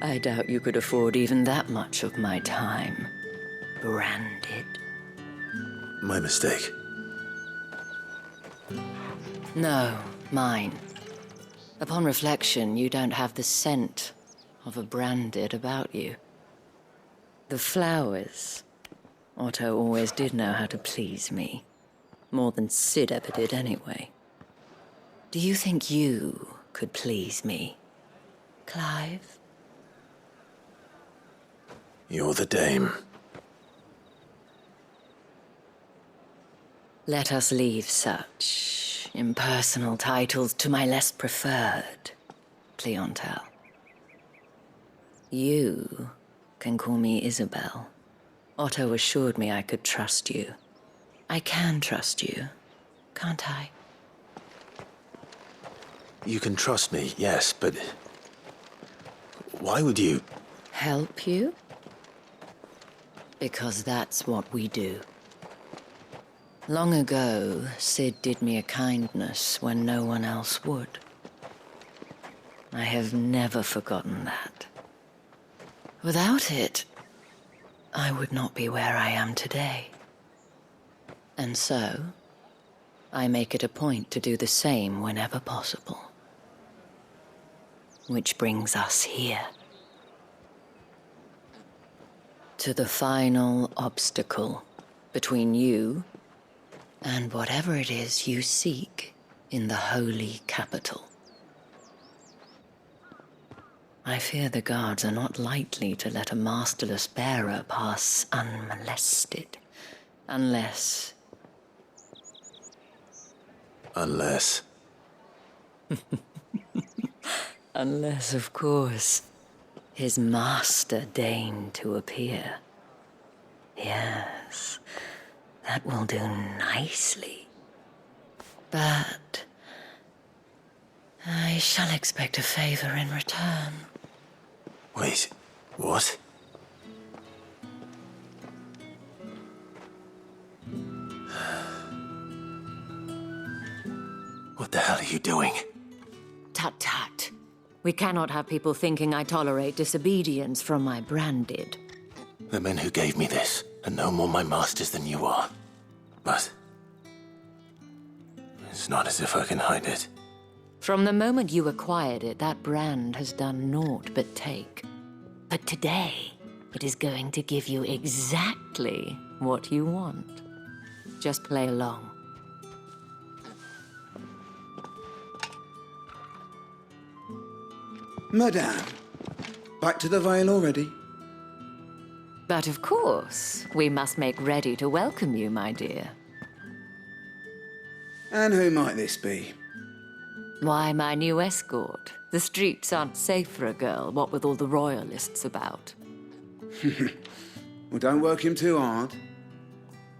I doubt you could afford even that much of my time. Branded. My mistake. No, mine. Upon reflection, you don't have the scent of a branded about you. The flowers. Otto always did know how to please me. More than Sid ever did anyway. Do you think you could please me, Clive? You're the dame. Let us leave such impersonal titles to my less preferred clientele. You can call me Isabel. Otto assured me I could trust you. I can trust you, can't I? You can trust me, yes, but why would you? Help you? Because that's what we do. Long ago, Sid did me a kindness when no one else would. I have never forgotten that. Without it, I would not be where I am today. And so, I make it a point to do the same whenever possible. Which brings us here. To the final obstacle between you and whatever it is you seek in the holy capital. I fear the guards are not likely to let a masterless bearer pass unmolested, unless... Unless? Unless, of course, his master deigned to appear. Yes, that will do nicely. But I shall expect a favor in return. Wait, what? What the hell are you doing? Tut tut. We cannot have people thinking I tolerate disobedience from my branded. The men who gave me this are no more my masters than you are. But it's not as if I can hide it. From the moment you acquired it, that brand has done naught but take. But today, it is going to give you exactly what you want. Just play along. Madame, back to the Vale already? But of course, we must make ready to welcome you, my dear. And who might this be? Why, my new escort. The streets aren't safe for a girl, what with all the royalists about. Well, don't work him too hard.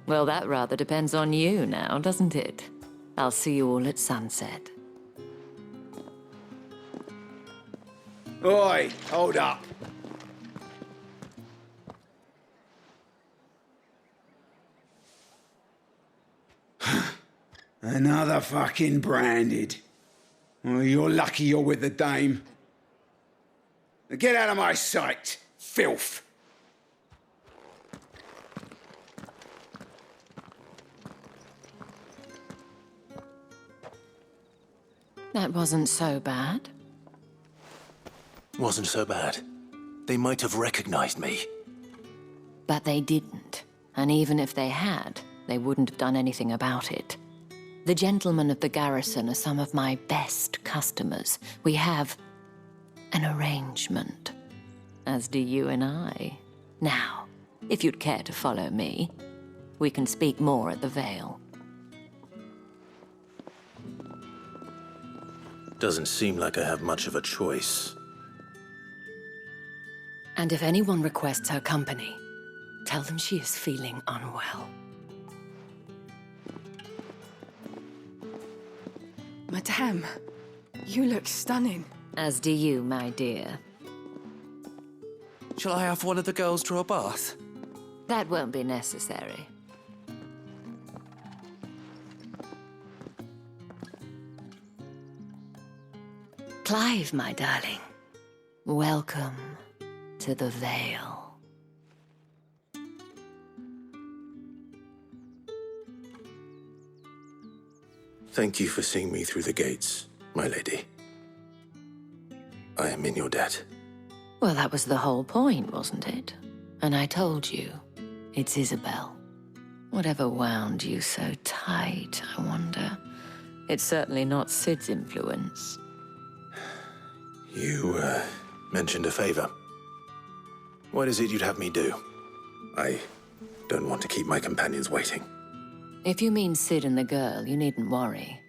Well, that rather depends on you now, doesn't it? I'll see you all at sunset. Oi, hold up. Another fucking branded. Well, you're lucky you're with the dame. Now get out of my sight, filth. That wasn't so bad. Wasn't so bad. They might have recognized me. But they didn't. And even if they had, they wouldn't have done anything about it. The gentlemen of the garrison are some of my best customers. We have an arrangement, as do you and I. Now, if you'd care to follow me, we can speak more at the Vale. Doesn't seem like I have much of a choice. And if anyone requests her company, tell them she is feeling unwell. Madame, you look stunning. As do you, my dear. Shall I have one of the girls draw a bath? That won't be necessary. Clive, my darling. Welcome to the Vale. Thank you for seeing me through the gates, my lady. I am in your debt. Well, that was the whole point, wasn't it? And I told you, it's Isabel. Whatever wound you so tight, I wonder. It's certainly not Sid's influence. You, mentioned a favor. What is it you'd have me do? I don't want to keep my companions waiting. If you mean Sid and the girl, you needn't worry.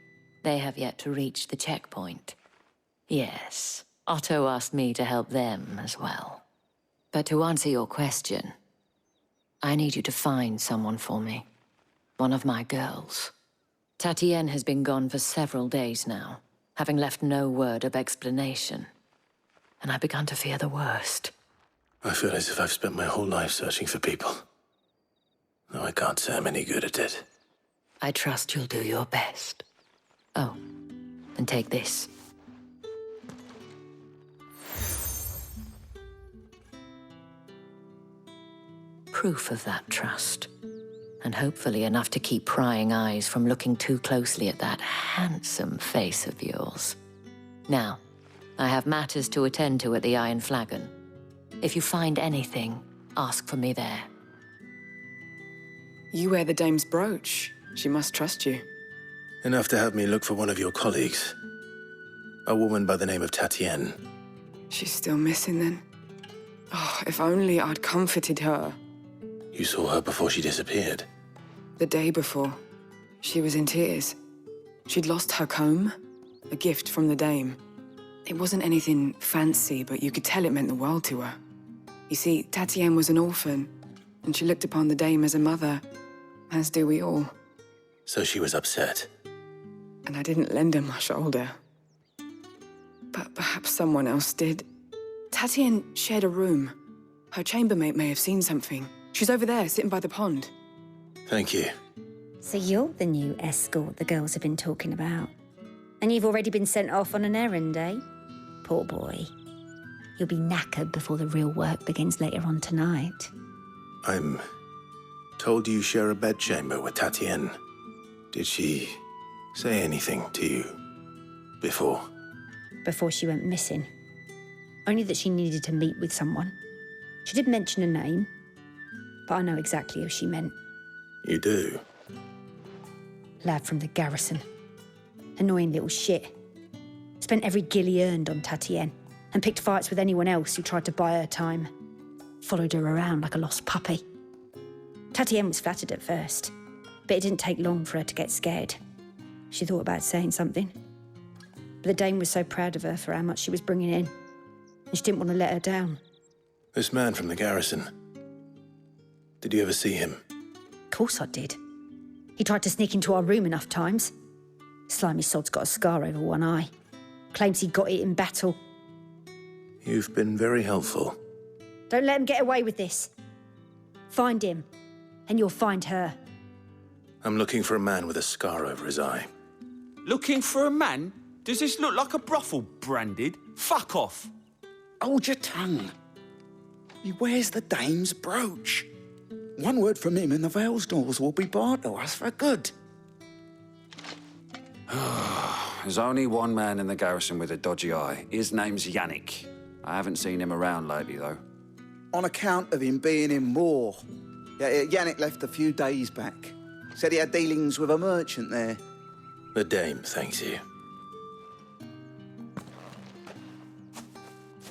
They have yet to reach the checkpoint. Yes, Otto asked me to help them as well. But to answer your question, I need you to find someone for me. One of my girls. Tatienne has been gone for several days now, having left no word of explanation. And I've begun to fear the worst. I feel as if I've spent my whole life searching for people. Though I can't say I'm any good at it. I trust you'll do your best. Oh, and take this. Proof of that trust. And hopefully enough to keep prying eyes from looking too closely at that handsome face of yours. Now, I have matters to attend to at the Iron Flagon. If you find anything, ask for me there. You wear the dame's brooch. She must trust you. Enough to have me look for one of your colleagues. A woman by the name of Tatienne. She's still missing then. Oh, if only I'd comforted her. You saw her before she disappeared. The day before, she was in tears. She'd lost her comb, a gift from the dame. It wasn't anything fancy, but you could tell it meant the world to her. You see, Tatienne was an orphan, and she looked upon the dame as a mother, as do we all. So she was upset. And I didn't lend her my shoulder. But perhaps someone else did. Tatienne shared a room. Her chambermaid may have seen something. She's over there, sitting by the pond. Thank you. So you're the new escort the girls have been talking about. And you've already been sent off on an errand, eh? Poor boy. You'll be knackered before the real work begins later on tonight. I'm told you share a bedchamber with Tatienne. Did she say anything to you before? Before she went missing. Only that she needed to meet with someone. She did mention a name, but I know exactly who she meant. You do? Lad from the garrison. Annoying little shit. Spent every guil he earned on Tatienne. and picked fights with anyone else who tried to buy her time. Followed her around like a lost puppy. Tatienne was flattered at first, but it didn't take long for her to get scared. She thought about saying something. But the Dame was so proud of her for how much she was bringing in, and she didn't want to let her down. This man from the garrison. Did you ever see him? Of course I did. He tried to sneak into our room enough times. Slimy sod's got a scar over one eye. Claims he got it in battle. You've been very helpful. Don't let him get away with this. Find him, and you'll find her. I'm looking for a man with a scar over his eye. Looking for a man? Does this look like a brothel, Branded? Fuck off. Hold your tongue. He wears the Dame's brooch. One word from him and the Vale's doors will be barred to us for good. There's only one man in the garrison with a dodgy eye. His name's Yannick. I haven't seen him around lately, though. On account of him being in war. Yeah, Yannick left a few days back. Said he had dealings with a merchant there. The Dame thanks you.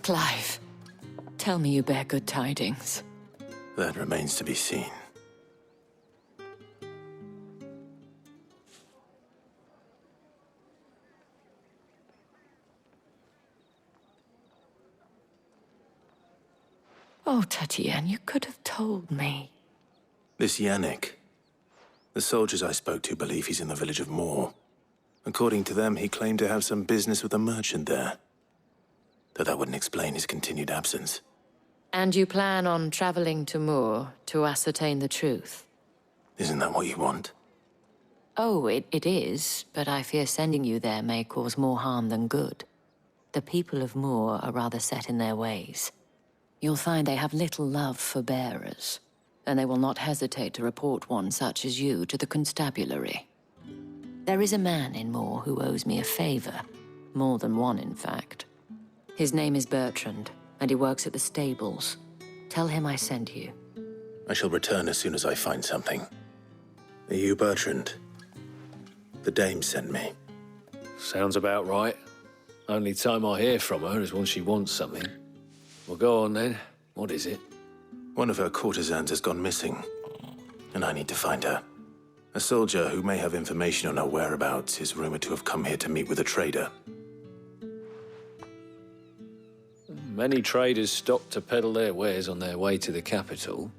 Clive, tell me you bear good tidings. That remains to be seen. Oh, Tatienne, you could have told me. This Yannick. The soldiers I spoke to believe he's in the village of Moor. According to them, he claimed to have some business with a merchant there. Though that wouldn't explain his continued absence. And you plan on traveling to Moor to ascertain the truth? Isn't that what you want? Oh, it is, but I fear sending you there may cause more harm than good. The people of Moor are rather set in their ways. You'll find they have little love for bearers, and they will not hesitate to report one such as you to the constabulary. There is a man in Moor who owes me a favor. More than one, in fact. His name is Bertrand, and he works at the stables. Tell him I sent you. I shall return as soon as I find something. Are you Bertrand? The Dame sent me. Sounds about right. Only time I hear from her is when she wants something. Well, go on then. What is it? One of her courtesans has gone missing, and I need to find her. A soldier who may have information on her whereabouts is rumored to have come here to meet with a trader. Many traders stop to peddle their wares on their way to the capital,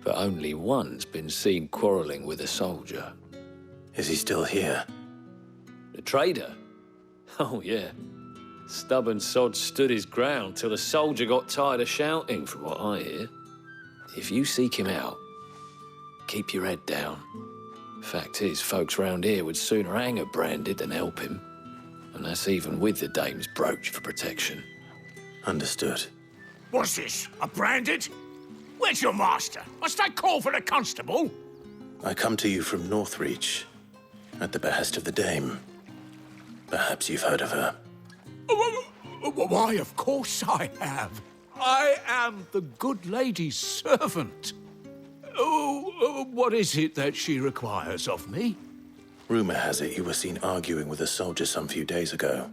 but only one's been seen quarrelling with a soldier. Is he still here? The trader? Oh, yeah. Stubborn sod stood his ground till the soldier got tired of shouting, from what I hear. If you seek him out, keep your head down. Fact is, folks round here would sooner hang a Branded than help him. And that's even with the Dame's brooch for protection. Understood. What's this? A Branded? Where's your master? Must I call for the constable? I come to you from Northreach, at the behest of the Dame. Perhaps you've heard of her. Why, of course I have. I am the good lady's servant. Oh, what is it that she requires of me? Rumor has it you were seen arguing with a soldier some few days ago.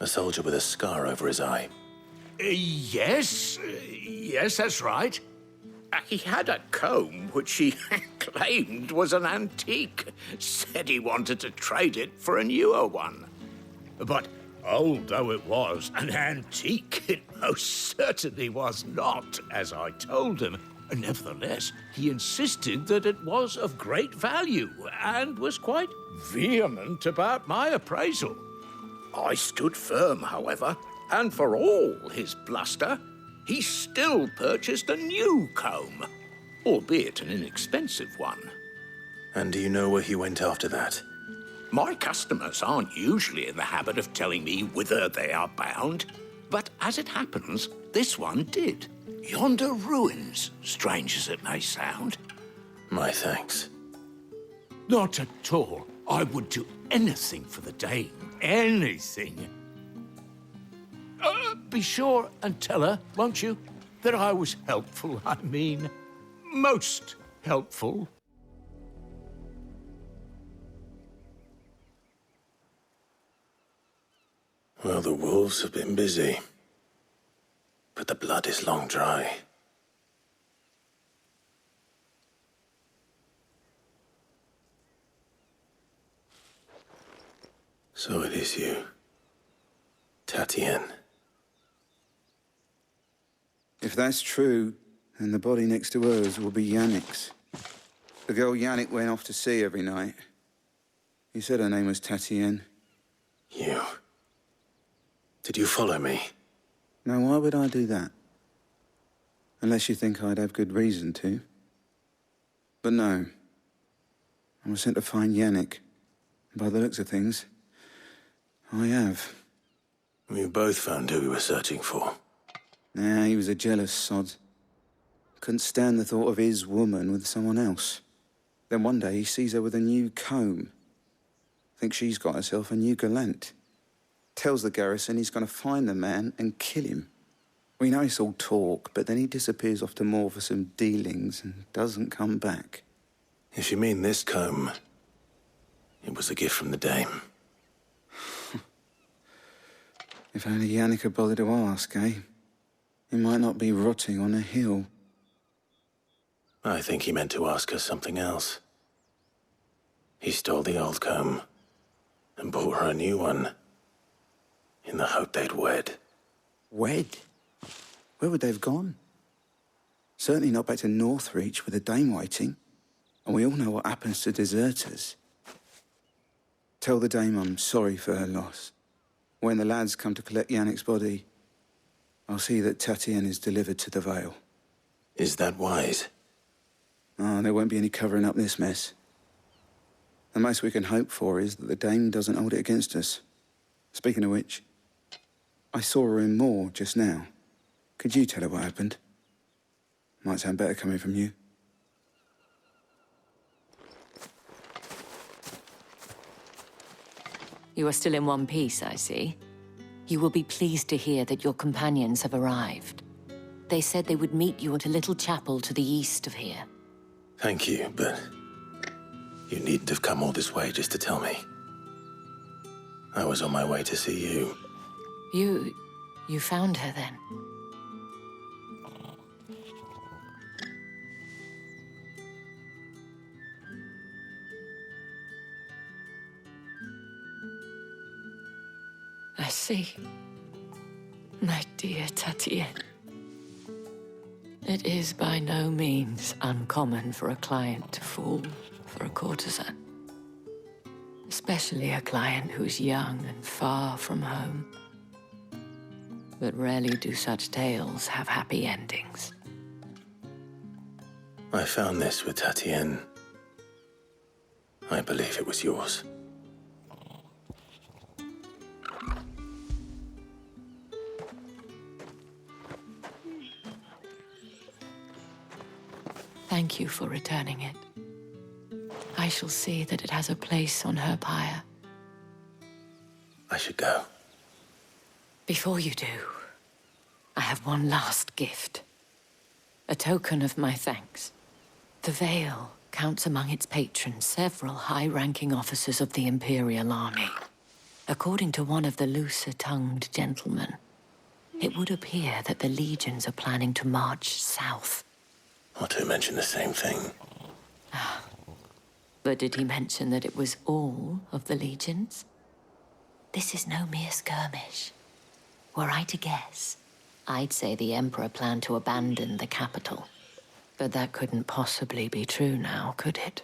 A soldier with a scar over his eye. Yes, that's right. He had a comb which he claimed was an antique. Said he wanted to trade it for a newer one. But old though it was, an antique it most certainly was not, as I told him. Nevertheless, he insisted that it was of great value and was quite vehement about my appraisal. I stood firm, however, and for all his bluster, he still purchased a new comb, albeit an inexpensive one. And do you know where he went after that? My customers aren't usually in the habit of telling me whither they are bound, but as it happens, this one did. Yonder ruins, strange as it may sound. My thanks. Not at all. I would do anything for the Dame. Anything. Be sure and tell her, won't you, that I was helpful. I mean, most helpful. Well, the wolves have been busy. but the blood is long dry. So it is you, Tatienne. If that's true, then the body next to hers will be Yannick's. The girl Yannick went off to sea every night. He said her name was Tatienne. You... Did you follow me? Now, why would I do that? Unless you think I'd have good reason to. But no. I was sent to find Yannick. By the looks of things, I have. We both found who we were searching for. Nah, he was a jealous sod. Couldn't stand the thought of his woman with someone else. Then one day he sees her with a new comb. Thinks she's got herself a new gallant. Tells the garrison he's going to find the man and kill him. We know it's all talk, but then he disappears off to Moor for some dealings and doesn't come back. If you mean this comb, it was a gift from the dame. If only Yannick had bothered to ask, eh? He might not be rotting on a hill. I think he meant to ask her something else. He stole the old comb and bought her a new one in the hope they'd wed. Wed? Where would they have gone? Certainly not back to Northreach with a dame waiting. And we all know what happens to deserters. Tell the dame I'm sorry for her loss. When the lads come to collect Yannick's body, I'll see that Tatienne is delivered to the Vale. Is that wise? Oh, there won't be any covering up this mess. The most we can hope for is that the dame doesn't hold it against us. Speaking of which, I saw her in Moor just now. Could you tell her what happened? Might sound better coming from you. You are still in one piece, I see. You will be pleased to hear that your companions have arrived. They said they would meet you at a little chapel to the east of here. Thank you, but you needn't have come all this way just to tell me. I was on my way to see you. You found her then? I see. My dear Tatienne. It is by no means uncommon for a client to fall for a courtesan. Especially a client who's young and far from home. But rarely do such tales have happy endings. I found this with Tatienne. I believe it was yours. Thank you for returning it. I shall see that it has a place on her pyre. I should go. Before you do, I have one last gift. A token of my thanks. The Vale counts among its patrons several high-ranking officers of the Imperial Army. According to one of the looser-tongued gentlemen, it would appear that the legions are planning to march south. Not to mention the same thing. But did he mention that it was all of the legions? This is no mere skirmish. Were I to guess, I'd say the Emperor planned to abandon the capital. But that couldn't possibly be true now, could it?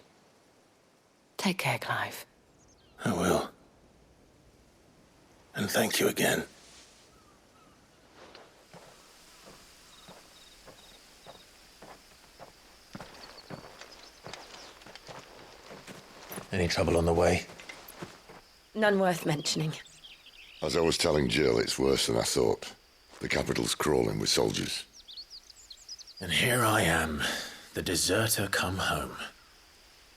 Take care, Clive. I will. And thank you again. Any trouble on the way? None worth mentioning. As I was telling Jill, it's worse than I thought. The capital's crawling with soldiers. And here I am, the deserter come home.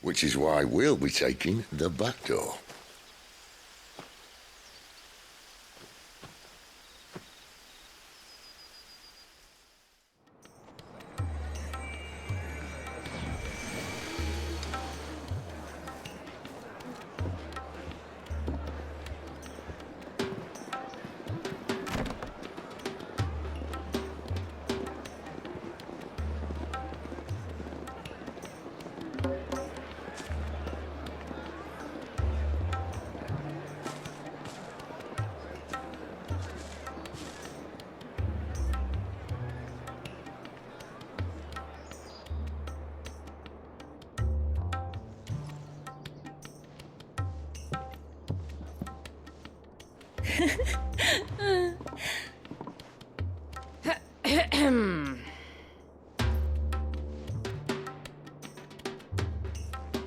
Which is why we'll be taking the back door.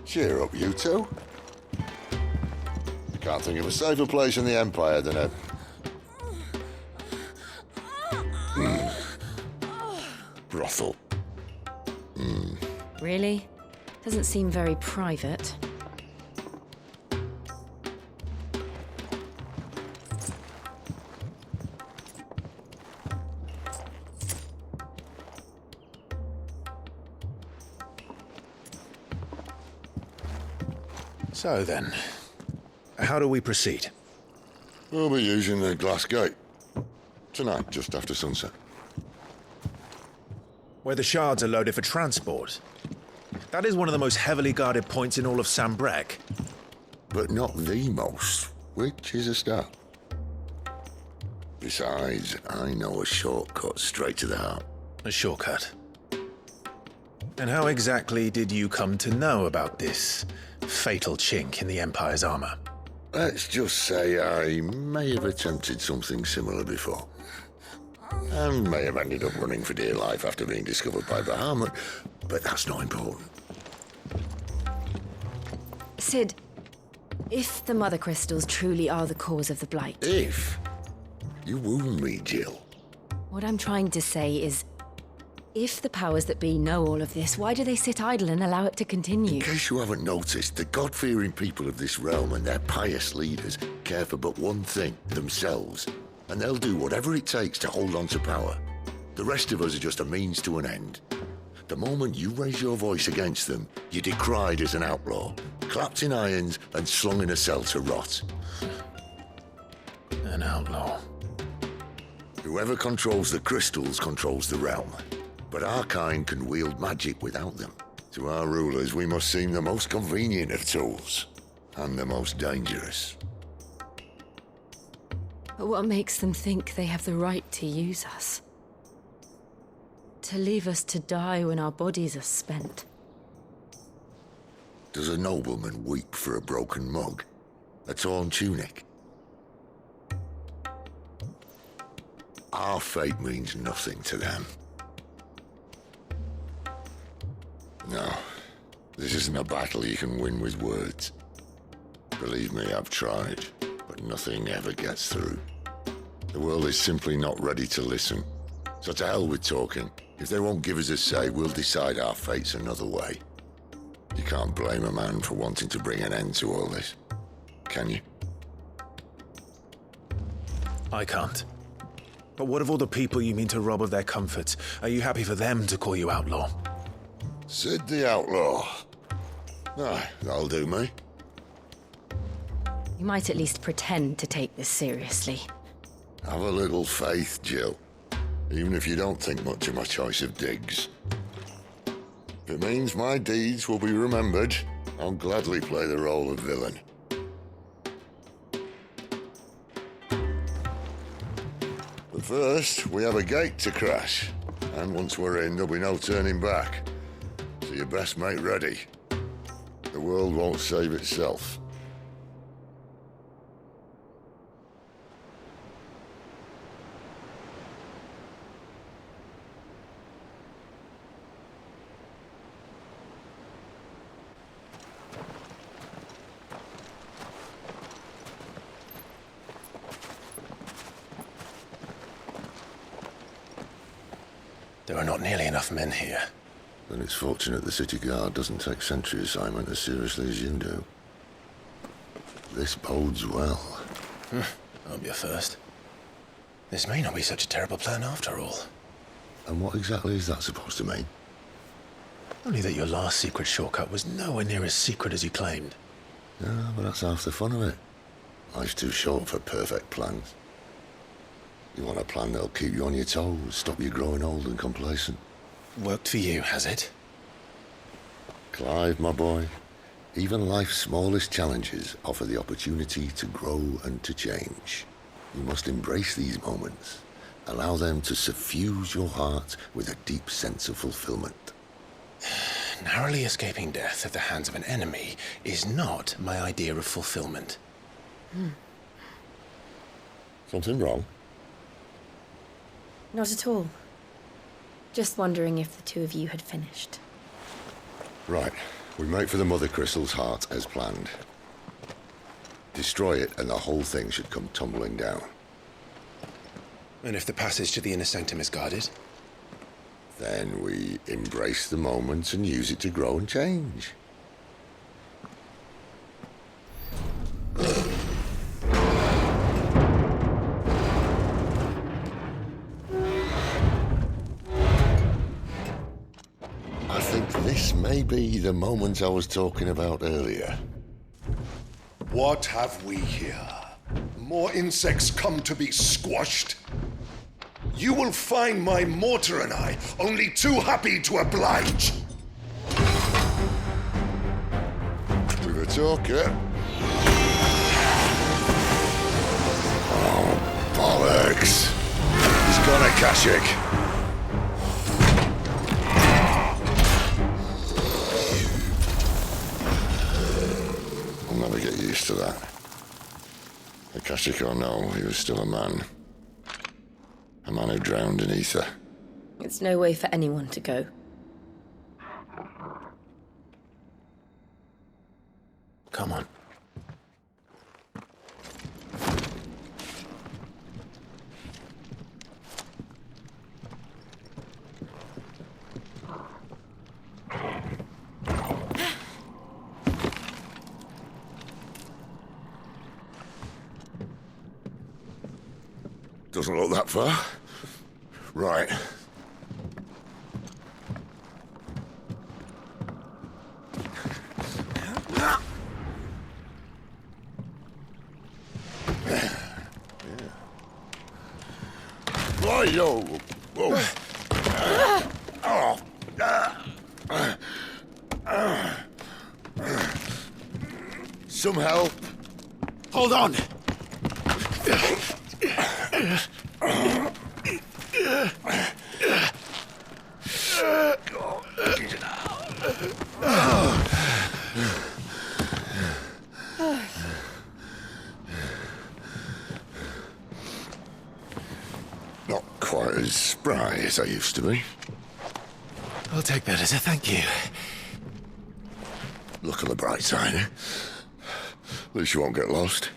Cheer up, you two. I can't think of a safer place in the Empire than a... brothel. Really? Doesn't seem very private. So then, how do we proceed? We'll be using the glass gate. Tonight, just after sunset. Where the shards are loaded for transport. That is one of the most heavily guarded points in all of Sambrec. But not the most, which is a start. Besides, I know a shortcut straight to the heart. A shortcut? And how exactly did you come to know about this fatal chink in the Empire's armor? Let's just say I may have attempted something similar before. And may have ended up running for dear life after being discovered by Bahamut, but that's not important. Sid, if the Mother Crystals truly are the cause of the Blight... If? You wound me, Jill. What I'm trying to say is, if the powers that be know all of this, why do they sit idle and allow it to continue? In case you haven't noticed, the God-fearing people of this realm and their pious leaders care for but one thing, themselves. And they'll do whatever it takes to hold on to power. The rest of us are just a means to an end. The moment you raise your voice against them, you're decried as an outlaw, clapped in irons and slung in a cell to rot. An outlaw. Whoever controls the crystals controls the realm. But our kind can wield magic without them. To our rulers, we must seem the most convenient of tools, and the most dangerous. But what makes them think they have the right to use us? To leave us to die when our bodies are spent? Does a nobleman weep for a broken mug? A torn tunic? Our fate means nothing to them. No, this isn't a battle you can win with words. Believe me, I've tried, but nothing ever gets through. The world is simply not ready to listen. So to hell with talking. If they won't give us a say, we'll decide our fates another way. You can't blame a man for wanting to bring an end to all this, can you? I can't. But what of all the people you mean to rob of their comforts? Are you happy for them to call you outlaw? Sid the Outlaw. Ah, that'll do me. You might at least pretend to take this seriously. Have a little faith, Jill. Even if you don't think much of my choice of digs. If it means my deeds will be remembered, I'll gladly play the role of villain. But first, we have a gate to crash. And once we're in, there'll be no turning back. So you best make ready. The world won't save itself. There are not nearly enough men here. Then it's fortunate the city guard doesn't take sentry assignment as seriously as you do. This bodes well. I'll be a first. This may not be such a terrible plan after all. And what exactly is that supposed to mean? Only that your last secret shortcut was nowhere near as secret as you claimed. Yeah, but that's half the fun of it. Life's too short for perfect plans. You want a plan that'll keep you on your toes, stop you growing old and complacent. Worked for you, has it? Clive, my boy, even life's smallest challenges offer the opportunity to grow and to change. You must embrace these moments. Allow them to suffuse your heart with a deep sense of fulfillment. Narrowly escaping death at the hands of an enemy is not my idea of fulfillment. Something wrong? Not at all. Just wondering if the two of you had finished. Right. We make for the Mother Crystal's heart as planned. Destroy it and the whole thing should come tumbling down. And if the passage to the inner sanctum is guarded? Then we embrace the moment and use it to grow and change. I think this may be the moment I was talking about earlier. What have we here? More insects come to be squashed? You will find my mortar and I only too happy to oblige. To the talker. Oh, bollocks. He's got a Kashik. I'll never get used to that. Akashic or no, he was still a man. A man who drowned in ether. It's no way for anyone to go. Come on. Doesn't look that far. Right. Why, yo? Whoa. Some help. Hold on! Not quite as spry as I used to be. I'll take that as a thank you. Look on the bright side, eh? At least you won't get lost.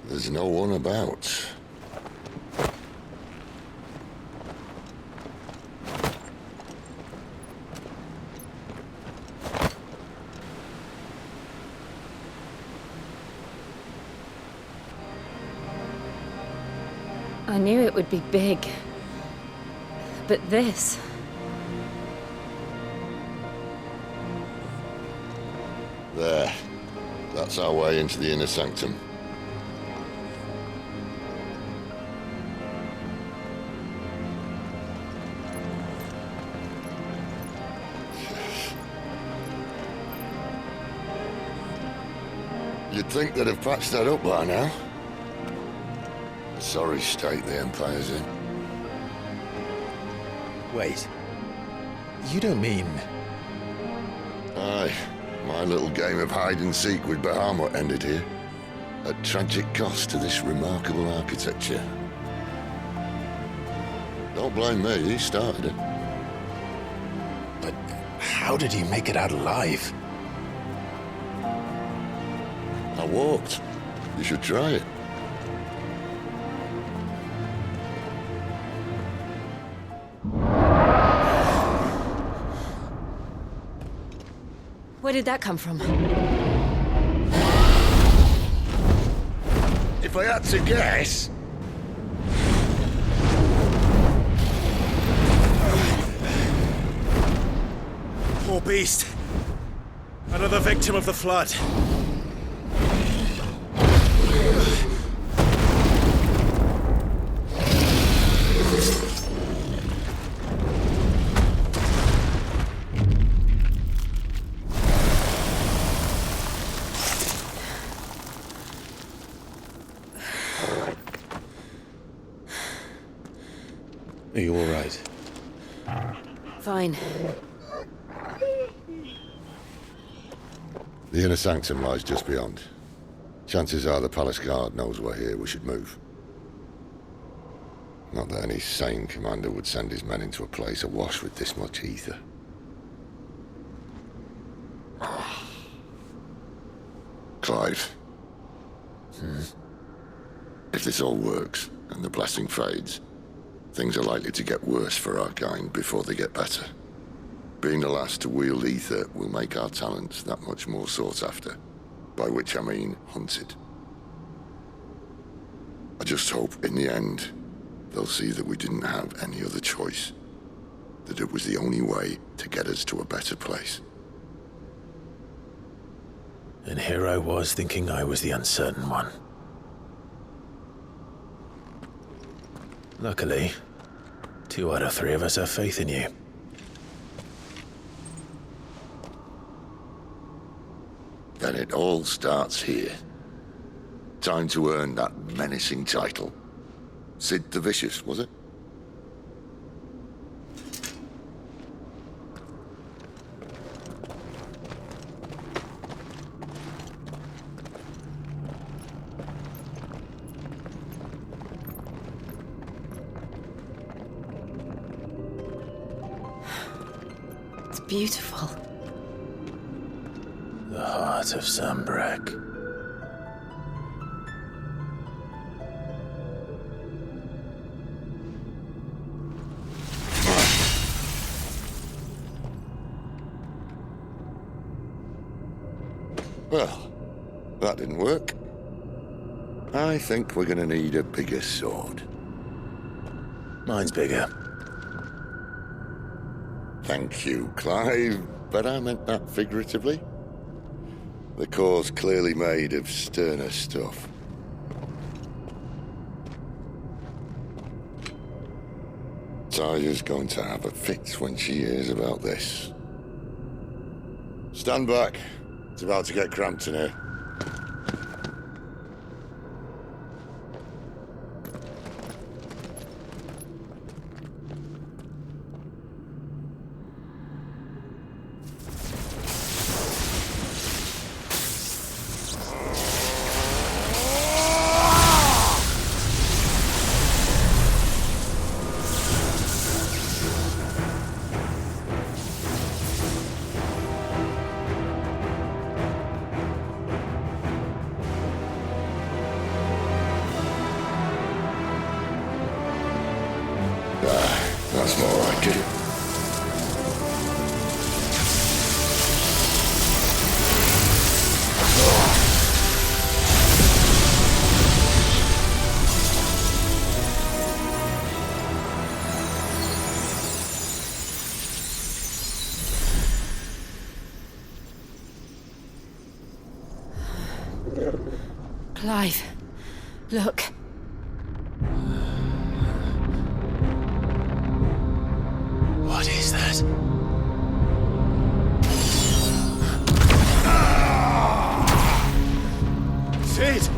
There's no one about. I knew it would be big. But this... There. That's our way into the inner sanctum. You'd think they'd have patched that up by now. A sorry state the Empire's in. Wait. You don't mean... Aye. My little game of hide-and-seek with Bahamut ended here. At tragic cost to this remarkable architecture. Don't blame me, he started it. But how did he make it out alive? I walked. You should try it. Where did that come from? If I had to guess... Poor beast. Another victim of the flood. Are you all right? Fine. The inner sanctum lies just beyond. Chances are the palace guard knows we're here. We should move. Not that any sane commander would send his men into a place awash with this much ether. Clive. If this all works, and the blessing fades, things are likely to get worse for our kind before they get better. Being the last to wield ether will make our talents that much more sought after. By which I mean hunted. I just hope, in the end, they'll see that we didn't have any other choice. That it was the only way to get us to a better place. And here I was thinking I was the uncertain one. Luckily, 2 out of 3 of us have faith in you. Then it all starts here. Time to earn that menacing title. Sid the Vicious, was it? It's beautiful. The heart of Sambrek. Well, that didn't work. I think we're gonna need a bigger sword. Mine's bigger. Thank you, Clive, but I meant that figuratively. The core's clearly made of sterner stuff. Taya's going to have a fit when she hears about this. Stand back. It's about to get cramped in here. That's more like it. Clive, look. What is that? Sid!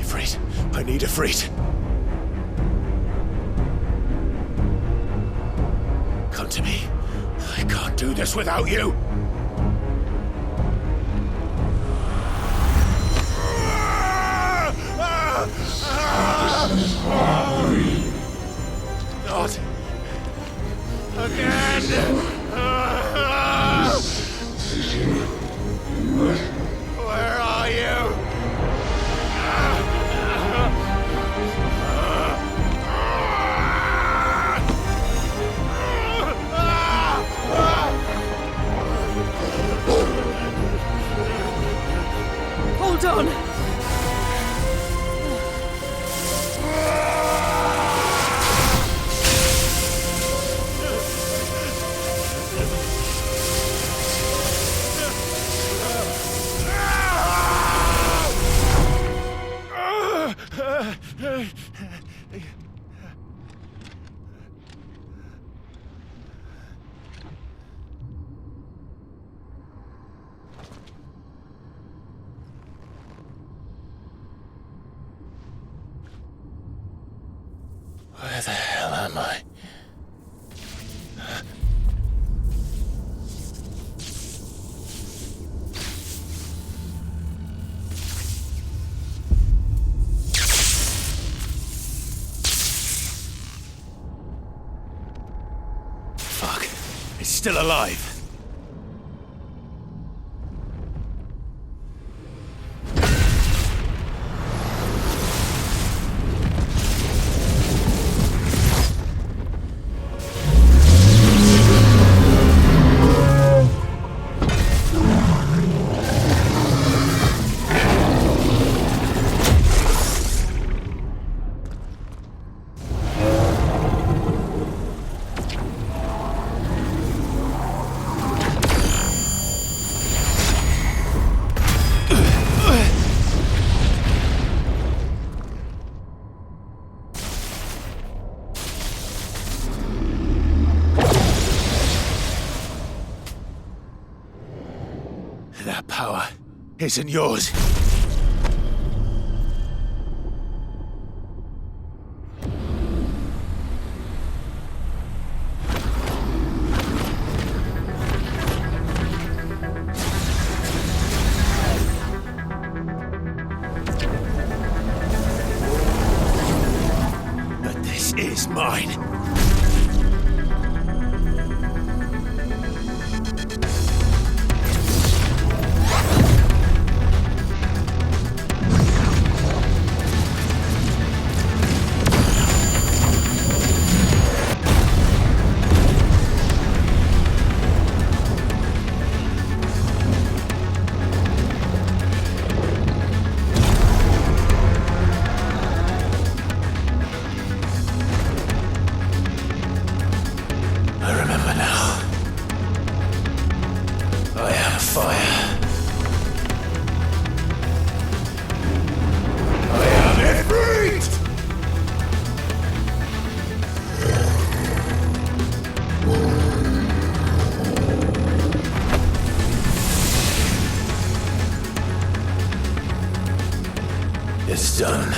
Ifrit, I need Ifrit. Come to me. I can't do this without you! Not again! Where are you? Hold on! Where the hell am I? Fuck. It's still alive. That power isn't yours. But this is mine. I remember now. I am fire. I am Ifrit! It's done.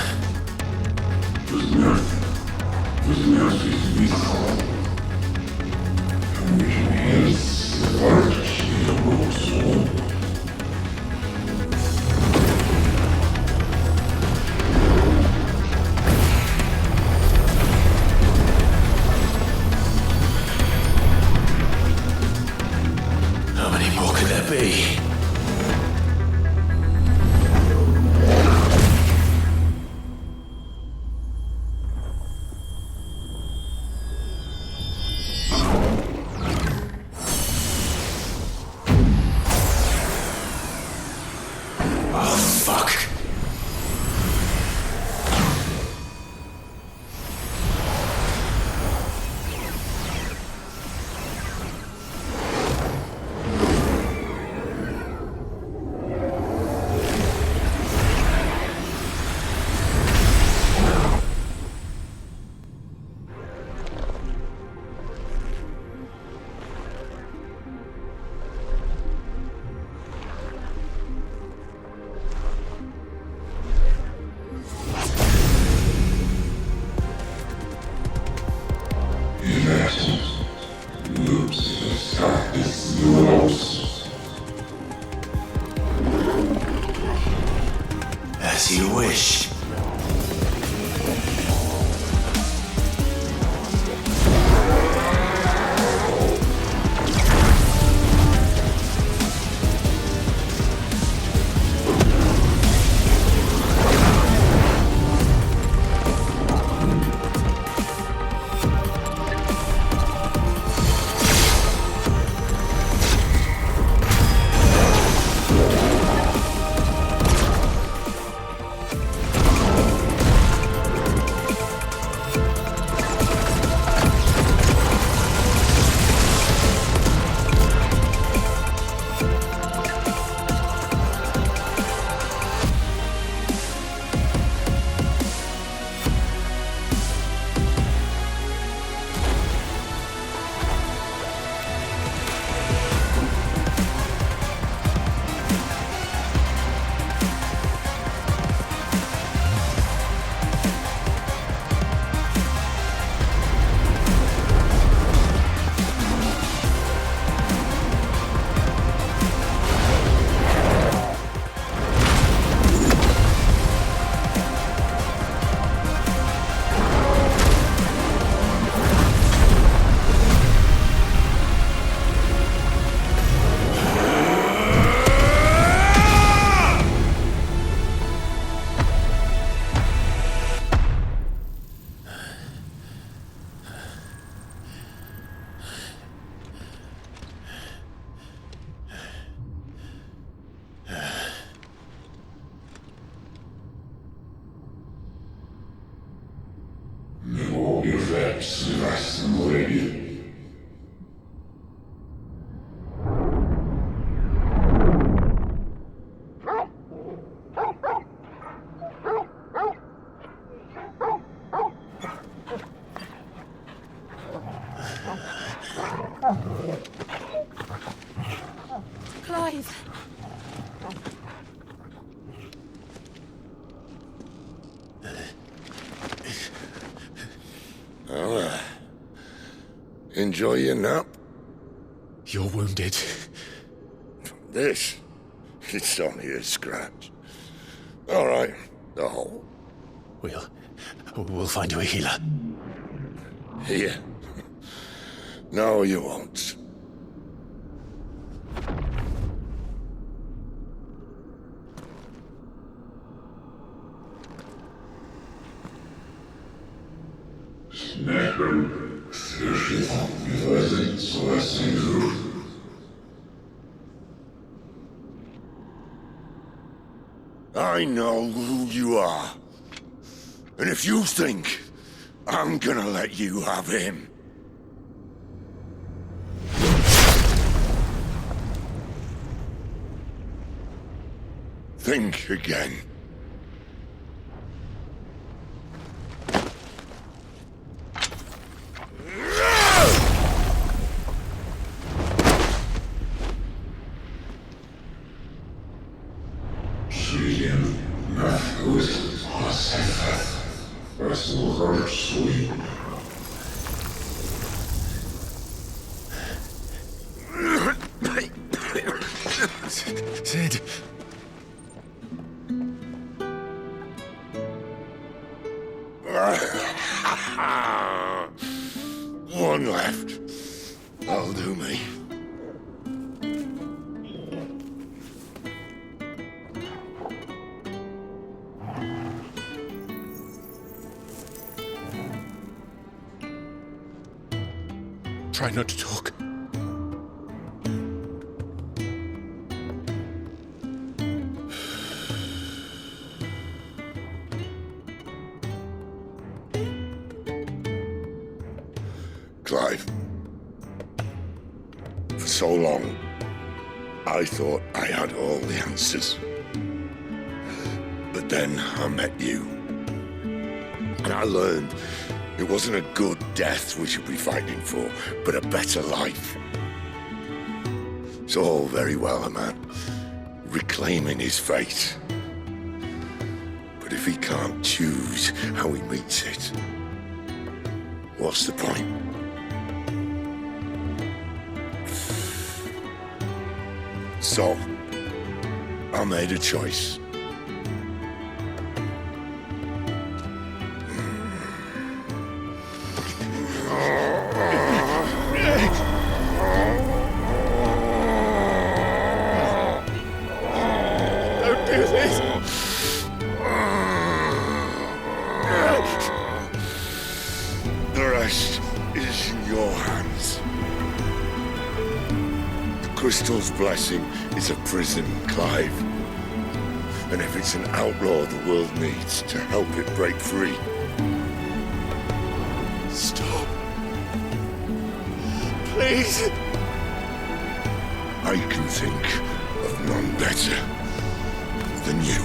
How many more could there be? Oh, fuck. As you wish. Enjoy your nap? You're wounded. This? It's only a scratch. All right, the hole. We'll find you a healer. Here? No, you won't. I know who you are. And if you think I'm gonna let you have him... think again. Sid. One left. That'll do me. Try not to talk. Clive. For so long, I thought I had all the answers. But then I met you. And I learned it wasn't a good death we should be fighting for, but a better life. It's all very well, a man reclaiming his fate. But if he can't choose how he meets it, what's the point? So, I made a choice. Don't do this! The rest is in your hands. The Crystal's blessing is a prison, Clive. And if it's an outlaw the world needs to help it break free... Stop. Please. I can think of none better than you.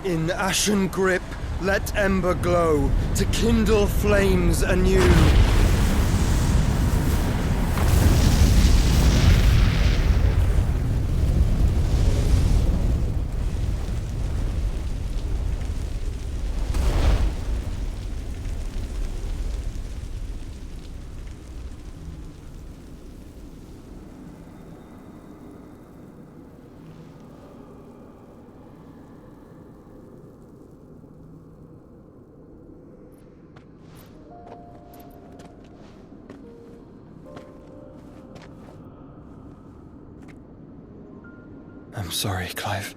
In ashen grip, let ember glow, to kindle flames anew. sorry, Clive.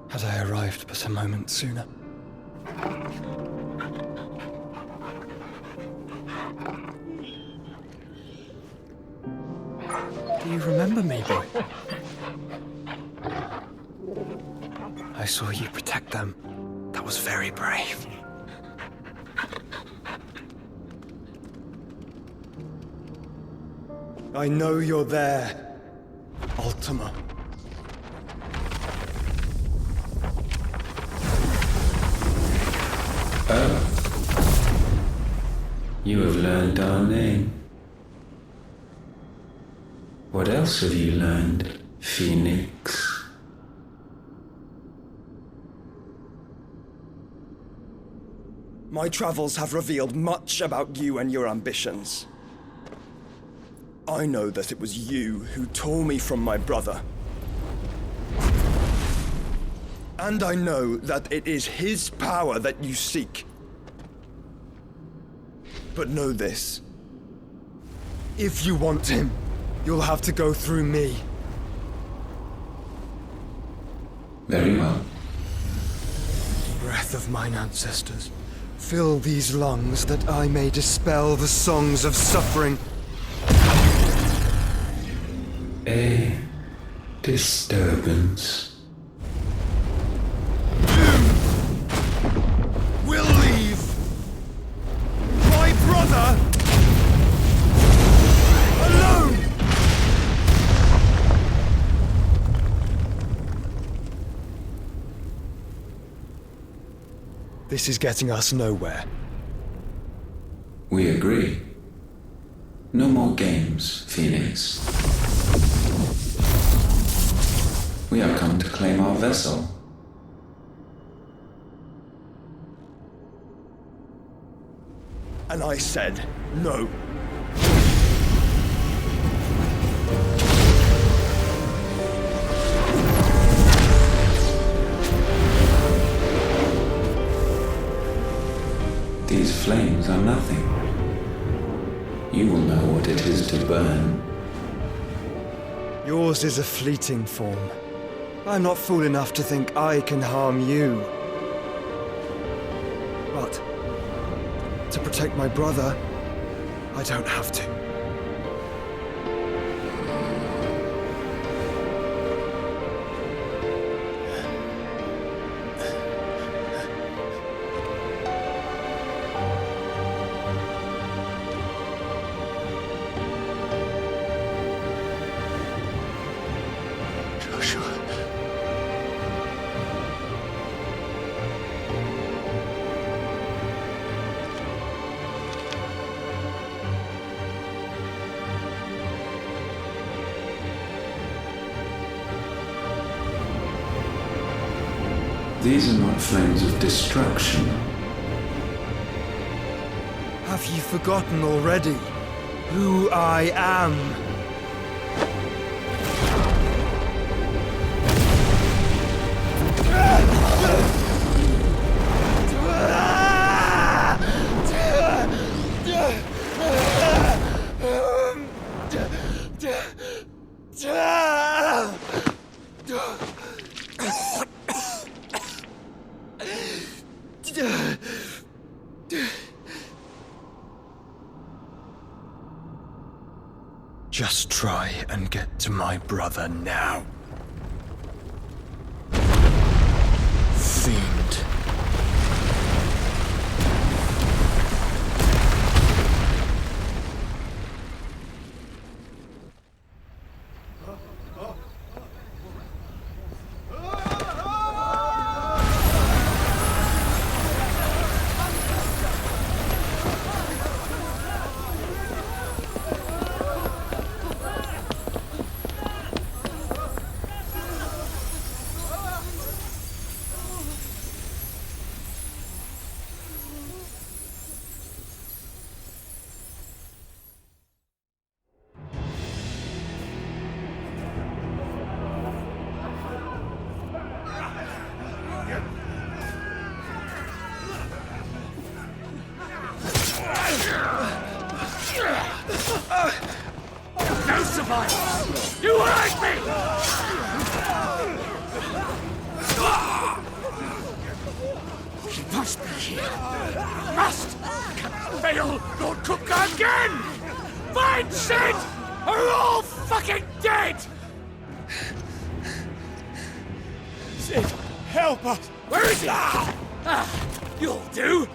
Had I arrived but a moment sooner. Do you remember me, boy? I saw you protect them. That was very brave. I know you're there, Ultima. Oh. You have learned our name. What else have you learned, Phoenix? My travels have revealed much about you and your ambitions. I know that it was you who tore me from my brother. And I know that it is his power that you seek. But know this. If you want him, you'll have to go through me. Very well. Breath of mine ancestors, fill these lungs that I may dispel the songs of suffering. A disturbance. We'll leave my brother alone! This is getting us nowhere. We agree. No more games, Phoenix. We have come to claim our vessel. And I said no. These flames are nothing. You will know what it is to burn. Yours is a fleeting form. I'm not fool enough to think I can harm you. But to protect my brother, I don't have to. These are not flames of destruction. Have you forgotten already who I am? Just try and get to my brother now. Fiend. No survivors! You hurt me! kill Lord Cookgar again! Find Sid! Or we're all fucking dead! Sid, help us! Where is he? You'll do!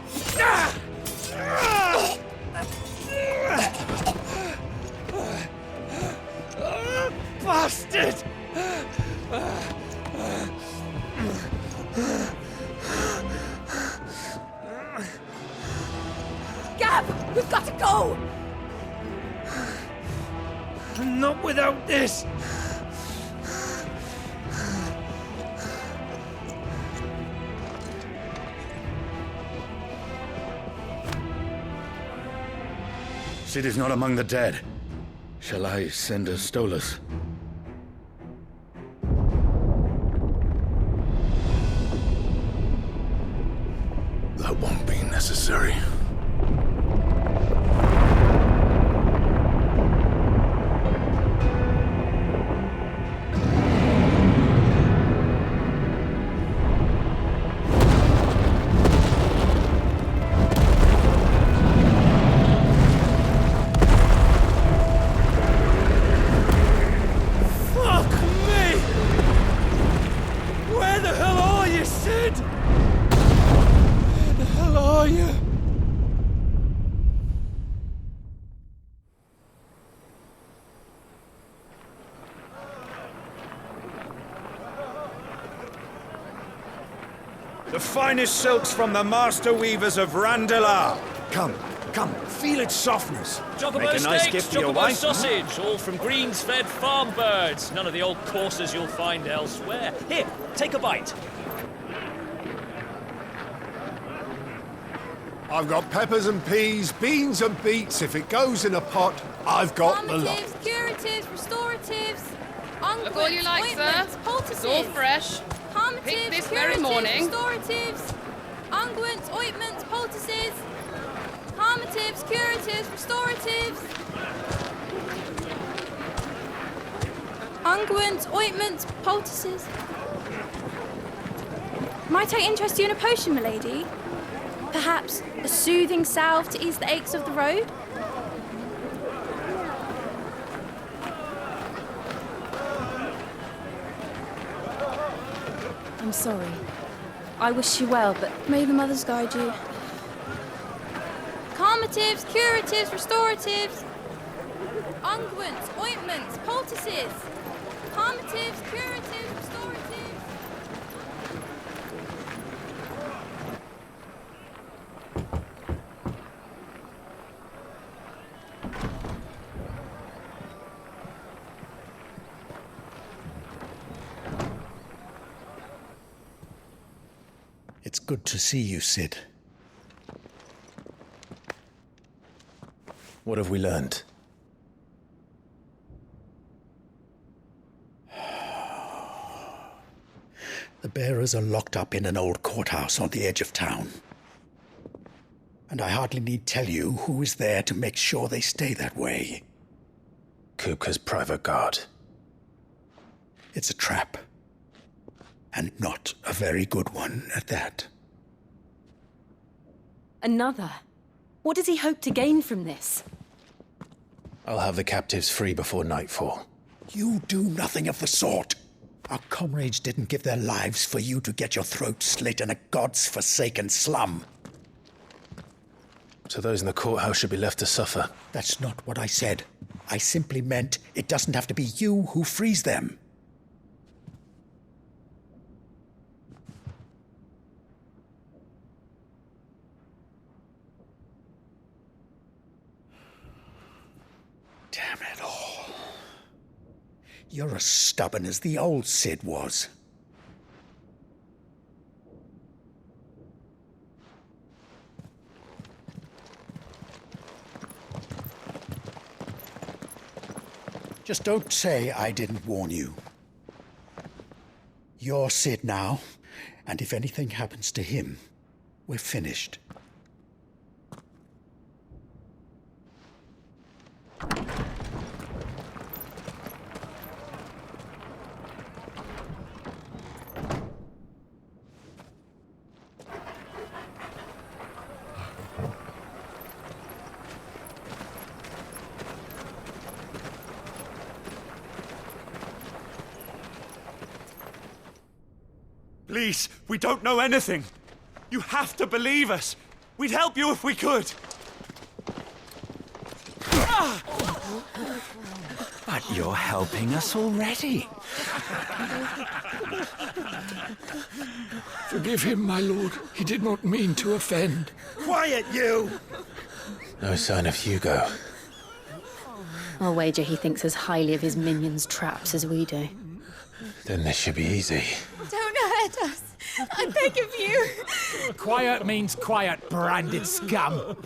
Bastard! Gab, we've got to go! Not without this! Sid is not among the dead. Shall I send a Stolas? That won't be necessary. Fuck me! Where the hell are you, Sid? Where the hell are you? The finest silks from the master weavers of Randalar. Come, feel its softness. Chocobo Make a nice steaks, gift for your chocobo wife. sausage, all from greens-fed farm birds. None of the old courses you'll find elsewhere. Here, take a bite. I've got peppers and peas, beans and beets. If it goes in a pot, I've got the lot. Calmatives, curatives, restoratives, unguents, Look all you like, sir. ointments, poultices. It's all fresh. Calmatives, Picked this very curatives, morning. restoratives, unguents, ointments, poultices. Calmatives, curatives, restoratives. Unguents, ointments, poultices. Might I interest you in a potion, milady? Perhaps a soothing salve to ease the aches of the road? I'm sorry. I wish you well, but may the mothers guide you. Calmatives, curatives, restoratives. Unguents, ointments, poultices. Calmatives, curatives, restoratives. It's good to see you, Sid. What have we learned? The bearers are locked up in an old courthouse on the edge of town. And I hardly need tell you who is there to make sure they stay that way. Kupka's private guard. It's a trap. And not a very good one at that. Another? What does he hope to gain from this? I'll have the captives free before nightfall. You do nothing of the sort. Our comrades didn't give their lives for you to get your throat slit in a god's forsaken slum. So those in the courthouse should be left to suffer. That's not what I said. I simply meant it doesn't have to be you who frees them. Damn it all. You're as stubborn as the old Sid was. Just don't say I didn't warn you. You're Sid now, and if anything happens to him, we're finished. Please, we don't know anything. You have to believe us. We'd help you if we could. But you're helping us already. Forgive him, my lord. He did not mean to offend. Quiet, you! No sign of Hugo. I'll wager he thinks as highly of his minions' traps as we do. Then this should be easy. Don't hurt us. I beg of you. Quiet means quiet, branded scum.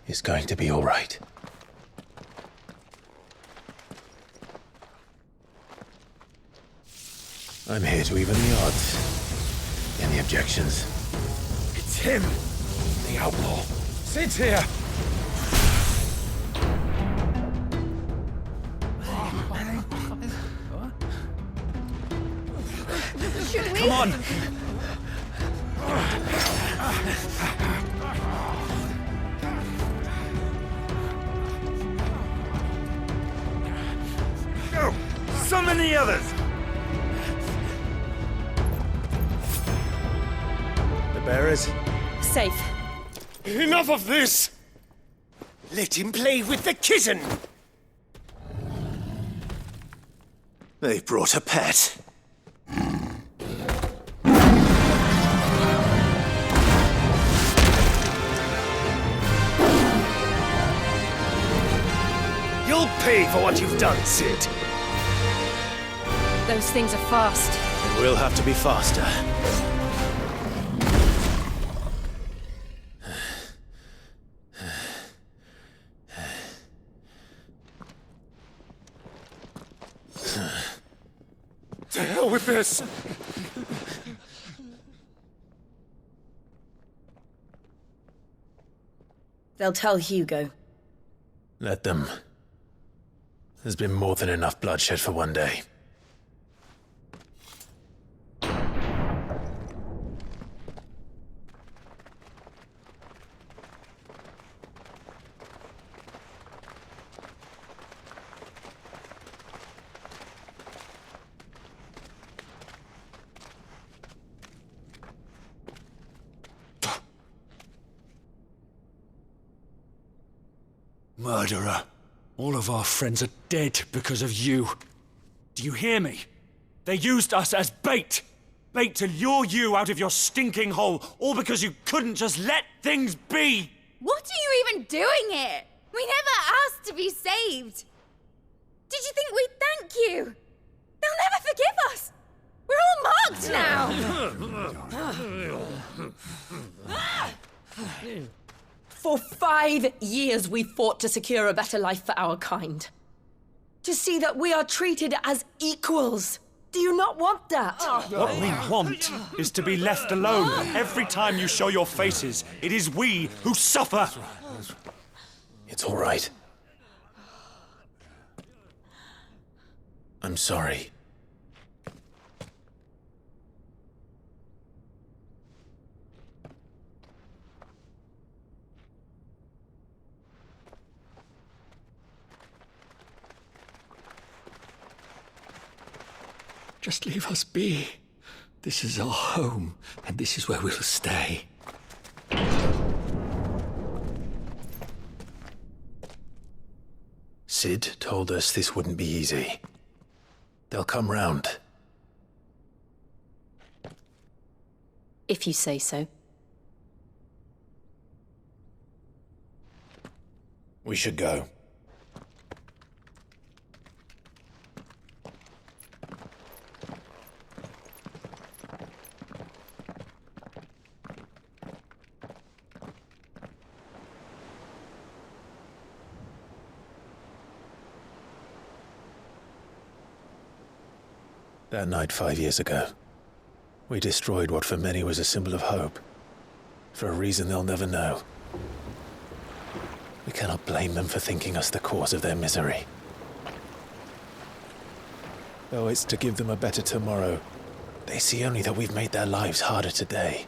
It's going to be all right. I'm here to even the odds. Any objections? It's him, the outlaw. Sid's here. Should we? Come on. Go! Summon the others! The bearers? Safe. Enough of this! Let him play with the kitten! They brought a pet. You'll pay for what you've done, Sid. Those things are fast. And we'll have to be faster. To hell with this! They'll tell Hugo. Let them. There's been more than enough bloodshed for one day. Murderer. All of our friends are dead because of you. Do you hear me? They used us as bait. Bait to lure you out of your stinking hole, all because you couldn't just let things be. What are you even doing here? We never asked to be saved. Did you think we'd thank you? They'll never forgive us. We're all marked now. For 5 years we fought to secure a better life for our kind. To see that we are treated as equals. Do you not want that? What we want is to be left alone. Every time you show your faces, it is we who suffer. It's all right. I'm sorry. Just leave us be. This is our home, and this is where we'll stay. Sid told us this wouldn't be easy. They'll come round. If you say so. We should go. That night 5 years ago, we destroyed what for many was a symbol of hope. For a reason they'll never know. We cannot blame them for thinking us the cause of their misery. Though it's to give them a better tomorrow, they see only that we've made their lives harder today.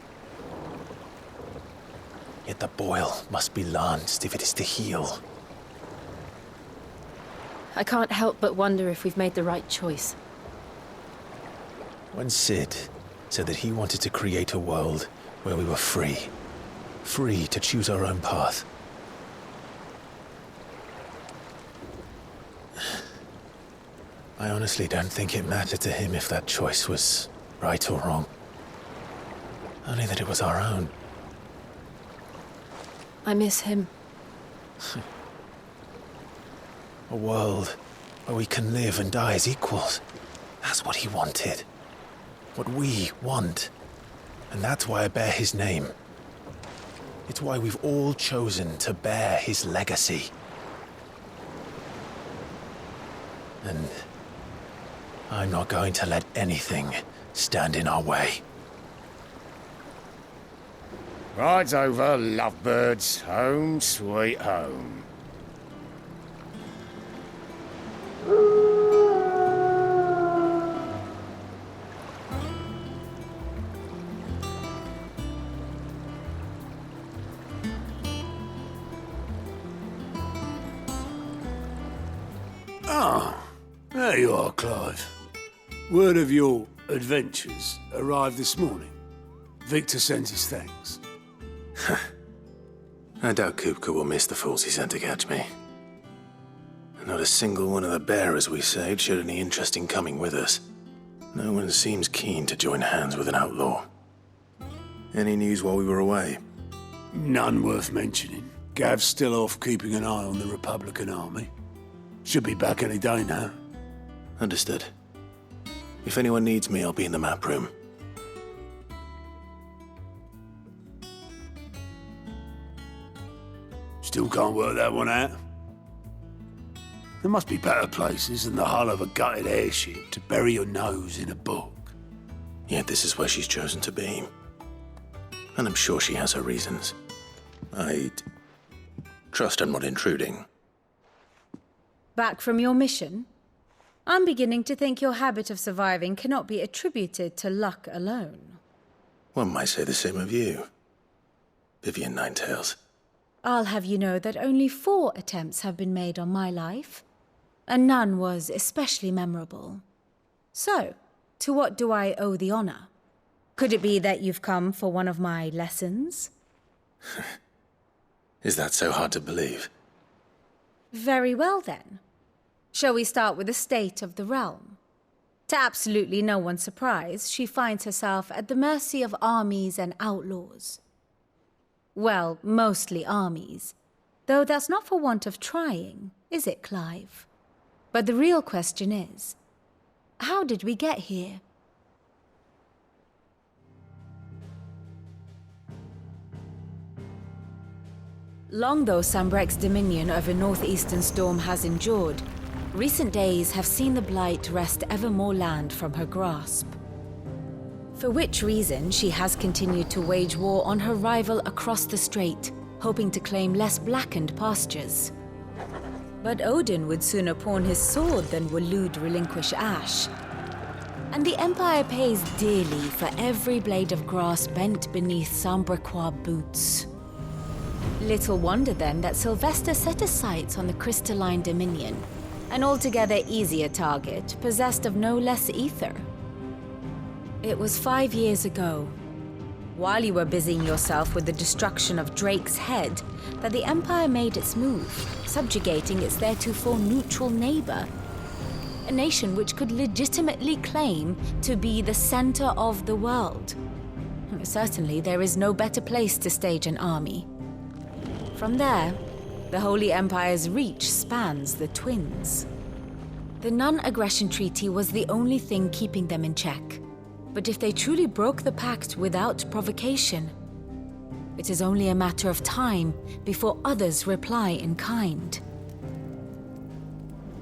Yet the boil must be lanced if it is to heal. I can't help but wonder if we've made the right choice. When Sid said that he wanted to create a world where we were free. Free to choose our own path. I honestly don't think it mattered to him if that choice was right or wrong. Only that it was our own. I miss him. A world where we can live and die as equals. That's what he wanted. What we want. And that's why I bear his name. It's why we've all chosen to bear his legacy. And I'm not going to let anything stand in our way. Rides over, lovebirds. Home, sweet home. Ah, there you are, Clive. Word of your adventures arrived this morning. Victor sends his thanks. I doubt Kupka will miss the fools he sent to catch me. Not a single one of the bearers we saved showed any interest in coming with us. No one seems keen to join hands with an outlaw. Any news while we were away? None worth mentioning. Gav's still off keeping an eye on the Republican army. Should be back any day now. Understood. If anyone needs me, I'll be in the map room. Still can't work that one out. There must be better places than the hull of a gutted airship to bury your nose in a book. Yet this is where she's chosen to be. And I'm sure she has her reasons. I trust I'm not intruding. Back from your mission? I'm beginning to think your habit of surviving cannot be attributed to luck alone. One might say the same of you, Vivian Ninetails. I'll have you know that only 4 attempts have been made on my life, and none was especially memorable. So, to what do I owe the honor? Could it be that you've come for one of my lessons? Is that so hard to believe? Very well then. Shall we start with the state of the realm? To absolutely no one's surprise, she finds herself at the mercy of armies and outlaws. Well, mostly armies. Though that's not for want of trying, is it, Clive? But the real question is, how did we get here? Long though Sambrek's dominion over northeastern Storm has endured, recent days have seen the Blight wrest ever more land from her grasp. For which reason she has continued to wage war on her rival across the strait, hoping to claim less blackened pastures. But Odin would sooner pawn his sword than Waloed relinquish Ash. And the Empire pays dearly for every blade of grass bent beneath Sambrequois boots. Little wonder then that Sylvester set his sights on the crystalline dominion, an altogether easier target, possessed of no less ether. It was 5 years ago, while you were busying yourself with the destruction of Drake's head, that the Empire made its move, subjugating its theretofore neutral neighbor. A nation which could legitimately claim to be the center of the world. Certainly, there is no better place to stage an army. From there, the Holy Empire's reach spans the Twins. The non-aggression treaty was the only thing keeping them in check. But if they truly broke the pact without provocation, it is only a matter of time before others reply in kind.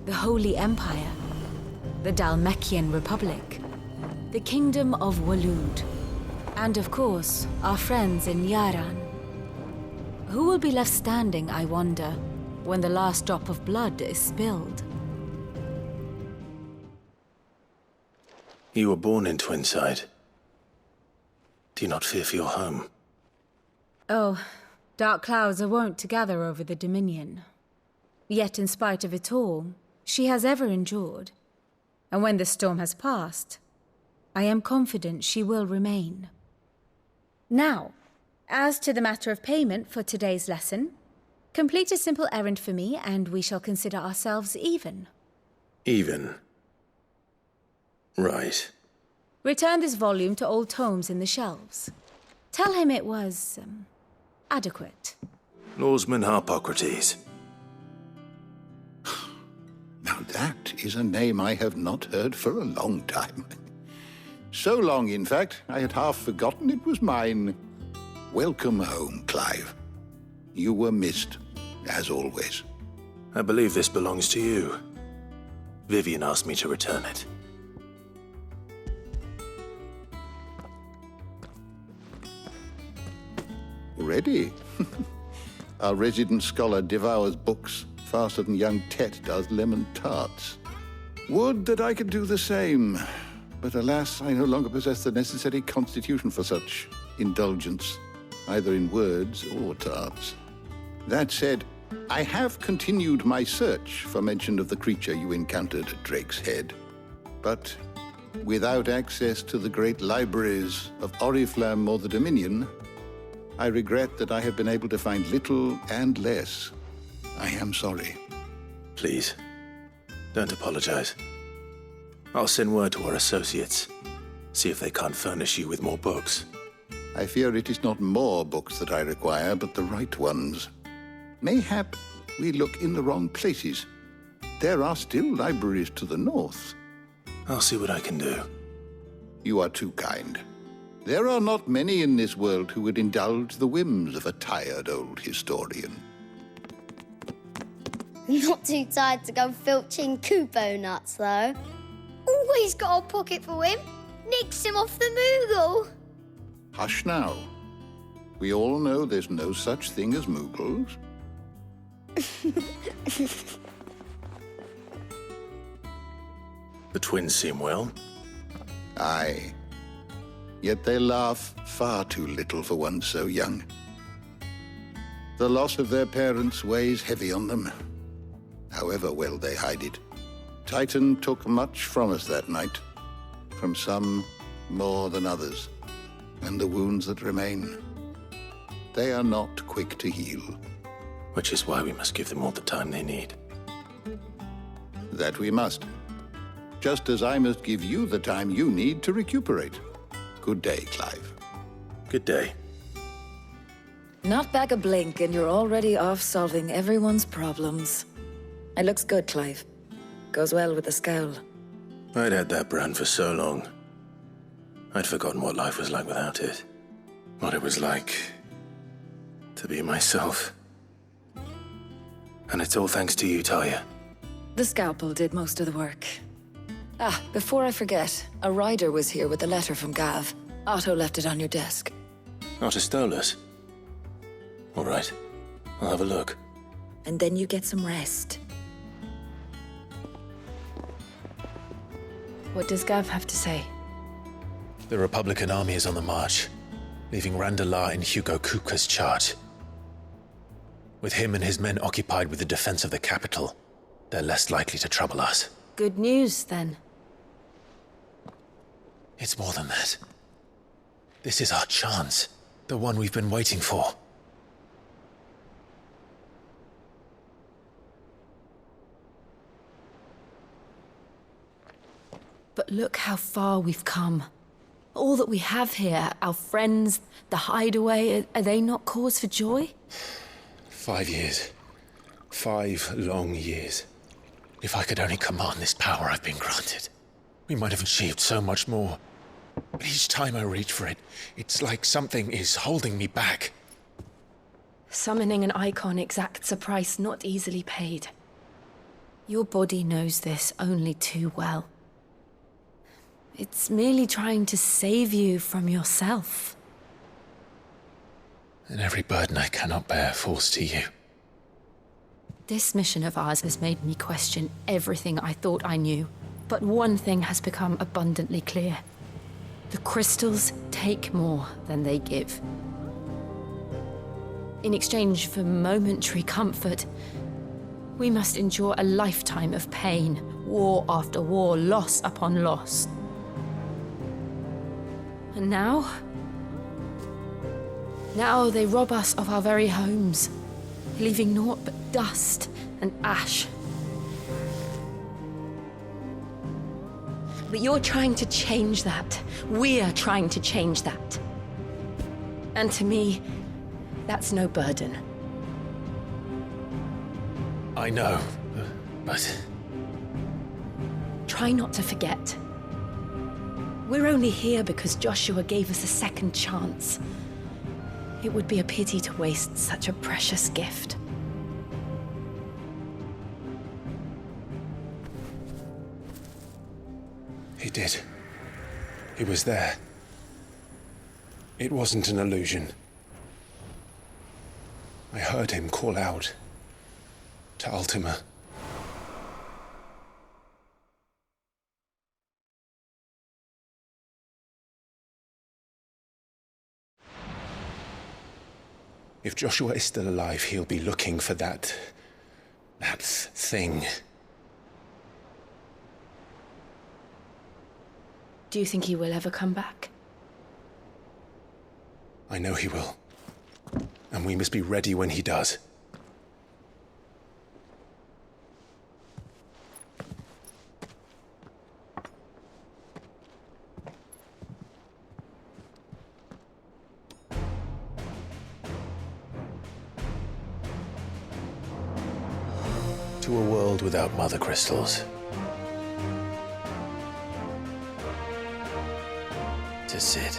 The Holy Empire, the Dhalmekian Republic, the Kingdom of Waloed, and of course, our friends in Yaran. Who will be left standing, I wonder, when the last drop of blood is spilled? You were born in Twinside. Do you not fear for your home? Oh, dark clouds are wont to gather over the Dominion. Yet in spite of it all, she has ever endured. And when the storm has passed, I am confident she will remain. Now, as to the matter of payment for today's lesson, complete a simple errand for me and we shall consider ourselves even. Even? Right. Return this volume to old tomes in the shelves. Tell him it was, adequate. Lawsman Harpocrates. Now that is a name I have not heard for a long time. So long, in fact, I had half forgotten it was mine. Welcome home, Clive. You were missed, as always. I believe this belongs to you. Vivian asked me to return it. Ready? Our resident scholar devours books faster than young Tet does lemon tarts. Would that I could do the same. But alas, I no longer possess the necessary constitution for such indulgence, either in words or tarts. That said, I have continued my search for mention of the creature you encountered at Drake's Head. But without access to the great libraries of Oriflamme or the Dominion, I regret that I have been able to find little and less. I am sorry. Please, don't apologize. I'll send word to our associates. See if they can't furnish you with more books. I fear it is not more books that I require, but the right ones. Mayhap we look in the wrong places. There are still libraries to the north. I'll see what I can do. You are too kind. There are not many in this world who would indulge the whims of a tired old historian. Not too tired to go filching Kupo nuts, though. Always got a pocket for him. Nicks him off the Moogle. Hush now. We all know there's no such thing as Moogles. The twins seem well. Aye. Yet they laugh far too little for one so young. The loss of their parents weighs heavy on them, however well they hide it. Titan took much from us that night, from some more than others, and the wounds that remain, they are not quick to heal. Which is why we must give them all the time they need. That we must. Just as I must give you the time you need to recuperate. Good day, Clive. Good day. Not back a blink and you're already off solving everyone's problems. It looks good, Clive. Goes well with the scowl. I'd had that brand for so long. I'd forgotten what life was like without it. What it was like to be myself. And it's all thanks to you, Talia. The scalpel did most of the work. Ah, before I forget, a rider was here with a letter from Gav. Otto left it on your desk. Otto stole us. All right, I'll have a look. And then you get some rest. What does Gav have to say? The Republican army is on the march, leaving Randalar in Hugo Kupka's charge. With him and his men occupied with the defense of the capital, they're less likely to trouble us. Good news, then. It's more than that. This is our chance, the one we've been waiting for. But look how far we've come. All that we have here, our friends, the hideaway, are they not cause for joy? 5 years. 5 long years. If I could only command this power I've been granted, we might have achieved so much more. But each time I reach for it, it's like something is holding me back. Summoning an icon exacts a price not easily paid. Your body knows this only too well. It's merely trying to save you from yourself. And every burden I cannot bear falls to you. This mission of ours has made me question everything I thought I knew. But one thing has become abundantly clear. The crystals take more than they give. In exchange for momentary comfort, we must endure a lifetime of pain, war after war, loss upon loss. And now they rob us of our very homes, leaving naught but dust and ash. But you're trying to change that. We're trying to change that. And to me, that's no burden. I know, but... Try not to forget. We're only here because Joshua gave us a second chance. It would be a pity to waste such a precious gift. He did. He was there. It wasn't an illusion. I heard him call out to Ultima. If Joshua is still alive, he'll be looking for that thing. Do you think he will ever come back? I know he will. And we must be ready when he does. To a world without mother crystals. To Sid.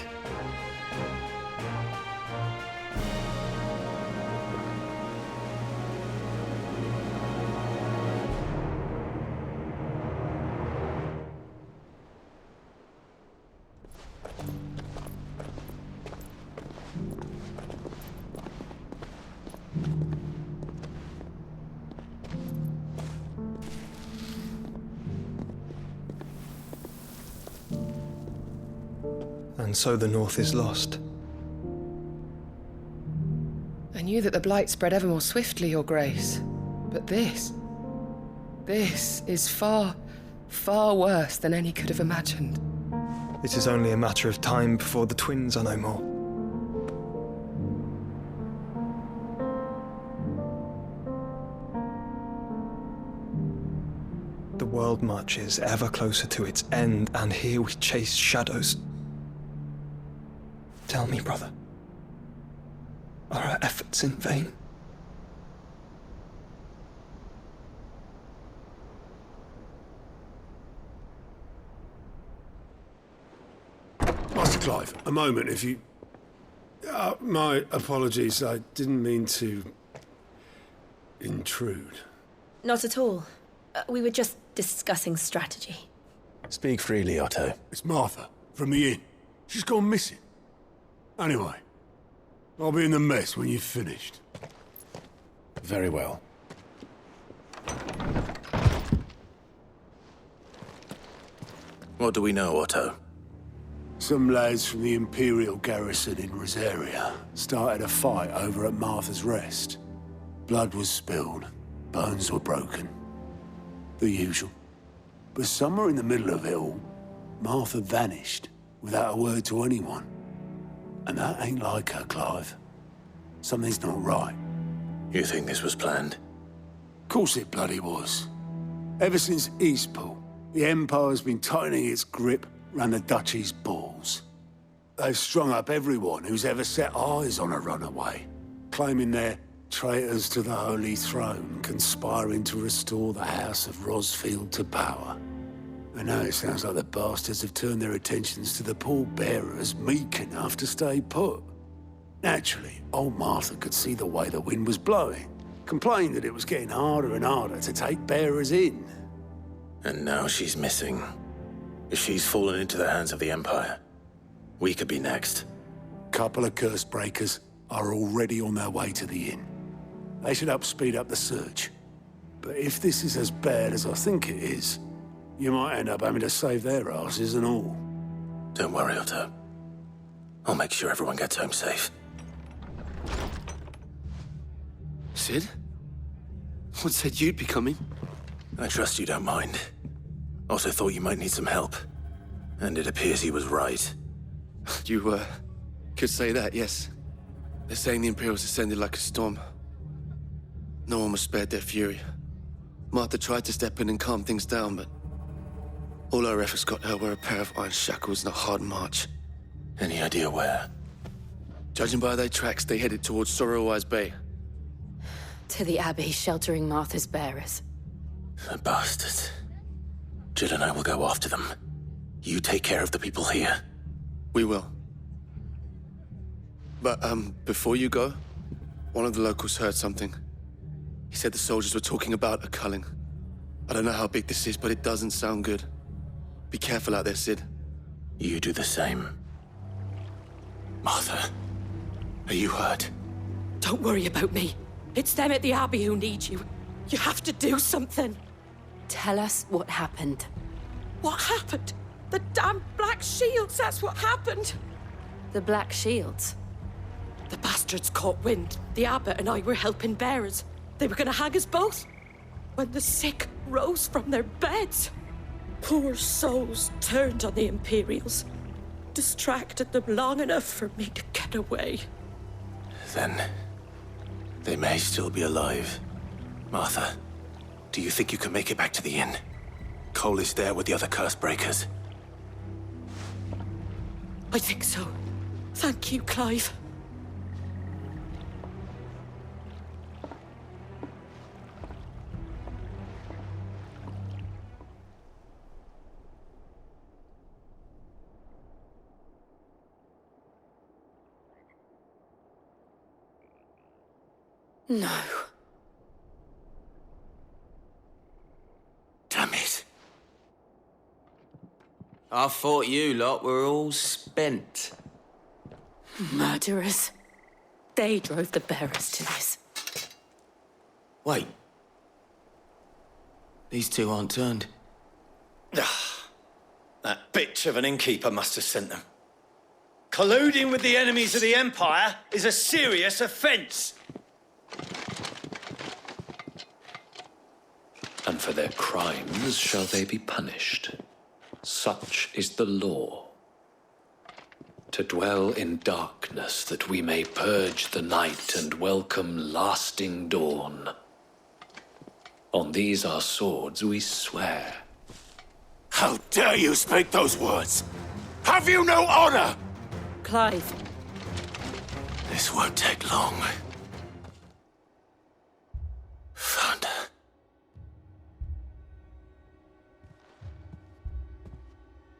And so the North is lost. I knew that the blight spread ever more swiftly, Your Grace. But this is far, far worse than any could have imagined. It is only a matter of time before the twins are no more. The world marches ever closer to its end, and here we chase shadows. Tell me, brother, are our efforts in vain? Master Clive, a moment, if you... my apologies, I didn't mean to... intrude. Not at all. We were just discussing strategy. Speak freely, Otto. It's Martha, from the inn. She's gone missing. Anyway, I'll be in the mess when you've finished. Very well. What do we know, Otto? Some lads from the Imperial garrison in Rosaria started a fight over at Martha's Rest. Blood was spilled, bones were broken. The usual. But somewhere in the middle of it all, Martha vanished without a word to anyone. And that ain't like her, Clive. Something's not right. You think this was planned? Course it bloody was. Ever since Eastpool, the Empire's been tightening its grip round the Duchy's balls. They've strung up everyone who's ever set eyes on a runaway, claiming they're traitors to the Holy Throne, conspiring to restore the House of Rosfield to power. And now it sounds like the bastards have turned their attentions to the pallbearers meek enough to stay put. Naturally, old Martha could see the way the wind was blowing, complained that it was getting harder and harder to take bearers in. And now she's missing. If she's fallen into the hands of the Empire, we could be next. Couple of curse breakers are already on their way to the inn. They should speed up the search. But if this is as bad as I think it is, You might end up having to save their asses and all. Don't worry, Otto. I'll make sure everyone gets home safe. Sid? What said you'd be coming? I trust you don't mind. Also thought you might need some help. And it appears he was right. You, could say that, yes. They're saying the Imperials descended like a storm. No one was spared their fury. Martha tried to step in and calm things down, but all our efforts got her were a pair of iron shackles and a hard march. Any idea where? Judging by their tracks, they headed towards Sorrowwise Bay. To the Abbey, sheltering Martha's bearers. The bastards. Jill and I will go after them. You take care of the people here. We will. But, before you go, one of the locals heard something. He said the soldiers were talking about a culling. I don't know how big this is, but it doesn't sound good. Be careful out there, Sid. You do the same. Martha, are you hurt? Don't worry about me. It's them at the Abbey who need you. You have to do something. Tell us what happened. What happened? The damn Black Shields, that's what happened. The Black Shields? The bastards caught wind. The abbot and I were helping bearers. They were gonna hang us both. When the sick rose from their beds, poor souls turned on the Imperials. Distracted them long enough for me to get away. Then they may still be alive. Martha, do you think you can make it back to the inn? Cole is there with the other curse breakers. I think so. Thank you, Clive. No. Damn it. I thought you lot were all spent. Murderers. They drove the bearers to this. Wait. These two aren't turned. That bitch of an innkeeper must have sent them. Colluding with the enemies of the Empire is a serious offence. And for their crimes shall they be punished. Such is the law. To dwell in darkness that we may purge the night and welcome lasting dawn. On these our swords we swear. How dare you speak those words? Have you no honor? Clive. This won't take long. Found her.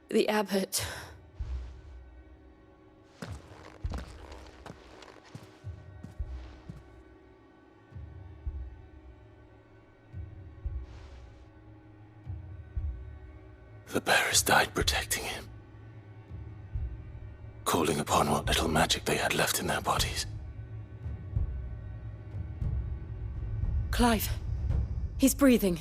The abbot. The bearers died protecting him. Calling upon what little magic they had left in their bodies. Clive. He's breathing.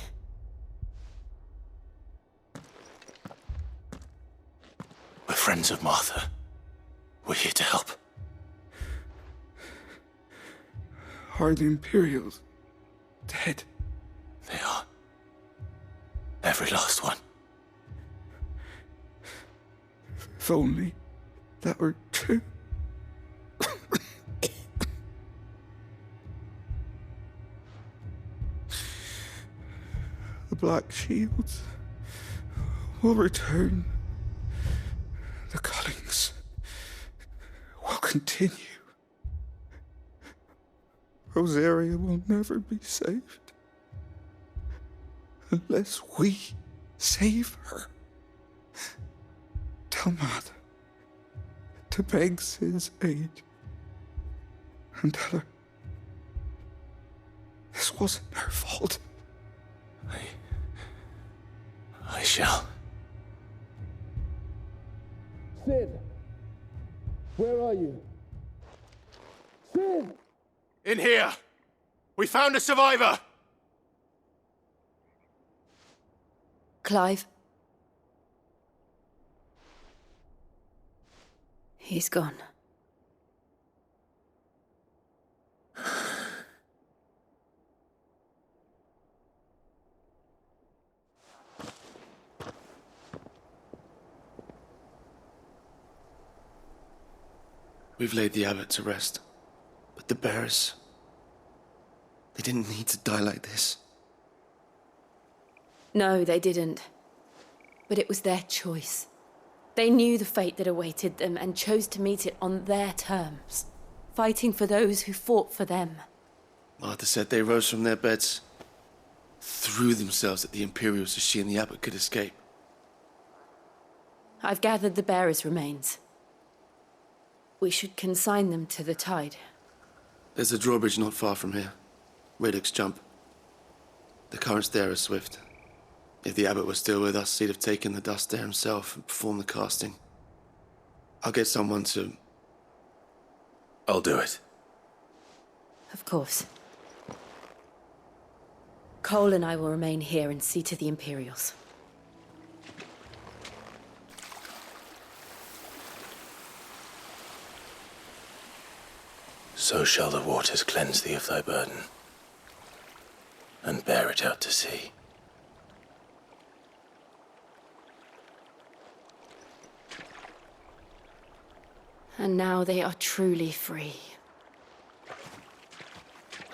We're friends of Martha. We're here to help. Are the Imperials dead? They are. Every last one. If only that were true. The Black Shields will return. The cullings will continue. Rosaria will never be saved unless we save her. Tell Martha to beg Sid's aid and tell her this wasn't her fault. I shall. Sid! Where are you? Sid! In here! We found a survivor! Clive, He's gone. We've laid the abbot to rest. But the bearers... they didn't need to die like this. No, they didn't. But it was their choice. They knew the fate that awaited them and chose to meet it on their terms, fighting for those who fought for them. Martha said they rose from their beds, threw themselves at the Imperials so she and the abbot could escape. I've gathered the bearers' remains. We should consign them to the tide. There's a drawbridge not far from here. Radix Jump. The currents there are swift. If the abbot was still with us, he'd have taken the dust there himself and performed the casting. I'll get someone to... I'll do it. Of course. Cole and I will remain here and see to the Imperials. So shall the waters cleanse thee of thy burden, and bear it out to sea. And now they are truly free.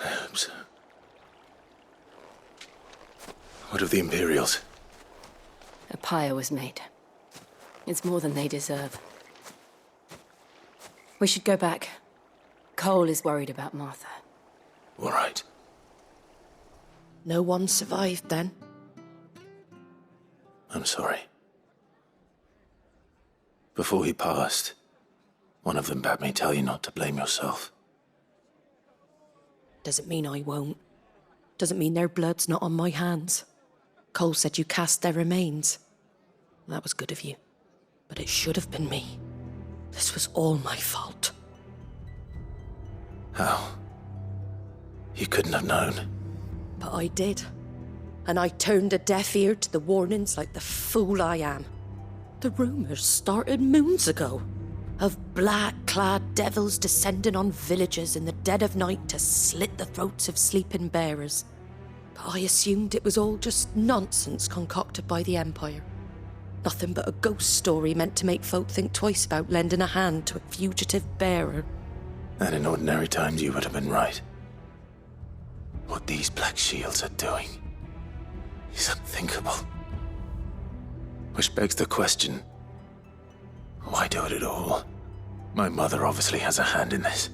I hope so. What of the Imperials? A pyre was made. It's more than they deserve. We should go back. Cole is worried about Martha. All right. No one survived then? I'm sorry. Before he passed, one of them bade me tell you not to blame yourself. Doesn't mean I won't. Doesn't mean their blood's not on my hands. Cole said you cast their remains. That was good of you. But it should have been me. This was all my fault. How? You couldn't have known. But I did. And I turned a deaf ear to the warnings like the fool I am. The rumours started moons ago. Of black-clad devils descending on villages in the dead of night to slit the throats of sleeping bearers. But I assumed it was all just nonsense concocted by the Empire. Nothing but a ghost story meant to make folk think twice about lending a hand to a fugitive bearer. And in ordinary times you would have been right. What these Black Shields are doing is unthinkable. Which begs the question, why do it at all? My mother obviously has a hand in this.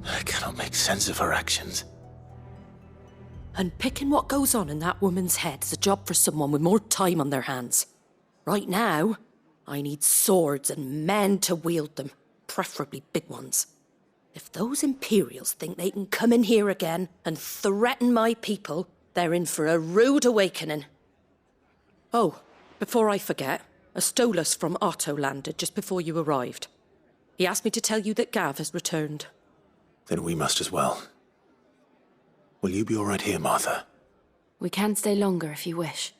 I cannot make sense of her actions. And picking what goes on in that woman's head is a job for someone with more time on their hands. Right now, I need swords and men to wield them, preferably big ones. If those Imperials think they can come in here again and threaten my people, they're in for a rude awakening. Oh, before I forget, a Stolas from Otto landed just before you arrived. He asked me to tell you that Gav has returned. Then we must as well. Will you be all right here, Martha? We can stay longer if you wish.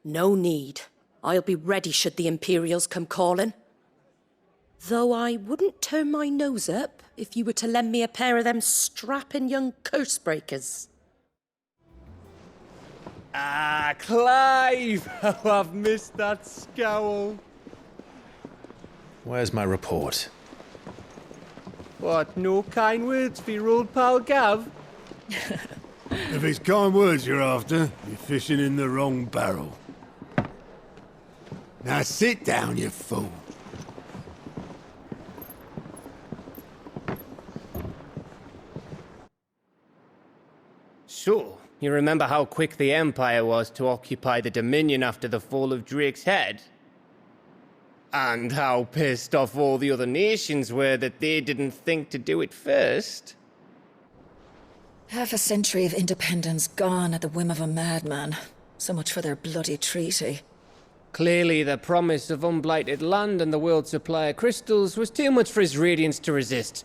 No need. I'll be ready should the Imperials come calling. Though I wouldn't turn my nose up if you were to lend me a pair of them strapping young curse-breakers. Ah, Clive! Oh, I've missed that scowl. Where's my report? What, no kind words for your old pal Gav? If it's kind words you're after, you're fishing in the wrong barrel. Now sit down, you fool. So, you remember how quick the Empire was to occupy the Dominion after the fall of Drake's head? And how pissed off all the other nations were that they didn't think to do it first? Half a century of independence gone at the whim of a madman. So much for their bloody treaty. Clearly, the promise of unblighted land and the world's supply of crystals was too much for his radiance to resist.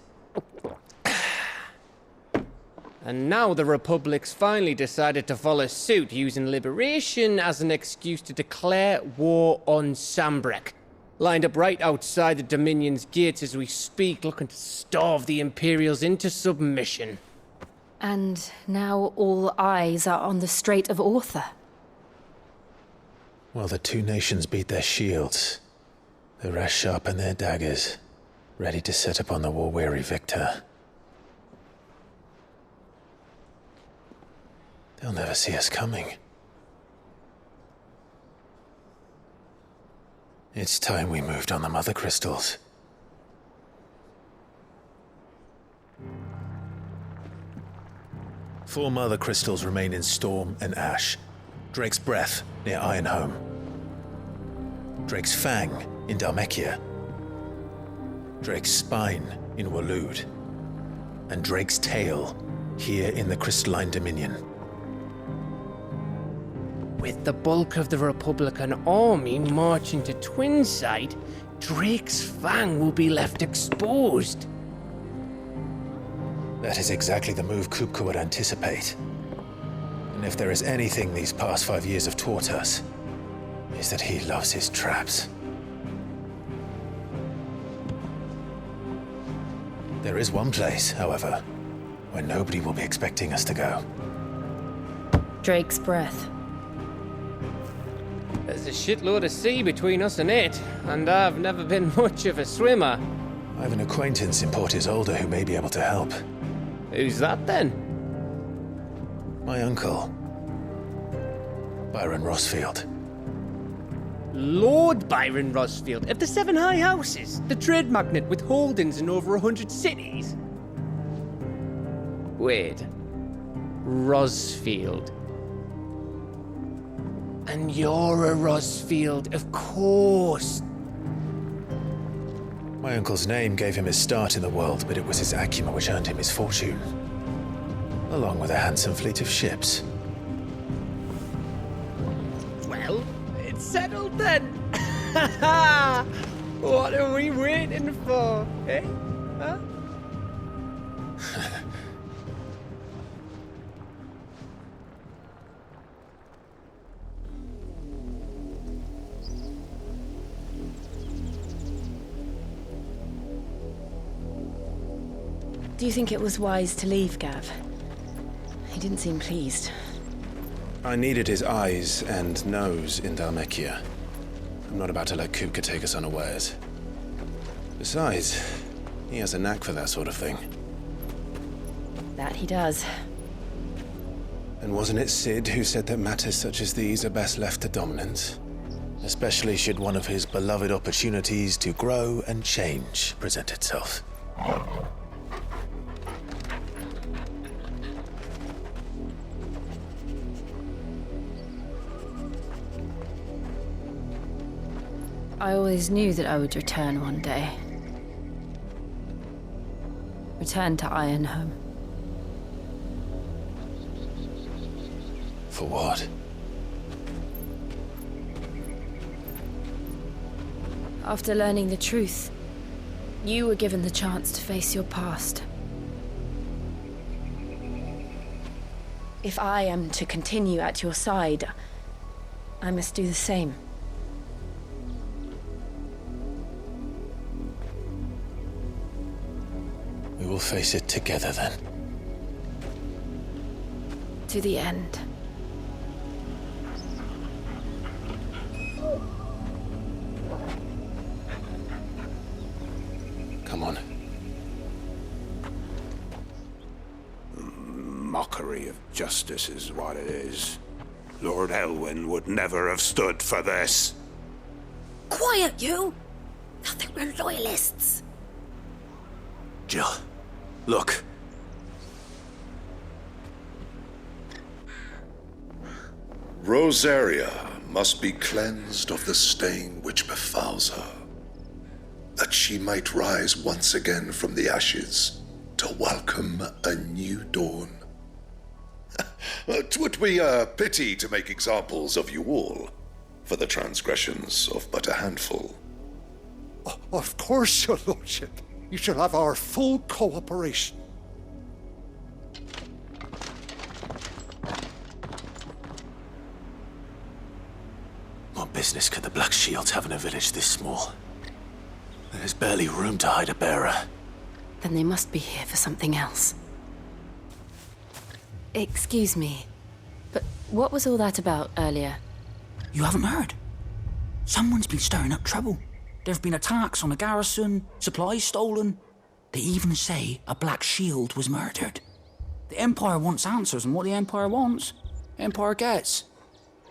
And now the Republic's finally decided to follow suit, using liberation as an excuse to declare war on Sambrek. lined up right outside the Dominion's gates as we speak, looking to starve the Imperials into submission. And now all eyes are on the Strait of Author. While the two nations beat their shields, the rest sharpen their daggers, ready to set upon the war-weary victor. They'll never see us coming. It's time we moved on the Mother Crystals. Four Mother Crystals remain in Storm and Ash. Drake's Breath near Ironhome. Drake's Fang in Dhalmekia. Drake's Spine in Waloed. And Drake's Tail here in the Crystalline Dominion. With the bulk of the Republican army marching to Twinside, Drake's Fang will be left exposed. That is exactly the move Kupka would anticipate. And if there is anything these past 5 years have taught us, is that he loves his traps. There is one place, however, where nobody will be expecting us to go. Drake's Breath. There's a shitload of sea between us and it, and I've never been much of a swimmer. I have an acquaintance in Port Isolde who may be able to help. Who's that then? My uncle, Byron Rossfield. Lord Byron Rossfield of the Seven High Houses, the trade magnate with holdings in over 100 cities. Wait, Rossfield. And you're a Rossfield, of course. My uncle's name gave him his start in the world, but it was his acumen which earned him his fortune. Along with a handsome fleet of ships. Well, it's settled then. What are we waiting for, eh? Huh? Do you think it was wise to leave, Gav? He didn't seem pleased. I needed his eyes and nose in Dhalmekia. I'm not about to let Kupka take us unawares. Besides, he has a knack for that sort of thing. That he does. And wasn't it Sid who said that matters such as these are best left to dominance? Especially should one of his beloved opportunities to grow and change present itself. I always knew that I would return one day. Return to Ironhome. For what? After learning the truth, you were given the chance to face your past. If I am to continue at your side, I must do the same. We will face it together then. To the end. Come on. Mockery of justice is what it is. Lord Elwyn would never have stood for this. Quiet, you! Nothing we're loyalists. Jill, look. Rosaria must be cleansed of the stain which befouls her, that she might rise once again from the ashes to welcome a new dawn. 'Twould be a pity to make examples of you all, for the transgressions of but a handful. Of course, your lordship. You shall have our full cooperation. What business could the Black Shields have in a village this small? There's barely room to hide a bearer. Then they must be here for something else. Excuse me, but what was all that about earlier? You haven't heard? Someone's been stirring up trouble. There have been attacks on the garrison, supplies stolen. They even say a Black Shield was murdered. The Empire wants answers, and what the Empire wants, the Empire gets.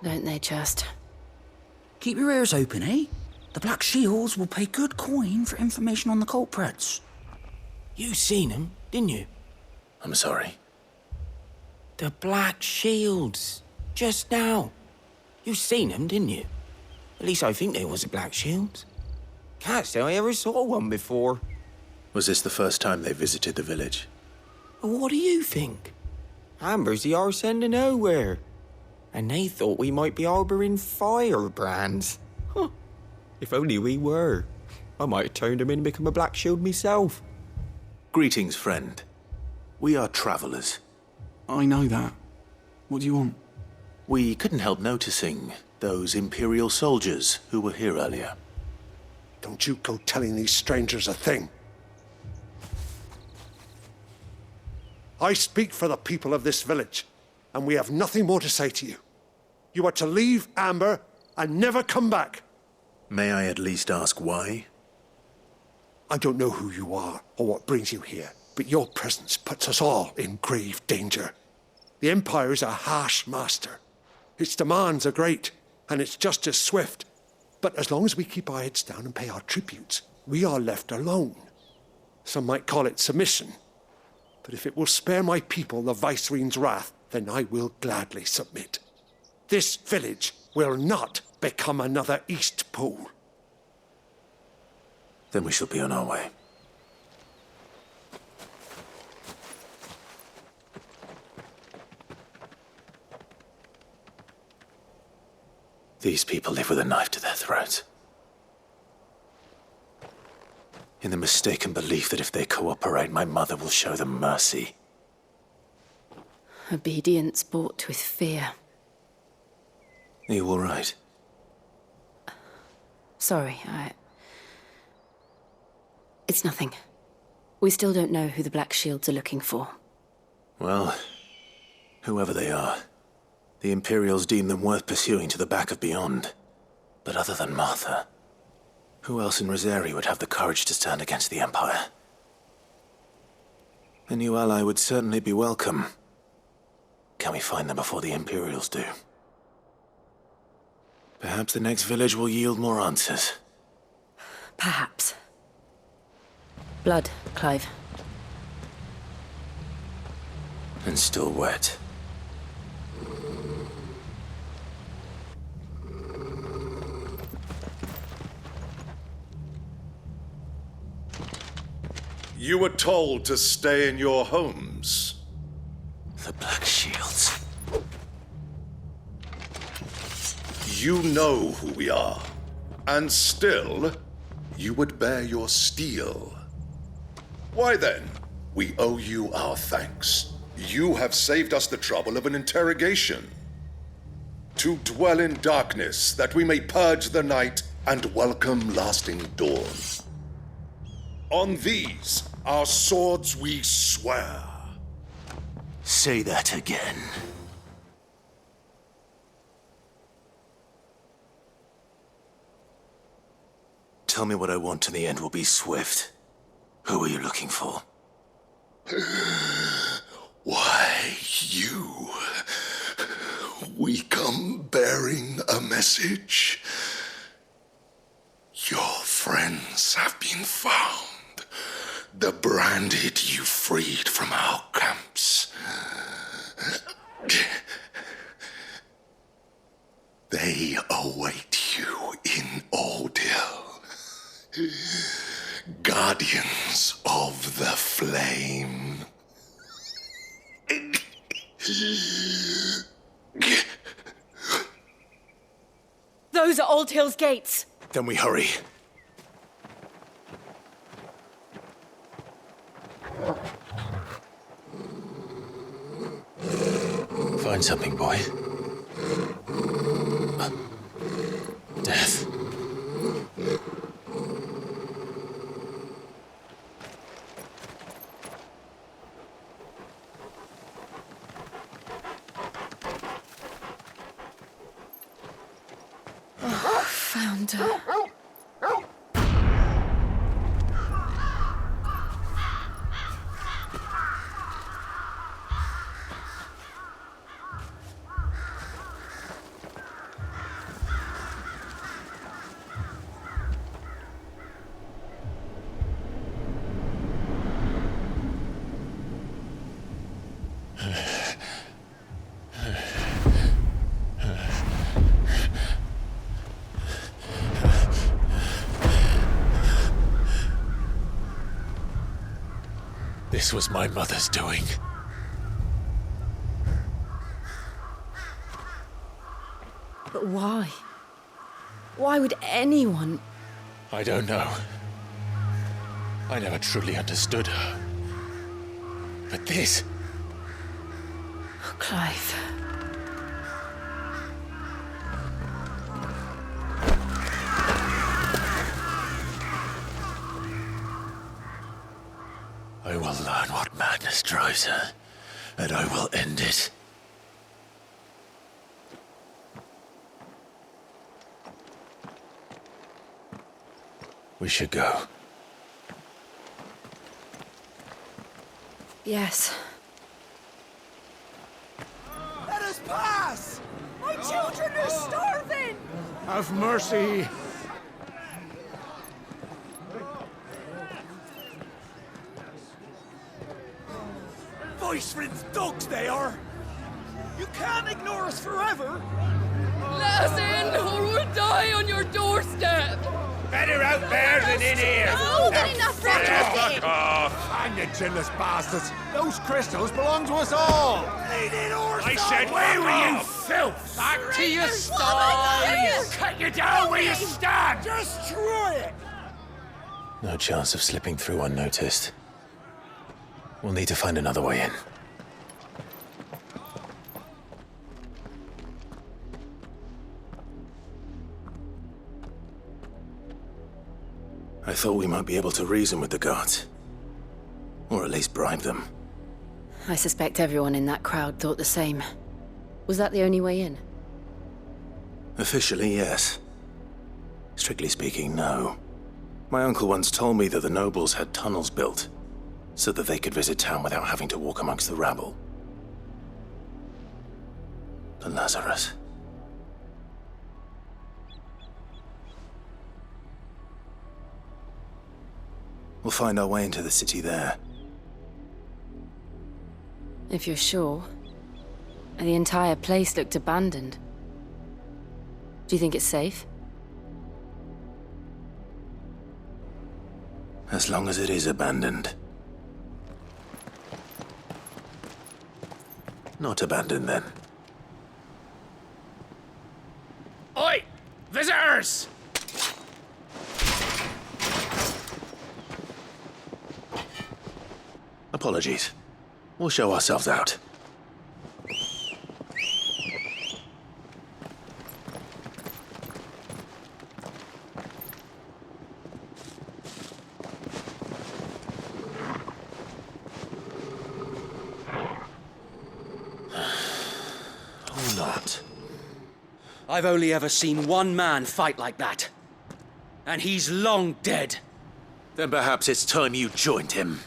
Don't they just? Keep your ears open, eh? The Black Shields will pay good coin for information on the culprits. You seen him, didn't you? I'm sorry. The Black Shields. Just now. You seen them, didn't you? At least I think there was a Black Shield. Can't say I ever saw one before. Was this the first time they visited the village? What do you think? Amber's the arse end of nowhere. And they thought we might be harbouring firebrands. Huh. If only we were. I might have turned them in and become a Black Shield myself. Greetings, friend. We are travellers. I know that. What do you want? We couldn't help noticing those Imperial soldiers who were here earlier. Don't you go telling these strangers a thing. I speak for the people of this village, and we have nothing more to say to you. You are to leave Amber and never come back. May I at least ask why? I don't know who you are or what brings you here, but your presence puts us all in grave danger. The Empire is a harsh master. Its demands are great, and its justice swift. But as long as we keep our heads down and pay our tributes, we are left alone. Some might call it submission. But if it will spare my people the Viceroy's wrath, then I will gladly submit. This village will not become another Eastpool. Then we shall be on our way. These people live with a knife to their throats. In the mistaken belief that if they cooperate, my mother will show them mercy. Obedience bought with fear. Are you all right? Sorry, It's nothing. We still don't know who the Black Shields are looking for. Well, whoever they are, the Imperials deem them worth pursuing to the back of beyond. But other than Martha, who else in Rosari would have the courage to stand against the Empire? A new ally would certainly be welcome. Can we find them before the Imperials do? Perhaps the next village will yield more answers. Perhaps. Blood, Clive. And still wet. You were told to stay in your homes. The Black Shields. You know who we are. And still, you would bear your steel. Why then, we owe you our thanks. You have saved us the trouble of an interrogation. To dwell in darkness, that we may purge the night and welcome lasting dawn. On these, our swords we swear. Say that again. Tell me what I want and the end will be swift. Who are you looking for? Why, you. We come bearing a message. Your friends have been found. The branded you freed from our camps. They await you in Odil. Guardians of the Flame. Those are Old Hill's gates. Then we hurry. Find something, boy. Death. Hunter. This was my mother's doing. But why? Why would anyone... I don't know. I never truly understood her. But this... Oh, Clive. I will learn what madness drives her, and I will end it. We should go. Yes. Let us pass! My children are starving! Have mercy. Viceroy's dogs they are! You can't ignore us forever! Let us in, or we'll die on your doorstep! Better out there than in here! Oh, get enough Fuck off! Hang the chinless bastards! Those crystals belong to us all! I said, where were you, filth? Back to your sties! Cut you down where you stand! Destroy it! No chance of slipping through unnoticed. We'll need to find another way in. I thought we might be able to reason with the guards. Or at least bribe them. I suspect everyone in that crowd thought the same. Was that the only way in? Officially, yes. Strictly speaking, no. My uncle once told me that the nobles had tunnels built, so that they could visit town without having to walk amongst the rabble. But Lazarus... We'll find our way into the city there. If you're sure. The entire place looked abandoned. Do you think it's safe? As long as it is abandoned. Not abandoned, then. Oi! Visitors! Apologies. We'll show ourselves out. Or not. I've only ever seen one man fight like that. And he's long dead. Then perhaps it's time you joined him.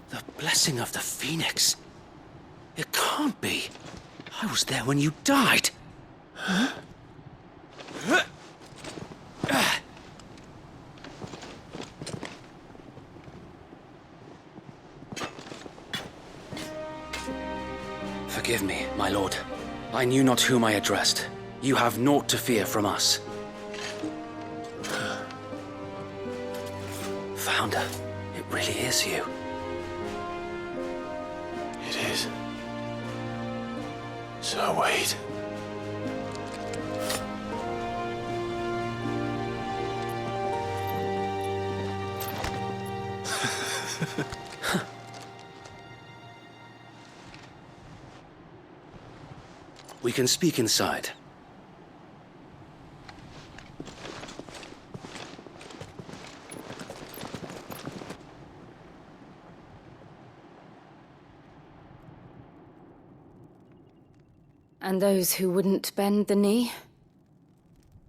The blessing of the Phoenix. It can't be. I was there when you died. Huh? Forgive me, my lord. I knew not whom I addressed. You have naught to fear from us. Founder, it really is you. It is. So wait. We can speak inside. And those who wouldn't bend the knee?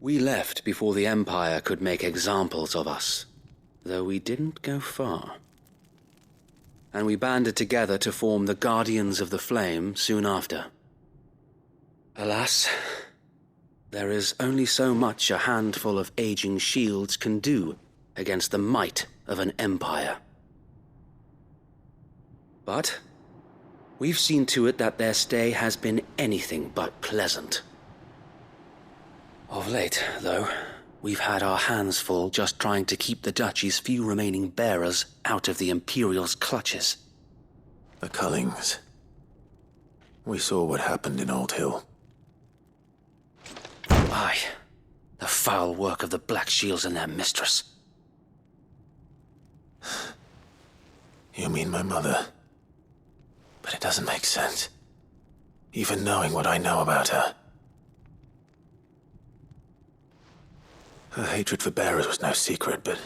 We left before the Empire could make examples of us, though we didn't go far. And we banded together to form the Guardians of the Flame soon after. Alas, there is only so much a handful of aging shields can do against the might of an empire. But we've seen to it that their stay has been anything but pleasant. Of late, though, we've had our hands full just trying to keep the Duchy's few remaining bearers out of the Imperial's clutches. The Cullings. We saw what happened in Old Hill. Aye, the foul work of the Black Shields and their mistress. You mean my mother? But it doesn't make sense. Even knowing what I know about her. Her hatred for bearers was no secret, but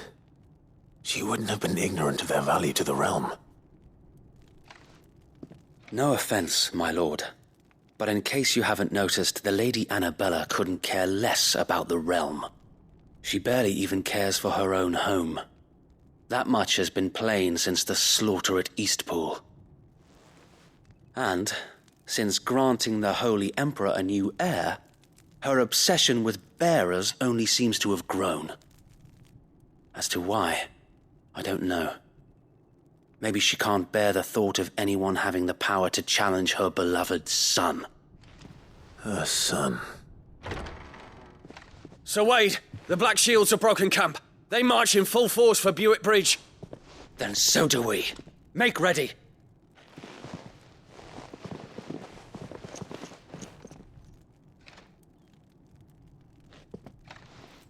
she wouldn't have been ignorant of their value to the realm. No offense, my lord, but in case you haven't noticed, the Lady Annabella couldn't care less about the realm. She barely even cares for her own home. That much has been plain since the slaughter at Eastpool. And, since granting the Holy Emperor a new heir, her obsession with bearers only seems to have grown. As to why, I don't know. Maybe she can't bear the thought of anyone having the power to challenge her beloved son. Her son. Sir Wade, the Black Shields have broken camp. They march in full force for Buick Bridge. Then so do we. Make ready.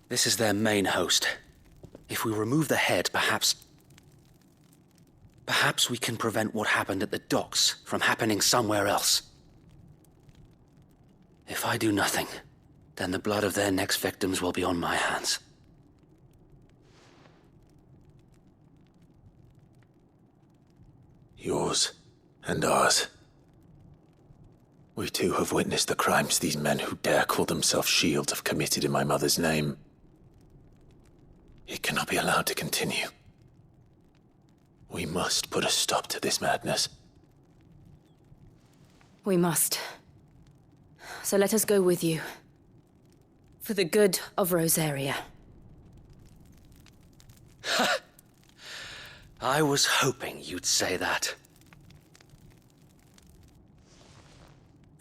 This is their main host. If we remove the head, perhaps we can prevent what happened at the docks from happening somewhere else. If I do nothing, then the blood of their next victims will be on my hands. Yours and ours. We too have witnessed the crimes these men who dare call themselves shields have committed in my mother's name. It cannot be allowed to continue. We must put a stop to this madness. We must. So let us go with you. For the good of Rosaria. I was hoping you'd say that.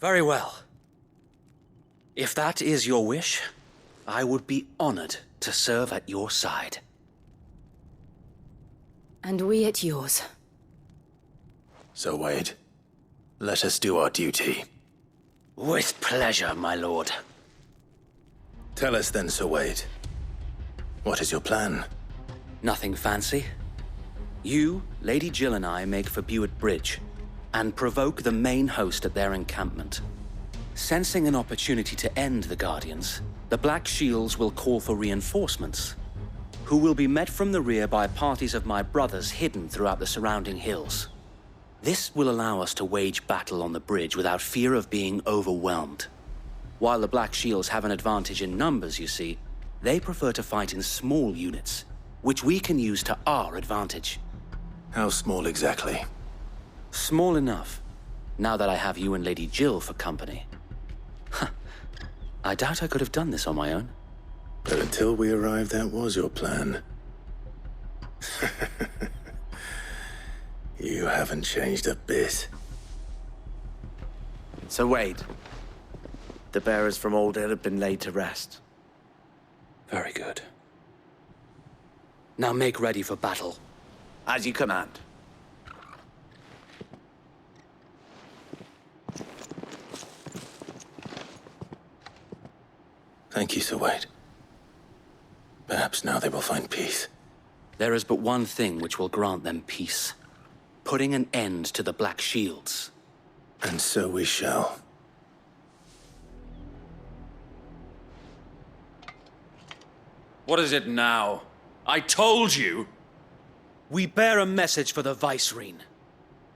Very well. If that is your wish, I would be honored to serve at your side. And we at yours. So, Wade, let us do our duty. With pleasure, my lord. Tell us then, Sir Wade. What is your plan? Nothing fancy. You, Lady Jill and I make for Buick Bridge, and provoke the main host at their encampment. Sensing an opportunity to end the Guardians, the Black Shields will call for reinforcements, who will be met from the rear by parties of my brothers hidden throughout the surrounding hills. This will allow us to wage battle on the bridge without fear of being overwhelmed. While the Black Shields have an advantage in numbers, you see, they prefer to fight in small units, which we can use to our advantage. How small exactly? Small enough, now that I have you and Lady Jill for company. I doubt I could have done this on my own. But until we arrived, that was your plan. You haven't changed a bit. So Wade, the bearers from Old Hill have been laid to rest. Very good. Now make ready for battle. As you command. Thank you, Sir Wade. Perhaps now they will find peace. There is but one thing which will grant them peace. Putting an end to the Black Shields. And so we shall. What is it now? I told you! We bear a message for the Vicereine.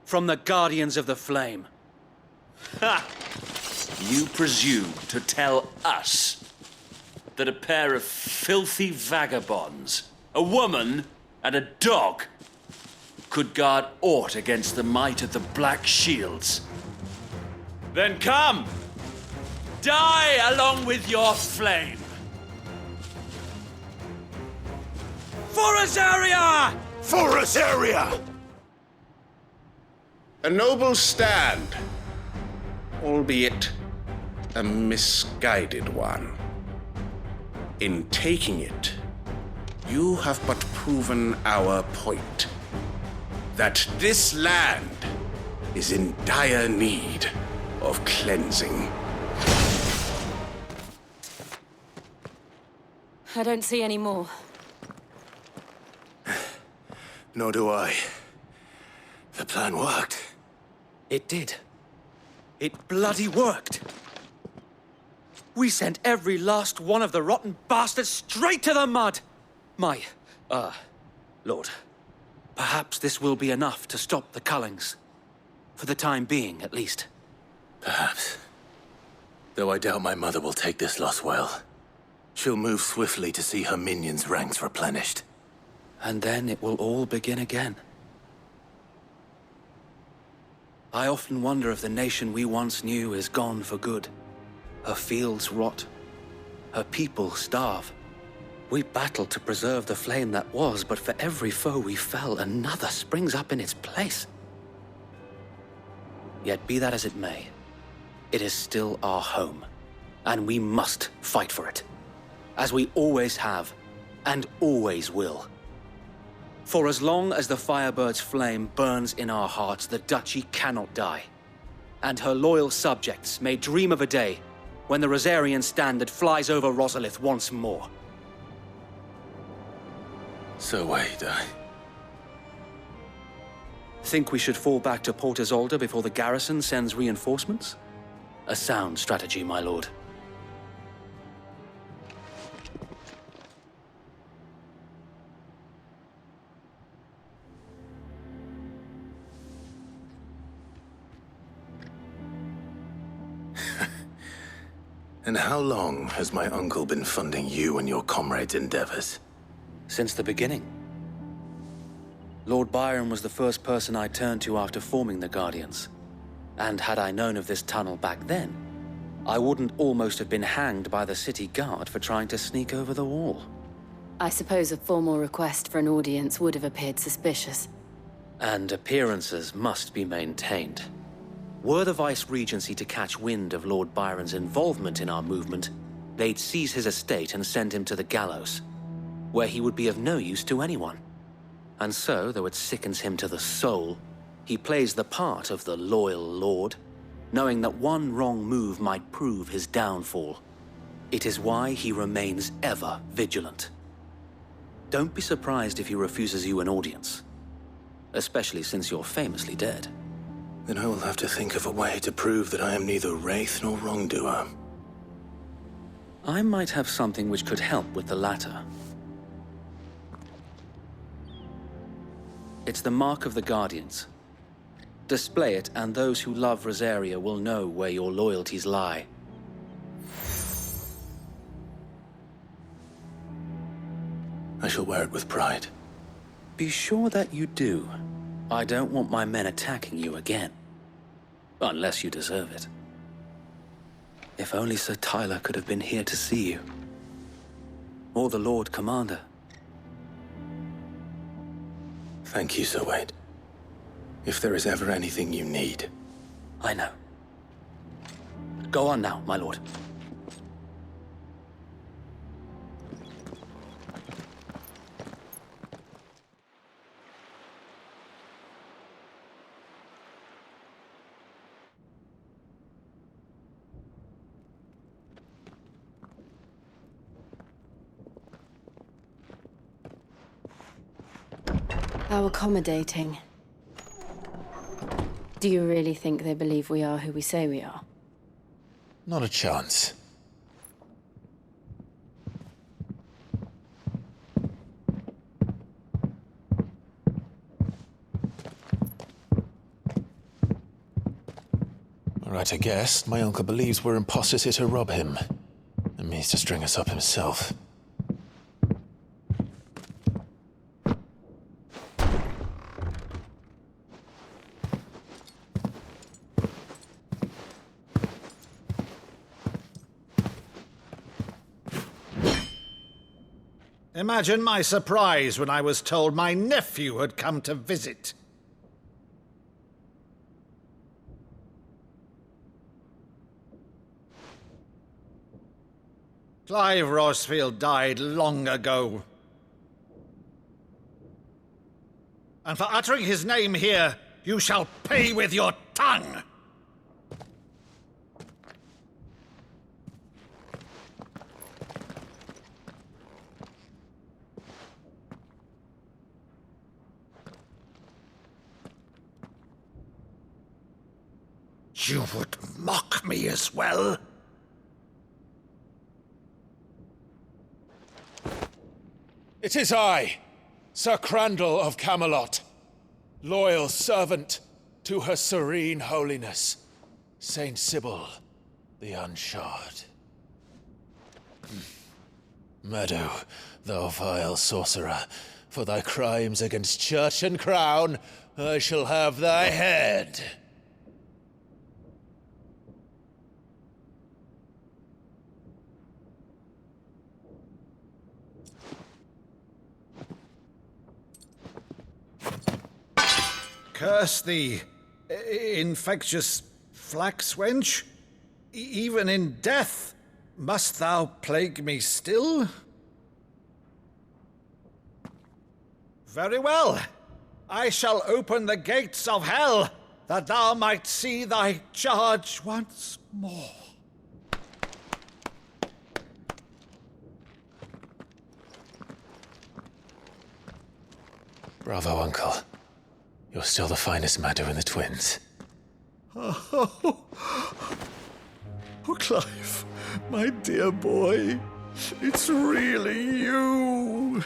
From the Guardians of the Flame. Ha! You presume to tell us that a pair of filthy vagabonds, a woman and a dog, could guard aught against the might of the Black Shields? Then come! Die along with your flame! For Rosaria! For Rosaria! A noble stand, albeit a misguided one. In taking it, you have but proven our point, that this land is in dire need of cleansing. I don't see any more. Nor do I. The plan worked. It did. It bloody worked. We sent every last one of the rotten bastards straight to the mud! Lord, perhaps this will be enough to stop the Cullings. For the time being, at least. Perhaps. Though I doubt my mother will take this loss well. She'll move swiftly to see her minions' ranks replenished. And then it will all begin again. I often wonder if the nation we once knew is gone for good. Her fields rot. Her people starve. We battled to preserve the flame that was, but for every foe we fell, another springs up in its place. Yet be that as it may, it is still our home, and we must fight for it, as we always have, and always will. For as long as the Firebird's flame burns in our hearts, the Duchy cannot die, and her loyal subjects may dream of a day when the Rosarian standard flies over Rosalith once more. So wait, Think we should fall back to Port Isolde before the garrison sends reinforcements? A sound strategy, my lord. And how long has my uncle been funding you and your comrades' endeavors? Since the beginning. Lord Byron was the first person I turned to after forming the Guardians. And had I known of this tunnel back then, I wouldn't almost have been hanged by the city guard for trying to sneak over the wall. I suppose a formal request for an audience would have appeared suspicious. And appearances must be maintained. Were the Vice-Regency to catch wind of Lord Byron's involvement in our movement, they'd seize his estate and send him to the gallows, where he would be of no use to anyone. And so, though it sickens him to the soul, he plays the part of the loyal lord, knowing that one wrong move might prove his downfall. It is why he remains ever vigilant. Don't be surprised if he refuses you an audience, especially since you're famously dead. Then I will have to think of a way to prove that I am neither wraith nor wrongdoer. I might have something which could help with the latter. It's the mark of the Guardians. Display it, and those who love Rosaria will know where your loyalties lie. I shall wear it with pride. Be sure that you do. I don't want my men attacking you again. Unless you deserve it. If only Sir Tyler could have been here to see you. Or the Lord Commander. Thank you, Sir Wade. If there is ever anything you need. I know. Go on now, my lord. How accommodating. Do you really think they believe we are who we say we are? Not a chance. All Right, I guess. My uncle believes we're imposters here to rob him. And means to string us up himself. Imagine my surprise when I was told my nephew had come to visit. Clive Rossfield died long ago. And for uttering his name here, you shall pay with your tongue! You would mock me as well? It is I, Sir Crandall of Camelot, loyal servant to Her Serene Holiness, Saint Sybil the Unshod. Meadow, thou vile sorcerer, for thy crimes against church and crown, I shall have thy head. Curse thee, infectious flax wench. Even in death, must thou plague me still? Very well. I shall open the gates of hell, that thou might see thy charge once more. Bravo, Uncle. You're still the finest Maddo in the twins. Oh, Clive, my dear boy, it's really you.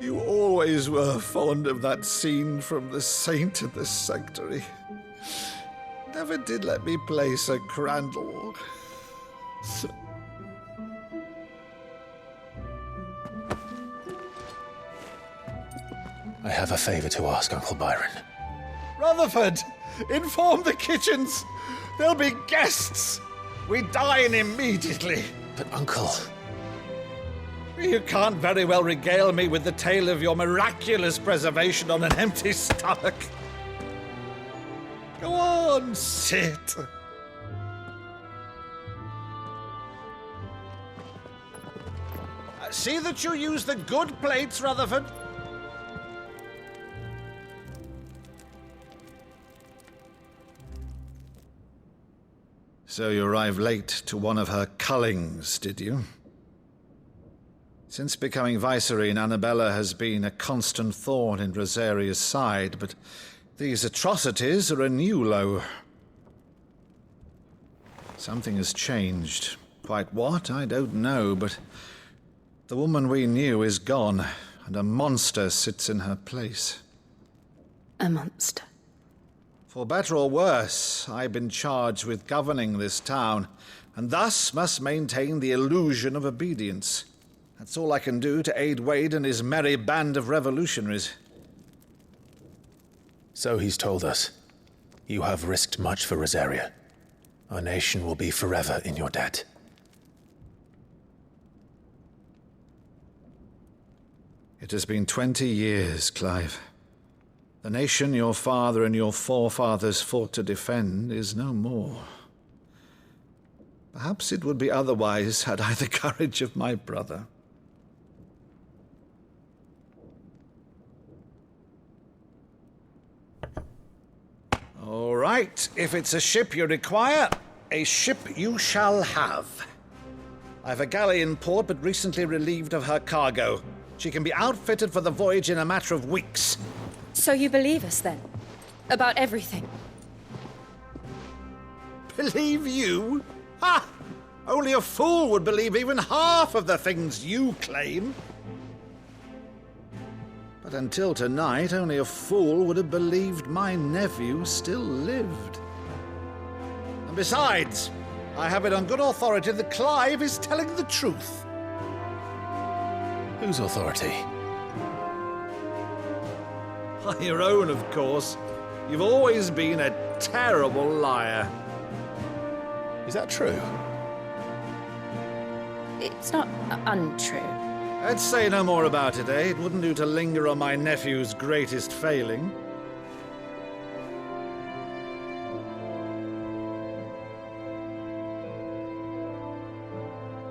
You always were fond of that scene from The Saint in the Sanctuary. Never did let me play Sir Crandall. I have a favor to ask, Uncle Byron. Rutherford, inform the kitchens. There'll be guests. We dine immediately. But, Uncle... You can't very well regale me with the tale of your miraculous preservation on an empty stomach. Go on, sit. See that you use the good plates, Rutherford. So you arrived late to one of her cullings, did you? Since becoming Vicereine, Annabella has been a constant thorn in Rosaria's side, but these atrocities are a new low. Something has changed. Quite what, I don't know, but the woman we knew is gone, and a monster sits in her place. A monster? For better or worse, I've been charged with governing this town, and thus must maintain the illusion of obedience. That's all I can do to aid Wade and his merry band of revolutionaries. So he's told us. You have risked much for Rosaria. Our nation will be forever in your debt. It has been 20 years, Clive. The nation your father and your forefathers fought to defend is no more. Perhaps it would be otherwise had I the courage of my brother. All right, if it's a ship you require, a ship you shall have. I've a galley in port, but recently relieved of her cargo. She can be outfitted for the voyage in a matter of weeks. So you believe us, then? About everything? Believe you? Ha! Only a fool would believe even half of the things you claim. But until tonight, only a fool would have believed my nephew still lived. And besides, I have it on good authority that Clive is telling the truth. Whose authority? Your own, of course. You've always been a terrible liar. Is that true? It's not untrue. Let's say no more about it, eh? It wouldn't do to linger on my nephew's greatest failing.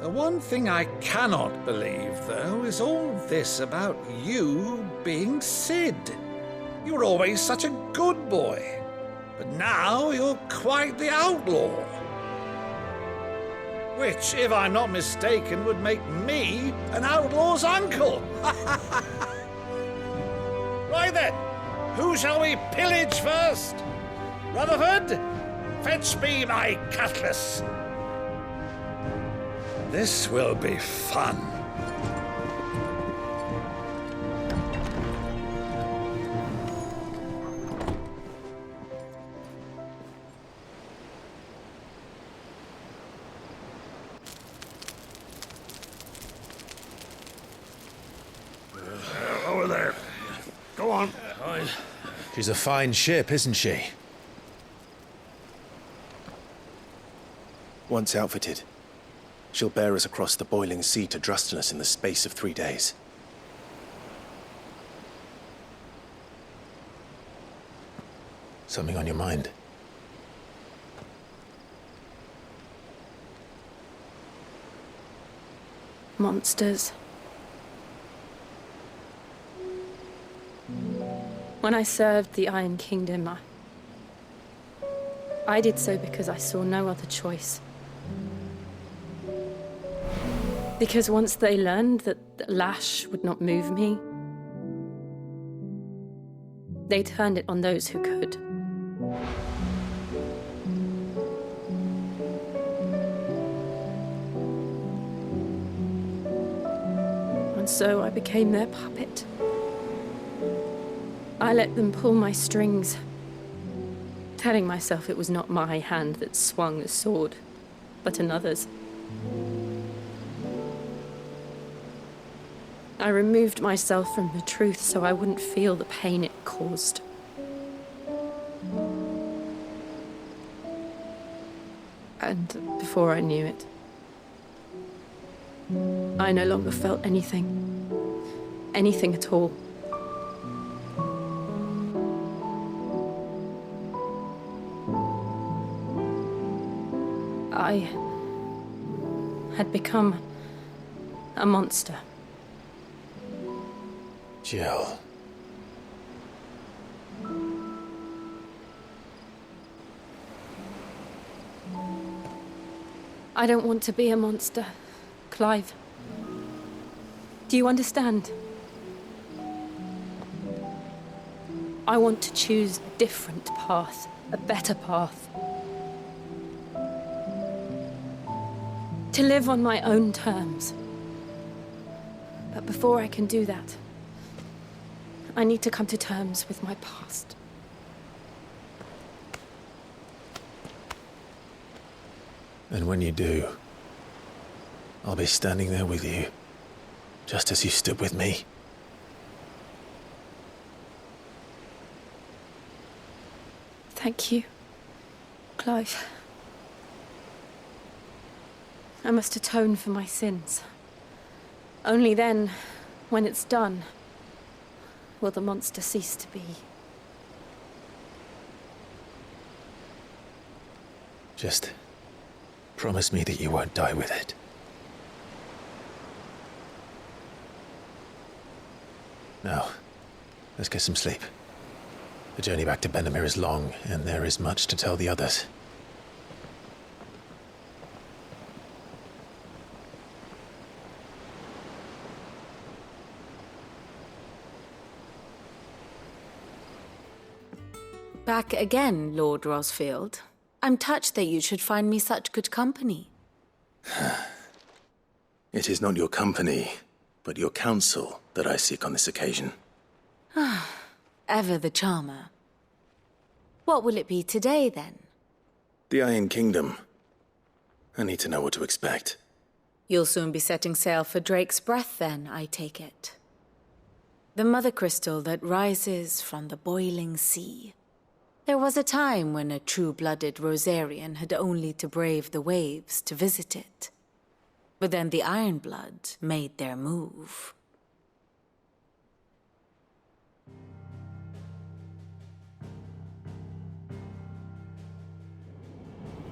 The one thing I cannot believe, though, is all this about you being Sid. You were always such a good boy, but now you're quite the outlaw. Which, if I'm not mistaken, would make me an outlaw's uncle. Right then, who shall we pillage first? Rutherford, fetch me my cutlass. This will be fun. Over there. Go on. She's a fine ship, isn't she? Once outfitted, she'll bear us across the boiling sea to Drustinus in the space of 3 days. Something on your mind? Monsters. When I served the Iron Kingdom, I did so because I saw no other choice. Because once they learned that Lash would not move me, they turned it on those who could. And so I became their puppet. I let them pull my strings, telling myself it was not my hand that swung the sword, but another's. I removed myself from the truth so I wouldn't feel the pain it caused. And before I knew it, I no longer felt anything. Anything at all. I had become a monster. Jill. I don't want to be a monster, Clive. Do you understand? I want to choose a different path, a better path. To live on my own terms. But before I can do that, I need to come to terms with my past. And when you do, I'll be standing there with you, just as you stood with me. Thank you, Clive. I must atone for my sins. Only then, when it's done, will the monster cease to be. Just promise me that you won't die with it. Now, let's get some sleep. The journey back to Benamir is long, and there is much to tell the others. Back again, Lord Rosfield. I'm touched that you should find me such good company. It is not your company, but your counsel that I seek on this occasion. Ever the charmer. What will it be today, then? The Iron Kingdom. I need to know what to expect. You'll soon be setting sail for Drake's Breath, then, I take it. The mother crystal that rises from the boiling sea. There was a time when a true-blooded Rosarian had only to brave the waves to visit it. But then the Ironblood made their move.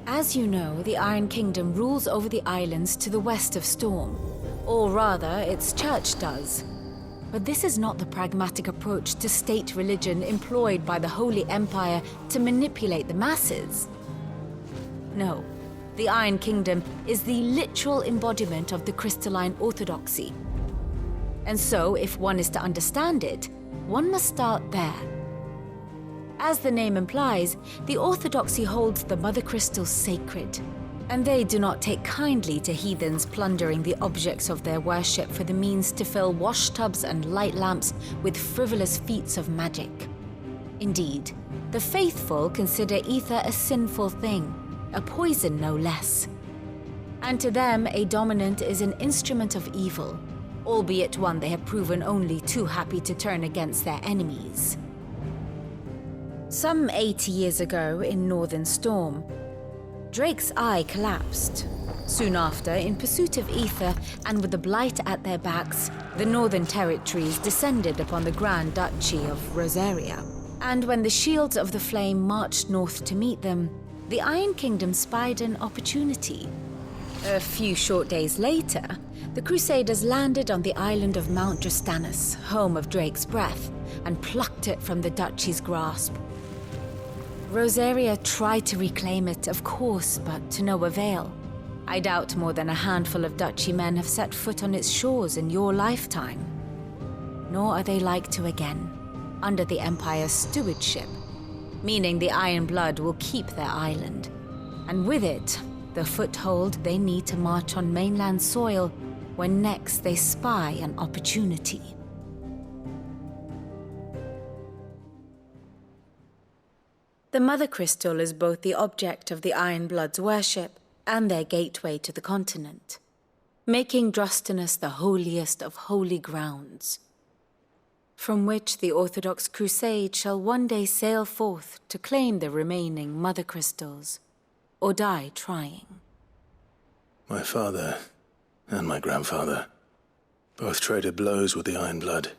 As you know, the Iron Kingdom rules over the islands to the west of Storm. Or rather, its church does. But this is not the pragmatic approach to state religion employed by the Holy Empire to manipulate the masses. No, the Iron Kingdom is the literal embodiment of the crystalline orthodoxy. And so, if one is to understand it, one must start there. As the name implies, the orthodoxy holds the mother crystals sacred, and they do not take kindly to heathens plundering the objects of their worship for the means to fill washtubs and light lamps with frivolous feats of magic. Indeed, the faithful consider ether a sinful thing, a poison no less. And to them, a dominant is an instrument of evil, albeit one they have proven only too happy to turn against their enemies. Some 80 years ago in Northern Storm, Drake's eye collapsed. Soon after, in pursuit of ether and with the Blight at their backs, the Northern Territories descended upon the Grand Duchy of Rosaria. And when the Shields of the Flame marched north to meet them, the Iron Kingdom spied an opportunity. A few short days later, the Crusaders landed on the island of Mount Drastanus, home of Drake's Breath, and plucked it from the Duchy's grasp. Rosaria tried to reclaim it, of course, but to no avail. I doubt more than a handful of Duchy men have set foot on its shores in your lifetime. Nor are they like to again, under the Empire's stewardship, meaning the Iron Blood will keep their island, and with it, the foothold they need to march on mainland soil when next they spy an opportunity. The Mother Crystal is both the object of the Iron Blood's worship and their gateway to the continent, making Drastanus the holiest of holy grounds, from which the Orthodox Crusade shall one day sail forth to claim the remaining Mother Crystals, or die trying. My father and my grandfather both traded blows with the Iron Blood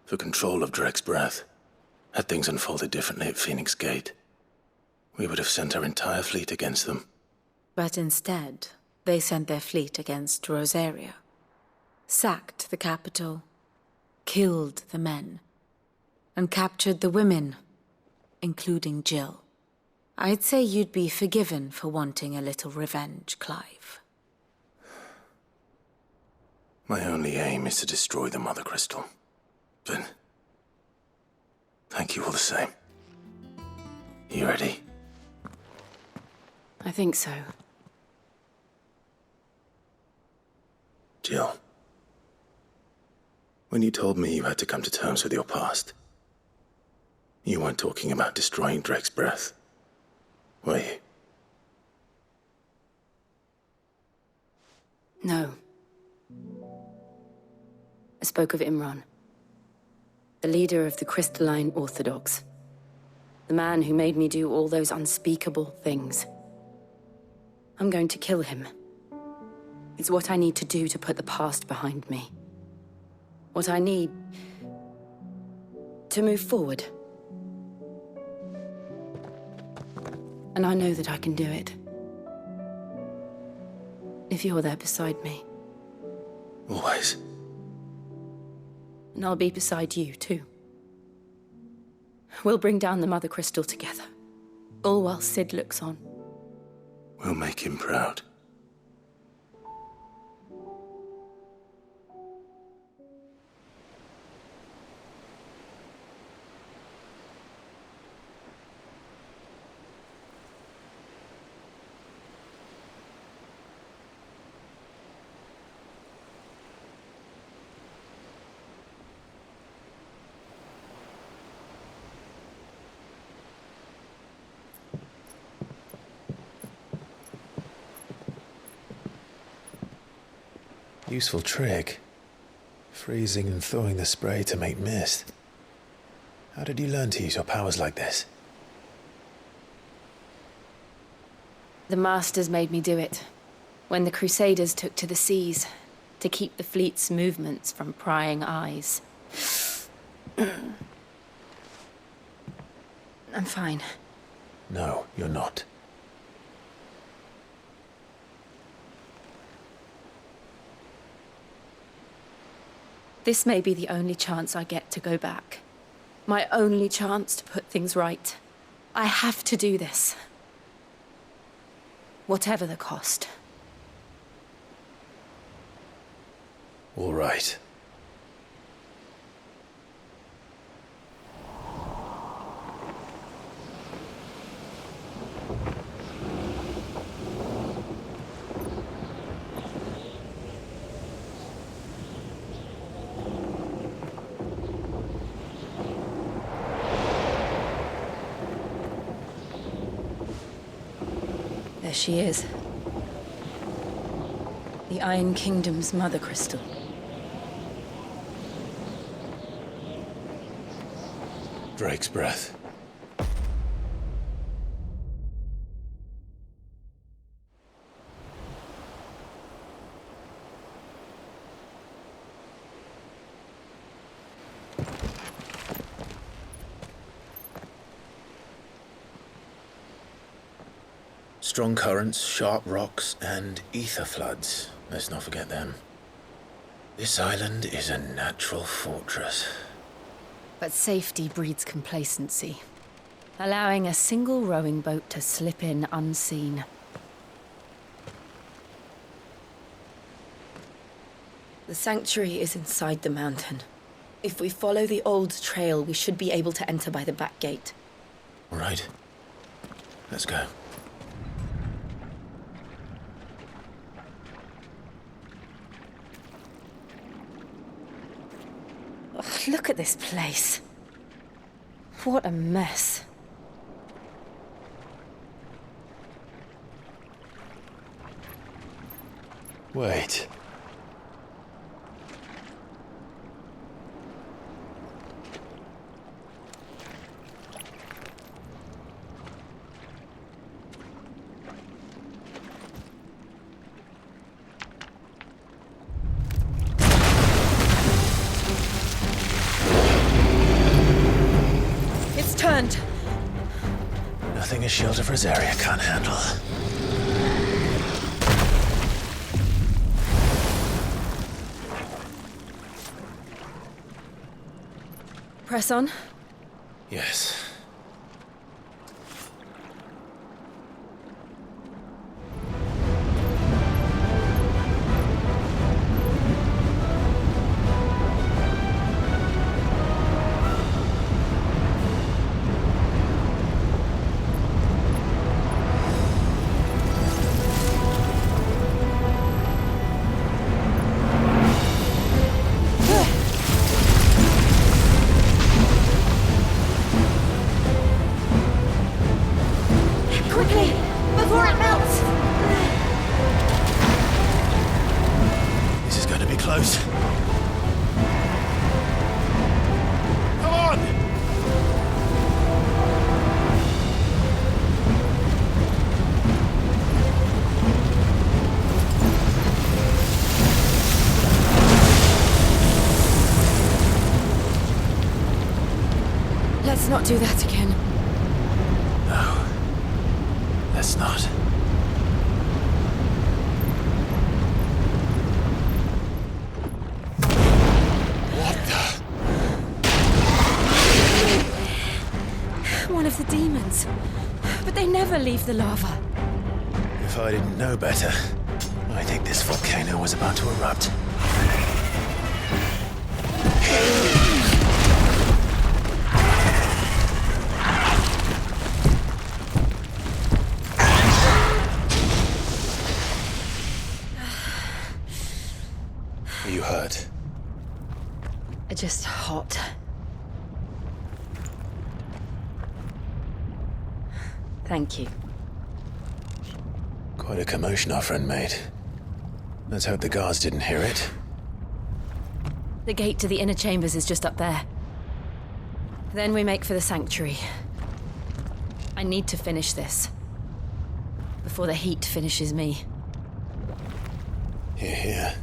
for control of Drake's Breath. Had things unfolded differently at Phoenix Gate, we would have sent our entire fleet against them. But instead, they sent their fleet against Rosaria, sacked the capital, killed the men, and captured the women, including Jill. I'd say you'd be forgiven for wanting a little revenge, Clive. My only aim is to destroy the Mother Crystal. But thank you all the same. You ready? I think so. Jill, when you told me you had to come to terms with your past, you weren't talking about destroying Drake's Breath, were you? No. I spoke of Imran, the leader of the Crystalline Orthodox. The man who made me do all those unspeakable things. I'm going to kill him. It's what I need to do to put the past behind me. What I need to move forward. And I know that I can do it. If you're there beside me. Always. And I'll be beside you, too. We'll bring down the Mother Crystal together. All while Sid looks on. We'll make him proud. Useful trick. Freezing and thawing the spray to make mist. How did you learn to use your powers like this? The Masters made me do it. When the Crusaders took to the seas, to keep the fleet's movements from prying eyes. I'm fine. No, you're not. This may be the only chance I get to go back. My only chance to put things right. I have to do this. Whatever the cost. All right. There she is. The Iron Kingdom's mother crystal. Drake's breath. Strong currents, sharp rocks, and ether floods. Let's not forget them. This island is a natural fortress. But safety breeds complacency, allowing a single rowing boat to slip in unseen. The sanctuary is inside the mountain. If we follow the old trail, we should be able to enter by the back gate. All right. Let's go. Ugh, look at this place. What a mess. Wait. It's turned. Nothing a shield of Rosaria can't handle. Press on. Yes. Quickly, before it melts! This is going to be close. Come on! Let's not do that again. No. Let's not. What the? One of the demons. But they never leave the lava. If I didn't know better, I think this volcano was about to erupt. Are you hurt? Just hot. Thank you. Quite a commotion our friend made. Let's hope the guards didn't hear it. The gate to the inner chambers is just up there. Then we make for the sanctuary. I need to finish this. Before the heat finishes me. Here, here.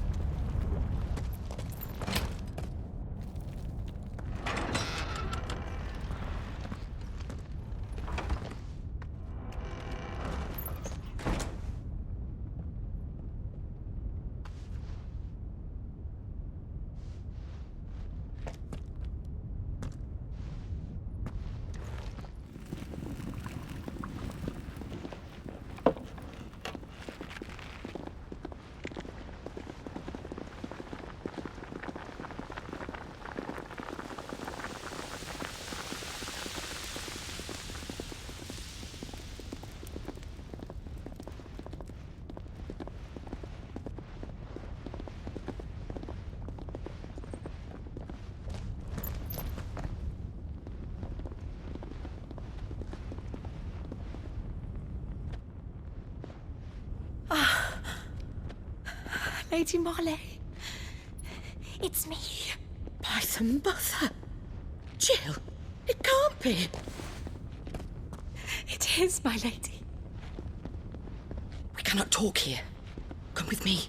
Lady Marley. It's me. By the mother. Jill, it can't be. It is, my lady. We cannot talk here. Come with me.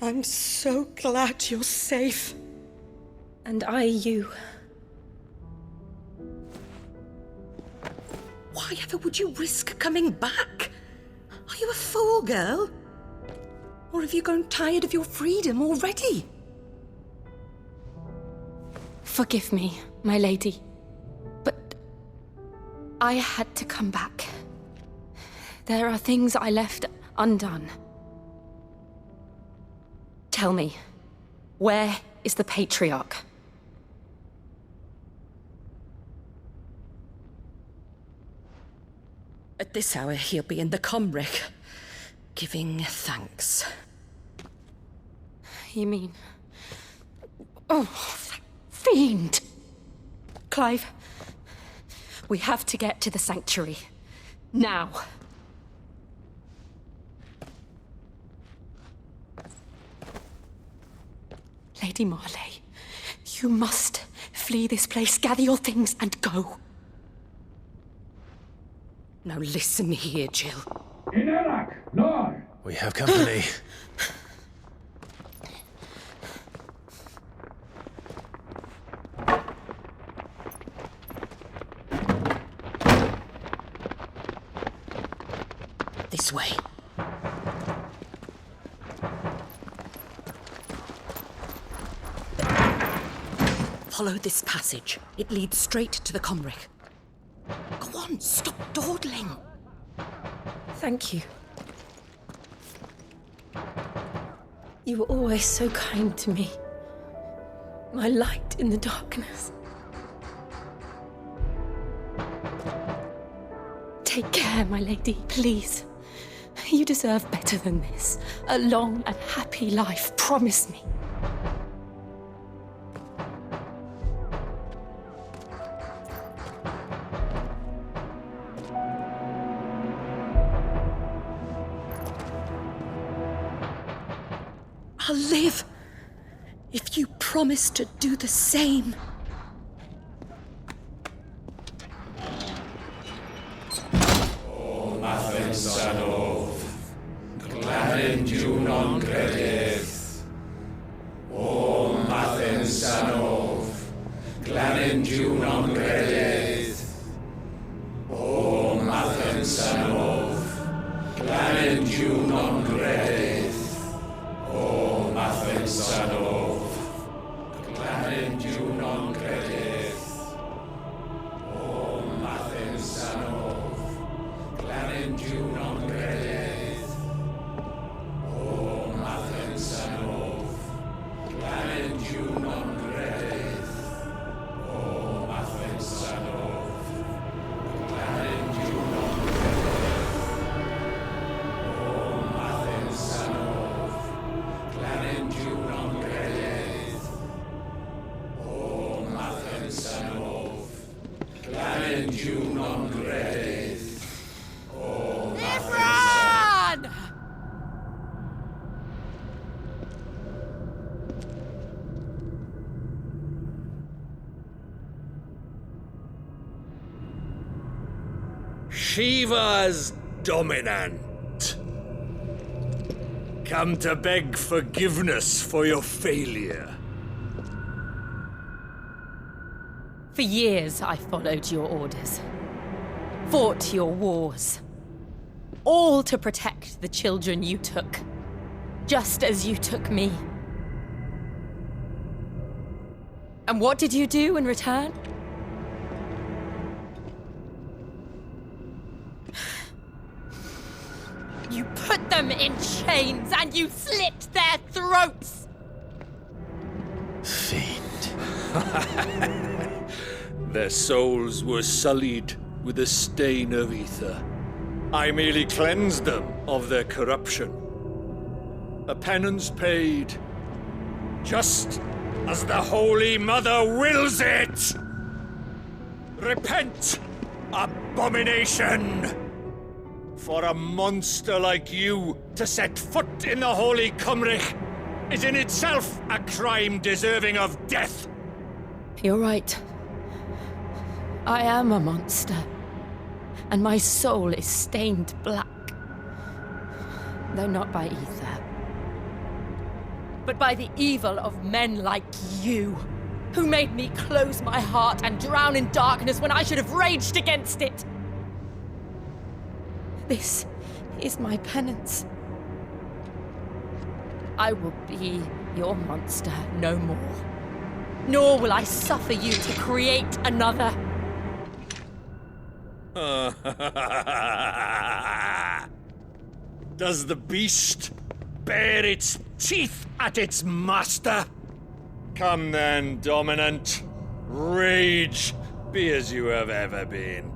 I'm so glad you're safe. And I you. Why ever would you risk coming back? Are you a fool, girl? Or have you grown tired of your freedom already? Forgive me, my lady. But I had to come back. There are things I left undone. Tell me, where is the Patriarch? At this hour, he'll be in the Comric, giving thanks. You mean... Oh, that fiend! Clive, we have to get to the sanctuary. Now. Lady Marley, you must flee this place, gather your things, and go. Now listen here, Jill. In Iraq, no! We have company. This way. Follow this passage. It leads straight to the Comric. Go on, stop dawdling. Thank you. You were always so kind to me. My light in the darkness. Take care, my lady, please. You deserve better than this. A long and happy life, promise me. I'll live if you promise to do the same. O Mathen Sanov, Glanin du non credith. O Mathen Sanov, Glanin du non credith. O Mathen Sanov, Glanin du non credith. O Mathen Sanov, Glanin du non credith. O Mathen Sanov, Glanin du non credith. O Mathen Sanov, Glanin du non credith. O Mathen Sanov, Glanin du non credith. O Shiva's dominant. Come to beg forgiveness for your failure. For years, I followed your orders, fought your wars, all to protect the children you took, just as you took me. And what did you do in return? You put them in chains and you slit their throats! Fiend. Their souls were sullied with a stain of ether. I merely cleansed them of their corruption. A penance paid, just as the Holy Mother wills it! Repent, abomination! For a monster like you to set foot in the Holy Cymric is in itself a crime deserving of death! You're right. I am a monster. And my soul is stained black. Though not by ether. But by the evil of men like you, who made me close my heart and drown in darkness when I should have raged against it. This is my penance. I will be your monster no more. Nor will I suffer you to create another. Does the beast bare its teeth at its master? Come then, dominant. Rage, be as you have ever been.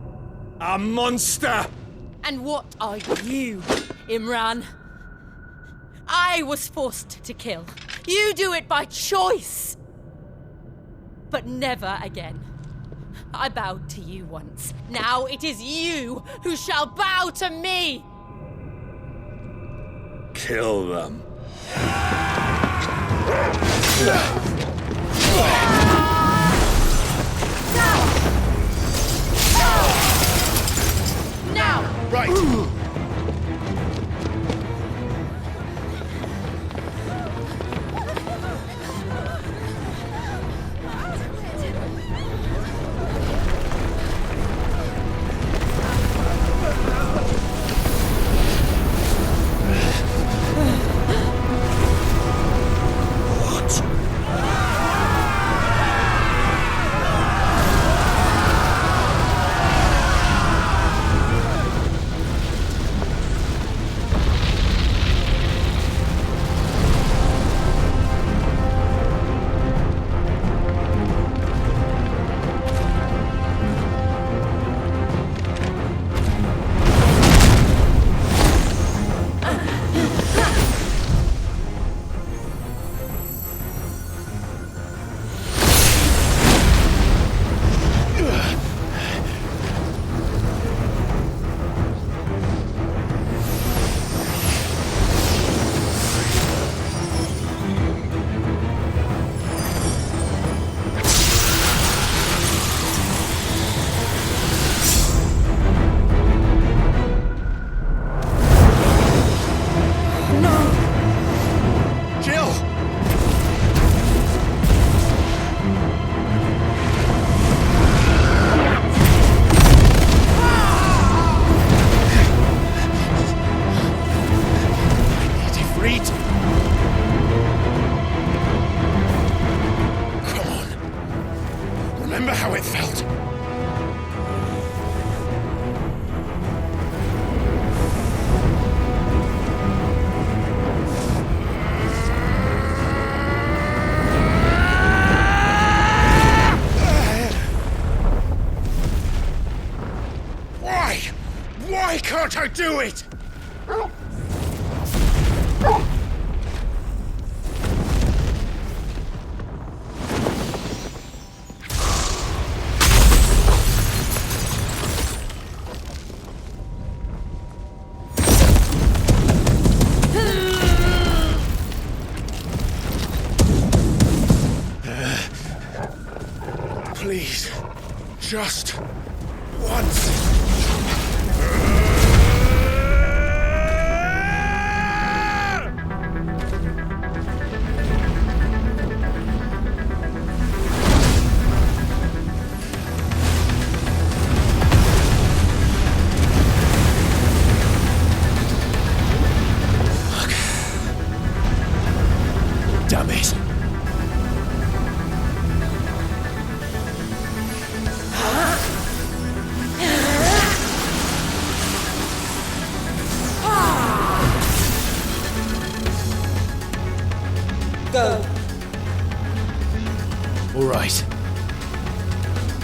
A monster! And what are you, Imran? I was forced to kill. You do it by choice. But never again. I bowed to you once. Now it is you who shall bow to me! Kill them. Now! Right! Remember how it felt? Why can't I do it? Please, just once. go. All right.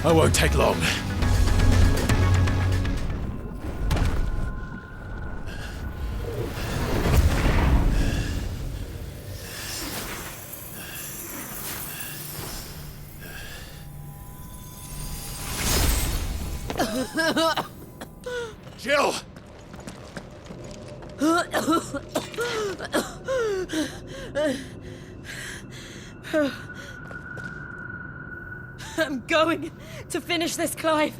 I won't take long. Jill! I'm going to finish this, Clive.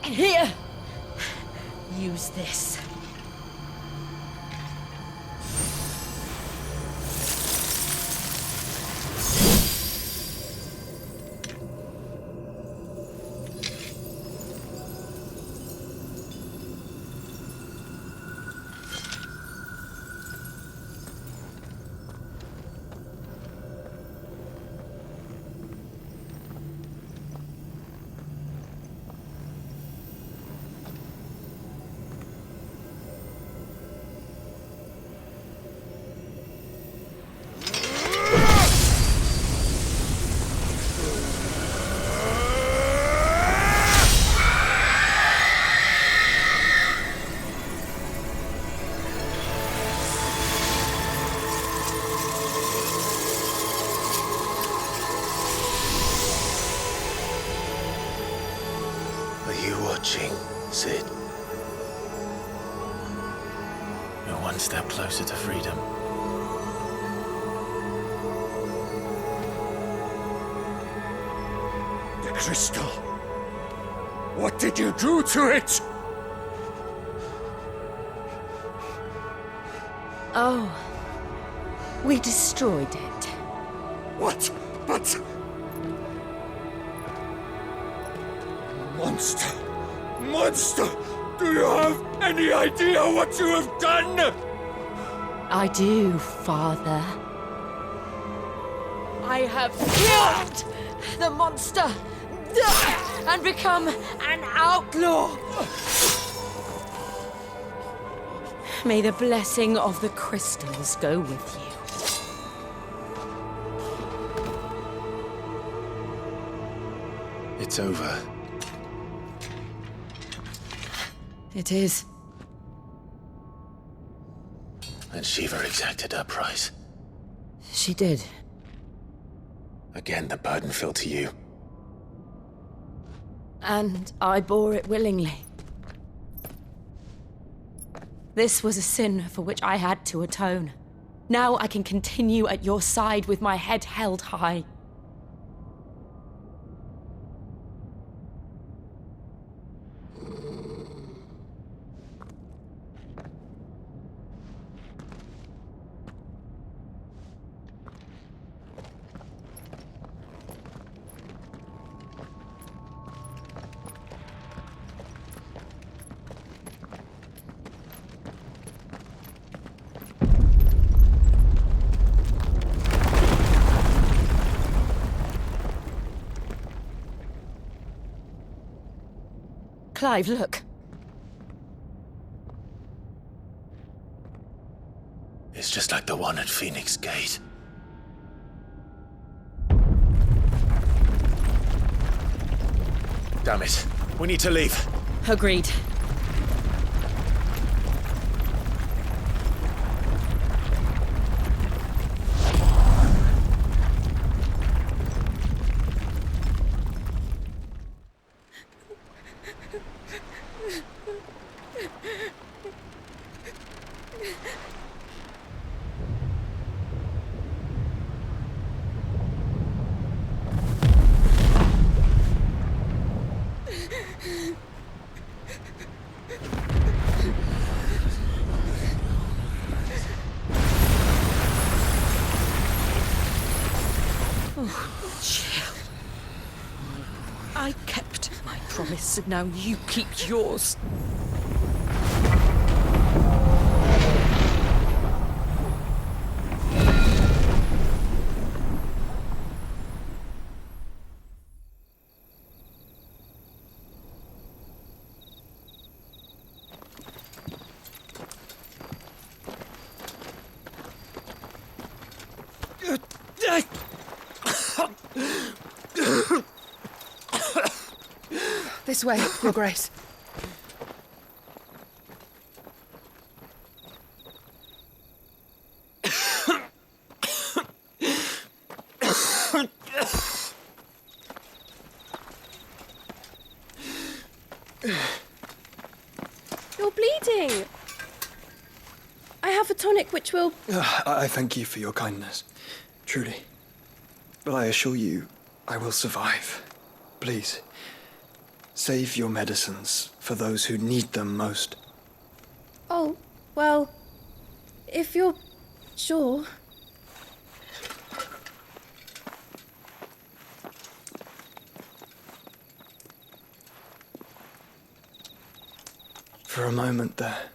Here. Use this. Sid. You're one step closer to freedom. The crystal. What did you do to it? Oh. We destroyed it. What? But... Monster! Monster! Do you have any idea what you have done? I do, Father. I have killed the monster and become an outlaw. May the blessing of the crystals go with you. It's over. It is. And Shiva exacted her price. She did. Again, the burden fell to you. And I bore it willingly. This was a sin for which I had to atone. Now I can continue at your side with my head held high. Clive, look. It's just like the one at Phoenix Gate. Damn it. We need to leave. Agreed. I kept my promise, and now you keep yours. This way, Your Grace. You're bleeding. I have a tonic which will... I thank you for your kindness, truly. But I assure you, I will survive. Please, save your medicines for those who need them most. Oh, well, if you're sure. For a moment there,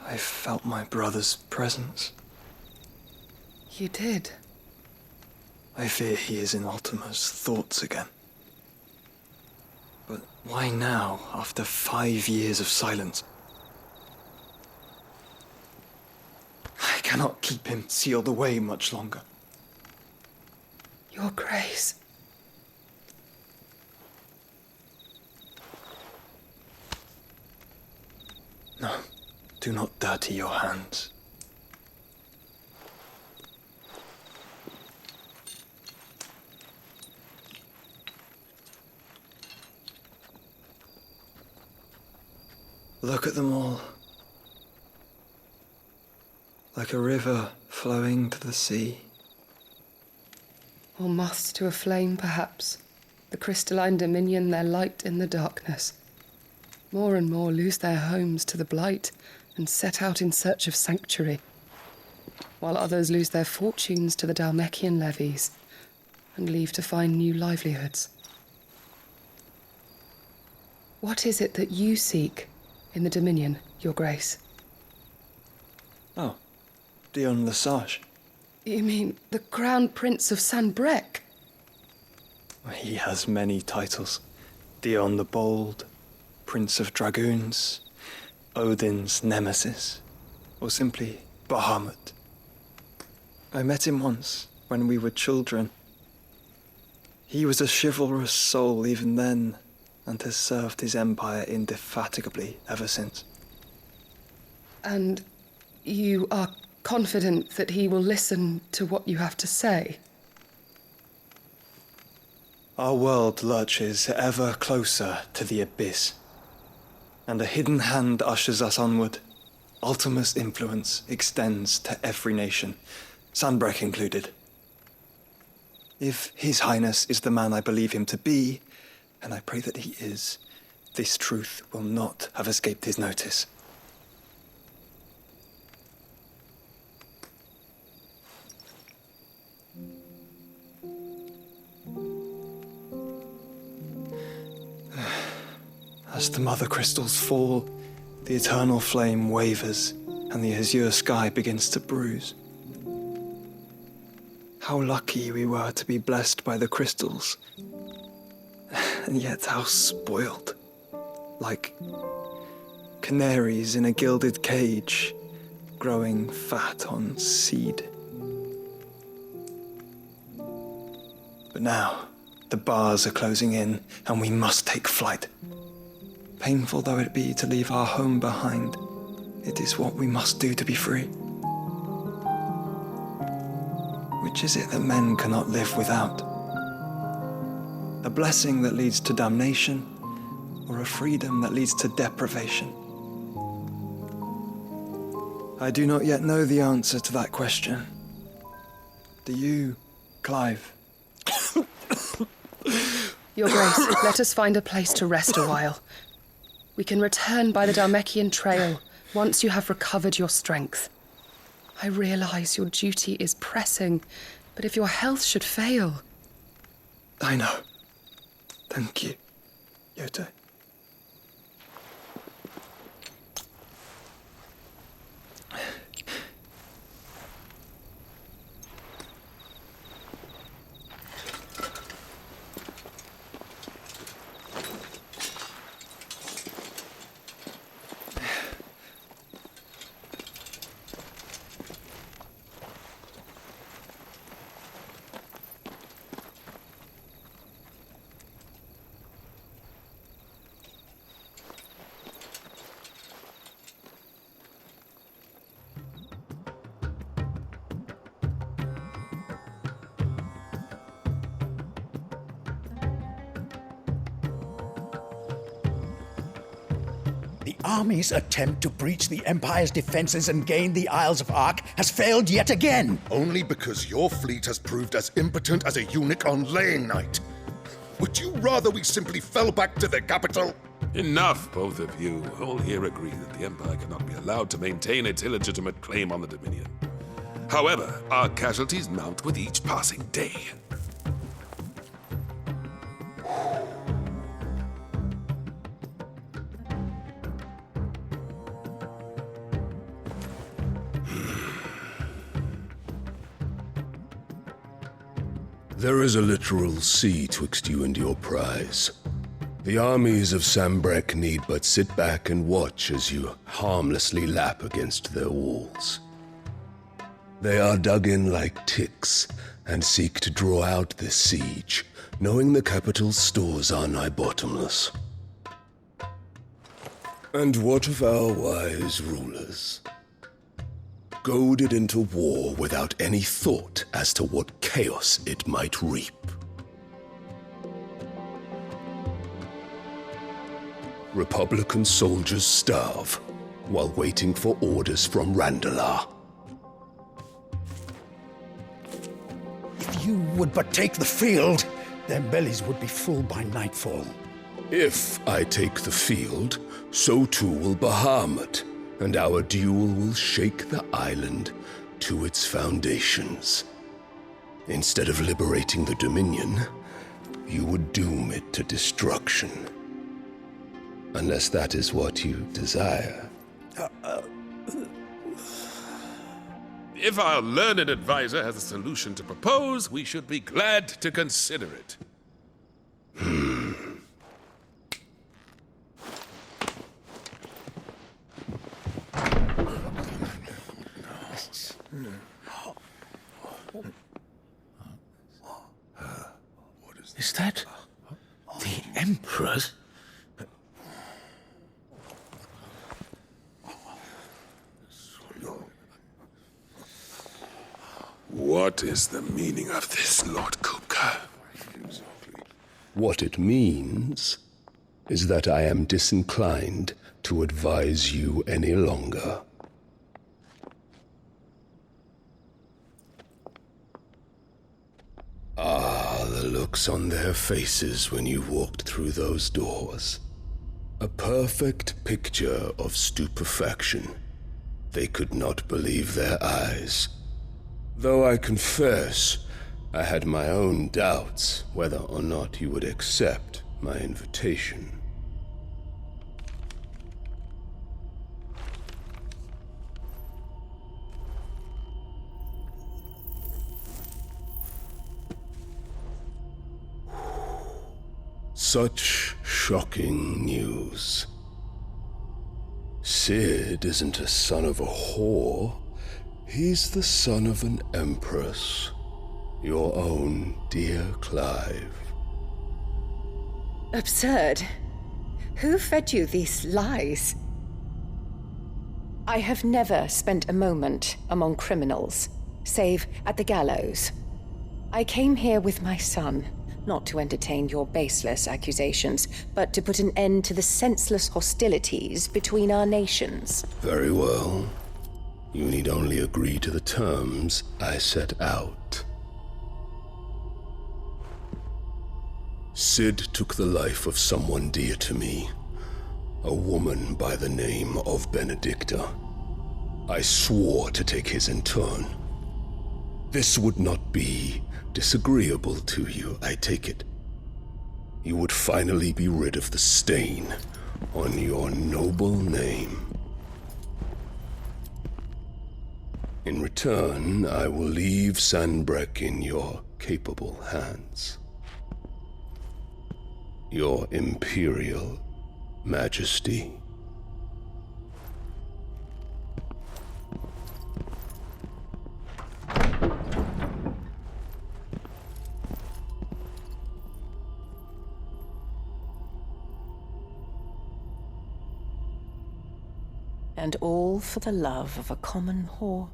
I felt my brother's presence. You did? I fear he is in Ultima's thoughts again. But why now, after 5 years of silence? I cannot keep him sealed away much longer. Your Grace. No, do not dirty your hands. Look at them all. Like a river flowing to the sea. Or moths to a flame, perhaps. The crystalline dominion, their light in the darkness. More and more lose their homes to the blight and set out in search of sanctuary, while others lose their fortunes to the Dhalmekian levies and leave to find new livelihoods. What is it that you seek in the Dominion, Your Grace? Oh, Dion Lesage. You mean the Crown Prince of Sanbreque? He has many titles. Dion the Bold, Prince of Dragoons, Odin's Nemesis, or simply Bahamut. I met him once, when we were children. He was a chivalrous soul even then, and has served his empire indefatigably ever since. And you are confident that he will listen to what you have to say? Our world lurches ever closer to the abyss, and a hidden hand ushers us onward. Ultima's influence extends to every nation, Sanbreque included. If His Highness is the man I believe him to be, and I pray that he is, this truth will not have escaped his notice. As the mother crystals fall, the eternal flame wavers, and the azure sky begins to bruise. How lucky we were to be blessed by the crystals, and yet how spoiled. Like canaries in a gilded cage, growing fat on seed. But now, the bars are closing in, and we must take flight. Painful though it be to leave our home behind, it is what we must do to be free. Which is it that men cannot live without? A blessing that leads to damnation, or a freedom that leads to deprivation? I do not yet know the answer to that question. Do you, Clive? Your Grace, let us find a place to rest a while. We can return by the Dhalmekian trail once you have recovered your strength. I realize your duty is pressing, but if your health should fail... I know. Thank you, Yote. The army's attempt to breach the Empire's defenses and gain the Isles of Ark has failed yet again. Only because your fleet has proved as impotent as a eunuch on laying night. Would you rather we simply fell back to the capital? Enough, both of you. All here agree that the Empire cannot be allowed to maintain its illegitimate claim on the Dominion. However, our casualties mount with each passing day. There is a literal sea twixt you and your prize. The armies of Sambrek need but sit back and watch as you harmlessly lap against their walls. They are dug in like ticks and seek to draw out this siege, knowing the capital's stores are nigh bottomless. And what of our wise rulers? Goaded into war without any thought as to what chaos it might reap. Republican soldiers starve while waiting for orders from Randalar. If you would but take the field, their bellies would be full by nightfall. If I take the field, so too will Bahamut, and our duel will shake the island to its foundations. Instead of liberating the Dominion, you would doom it to destruction. Unless that is what you desire. If our learned advisor has a solution to propose, we should be glad to consider it. Is that the Emperor's? What is the meaning of this, Lord Kupka? What it means is that I am disinclined to advise you any longer. Ah, the looks on their faces when you walked through those doors. A perfect picture of stupefaction. They could not believe their eyes. Though I confess, I had my own doubts whether or not you would accept my invitation. Such shocking news. Sid isn't a son of a whore. He's the son of an empress. Your own dear Clive. Absurd. Who fed you these lies? I have never spent a moment among criminals, save at the gallows. I came here with my son, not to entertain your baseless accusations, but to put an end to the senseless hostilities between our nations. Very well. You need only agree to the terms I set out. Sid took the life of someone dear to me, a woman by the name of Benedicta. I swore to take his in turn. This would not be disagreeable to you, I take it. You would finally be rid of the stain on your noble name. In return, I will leave Sanbrek in your capable hands. Your Imperial Majesty. And all for the love of a common whore.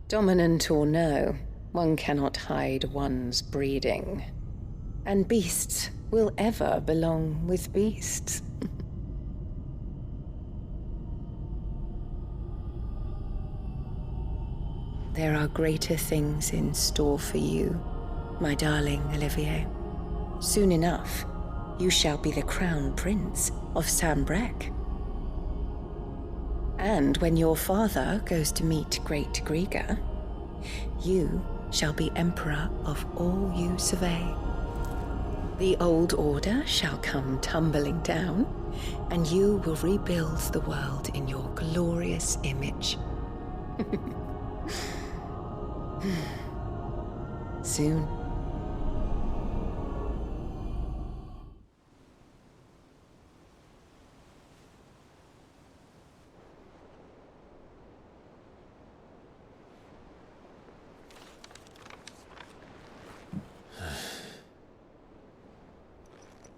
Dominant or no, one cannot hide one's breeding. And beasts will ever belong with beasts. there are greater things in store for you, my darling Olivier. Soon enough, you shall be the crown prince of Sambrec. And when your father goes to meet Great Griga, you shall be emperor of all you survey. The old order shall come tumbling down, and you will rebuild the world in your glorious image. Soon.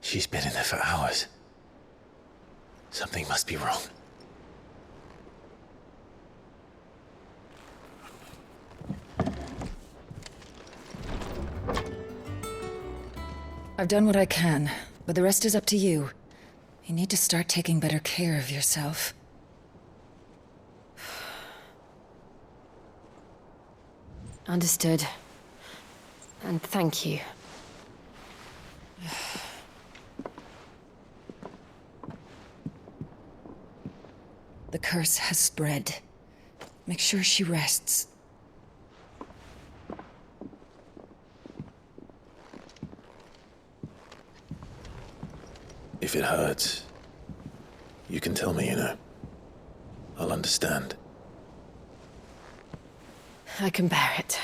She's been in there for hours. Something must be wrong. I've done what I can, but the rest is up to you. You need to start taking better care of yourself. Understood. And thank you. The curse has spread. Make sure she rests. If it hurts, you can tell me, you know. I'll understand. I can bear it.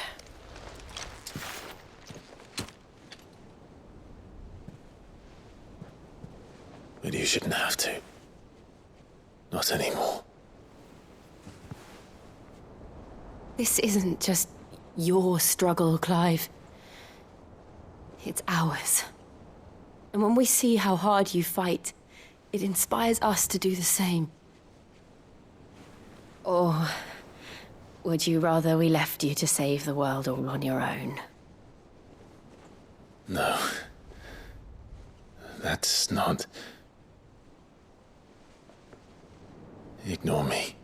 But you shouldn't have to. Not anymore. This isn't just your struggle, Clive. It's ours. And when we see how hard you fight, it inspires us to do the same. Or would you rather we left you to save the world all on your own? No. That's not... Ignore me.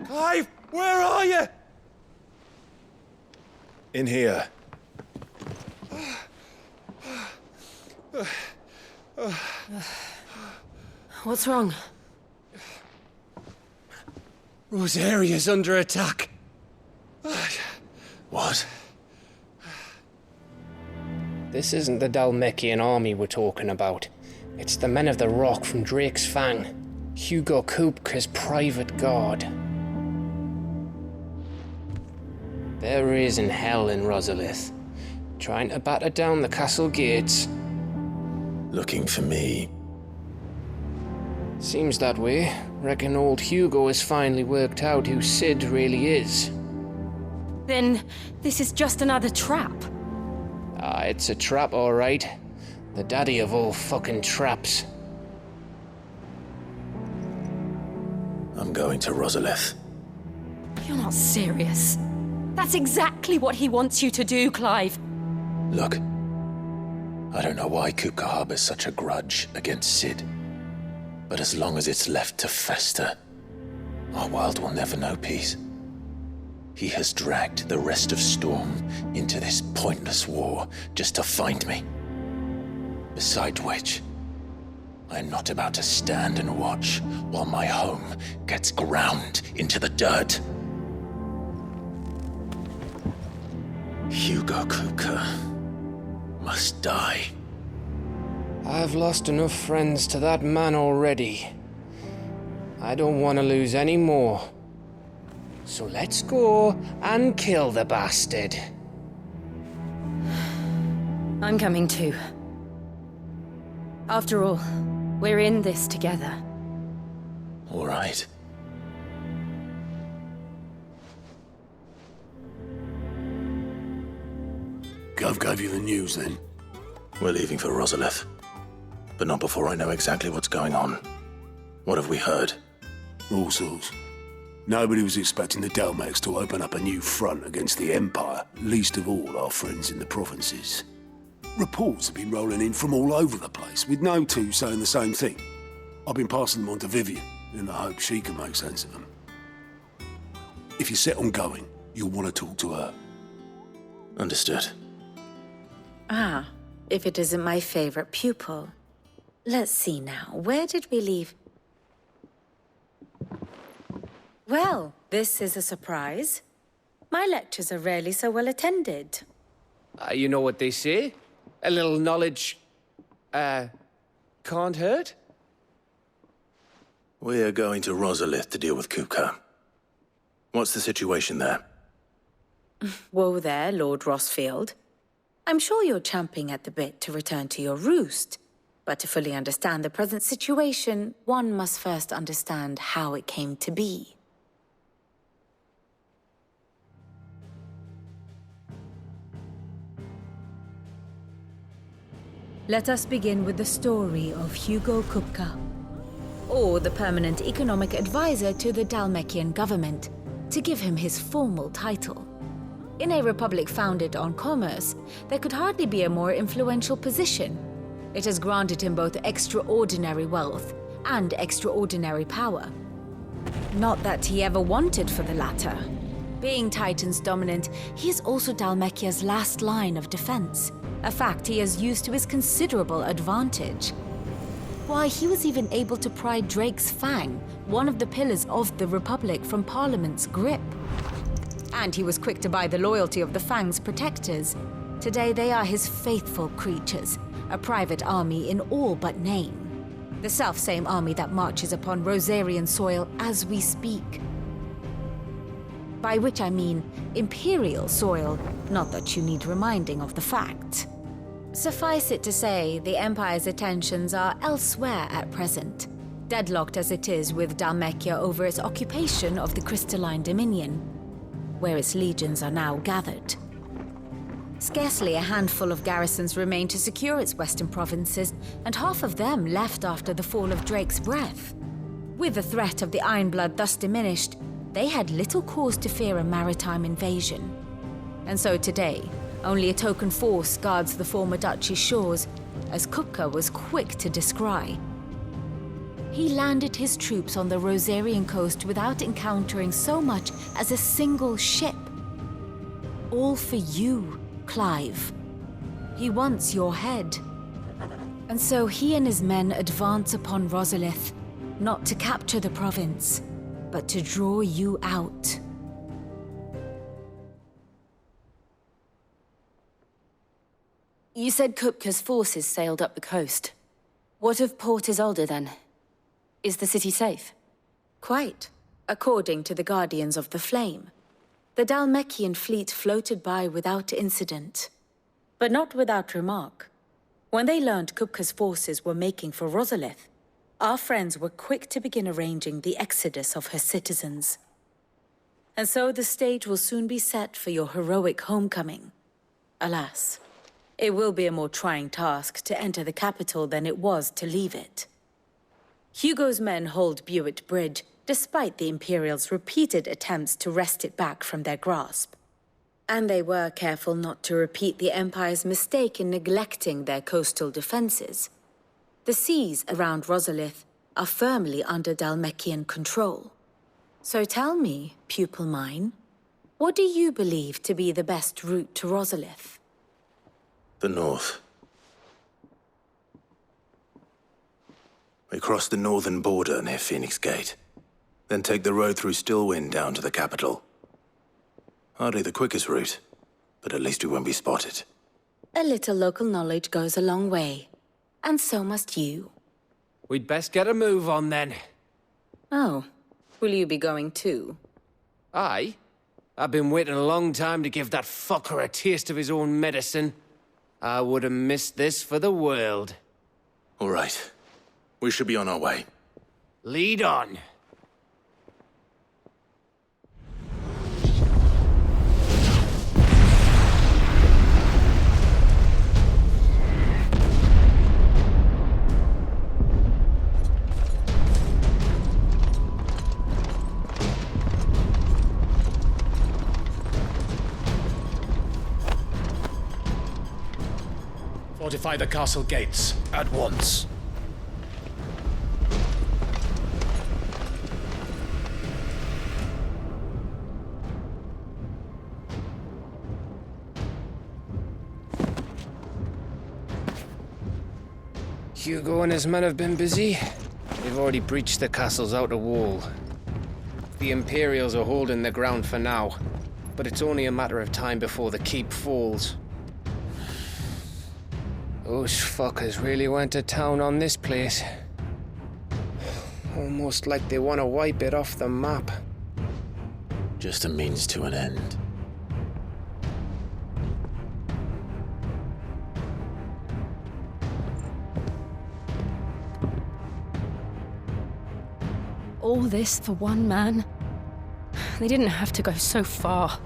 Clive, where are you? In here. What's wrong? Rosaria's under attack. What? This isn't the Dalmekian army we're talking about. It's the men of the Rock from Drake's Fang. Hugo Kupka's private guard. There is in hell in Rosalith, trying to batter down the castle gates. Looking for me? Seems that way. Reckon old Hugo has finally worked out who Sid really is. Then this is just another trap. Ah, it's a trap, all right. The daddy of all fucking traps. I'm going to Rosalith. You're not serious. That's exactly what he wants you to do, Clive. Look, I don't know why Kupka harbors such a grudge against Sid. But as long as it's left to fester, our world will never know peace. He has dragged the rest of Storm into this pointless war just to find me. Besides which, I'm not about to stand and watch while my home gets ground into the dirt. Hugo Kupka must die. I've lost enough friends to that man already. I don't want to lose any more. So let's go and kill the bastard. I'm coming too. After all, we're in this together. All right. Gov gave you the news then? We're leaving for Rosalith. But not before I know exactly what's going on. What have we heard? All sorts. Nobody was expecting the Dalmex to open up a new front against the Empire, least of all our friends in the provinces. Reports have been rolling in from all over the place, with no two saying the same thing. I've been passing them on to Vivian, in the hope she can make sense of them. If you're set on going, you'll want to talk to her. Understood. Ah, if it isn't my favorite pupil. Let's see now, where did we leave? Well, this is a surprise. My lectures are rarely so well attended. You know what they say? A little knowledge, can't hurt? We're going to Rosalith to deal with Kupka. What's the situation there? Whoa there, Lord Rossfield. I'm sure you're champing at the bit to return to your roost. But to fully understand the present situation, one must first understand how it came to be. Let us begin with the story of Hugo Kupka, or the permanent economic advisor to the Dalmekian government, to give him his formal title. In a republic founded on commerce, there could hardly be a more influential position. It has granted him both extraordinary wealth and extraordinary power. Not that he ever wanted for the latter. Being Titan's dominant, he is also Dalmekia's last line of defense, a fact he has used to his considerable advantage. Why, he was even able to pry Drake's Fang, one of the pillars of the Republic, from Parliament's grip. And he was quick to buy the loyalty of the Fang's protectors. Today they are his faithful creatures, a private army in all but name. The self-same army that marches upon Rosarian soil as we speak. By which I mean Imperial soil, not that you need reminding of the fact. Suffice it to say, the Empire's attentions are elsewhere at present, deadlocked as it is with Dalmekia over its occupation of the Crystalline Dominion, where its legions are now gathered. Scarcely a handful of garrisons remain to secure its western provinces, and half of them left after the fall of Drake's Breath. With the threat of the Ironblood thus diminished, they had little cause to fear a maritime invasion. And so today, only a token force guards the former duchy's shores, as Kupka was quick to descry. He landed his troops on the Rosarian coast without encountering so much as a single ship. All for you, Clive. He wants your head. And so he and his men advance upon Rosalith, not to capture the province, but to draw you out. You said Kupka's forces sailed up the coast. What of Port Isolde, then? Is the city safe? Quite, according to the Guardians of the Flame. The Dalmekian fleet floated by without incident, but not without remark. When they learned Kupka's forces were making for Rosalith, our friends were quick to begin arranging the exodus of her citizens. And so the stage will soon be set for your heroic homecoming. Alas, it will be a more trying task to enter the capital than it was to leave it. Hugo's men hold Buett Bridge, despite the Imperials' repeated attempts to wrest it back from their grasp. And they were careful not to repeat the Empire's mistake in neglecting their coastal defenses. The seas around Rosalith are firmly under Dalmekian control. So tell me, pupil mine, what do you believe to be the best route to Rosalith? The north. We cross the northern border near Phoenix Gate, then take the road through Stillwind down to the capital. Hardly the quickest route, but at least we won't be spotted. A little local knowledge goes a long way, and so must you. We'd best get a move on then. Oh, will you be going too? Aye. I've been waiting a long time to give that fucker a taste of his own medicine. I would have missed this for the world. All right. We should be on our way. Lead on. Fortify the castle gates at once. Hugo and his men have been busy. They've already breached the castle's outer wall. The Imperials are holding the ground for now, but it's only a matter of time before the keep falls. Those fuckers really went to town on this place. Almost like they want to wipe it off the map. Just a means to an end. All this for one man? They didn't have to go so far.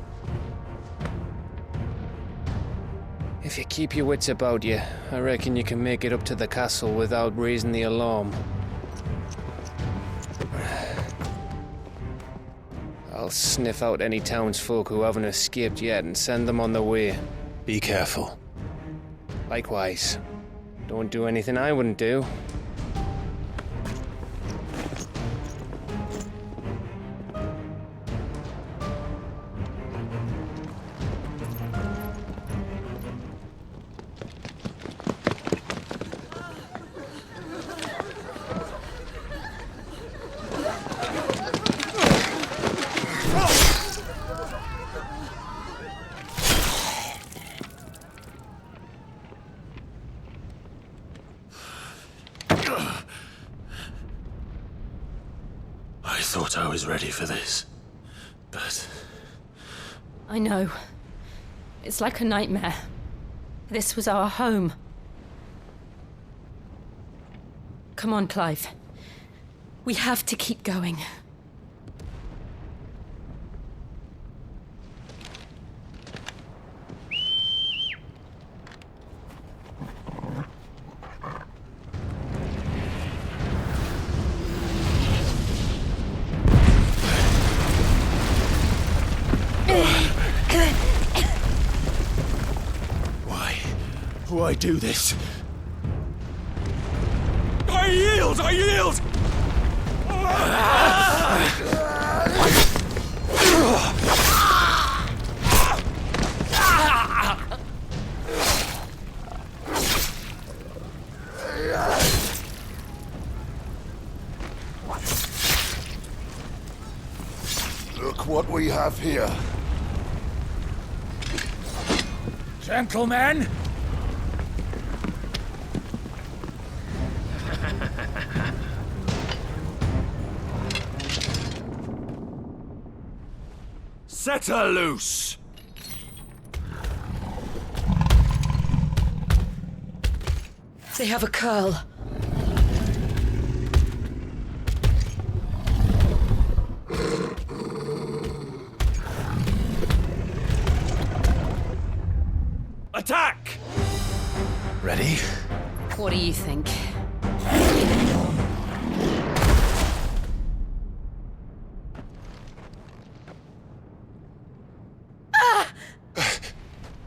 If you keep your wits about you, I reckon you can make it up to the castle without raising the alarm. I'll sniff out any townsfolk who haven't escaped yet and send them on their way. Be careful. Likewise. Don't do anything I wouldn't do. I thought I was ready for this, but... I know. It's like a nightmare. This was our home. Come on, Clive. We have to keep going. Why do this? I yield! I yield! Look what we have here. Gentlemen! Set her loose! They have a curl. Attack! Ready? What do you think?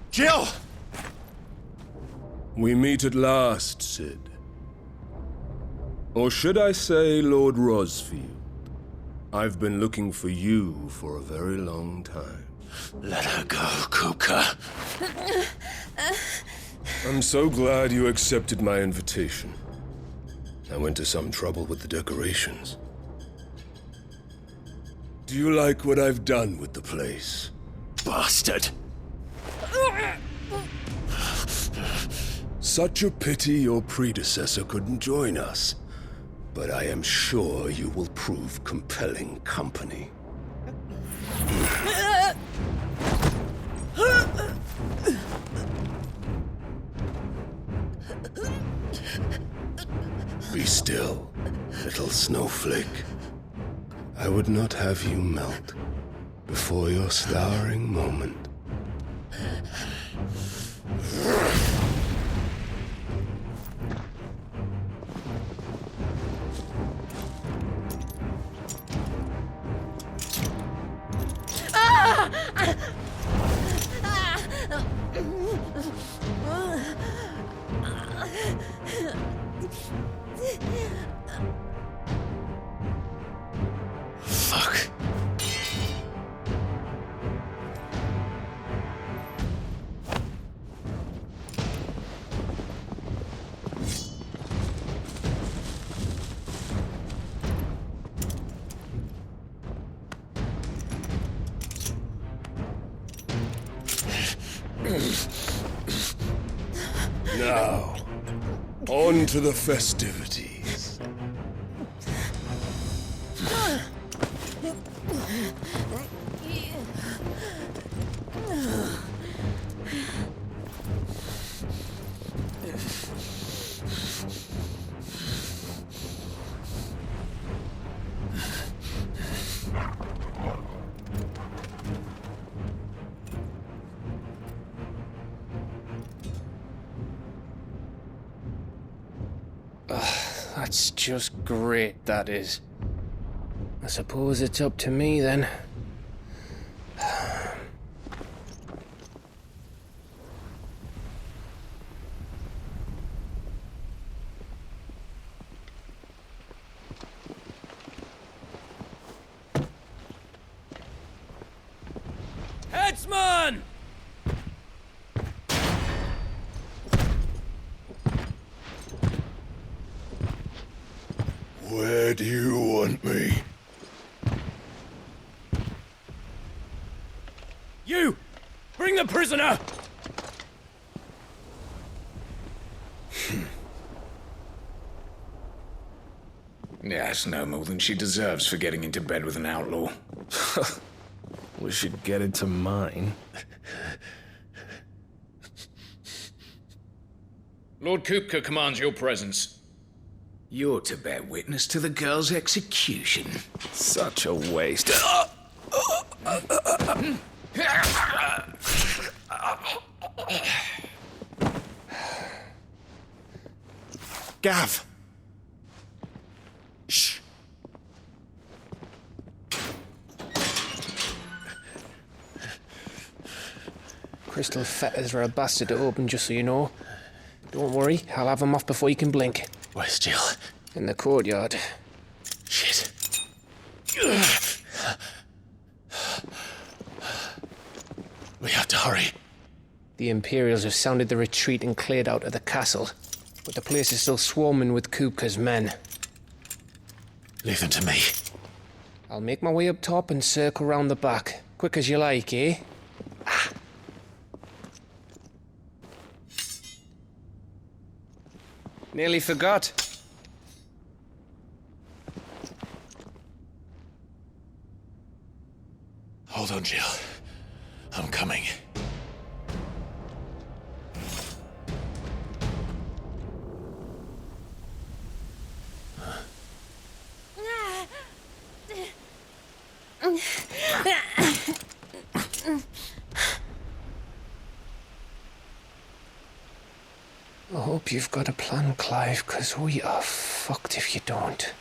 Jill! We meet at last, Sid. Or should I say, Lord Rosfield? I've been looking for you for a very long time. Let her go, Kuka. I'm so glad you accepted my invitation. I went to some trouble with the decorations. Do you like what I've done with the place? Bastard! Such a pity your predecessor couldn't join us. But I am sure you will prove compelling company. Be still, little snowflake. I would not have you melt before your starring moment. Now, on to the festivities. That's just great, that is. I suppose it's up to me then. Headsman! Where do you want me? You! Bring the prisoner! Yeah, it's no more than she deserves for getting into bed with an outlaw. We should get into mine. Lord Kupka commands your presence. You're to bear witness to the girl's execution. Such a waste. Gav! Shh. Crystal fetters are a bastard to open, just so you know. Don't worry, I'll have them off before you can blink. Where's Jill? In the courtyard. Shit. We have to hurry. The Imperials have sounded the retreat and cleared out of the castle, but the place is still swarming with Kupka's men. Leave them to me. I'll make my way up top and circle round the back. Quick as you like, eh? Nearly forgot. Hold on, Jill. I'm coming. I hope you've got a plan, Clive, because we are fucked if you don't.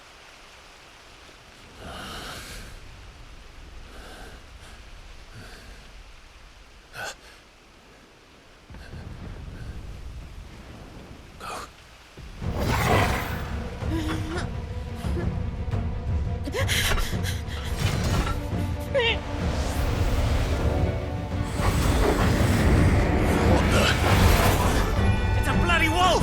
It's a bloody wolf!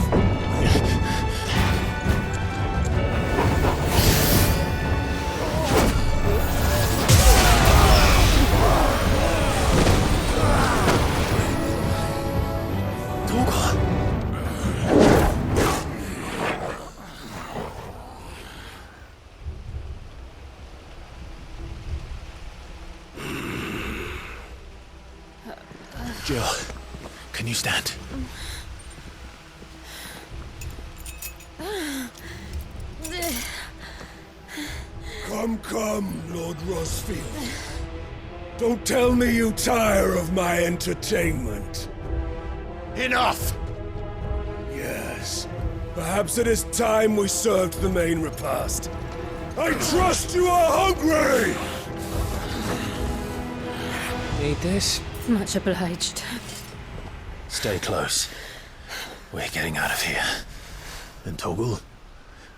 Jill, can you stand? Come, Lord Rosfield. Don't tell me you tire of my entertainment. Enough! Yes. Perhaps it is time we served the main repast. I trust you are hungry! Need this? Much obliged. Stay close. We're getting out of here. And Torgal,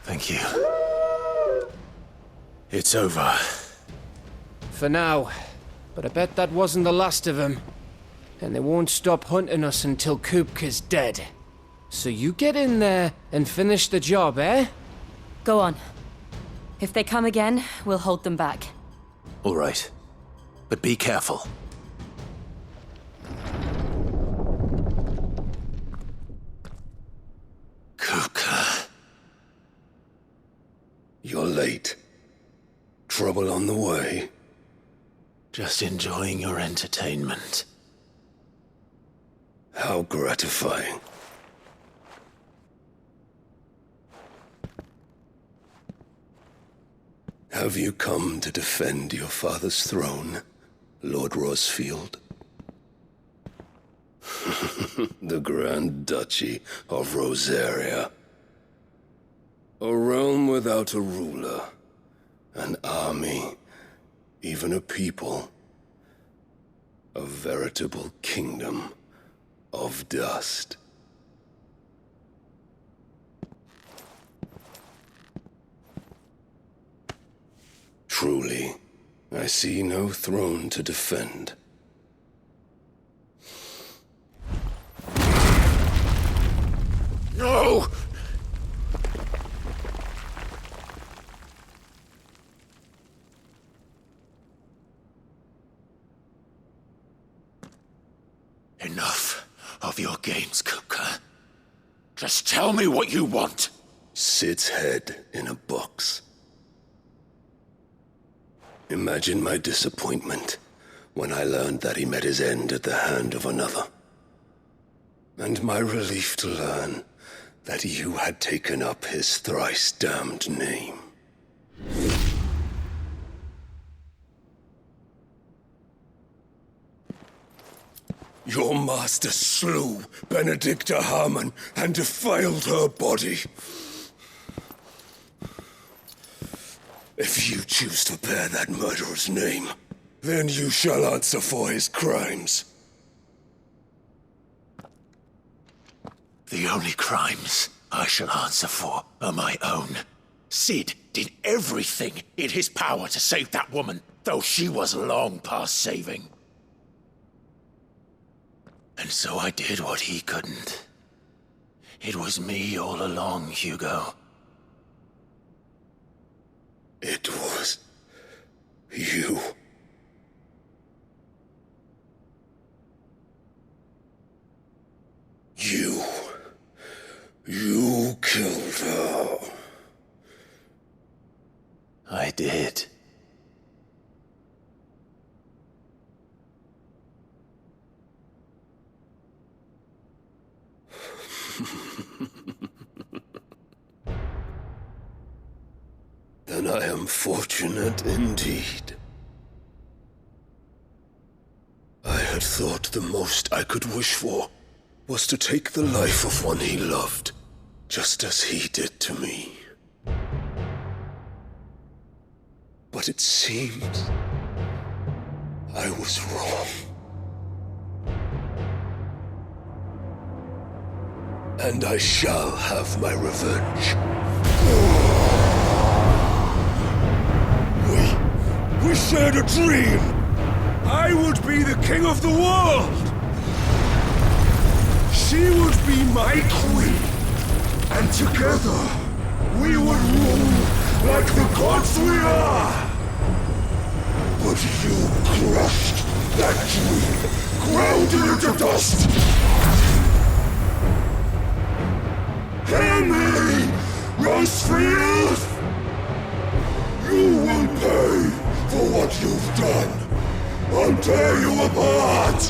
thank you. It's over. For now. But I bet that wasn't the last of them. And they won't stop hunting us until Kupka's dead. So you get in there and finish the job, eh? Go on. If they come again, we'll hold them back. All right. But be careful. Kuka. You're late. Trouble on the way? Just enjoying your entertainment. How gratifying. Have you come to defend your father's throne, Lord Rosfield? The Grand Duchy of Rosaria. A realm without a ruler, an army, even a people. A veritable kingdom of dust. Truly, I see no throne to defend. No! Enough of your games, Kuka. Just tell me what you want. Sid's head in a box. Imagine my disappointment when I learned that he met his end at the hand of another. And my relief to learn that you had taken up his thrice-damned name. Your master slew Benedicta Harmon and defiled her body. If you choose to bear that murderer's name, then you shall answer for his crimes. The only crimes I shall answer for are my own. Sid did everything in his power to save that woman, though she was long past saving. And so I did what he couldn't. It was me all along, Hugo. It was you. You killed her. I did. Then I am fortunate indeed. I had thought the most I could wish for was to take the life of one he loved, just as he did to me. But it seems I was wrong. And I shall have my revenge. We shared a dream! I would be the king of the world! She would be my queen! And together, we would rule like the gods we are! But you crushed that dream, ground it into dust! Hear me, Rosefield! You will pay for what you've done. I'll tear you apart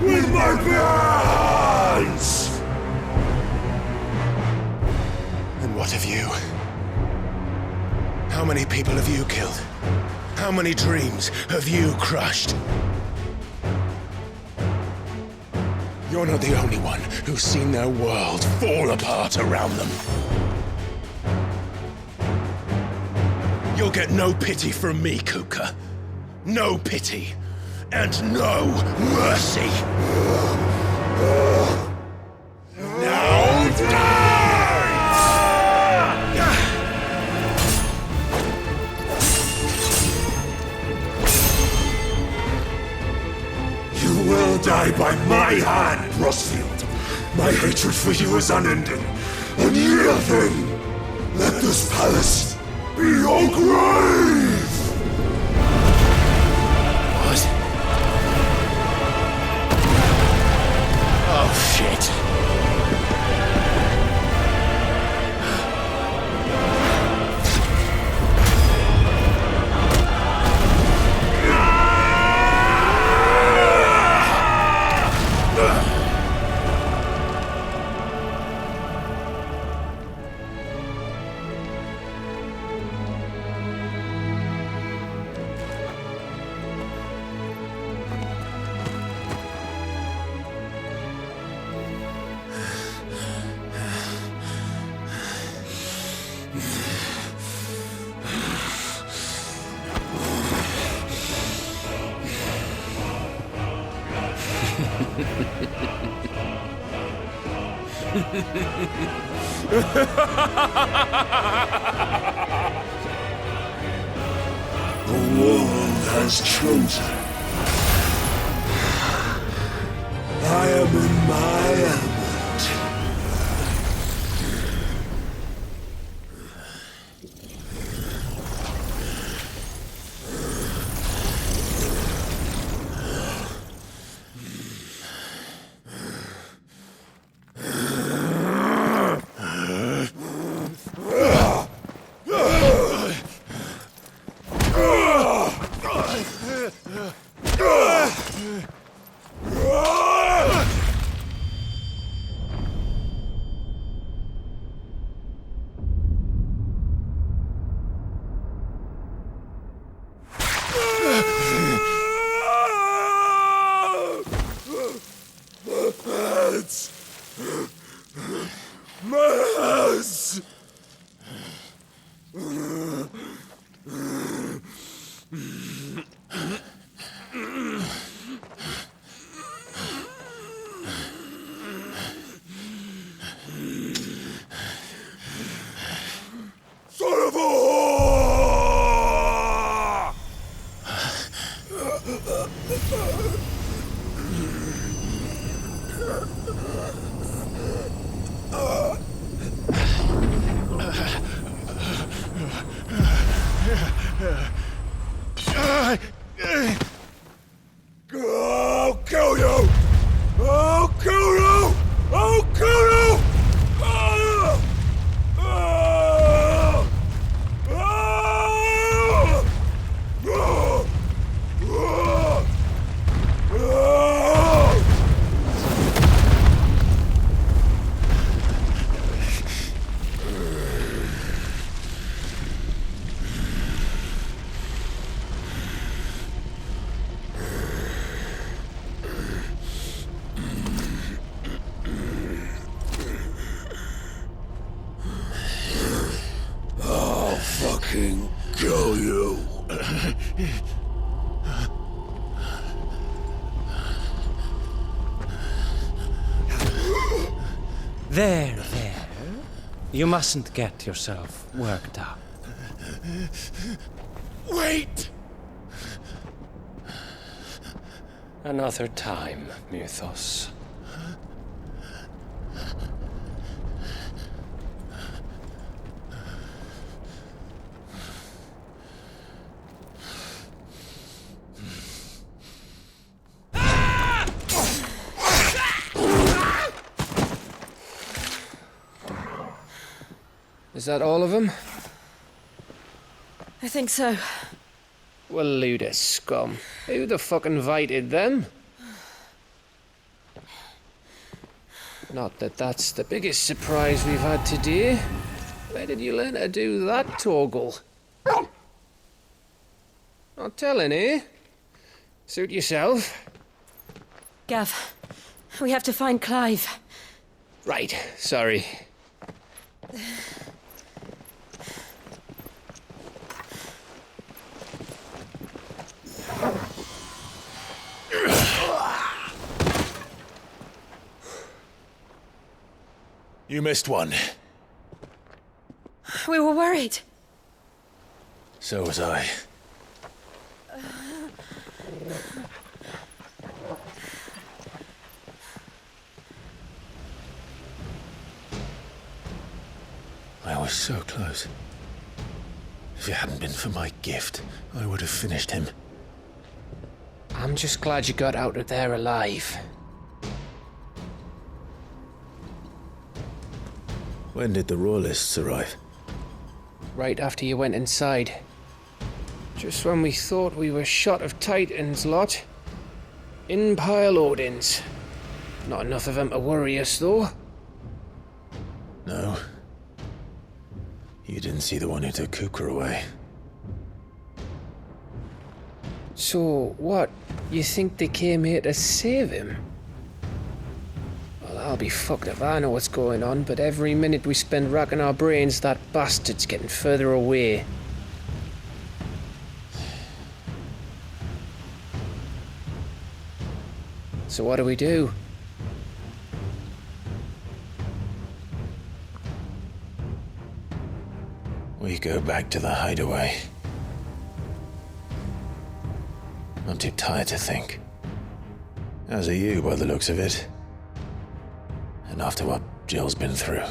with my bare hands! And what of you? How many people have you killed? How many dreams have you crushed? You're not the only one who's seen their world fall apart around them. You'll get no pity from me, Kuka. No pity. And no mercy. Now die! You will die by my hand, Rosfield. My hatred for you is unending, unyielding. Let this palace be your grave! What? Oh, shit. The world has chosen. I am in my element. I'll kill you! I'll kill you! I'll kill you! I'll fucking kill you. There. You mustn't get yourself worked up. Wait! Another time, Mythos. Is that all of them? I think so. Well, load of scum. Who the fuck invited them? Not that that's the biggest surprise we've had today. Where did you learn to do that, Torgal? Not telling, eh? Suit yourself. Gav, we have to find Clive. Right, sorry. You missed one. We were worried. So was I. I was so close. If it hadn't been for my gift, I would have finished him. I'm just glad you got out of there alive. When did the Royalists arrive? Right after you went inside. Just when we thought we were shot of Titans, lot. In pile Odins. Not enough of them to worry us, though. No. You didn't see the one who took Kupka away. So, what? You think they came here to save him? Well, I'll be fucked if I know what's going on, but every minute we spend racking our brains, that bastard's getting further away. So what do we do? We go back to the hideaway. I'm too tired to think. As are you, by the looks of it. And after what Jill's been through.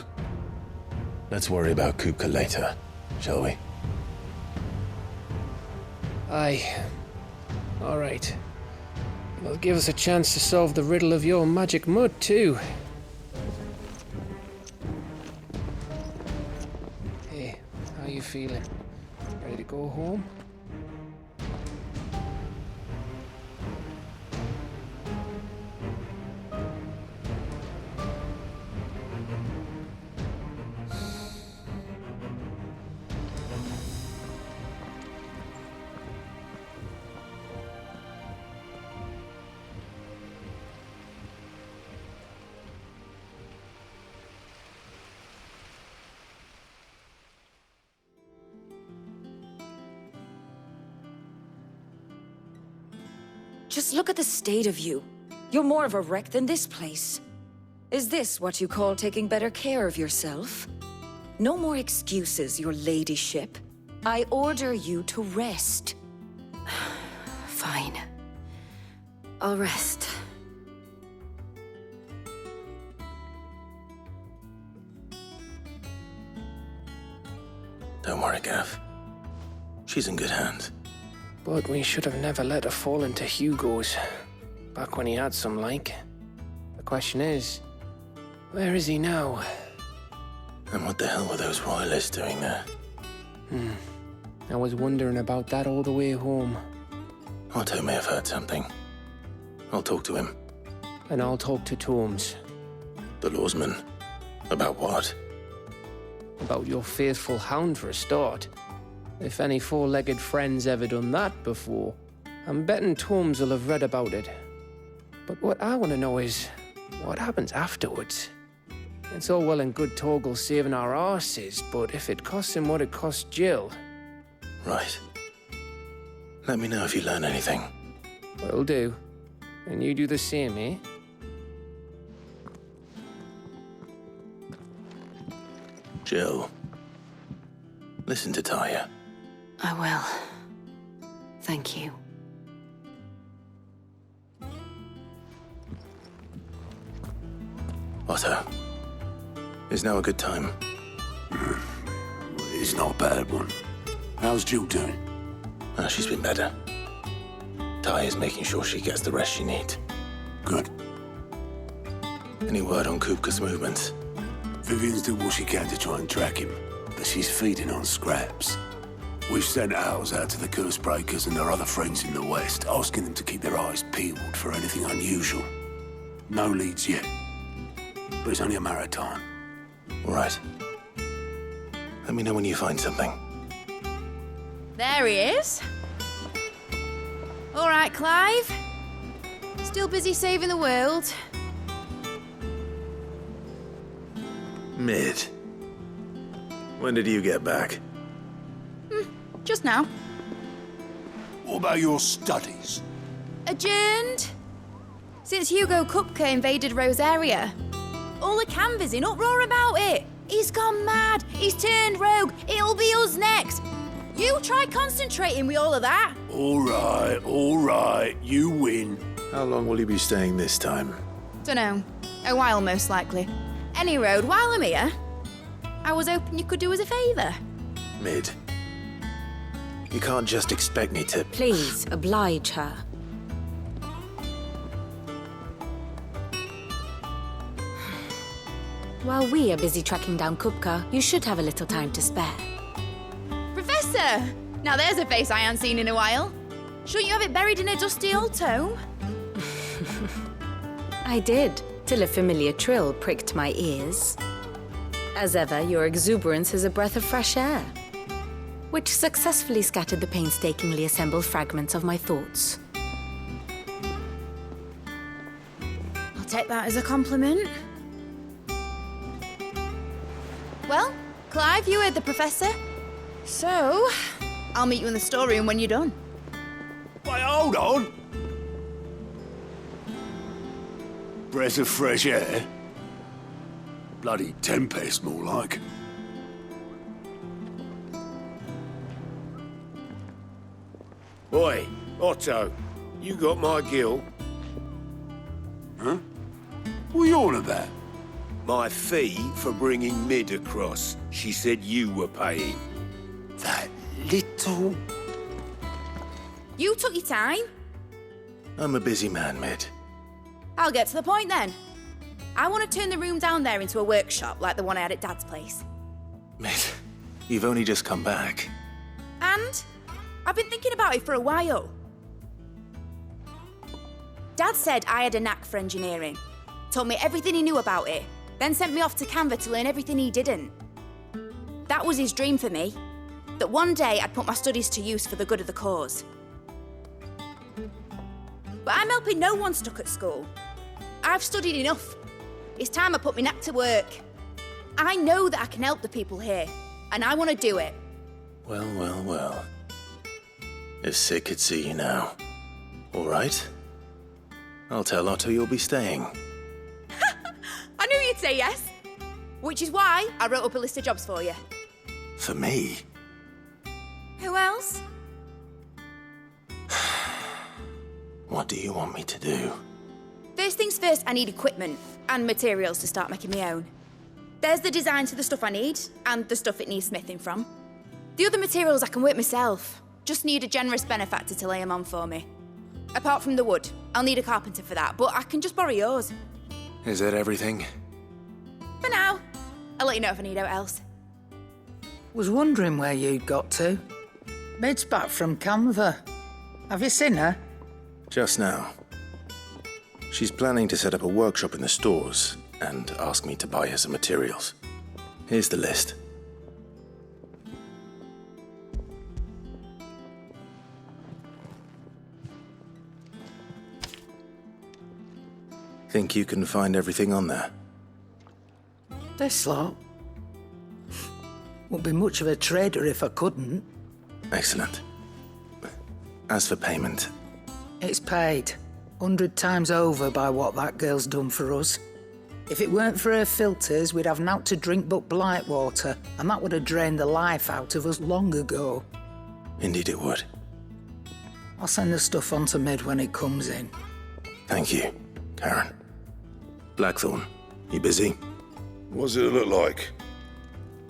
Let's worry about Kupka later, shall we? Aye. All right. It'll give us a chance to solve the riddle of your magic mud, too. Hey, how you feeling? Ready to go home? Just look at the state of you. You're more of a wreck than this place. Is this what you call taking better care of yourself? No more excuses, your ladyship. I order you to rest. Fine. I'll rest. Don't worry, Gav. She's in good hands. But we should have never let her fall into Hugo's. Back when he had some like. The question is, where is he now? And what the hell were those royalists doing there? I was wondering about that all the way home. Otto may have heard something. I'll talk to him. And I'll talk to Tomes. The lawsman? About what? About your faithful hound for a start. If any four-legged friend's ever done that before, I'm betting Tomes will have read about it. But what I want to know is, what happens afterwards? It's all well and good Torgal saving our arses, but if it costs him what it cost Jill... Right. Let me know if you learn anything. Will do. And you do the same, eh? Jill. Listen to Taya. I will. Thank you. Otto. Is now a good time? It's not a bad one. How's Jill doing? She's been better. Taya's making sure she gets the rest she needs. Good. Any word on Kupka's movements? Vivian's doing what she can to try and track him, but she's feeding on scraps. We've sent ours out to the curse breakers and their other friends in the west, asking them to keep their eyes peeled for anything unusual. No leads yet, but it's only a matter of time. All right. Let me know when you find something. There he is. All right, Clive. Still busy saving the world. Mid. When did you get back? Just now. What about your studies? Adjourned. Since Hugo Kupka invaded Rosaria. All the canvass in uproar about it. He's gone mad. He's turned rogue. It'll be us next. You try concentrating with all of that. All right. You win. How long will you be staying this time? Dunno. A while, most likely. Any road, while I'm here, I was hoping you could do us a favour. Mid. You can't just expect me to... Please, oblige her. While we are busy tracking down Kupka, you should have a little time to spare. Professor! Now there's a face I haven't seen in a while. Shouldn't you have it buried in a dusty old tome? I did, till a familiar trill pricked my ears. As ever, your exuberance is a breath of fresh air, which successfully scattered the painstakingly assembled fragments of my thoughts. I'll take that as a compliment. Well, Clive, you heard the Professor. So, I'll meet you in the storeroom when you're done. Wait, hold on! Breath of fresh air? Bloody tempest, more like. Oi, Otto, you got my gill? Huh? What are you on about? My fee for bringing Mid across. She said you were paying. That little... You took your time. I'm a busy man, Mid. I'll get to the point then. I want to turn the room down there into a workshop like the one I had at Dad's place. Mid, you've only just come back. And I've been thinking about it for a while. Dad said I had a knack for engineering, told me everything he knew about it, then sent me off to Canva to learn everything he didn't. That was his dream for me, that one day I'd put my studies to use for the good of the cause. But I'm helping no one stuck at school. I've studied enough. It's time I put my knack to work. I know that I can help the people here, and I want to do it. Well, well, well. If Sid could see you now. All right. I'll tell Otto you'll be staying. I knew you'd say yes. Which is why I wrote up a list of jobs for you. For me? Who else? What do you want me to do? First things first, I need equipment and materials to start making my own. There's the designs for the stuff I need and the stuff it needs smithing from. The other materials I can work myself. Just need a generous benefactor to lay them on for me. Apart from the wood, I'll need a carpenter for that, but I can just borrow yours. Is that everything? For now. I'll let you know if I need out else. Was wondering where you'd got to. Mid's back from Canva. Have you seen her? Just now. She's planning to set up a workshop in the stores and ask me to buy her some materials. Here's the list. Think you can find everything on there? This lot. Wouldn't be much of a trader if I couldn't. Excellent. As for payment... It's paid. 100 times over by what that girl's done for us. If it weren't for her filters, we'd have naught to drink but blight water, and that would have drained the life out of us long ago. Indeed it would. I'll send the stuff on to Mid when it comes in. Thank you, Karen. Blackthorn, you busy? What does it look like?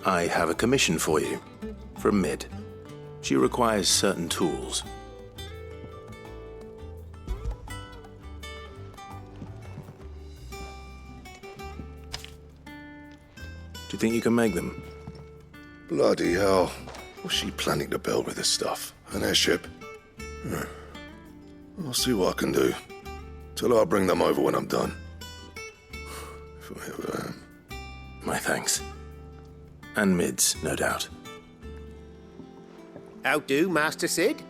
I have a commission for you, from Mid. She requires certain tools. Do you think you can make them? Bloody hell. What's she planning to build with this stuff? An airship? I'll see what I can do. Tell her I'll bring them over when I'm done. If I ever am. My thanks. And Mid's, no doubt. How do, Master Sid?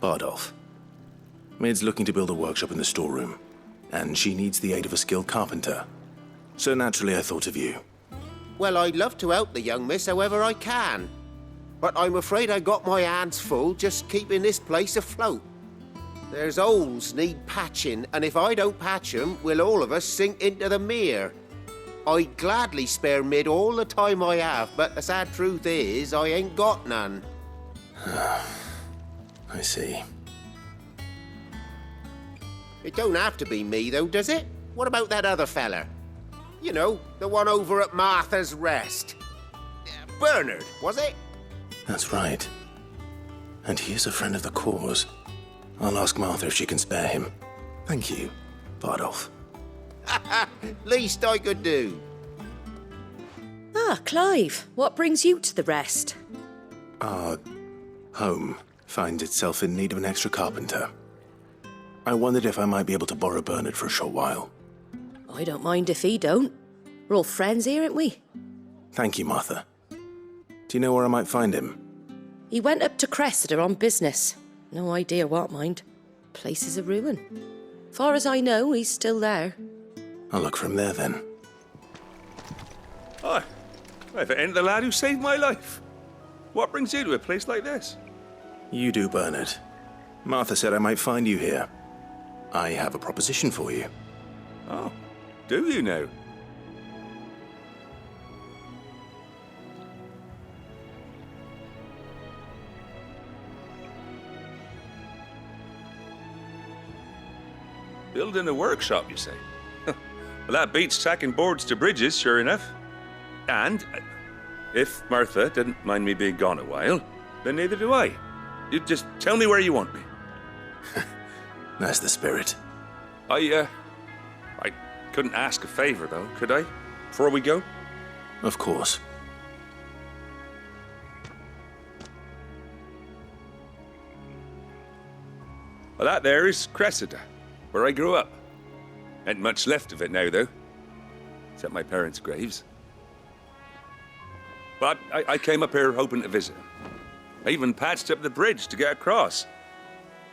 Bardolph. Mid's looking to build a workshop in the storeroom, and she needs the aid of a skilled carpenter. So naturally I thought of you. Well, I'd love to help the young miss however I can. But I'm afraid I got my hands full just keeping this place afloat. There's holes need patching, and if I don't patch them, we'll all of us sink into the mere. I'd gladly spare Mid all the time I have, but the sad truth is, I ain't got none. I see. It don't have to be me, though, does it? What about that other fella? You know, the one over at Martha's Rest. Bernard, was it? That's right. And he is a friend of the cause. I'll ask Martha if she can spare him. Thank you, Bardolph. Least I could do. Ah, Clive, what brings you to the Rest? Our home finds itself in need of an extra carpenter. I wondered if I might be able to borrow Bernard for a short while. I don't mind if he don't. We're all friends here, aren't we? Thank you, Martha. Do you know where I might find him? He went up to Cressida on business. No idea what, mind. Place is a ruin. Far as I know, he's still there. I'll look for him there, then. Hi. If it ain't the lad who saved my life. What brings you to a place like this? You do, Bernard. Martha said I might find you here. I have a proposition for you. Oh, do you now? Building a workshop, you say? Well, that beats tacking boards to bridges, sure enough. And if Martha didn't mind me being gone a while, then neither do I. You just tell me where you want me. That's the spirit. I couldn't ask a favor, though, could I? Before we go? Of course. Well, that there is Cressida, where I grew up. Ain't much left of it now, though. Except my parents' graves. But I came up here hoping to visit. I even patched up the bridge to get across.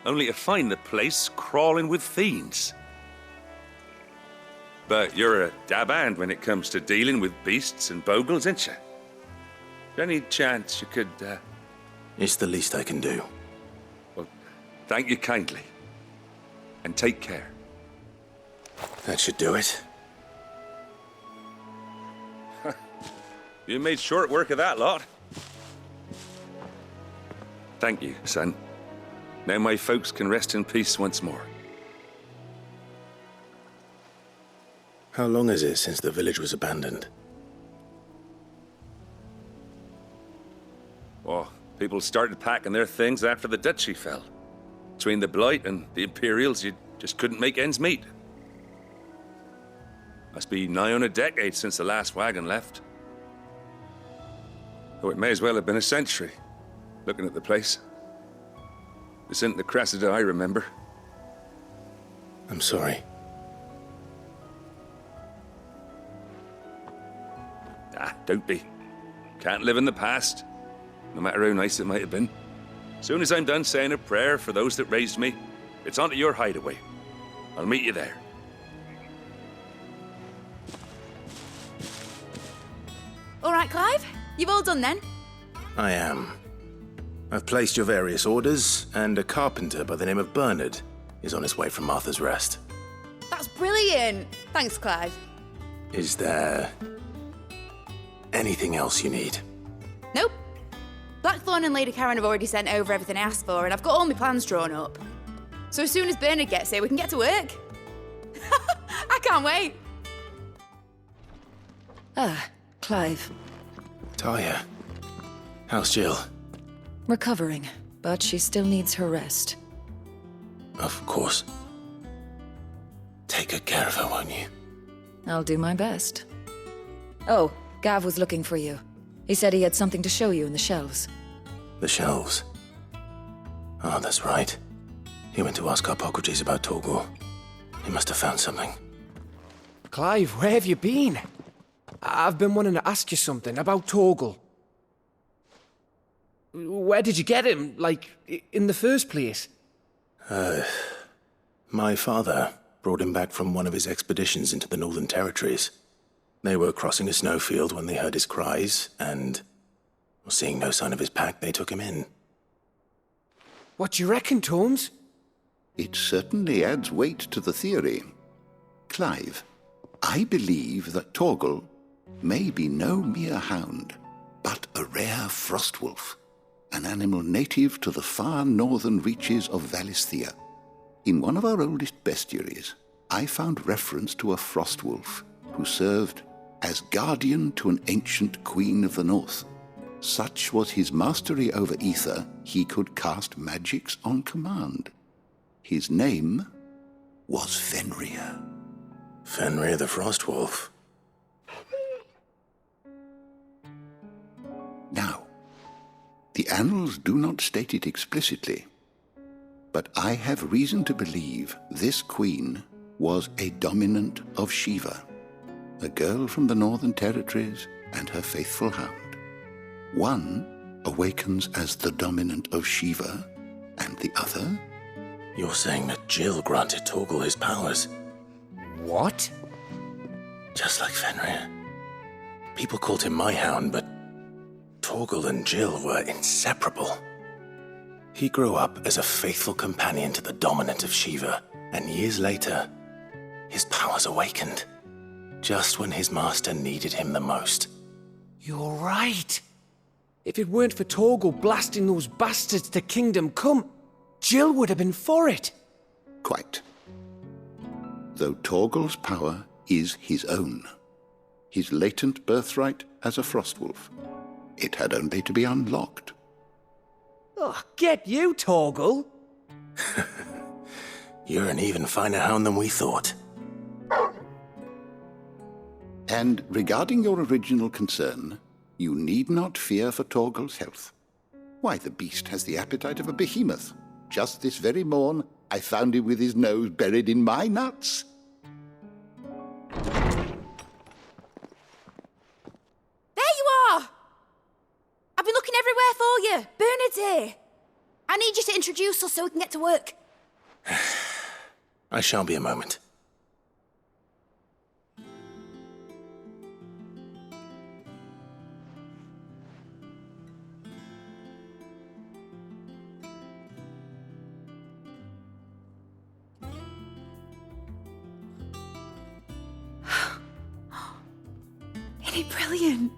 Only to find the place crawling with fiends. But you're a dab hand when it comes to dealing with beasts and bogles, ain't you? Any chance you could, It's the least I can do. Well, thank you kindly. And take care. That should do it. You made short work of that lot. Thank you, son. Now my folks can rest in peace once more. How long is it since the village was abandoned? Oh, people started packing their things after the duchy fell. Between the Blight and the Imperials, you just couldn't make ends meet. Must be nigh on a decade since the last wagon left. Though it may as well have been a century, looking at the place. This isn't the Cressida I remember. I'm sorry. Ah, don't be. Can't live in the past, no matter how nice it might have been. Soon as I'm done saying a prayer for those that raised me, it's on to your hideaway. I'll meet you there. All right, Clive. You've all done then? I am. I've placed your various orders, and a carpenter by the name of Bernard is on his way from Martha's Rest. That's brilliant. Thanks, Clive. Is there anything else you need? Nope. Blackthorn and Lady Karen have already sent over everything I asked for, and I've got all my plans drawn up. So as soon as Bernard gets here, we can get to work. I can't wait. Ah, Clive. Talia, how's Jill? Recovering, but she still needs her rest. Of course. Take good care of her, won't you? I'll do my best. Oh, Gav was looking for you. He said he had something to show you in the shelves. The shelves? Oh, that's right. He went to ask Harpocrates about Torgor. He must have found something. Clive, where have you been? I've been wanting to ask you something about Torgal. Where did you get him, like, in the first place? My father brought him back from one of his expeditions into the Northern Territories. They were crossing a snowfield when they heard his cries, and, seeing no sign of his pack, they took him in. What do you reckon, Torms? It certainly adds weight to the theory. Clive, I believe that Torgal may be no mere hound, but a rare frostwolf, an animal native to the far northern reaches of Valisthea. In one of our oldest bestiaries, I found reference to a frostwolf who served as guardian to an ancient queen of the north. Such was his mastery over ether, he could cast magics on command. His name was Fenrir. Fenrir the Frostwolf. Now, the annals do not state it explicitly, but I have reason to believe this queen was a dominant of Shiva, a girl from the Northern Territories and her faithful hound. One awakens as the dominant of Shiva, and the other? You're saying that Jill granted Torgal his powers? What? Just like Fenrir. People called him my hound, but Torgal and Jill were inseparable. He grew up as a faithful companion to the dominant of Shiva, and years later, his powers awakened, just when his master needed him the most. You're right. If it weren't for Torgal blasting those bastards to Kingdom Come, Jill would have been for it. Quite. though Torgal's power is his own. His latent birthright as a Frostwolf. It had only to be unlocked. Oh, get you, Torgal! You're an even finer hound than we thought. And regarding your original concern, you need not fear for Torgal's health. Why, the beast has the appetite of a behemoth. Just this very morn, I found him with his nose buried in my nuts. There you are! I've been looking everywhere for you. Bernard's here. I need you to introduce us so we can get to work. I shan't be a moment. Isn't it brilliant?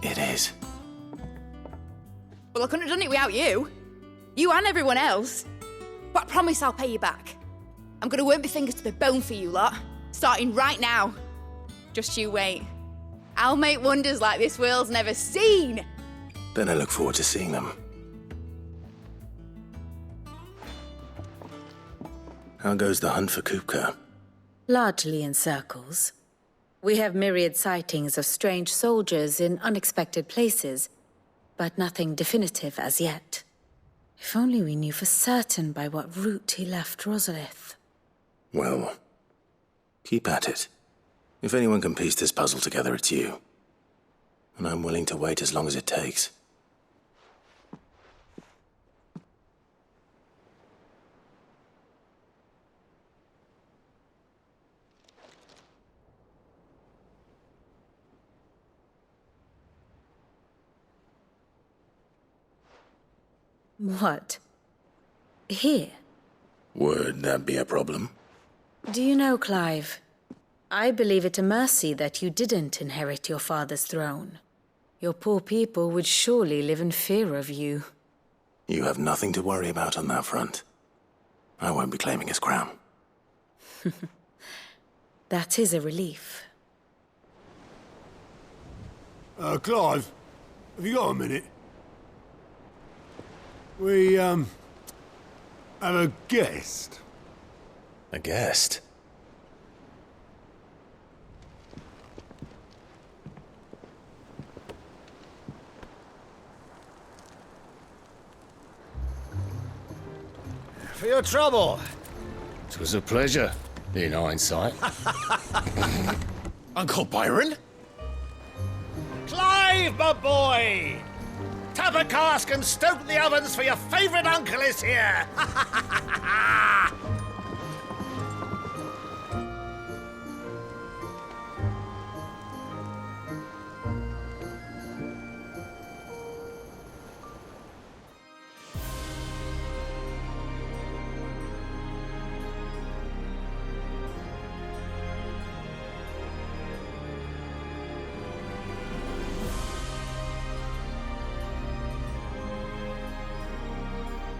It is. Well, I couldn't have done it without you. You and everyone else. But I promise I'll pay you back. I'm gonna work my fingers to the bone for you lot, starting right now. Just you wait. I'll make wonders like this world's never seen. Then I look forward to seeing them. How goes the hunt for Kupka? Largely in circles. We have myriad sightings of strange soldiers in unexpected places, but nothing definitive as yet. If only we knew for certain by what route he left Rosalith. Well, keep at it. If anyone can piece this puzzle together, it's you. And I'm willing to wait as long as it takes. What? Here? Would that be a problem? Do you know, Clive? I believe it a mercy that you didn't inherit your father's throne. Your poor people would surely live in fear of you. You have nothing to worry about on that front. I won't be claiming his crown. That is a relief. Clive, have you got a minute? We, have a guest. A guest? For your trouble. It was a pleasure, in hindsight. Uncle Byron? Clive, my boy! Tap a cask and stoke the ovens for your favourite uncle is here!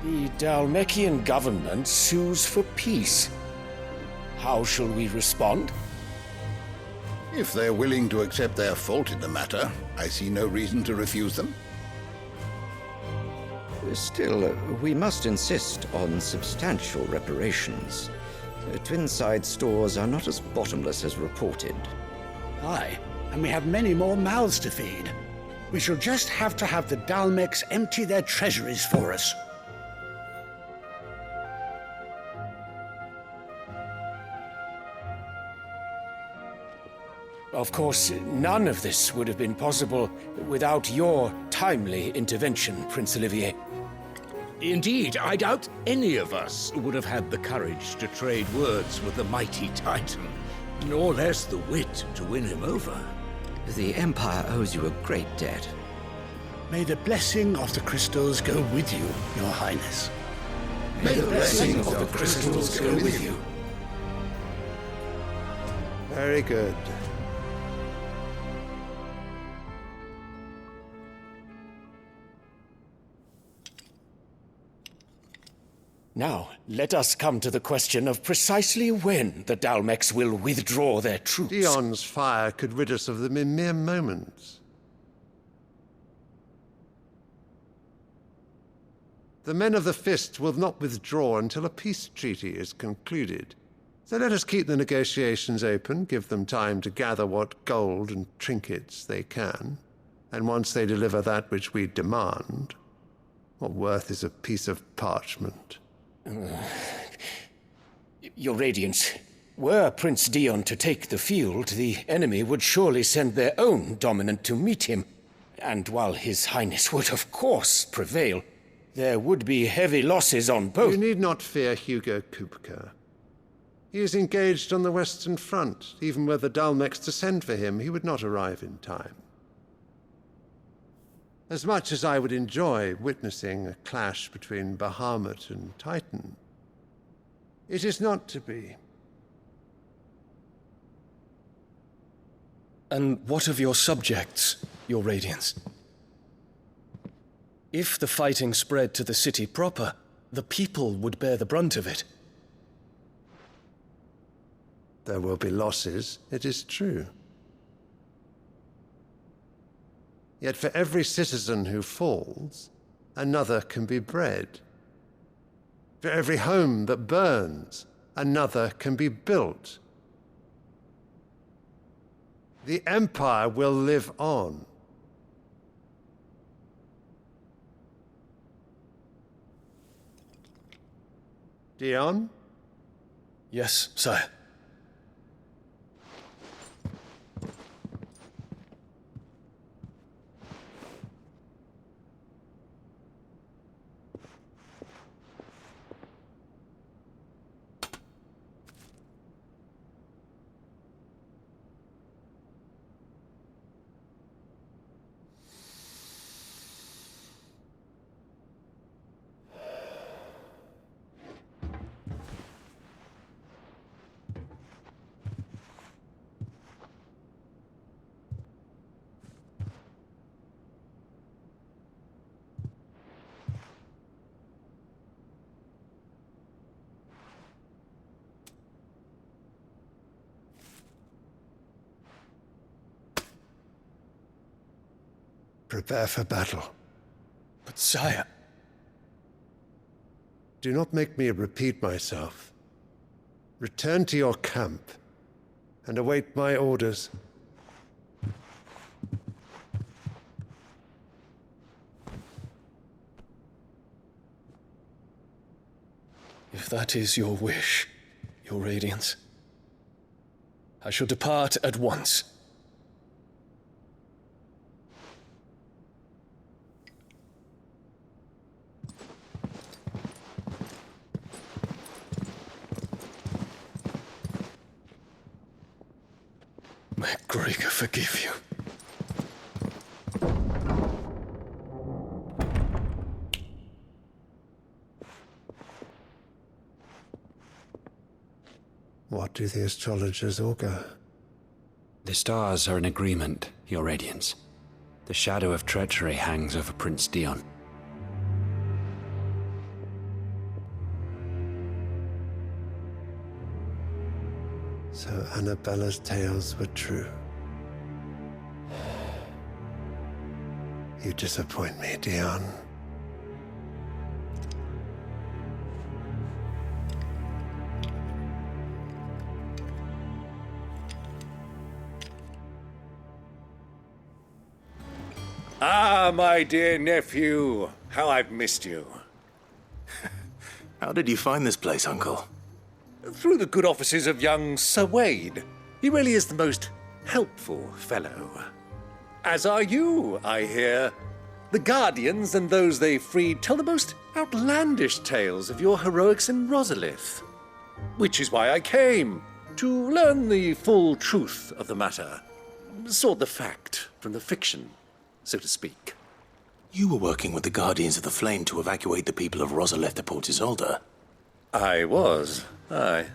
The Dalmekian government sues for peace. How shall we respond? If they're willing to accept their fault in the matter, I see no reason to refuse them. Still, we must insist on substantial reparations. Twinside stores are not as bottomless as reported. Aye, and we have many more mouths to feed. We shall just have to have the Dalmeks empty their treasuries for us. Of course, none of this would have been possible without your timely intervention, Prince Olivier. Indeed, I doubt any of us would have had the courage to trade words with the mighty Titan, nor less the wit to win him over. The Empire owes you a great debt. May the blessing of the crystals go with you, Your Highness. May the blessing of the crystals go with you. Very good. Now, let us come to the question of precisely when the Dalmex will withdraw their troops. Dion's fire could rid us of them in mere moments. The men of the Fist will not withdraw until a peace treaty is concluded. So let us keep the negotiations open, give them time to gather what gold and trinkets they can, and once they deliver that which we demand, what worth is a piece of parchment? Your Radiance, were Prince Dion to take the field, the enemy would surely send their own dominant to meet him. And while His Highness would of course prevail, there would be heavy losses on both. You need not fear Hugo Kupka. He is engaged on the Western Front. Even were the Dalmex to send for him, he would not arrive in time. As much as I would enjoy witnessing a clash between Bahamut and Titan, it is not to be. And what of your subjects, Your Radiance? If the fighting spread to the city proper, the people would bear the brunt of it. There will be losses, it is true. Yet for every citizen who falls, another can be bred. For every home that burns, another can be built. The Empire will live on. Dion? Yes, sire. Prepare for battle. But sire... Do not make me repeat myself. Return to your camp and await my orders. If that is your wish, Your Radiance, I shall depart at once. May Gregor forgive you. What do the astrologers augur? The stars are in agreement, Your Radiance. The shadow of treachery hangs over Prince Dion. So Annabella's tales were true. You disappoint me, Dion. Ah, my dear nephew. How I've missed you. How did you find this place, Uncle? Through the good offices of young Sir Wade. He really is the most helpful fellow. As are you, I hear. The Guardians and those they freed tell the most outlandish tales of your heroics in Rosalith. Which is why I came, to learn the full truth of the matter. Sort the fact from the fiction, so to speak. You were working with the Guardians of the Flame to evacuate the people of Rosalith to Port Isolde. I was, aye.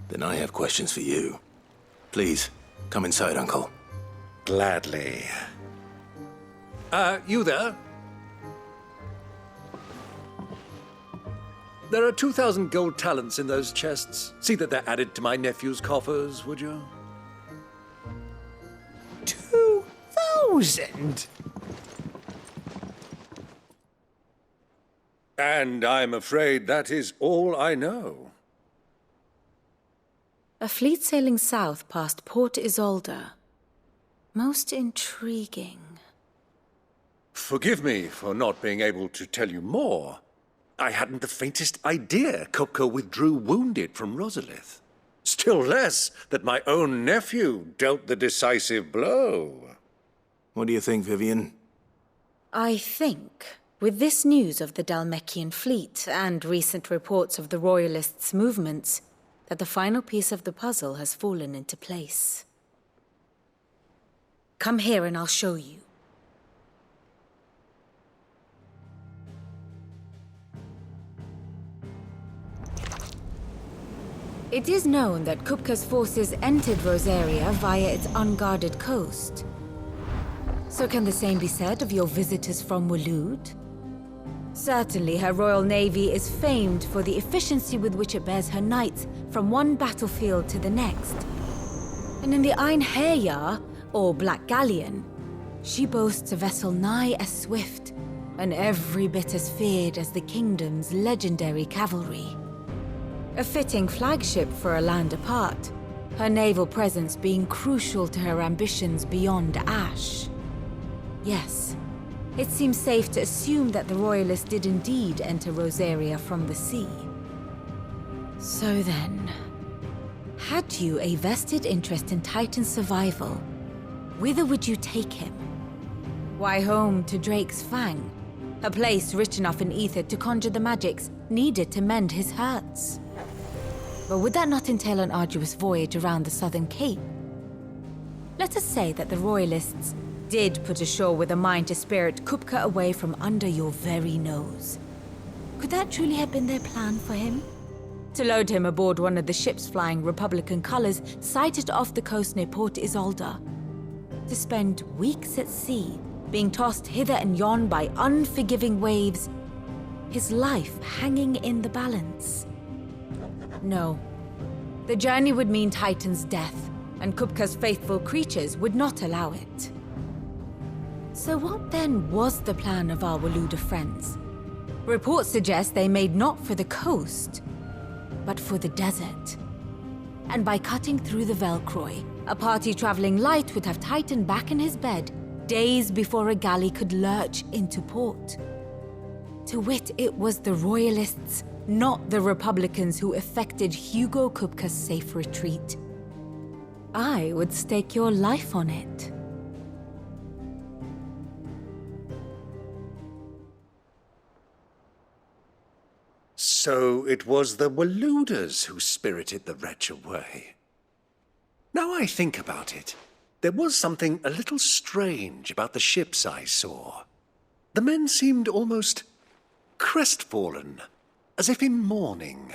Then I have questions for you. Please, come inside, Uncle. Gladly. You there? There are 2,000 gold talents in those chests. See that they're added to my nephew's coffers, would you? 2,000? And I'm afraid that is all I know. A fleet sailing south past Port Isolde. Most intriguing. Forgive me for not being able to tell you more. I hadn't the faintest idea Kupka withdrew wounded from Rosalith. Still less that my own nephew dealt the decisive blow. What do you think, Vivian? I think, with this news of the Dalmekian fleet and recent reports of the Royalists' movements, that the final piece of the puzzle has fallen into place. Come here and I'll show you. It is known that Kupka's forces entered Rosaria via its unguarded coast. So can the same be said of your visitors from Waloed? Certainly, her Royal Navy is famed for the efficiency with which it bears her knights from one battlefield to the next. And in the Einherjar, or Black Galleon, she boasts a vessel nigh as swift and every bit as feared as the kingdom's legendary cavalry. A fitting flagship for a land apart, her naval presence being crucial to her ambitions beyond Ash. Yes, it seems safe to assume that the Royalists did indeed enter Rosaria from the sea. So then, had you a vested interest in Titan's survival, whither would you take him? Why, home to Drake's Fang, a place rich enough in ether to conjure the magics needed to mend his hurts. But would that not entail an arduous voyage around the southern cape? Let us say that the Royalists did put ashore with a mind to spirit Kupka away from under your very nose. Could that truly have been their plan for him? To load him aboard one of the ships flying Republican colors sighted off the coast near Port Isolde? To spend weeks at sea, being tossed hither and yon by unforgiving waves, his life hanging in the balance? No. The journey would mean Titan's death, and Kupka's faithful creatures would not allow it. So what then was the plan of our Waluda friends? Reports suggest they made not for the coast, but for the desert. And by cutting through the Velcroy, a party traveling light would have Titan back in his bed days before a galley could lurch into port. To wit, it was the Royalists, not the Republicans, who effected Hugo Kupka's safe retreat. I would stake your life on it. So it was the Waluders who spirited the wretch away. Now I think about it, there was something a little strange about the ships I saw. The men seemed almost crestfallen, as if in mourning,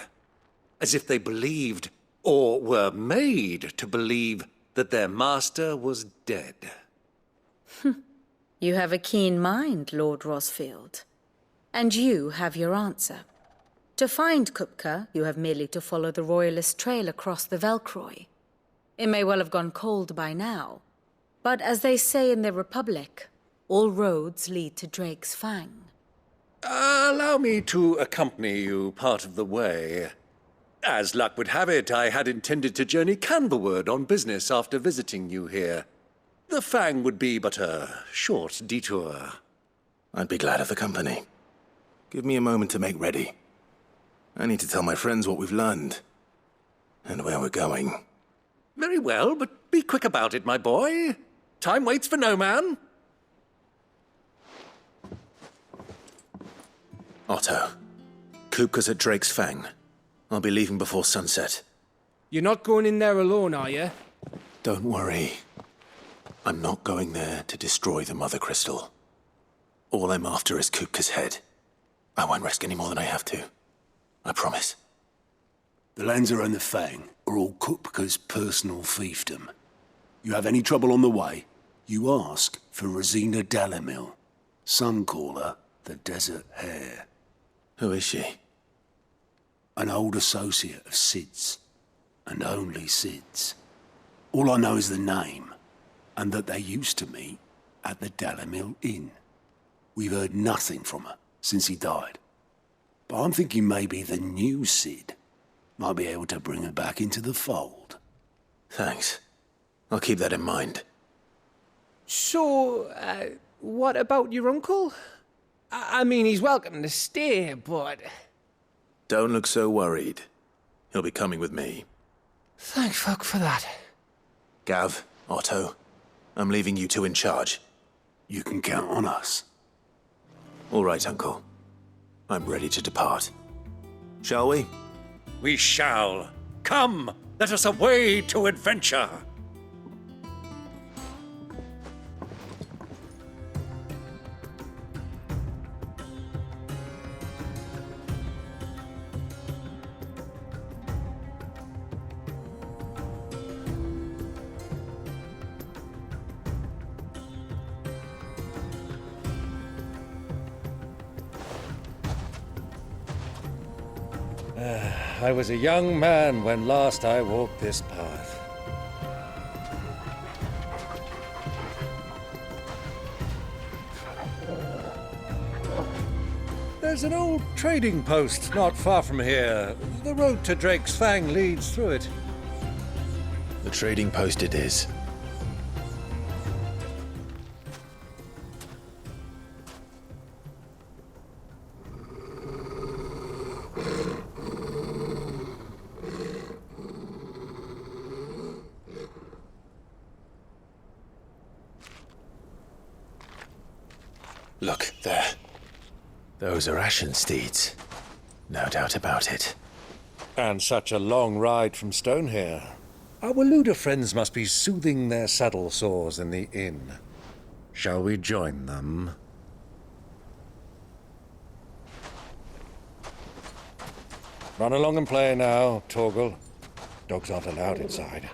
as if they believed, or were made to believe, that their master was dead. You have a keen mind, Lord Rosfield. And you have your answer. To find Kupka, you have merely to follow the Royalist trail across the Velcroy. It may well have gone cold by now, but as they say in the Republic, all roads lead to Drake's Fang. Allow me to accompany you part of the way. As luck would have it, I had intended to journey Canberward on business after visiting you here. The Fang would be but a short detour. I'd be glad of the company. Give me a moment to make ready. I need to tell my friends what we've learned, and where we're going. Very well, but be quick about it, my boy. Time waits for no man. Otto, Kupka's at Drake's Fang. I'll be leaving before sunset. You're not going in there alone, are you? Don't worry. I'm not going there to destroy the Mother Crystal. All I'm after is Kupka's head. I won't risk any more than I have to. I promise. The lands around the Fang are all Kupka's personal fiefdom. You have any trouble on the way, you ask for Rosina Dalamil. Some call her the Desert Hare. Who is she? an old associate of Sid's, and only Sid's. All I know is the name, and that they used to meet at the Delamil Inn. We've heard nothing from her since he died. But I'm thinking maybe the new Sid might be able to bring her back into the fold. Thanks. I'll keep that in mind. So, what about your uncle? I mean, he's welcome to stay, but... Don't look so worried. He'll be coming with me. Thank fuck for that. Gav, Otto, I'm leaving you two in charge. You can count on us. All right, Uncle. I'm ready to depart. Shall we? We shall. Come, let us away to adventure. I was a young man when last I walked this path. There's an old trading post not far from here. The road to Drake's Fang leads through it. The trading post it is. Look, there. Those are Ashen steeds. No doubt about it. And such a long ride from Stonehere. Our Luda friends must be soothing their saddle sores in the inn. Shall we join them? Run along and play now, Torgal. Dogs aren't allowed inside.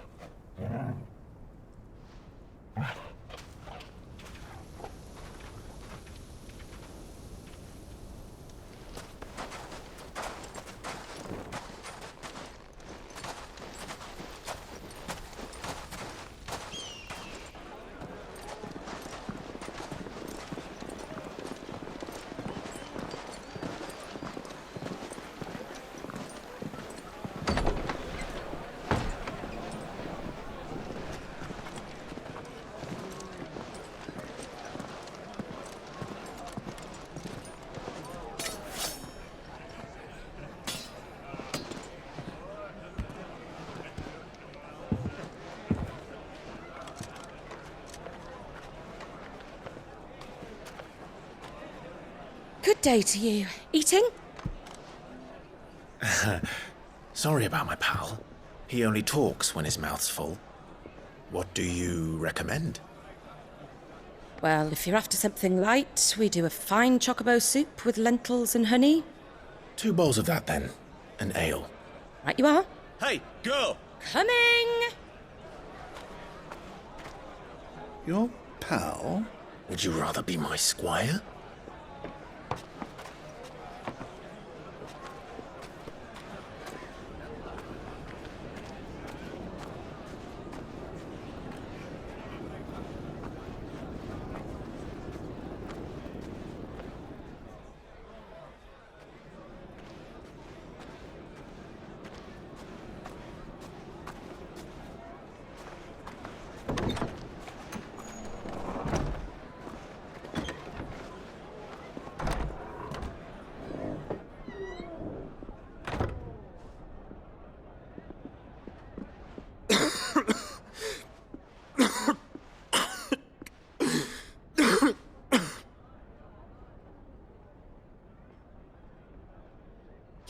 Good day to you. Eating? Sorry about my pal. He only talks when his mouth's full. What do you recommend? Well, if you're after something light, we do a fine chocobo soup with lentils and honey. 2 bowls of that, then. An ale. Right you are. Hey, girl! Coming! Your pal? Would you rather be my squire?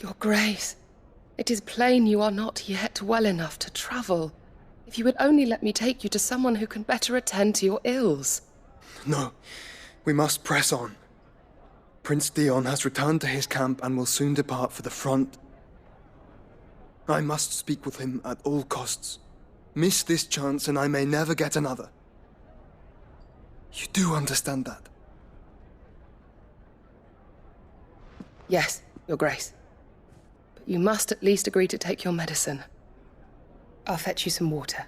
Your Grace, it is plain you are not yet well enough to travel. If you would only let me take you to someone who can better attend to your ills. No, we must press on. Prince Dion has returned to his camp and will soon depart for the front. I must speak with him at all costs. Miss this chance and I may never get another. You do understand that? Yes, Your Grace. But you must at least agree to take your medicine. I'll fetch you some water.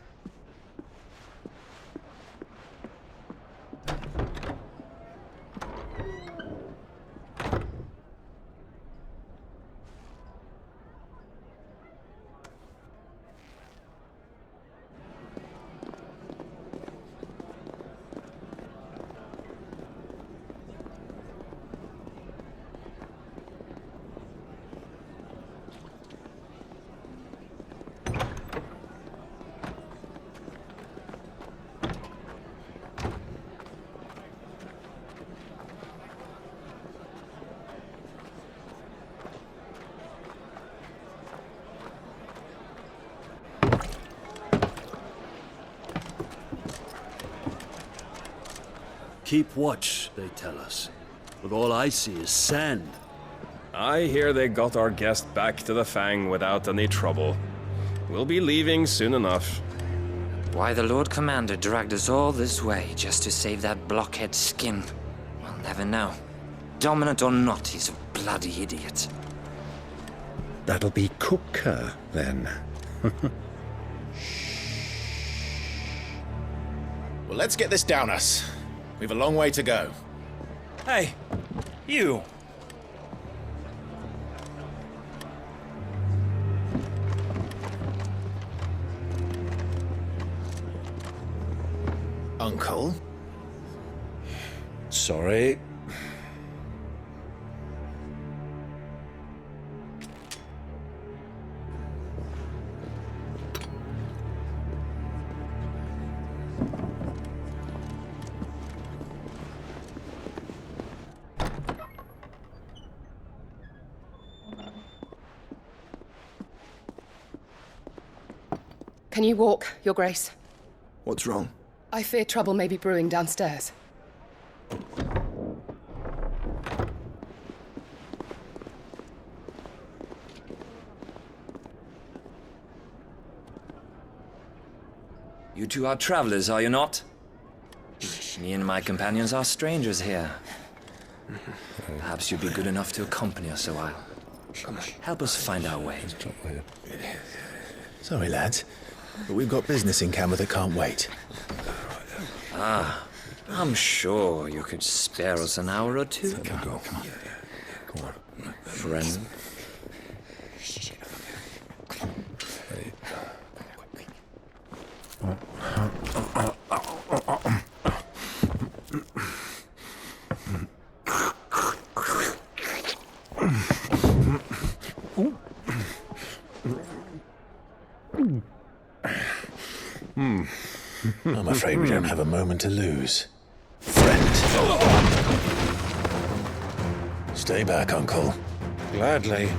Keep watch, they tell us. But all I see is sand. I hear they got our guest back to the Fang without any trouble. We'll be leaving soon enough. Why the Lord Commander dragged us all this way just to save that blockhead skin, we'll never know. Dominant or not, he's a bloody idiot. That'll be Cooker, then. Well, let's get this down us. We've a long way to go. Hey, you! Uncle? Sorry. Can you walk, Your Grace? What's wrong? I fear trouble may be brewing downstairs. You two are travelers, are you not? Me and my companions are strangers here. Perhaps you'd be good enough to accompany us a while. Help us find our way. Sorry, lads, but we've got business in camera that can't wait. Ah, I'm sure you could spare us an hour or two. Go on. Friend. I'm afraid we don't have a moment to lose. Friend. Stay back, Uncle. Gladly.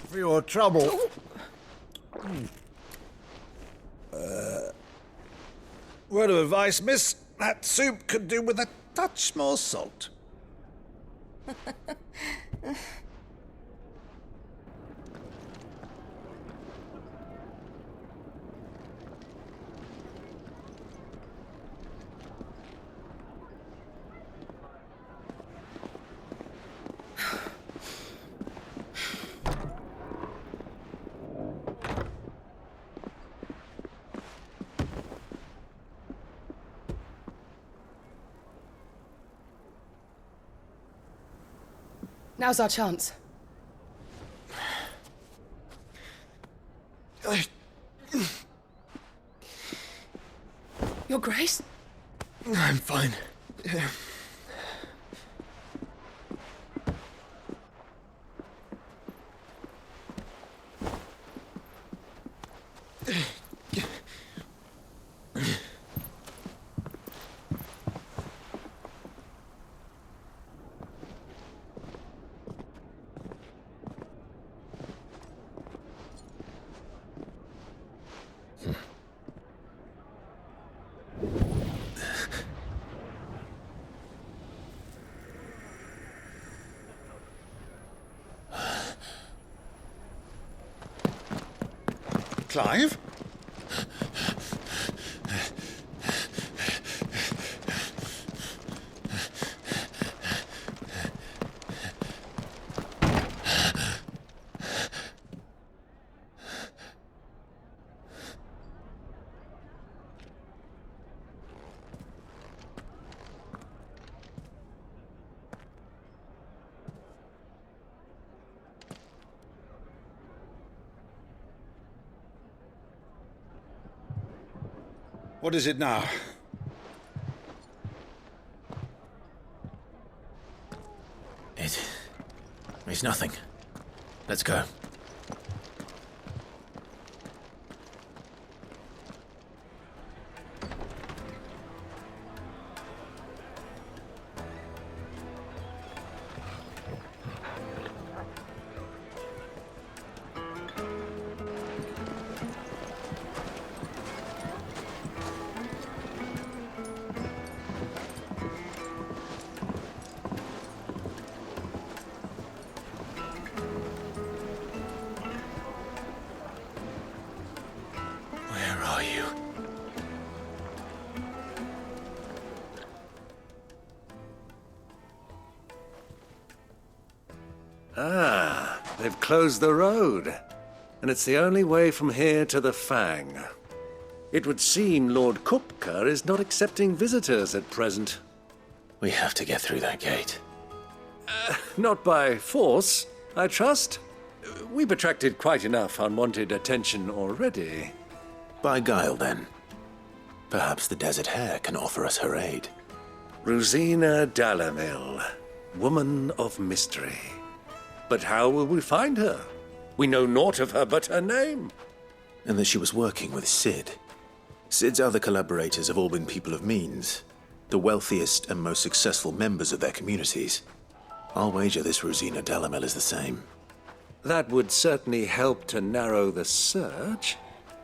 For your trouble. Word of advice, miss. That soup could do with a touch more salt. Now's our chance. Your Grace? I'm fine. Clive? What is it now? It's nothing. Let's go. Ah, they've closed the road, and it's the only way from here to the Fang. It would seem Lord Kupka is not accepting visitors at present. We have to get through that gate. Not by force, I trust. We've attracted quite enough unwanted attention already. By guile, then. Perhaps the Desert Hare can offer us her aid. Rosina Dalamil, woman of mystery. But how will we find her? We know naught of her but her name. And that she was working with Sid. Sid's other collaborators have all been people of means, the wealthiest and most successful members of their communities. I'll wager this Rosina Dalamil is the same. That would certainly help to narrow the search.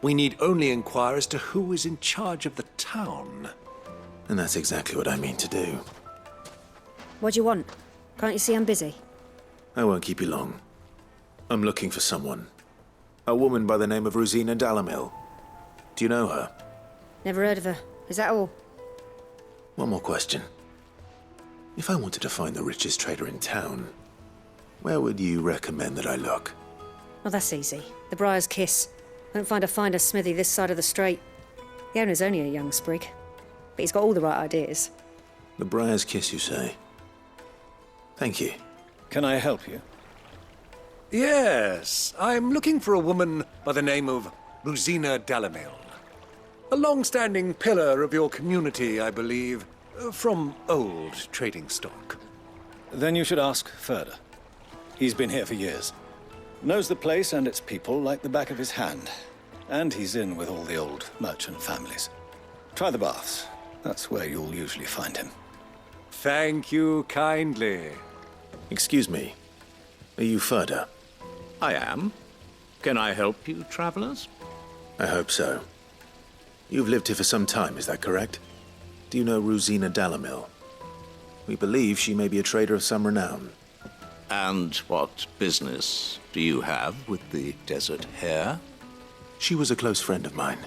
We need only inquire as to who is in charge of the town. And that's exactly what I mean to do. What do you want? Can't you see I'm busy? I won't keep you long. I'm looking for someone. A woman by the name of Rosina Dalamil. Do you know her? Never heard of her. Is that all? One more question. If I wanted to find the richest trader in town, where would you recommend that I look? Oh, that's easy. The Briar's Kiss. Won't find a finer smithy this side of the strait. The owner's only a young sprig, but he's got all the right ideas. The Briar's Kiss, you say? Thank you. Can I help you? Yes, I'm looking for a woman by the name of Rosina Dalamil. A long-standing pillar of your community, I believe, from old trading stock. Then you should ask Ferda. He's been here for years. Knows the place and its people like the back of his hand. And he's in with all the old merchant families. Try the baths. That's where you'll usually find him. Thank you kindly. Excuse me. Are you Ferda? I am. Can I help you, travelers? I hope so. You've lived here for some time, is that correct? Do you know Rosina Dalamil? We believe she may be a trader of some renown. And what business do you have with the Desert Hare? She was a close friend of mine.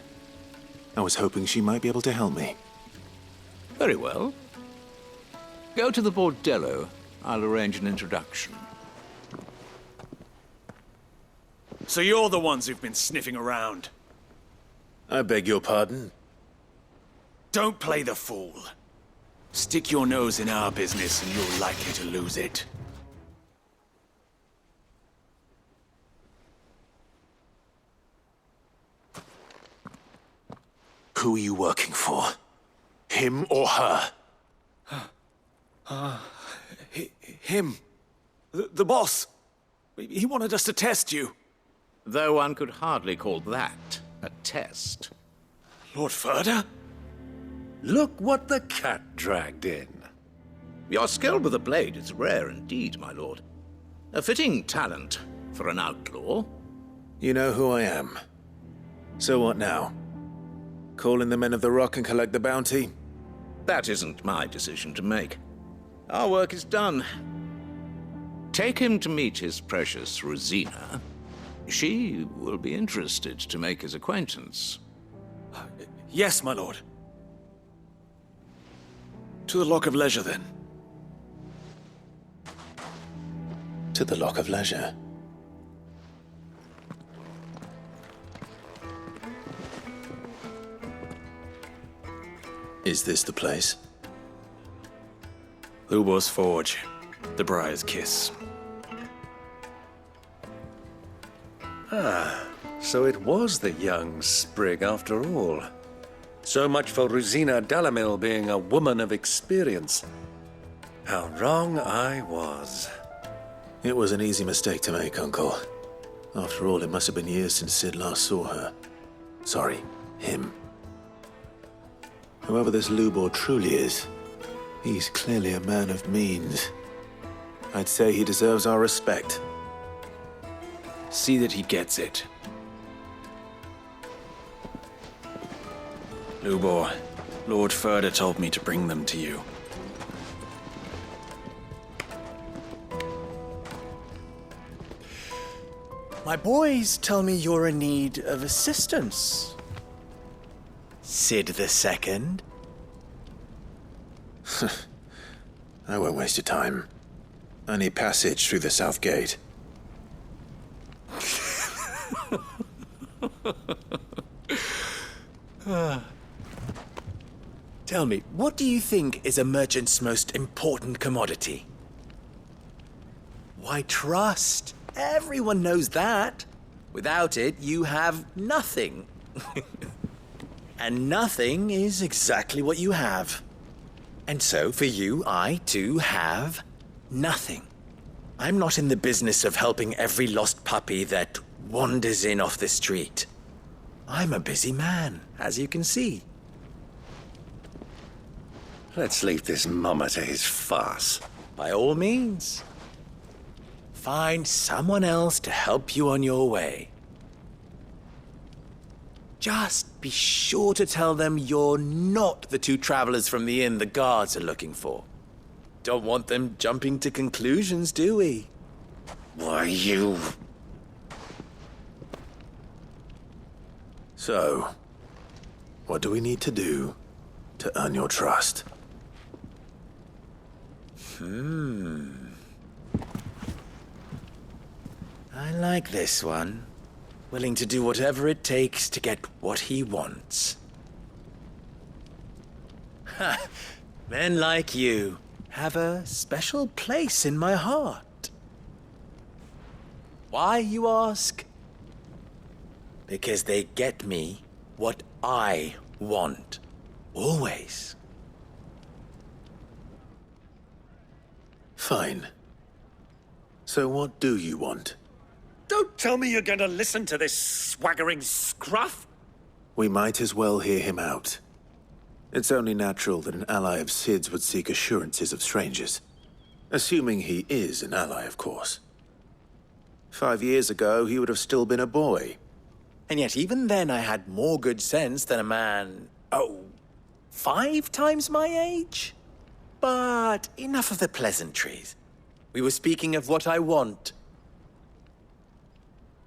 I was hoping she might be able to help me. Very well. Go to the bordello. I'll arrange an introduction. So you're the ones who've been sniffing around? I beg your pardon? Don't play the fool. Stick your nose in our business and you're likely to lose it. Who are you working for? Him or her? Him. The boss. He wanted us to test you. Though one could hardly call that a test. Lord Ferda? Look what the cat dragged in. Your skill with a blade is rare indeed, my lord. A fitting talent for an outlaw. You know who I am. So what now? Call in the Men of the Rock and collect the bounty? That isn't my decision to make. Our work is done. Take him to meet his precious Rosina, She will be interested to make his acquaintance. Yes, my lord. To the Lock of Leisure, then. To the Lock of Leisure. Is this the place? Lubor's Forge. The Briar's Kiss. Ah, so it was the young sprig after all. So much for Rosina Dalamil being a woman of experience. How wrong I was. It was an easy mistake to make, Uncle. After all, it must have been years since Sid last saw her. Sorry, him. Whoever this Lubor truly is, he's clearly a man of means. I'd say he deserves our respect. See that he gets it. Lubor, Lord Furder told me to bring them to you. My boys tell me you're in need of assistance. Sid the Second? I won't waste your time. I need passage through the south gate. Tell me, what do you think is a merchant's most important commodity? Why, trust. Everyone knows that. Without it, you have nothing. And nothing is exactly what you have. And so, for you, I, too, have nothing. I'm not in the business of helping every lost puppy that wanders in off the street. I'm a busy man, as you can see. Let's leave this mummer to his farce. By all means. Find someone else to help you on your way. Just be sure to tell them you're not the two travelers from the inn the guards are looking for. Don't want them jumping to conclusions, do we? Why, you... So, what do we need to do to earn your trust? I like this one. Willing to do whatever it takes to get what he wants. Ha! Men like you have a special place in my heart. Why, you ask? Because they get me what I want. Always. Fine. So what do you want? Don't tell me you're going to listen to this swaggering scruff! We might as well hear him out. It's only natural that an ally of Sid's would seek assurances of strangers. Assuming he is an ally, of course. 5 years ago, he would have still been a boy. And yet even then I had more good sense than a man, 5 times my age? But enough of the pleasantries. We were speaking of what I want.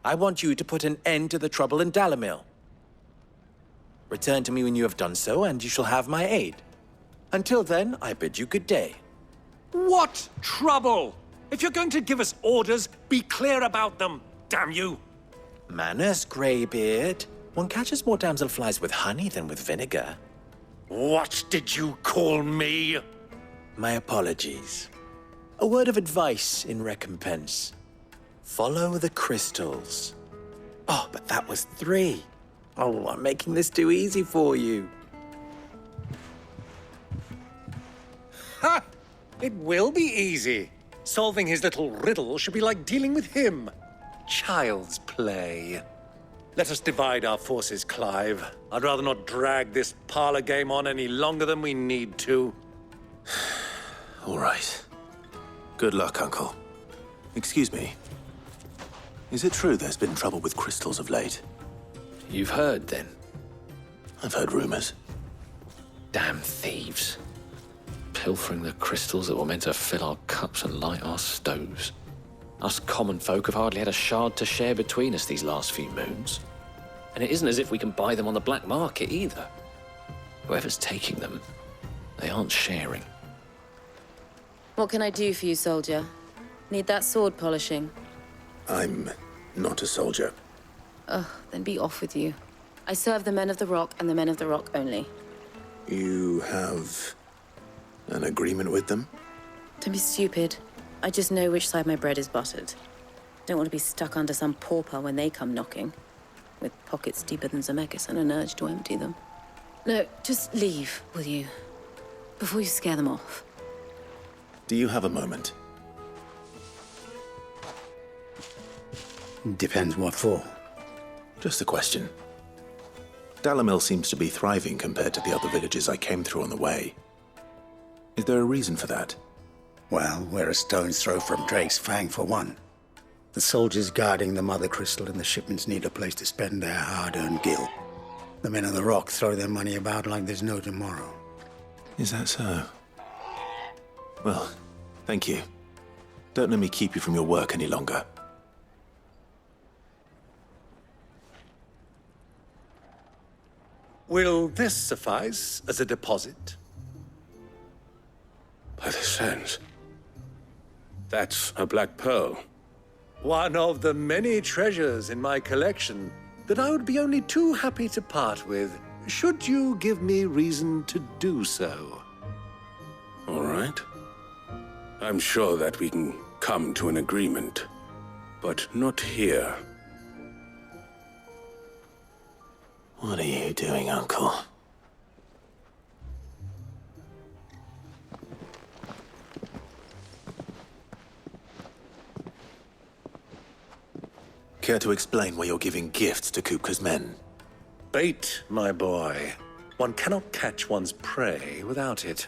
I want you to put an end to the trouble in Dalamil. Return to me when you have done so, and you shall have my aid. Until then, I bid you good day. What trouble? If you're going to give us orders, be clear about them, damn you! Manners, Greybeard. One catches more damselflies with honey than with vinegar. What did you call me? My apologies. A word of advice in recompense. Follow the crystals. Oh, but that was 3. Oh, I'm making this too easy for you. Ha! It will be easy. Solving his little riddle should be like dealing with him. Child's play. Let us divide our forces, Clive. I'd rather not drag this parlor game on any longer than we need to. All right. Good luck, Uncle. Excuse me. Is it true there's been trouble with crystals of late? You've heard, then? I've heard rumors. Damn thieves. Pilfering the crystals that were meant to fill our cups and light our stoves. Us common folk have hardly had a shard to share between us these last few moons. And it isn't as if we can buy them on the black market either. Whoever's taking them, they aren't sharing. What can I do for you, soldier? Need that sword polishing? I'm not a soldier. Ugh, then be off with you. I serve the men of the Rock and the men of the Rock only. You have an agreement with them? Don't be stupid. I just know which side my bread is buttered. Don't want to be stuck under some pauper when they come knocking, with pockets deeper than Zemeckis and an urge to empty them. No, just leave, will you? Before you scare them off. Do you have a moment? Depends what for. Just a question. Dalamil seems to be thriving compared to the other villages I came through on the way. Is there a reason for that? Well, we're a stone's throw from Drake's Fang for one. The soldiers guarding the Mother Crystal and the shipments need a place to spend their hard-earned gil. The men of the Rock throw their money about like there's no tomorrow. Is that so? Well, thank you. Don't let me keep you from your work any longer. Will this suffice as a deposit? By the sands. That's a black pearl. One of the many treasures in my collection that I would be only too happy to part with, should you give me reason to do so. All right. I'm sure that we can come to an agreement, but not here. What are you doing, Uncle? Care to explain why you're giving gifts to Kupka's men? Bait, my boy. One cannot catch one's prey without it.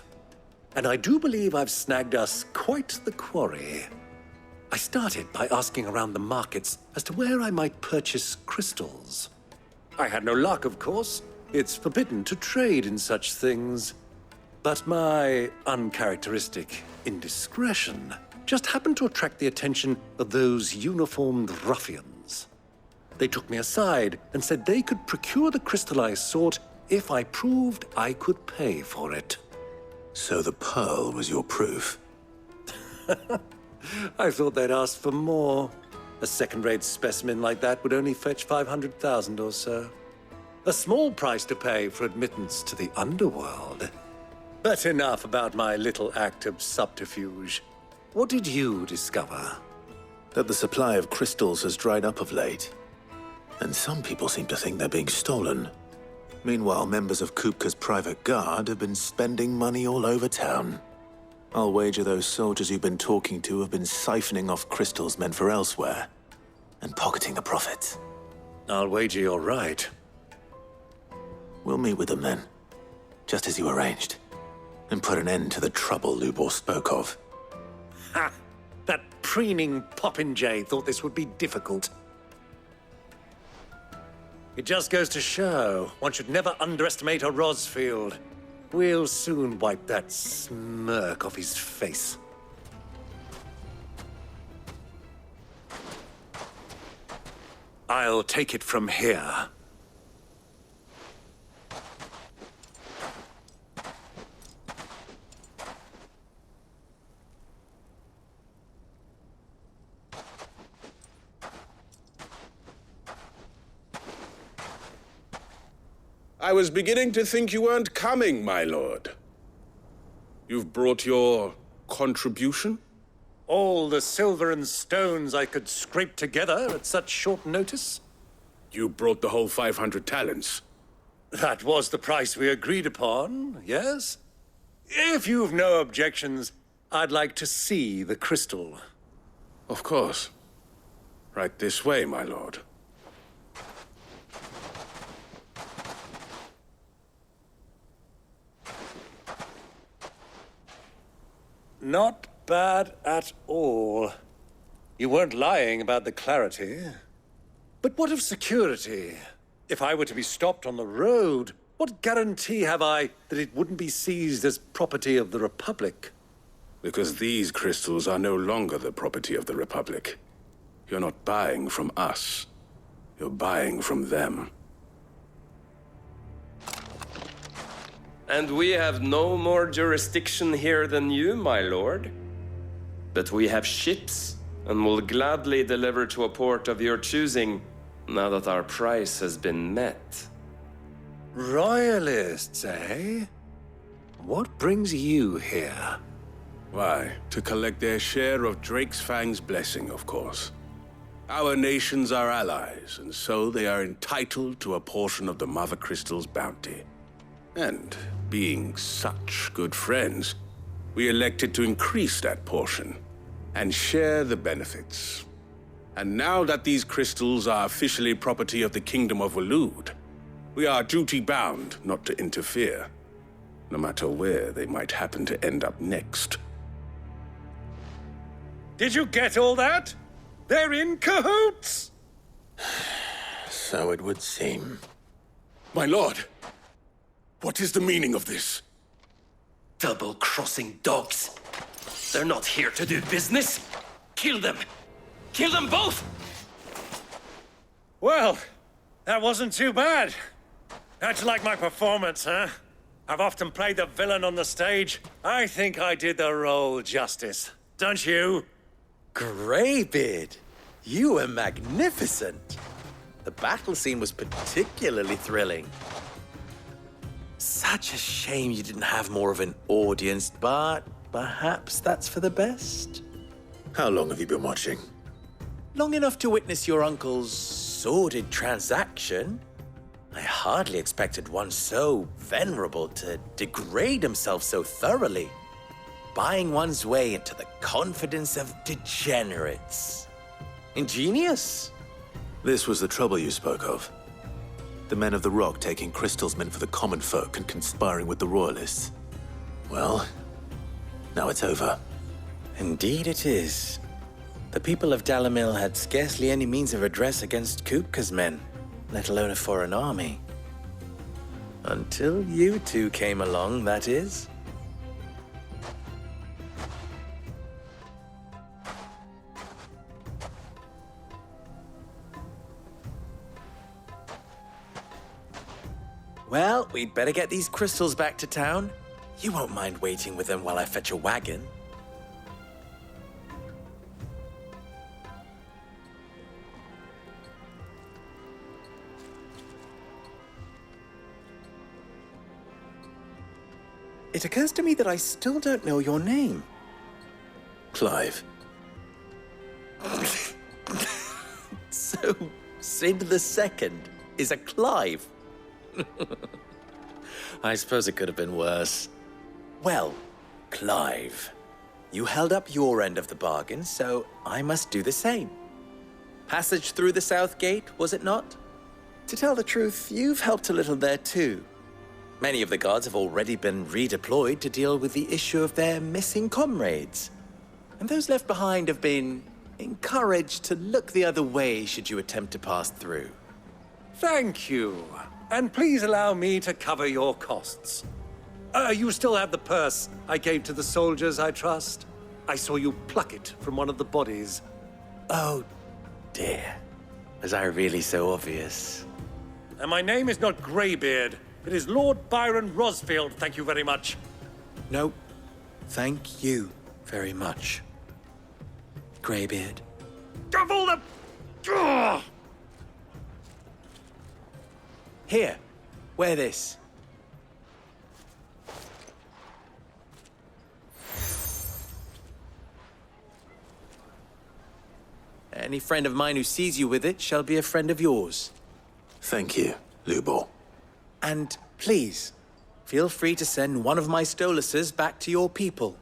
And I do believe I've snagged us quite the quarry. I started by asking around the markets as to where I might purchase crystals. I had no luck, of course. It's forbidden to trade in such things. But my uncharacteristic indiscretion just happened to attract the attention of those uniformed ruffians. They took me aside and said they could procure the crystal I sought if I proved I could pay for it. So the pearl was your proof? I thought they'd asked for more. A second-rate specimen like that would only fetch 500,000 or so. A small price to pay for admittance to the underworld. But enough about my little act of subterfuge. What did you discover? That the supply of crystals has dried up of late. And some people seem to think they're being stolen. Meanwhile, members of Kupka's private guard have been spending money all over town. I'll wager those soldiers you've been talking to have been siphoning off crystals meant for elsewhere, and pocketing the profits. I'll wager you're right. We'll meet with them then, just as you arranged, and put an end to the trouble Lubor spoke of. Ha! That preening popinjay thought this would be difficult. It just goes to show one should never underestimate a Rosfield. We'll soon wipe that smirk off his face. I'll take it from here. I was beginning to think you weren't coming, my lord. You've brought your contribution? All the silver and stones I could scrape together at such short notice? You brought the whole 500 talents. That was the price we agreed upon, yes? If you've no objections, I'd like to see the crystal. Of course. Right this way, my lord. Not bad at all. You weren't lying about the clarity. But what of security? If I were to be stopped on the road, what guarantee have I that it wouldn't be seized as property of the Republic? Because these crystals are no longer the property of the Republic. You're not buying from us. You're buying from them. And we have no more jurisdiction here than you, my lord. But we have ships, and will gladly deliver to a port of your choosing, now that our price has been met. Royalists, eh? What brings you here? Why, to collect their share of Drake's Fang's blessing, of course. Our nations are allies, and so they are entitled to a portion of the Mother Crystal's bounty. And, being such good friends, we elected to increase that portion and share the benefits. And now that these crystals are officially property of the Kingdom of Waloed, we are duty-bound not to interfere, no matter where they might happen to end up next. Did you get all that? They're in cahoots! So it would seem. My lord, what is the meaning of this? Double-crossing dogs. They're not here to do business. Kill them. Kill them both! Well, that wasn't too bad. How'd you like my performance, huh? I've often played the villain on the stage. I think I did the role justice. Don't you? Greybeard, you were magnificent. The battle scene was particularly thrilling. Such a shame you didn't have more of an audience, but perhaps that's for the best. How long have you been watching? Long enough to witness your uncle's sordid transaction. I hardly expected one so venerable to degrade himself so thoroughly. Buying one's way into the confidence of degenerates. Ingenious. This was the trouble you spoke of. The men of the Rock taking crystals meant for the common folk and conspiring with the Royalists. Well, now it's over. Indeed it is. The people of Dalamil had scarcely any means of redress against Kupka's men, let alone a foreign army. Until you two came along, that is. Well, we'd better get these crystals back to town. You won't mind waiting with them while I fetch a wagon. It occurs to me that I still don't know your name. Clive. So, Sid the Second is a Clive? I suppose it could have been worse. Well, Clive, you held up your end of the bargain, so I must do the same. Passage through the South Gate, was it not? To tell the truth, you've helped a little there too. Many of the guards have already been redeployed to deal with the issue of their missing comrades. And those left behind have been encouraged to look the other way should you attempt to pass through. Thank you. And please allow me to cover your costs. You still have the purse I gave to the soldiers, I trust? I saw you pluck it from one of the bodies. Oh, dear. Was I really so obvious? And my name is not Greybeard. It is Lord Byron Rosfield, thank you very much. No, thank you very much, Greybeard. Double the... Ugh! Here, wear this. Any friend of mine who sees you with it shall be a friend of yours. Thank you, Lubor. And please, feel free to send one of my Stoluses back to your people.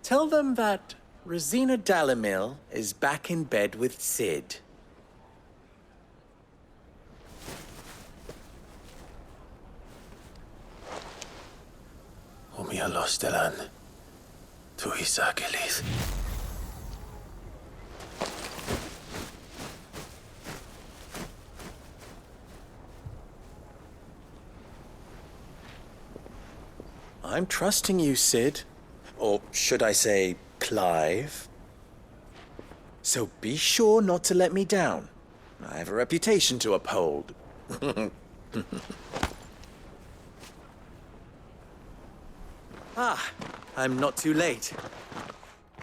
Tell them that Rosina Dalamil is back in bed with Sid. Omia Lostelan. Tuisa Kelis. I'm trusting you, Sid. Or should I say, Clive? So be sure not to let me down. I have a reputation to uphold. Ah, I'm not too late.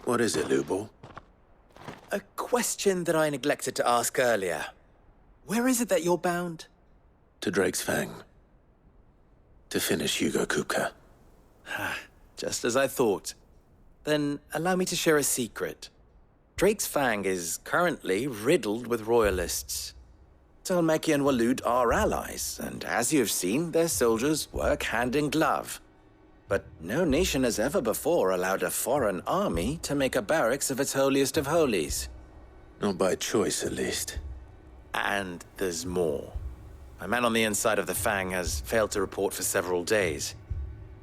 What is it, Lubor? A question that I neglected to ask earlier. Where is it that you're bound? To Drake's Fang. To finish Hugo Kupka. Just as I thought. Then allow me to share a secret. Drake's Fang is currently riddled with royalists. Talmeki and Walud are allies, and as you've seen, their soldiers work hand in glove. But no nation has ever before allowed a foreign army to make a barracks of its holiest of holies. Not by choice, at least. And there's more. My man on the inside of the Fang has failed to report for several days.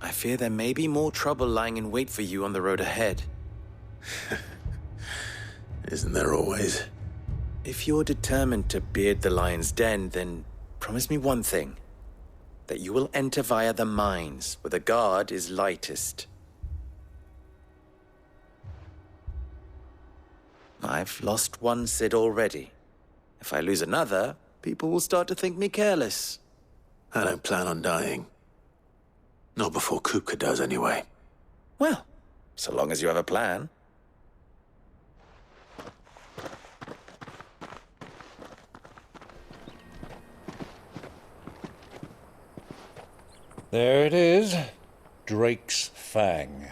I fear there may be more trouble lying in wait for you on the road ahead. Isn't there always? If you're determined to beard the lion's den, then promise me one thing. That you will enter via the mines, where the guard is lightest. I've lost one Cid already. If I lose another, people will start to think me careless. I don't plan on dying. Not before Kupka does, anyway. Well, so long as you have a plan. There it is. Drake's Fang.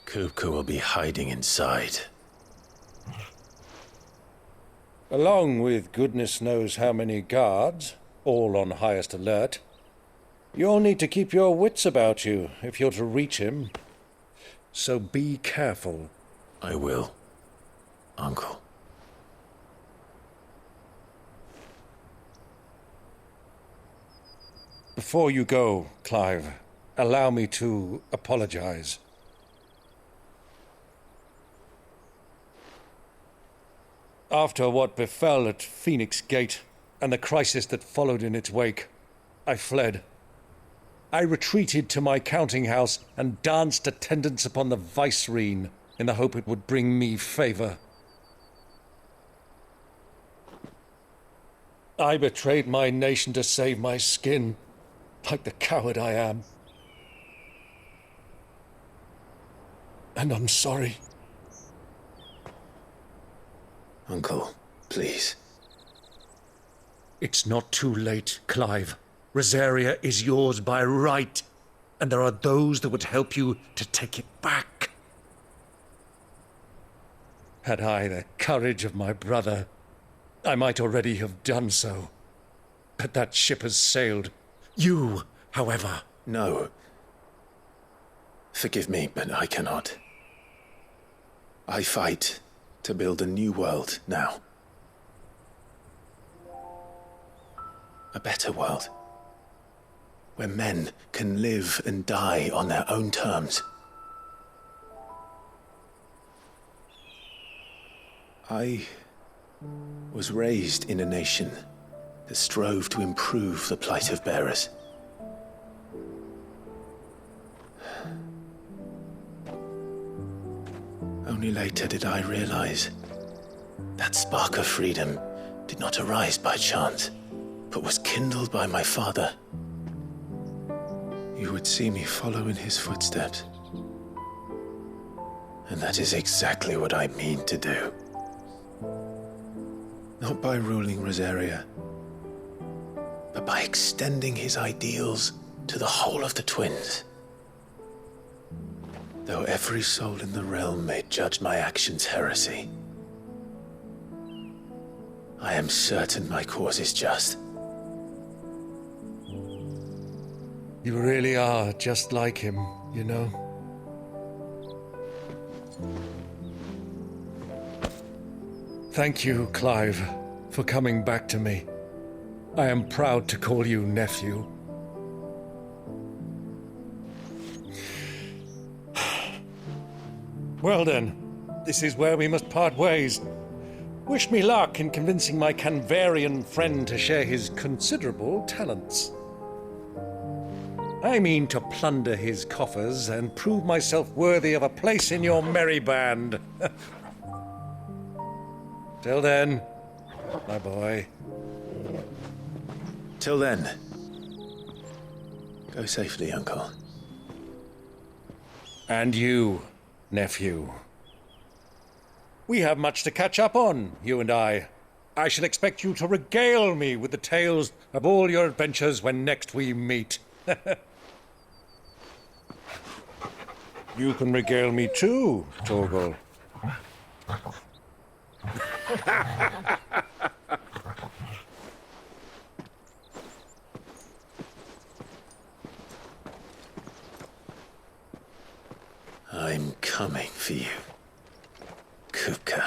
Kupka will be hiding inside. Along with goodness knows how many guards, all on highest alert. You'll need to keep your wits about you if you're to reach him. So be careful. I will, Uncle. Before you go, Clive, allow me to apologize. After what befell at Phoenix Gate and the crisis that followed in its wake, I fled. I retreated to my counting house and danced attendance upon the vicereine in the hope it would bring me favor. I betrayed my nation to save my skin, like the coward I am. And I'm sorry. Uncle, please. It's not too late, Clive. Rosaria is yours by right, and there are those that would help you to take it back. Had I the courage of my brother, I might already have done so. But that ship has sailed. You, however... No. Forgive me, but I cannot. I fight to build a new world now. A better world. Where men can live and die on their own terms. I was raised in a nation that strove to improve the plight of bearers. Only later did I realize that spark of freedom did not arise by chance, but was kindled by my father. You would see me follow in his footsteps. And that is exactly what I mean to do. Not by ruling Rosaria, but by extending his ideals to the whole of the twins. Though every soul in the realm may judge my actions heresy, I am certain my cause is just. You really are just like him, you know? Thank you, Clive, for coming back to me. I am proud to call you nephew. Well then, this is where we must part ways. Wish me luck in convincing my Canvarian friend to share his considerable talents. I mean to plunder his coffers and prove myself worthy of a place in your merry band. Till then, my boy. Till then, go safely, Uncle. And you, nephew. We have much to catch up on, you and I. I shall expect you to regale me with the tales of all your adventures when next we meet. You can regale me too, Torgal. I'm coming for you, Kupka.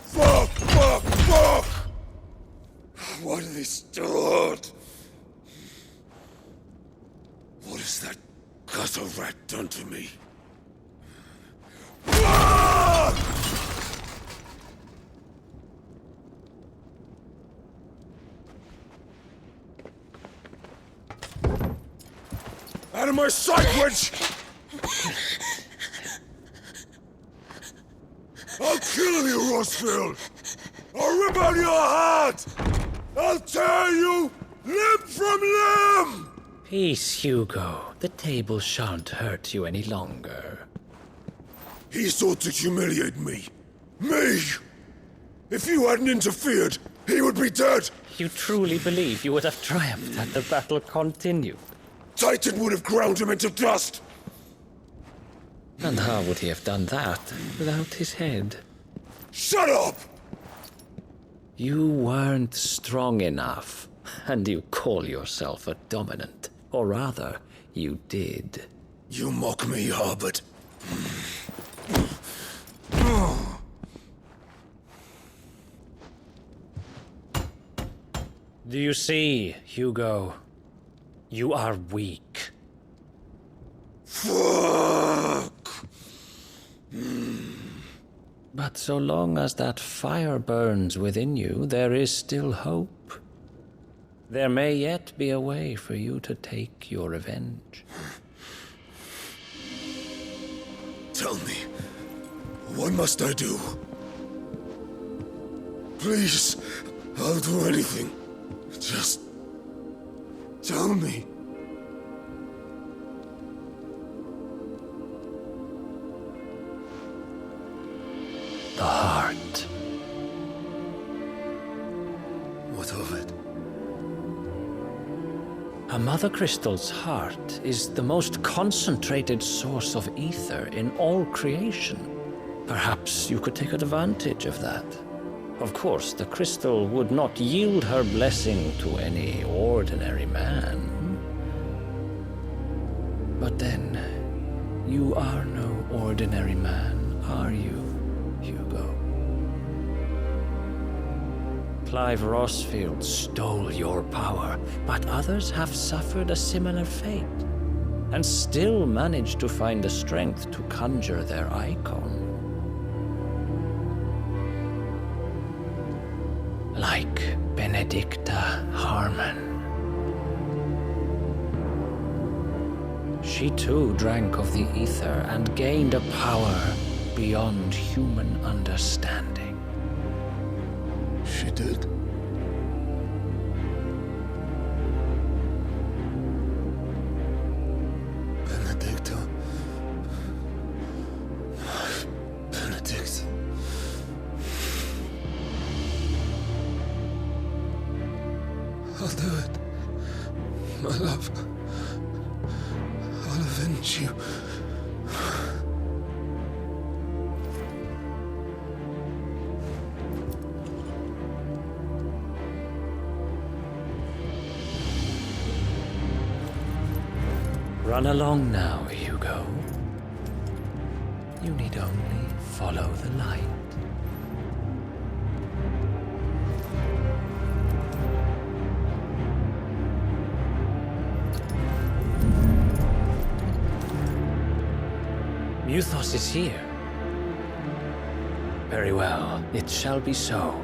Fuck! What have they stored? What has that gutter rat done to me? Out of my sight, witch! I'll kill you, Rossfield! I'll rip out your heart! I'll tear you limb from limb! Peace, Hugo. The table shan't hurt you any longer. He sought to humiliate me. Me! If you hadn't interfered, he would be dead! You truly believe you would have triumphed had the battle continued? Titan would have ground him into dust! And how would he have done that without his head? Shut up! You weren't strong enough, and you call yourself a dominant. Or rather, you did. You mock me, Harbert. Do you see, Hugo? You are weak. Fuck! But so long as that fire burns within you, there is still hope. There may yet be a way for you to take your revenge. Tell me, what must I do? Please, I'll do anything. Just tell me. The heart. What of it? A mother crystal's heart is the most concentrated source of ether in all creation. Perhaps you could take advantage of that. Of course, the crystal would not yield her blessing to any ordinary man. But then, you are no ordinary man, are you, Hugo? Clive Rossfield stole your power, but others have suffered a similar fate, and still managed to find the strength to conjure their icon. Like Benedicta Harmon. She too drank of the ether and gained a power beyond human understanding. She did. Benedicta. Benedict. I'll do it. My love. I'll avenge you. Run along now, Hugo. You need only follow the light. Muthos is here. Very well, it shall be so.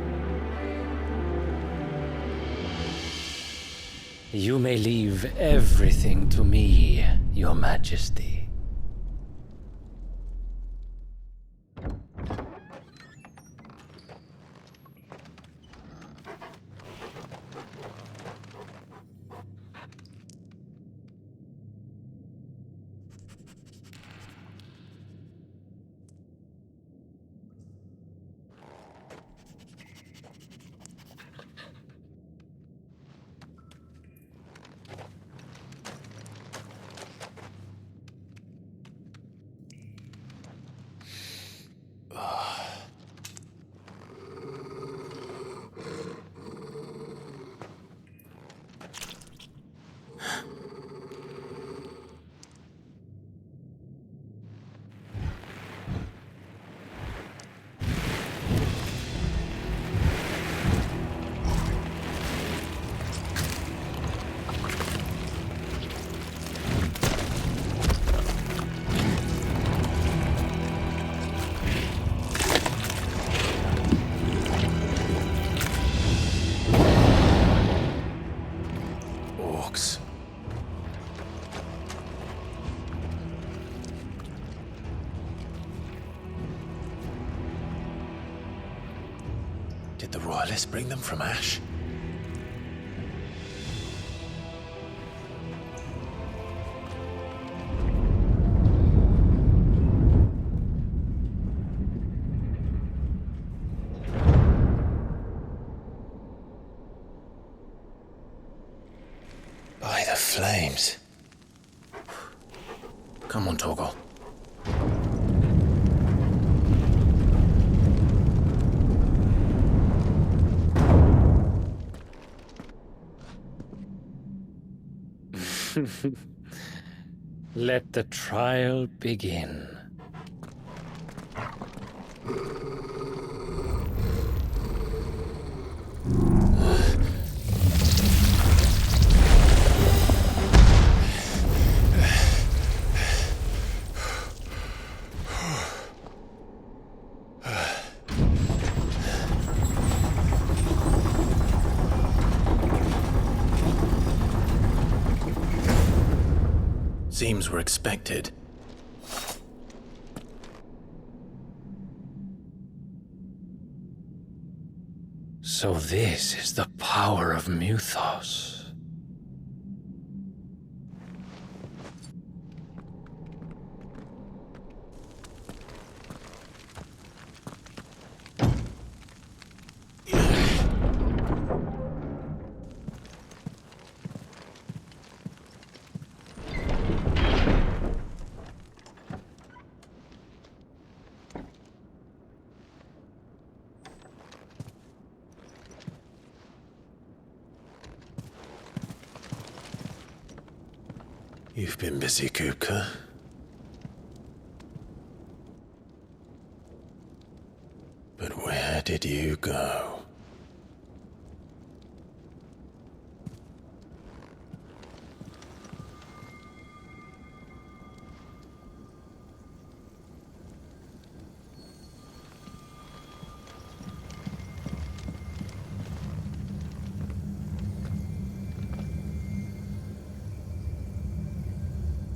You may leave everything to me, Your Majesty. Did the Royalists bring them from Ash? By the flames. Come on, Torgal. Let the trial begin. Seems we're expected. So this is the power of Muthos. You've been busy, Kupka. But where did you go?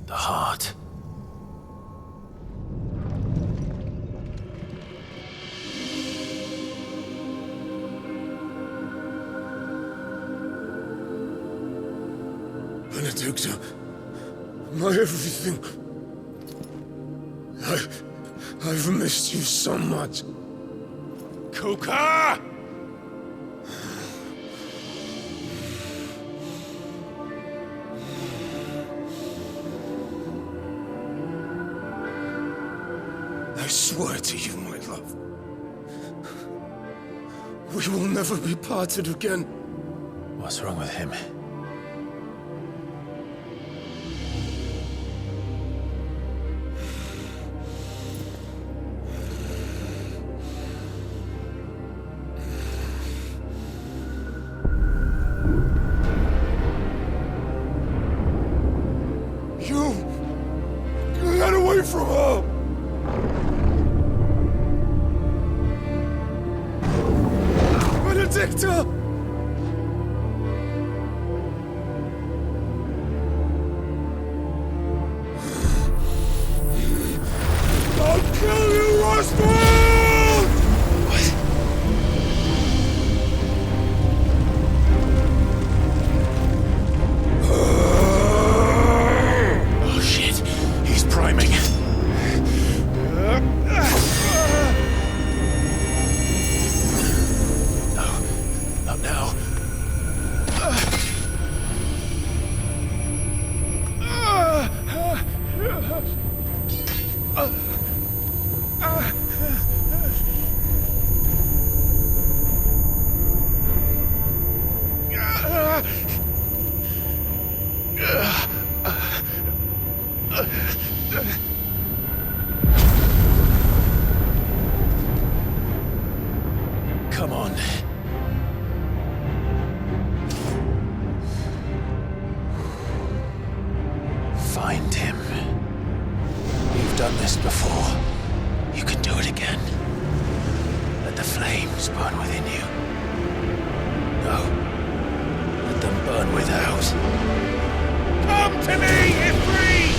The heart. Benedicta, my everything. I've missed you so much. Kuka! I swear to you, my love, we will never be parted again. What's wrong with him? from her! Benedicta! I'll kill you, Roswell! Oh shit, he's priming. No, not now. Come on. Find him. You've done this before. You can do it again. Let the flames burn within you. No. Let them burn without. Come to me, Ifrit!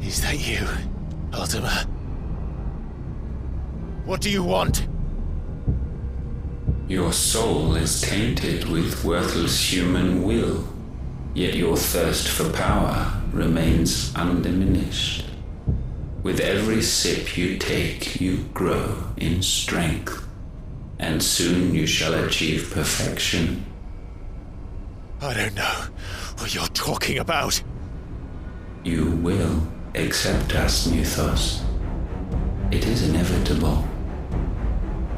Is that you, Ultima? What do you want? Your soul is tainted with worthless human will, yet your thirst for power remains undiminished. With every sip you take, you grow in strength, and soon you shall achieve perfection. I don't know what you're talking about. You will accept us, Mythos. It is inevitable.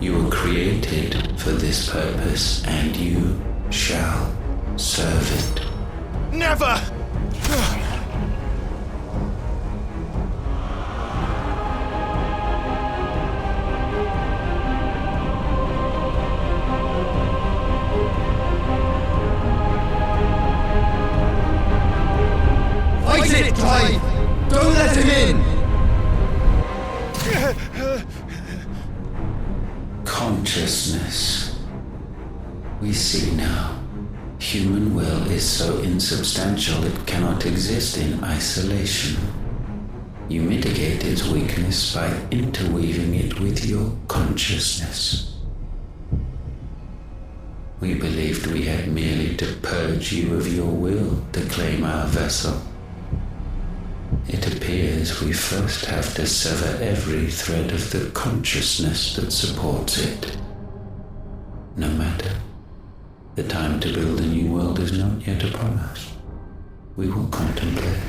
You were created for this purpose, and you shall serve it. Never! Fight it, Clive! Don't let him in! Consciousness. We see now. Human will is so insubstantial it cannot exist in isolation. You mitigate its weakness by interweaving it with your consciousness. We believed we had merely to purge you of your will to claim our vessel. It appears we first have to sever every thread of the consciousness that supports it. No matter. The time to build a new world is not yet upon us. We will contemplate.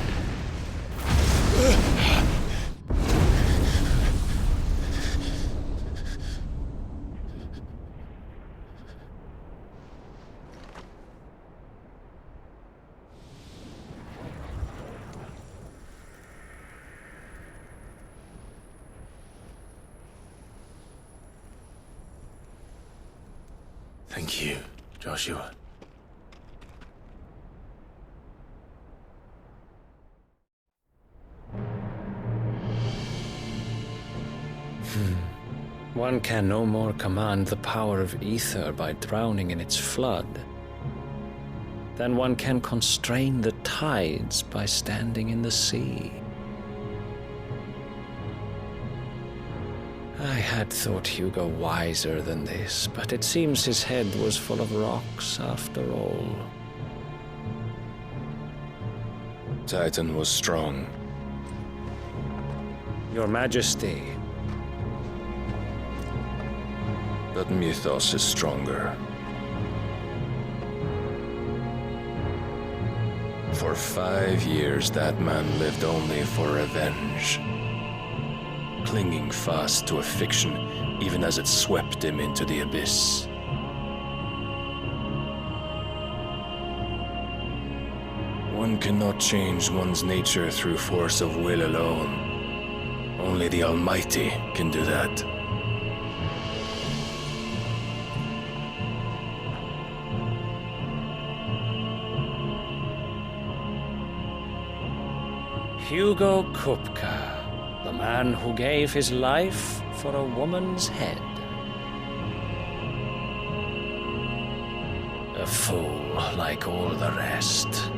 Thank you, Joshua. One can no more command the power of ether by drowning in its flood than one can constrain the tides by standing in the sea. I had thought Hugo wiser than this, but it seems his head was full of rocks after all. Titan was strong. Your Majesty. But Mythos is stronger. For 5 years, that man lived only for revenge. Clinging fast to a fiction, even as it swept him into the abyss. One cannot change one's nature through force of will alone. Only the Almighty can do that. Hugo Kupka. The man who gave his life for a woman's head. A fool like all the rest.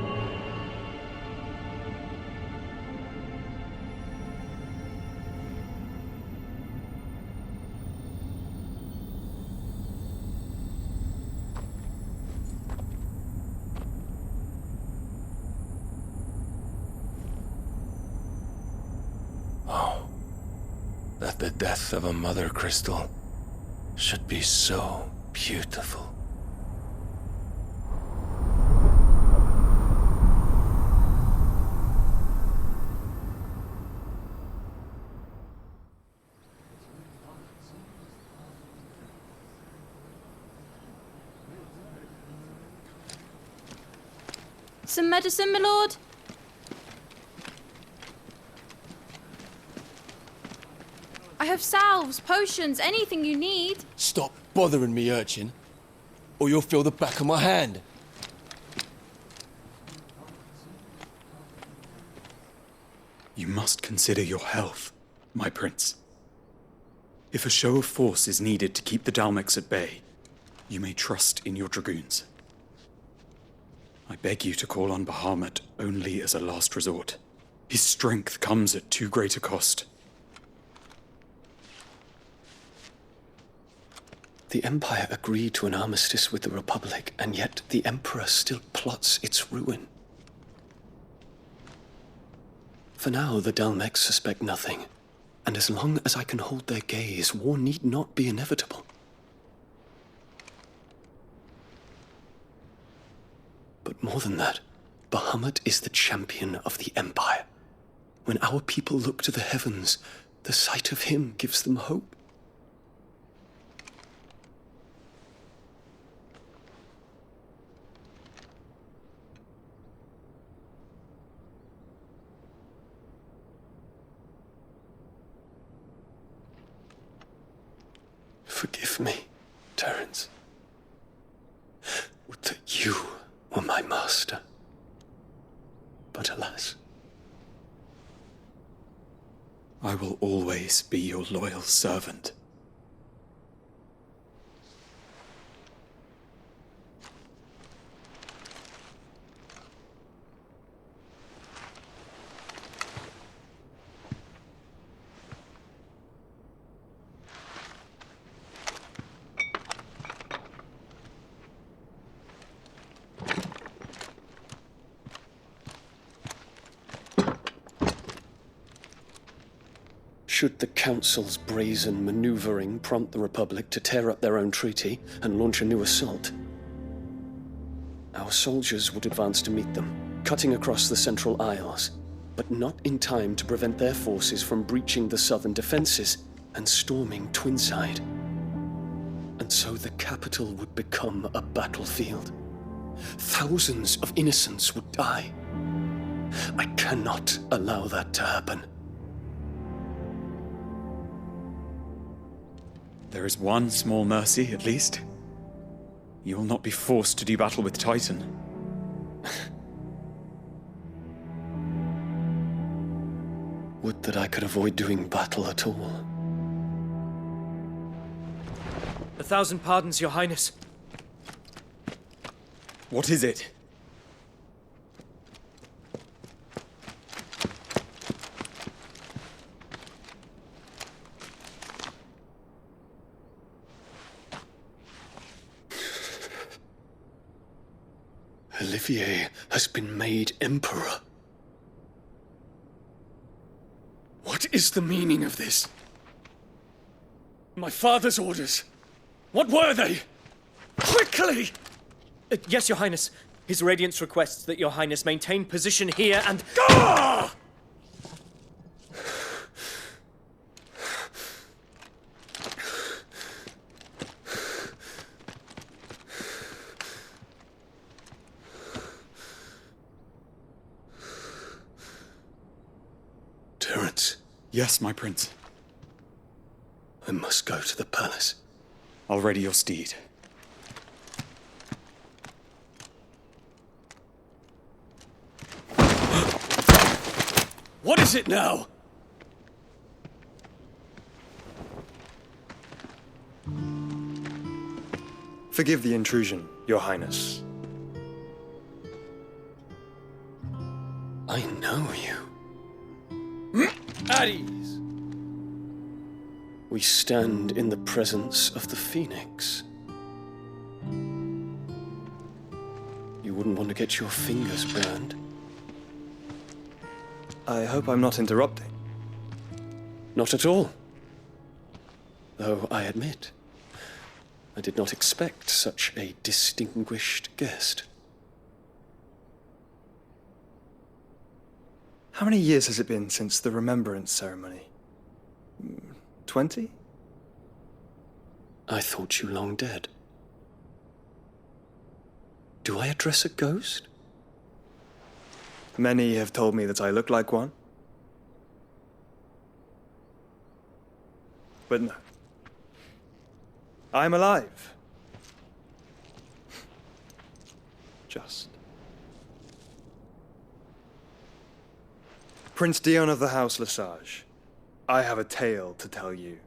That the death of a mother crystal should be so beautiful. Some medicine, my lord? I have salves, potions, anything you need. Stop bothering me, urchin, or you'll feel the back of my hand. You must consider your health, my prince. If a show of force is needed to keep the Dalmex at bay, you may trust in your dragoons. I beg you to call on Bahamut only as a last resort. His strength comes at too great a cost. The Empire agreed to an armistice with the Republic, and yet the Emperor still plots its ruin. For now, the Dalmex suspect nothing, and as long as I can hold their gaze, war need not be inevitable. But more than that, Bahamut is the champion of the Empire. When our people look to the heavens, the sight of him gives them hope. Forgive me, Terence. Would that you were my master. But alas. I will always be your loyal servant. Should the Council's brazen maneuvering prompt the Republic to tear up their own treaty and launch a new assault, our soldiers would advance to meet them, cutting across the Central Isles, but not in time to prevent their forces from breaching the southern defenses and storming Twinside. And so the capital would become a battlefield. Thousands of innocents would die. I cannot allow that to happen. There is one small mercy, at least. You will not be forced to do battle with Titan. Would that I could avoid doing battle at all. 1,000 pardons, Your Highness. What is it? Olivier has been made Emperor. What is the meaning of this? My father's orders. What were they? Quickly! Yes, Your Highness. His Radiance requests that Your Highness maintain position here and... Ah! Terence. Yes, my prince. I must go to the palace. I'll ready your steed. What is it now? Forgive the intrusion, Your Highness. I know you. At ease. We stand in the presence of the Phoenix. You wouldn't want to get your fingers burned. I hope I'm not interrupting. Not at all. Though I admit, I did not expect such a distinguished guest. How many years has it been since the Remembrance ceremony? 20? I thought you long dead. Do I address a ghost? Many have told me that I look like one. But no. I'm alive. Just. Prince Dion of the House Lesage, I have a tale to tell you.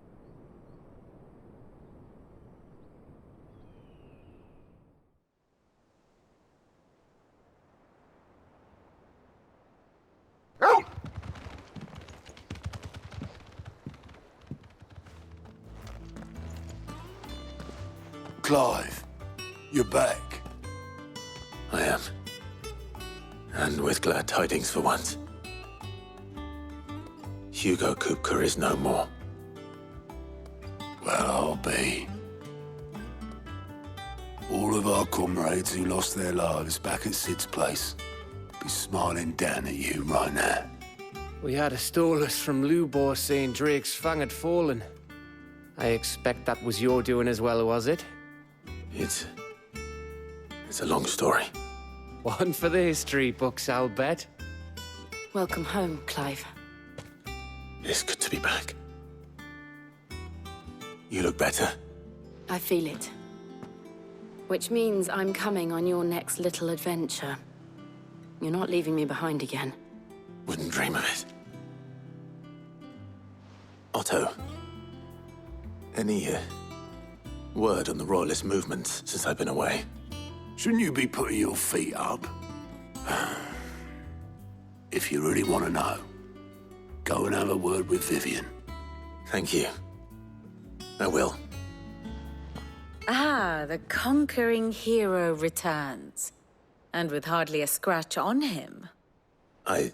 Clive, you're back. I am. And with glad tidings for once. Hugo Kupka is no more. Well, I'll be. All of our comrades who lost their lives back at Sid's place be smiling down at you right now. We had a stolus from Lubor saying Drake's fang had fallen. I expect that was your doing as well, was it? It's a long story. One for the history books, I'll bet. Welcome home, Clive. It's good to be back. You look better. I feel it. Which means I'm coming on your next little adventure. You're not leaving me behind again. Wouldn't dream of it. Otto, any word on the Royalist movements since I've been away? Shouldn't you be putting your feet up? If you really want to know, go and have a word with Vivian. Thank you. I will. Ah, the conquering hero returns. And with hardly a scratch on him. I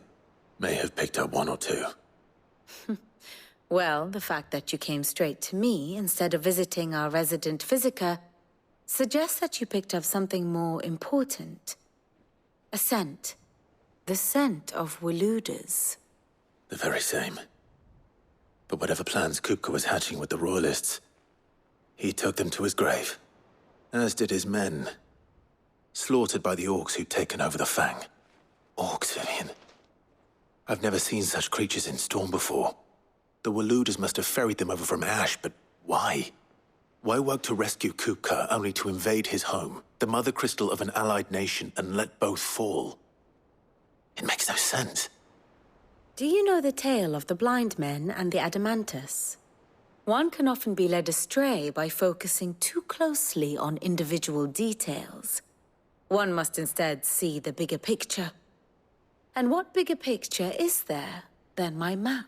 may have picked up one or two. Well, the fact that you came straight to me instead of visiting our resident physiker suggests that you picked up something more important. A scent. The scent of Waludas. The very same. But whatever plans Kupka was hatching with the Royalists, he took them to his grave. As did his men. Slaughtered by the orcs who'd taken over the Fang. Orcs, Vivian. I've never seen such creatures in Storm before. The Waludas must have ferried them over from Ash, but why? Why work to rescue Kupka only to invade his home, the mother crystal of an allied nation, and let both fall? It makes no sense. Do you know the tale of the blind men and the Adamantus? One can often be led astray by focusing too closely on individual details. One must instead see the bigger picture. And what bigger picture is there than my map?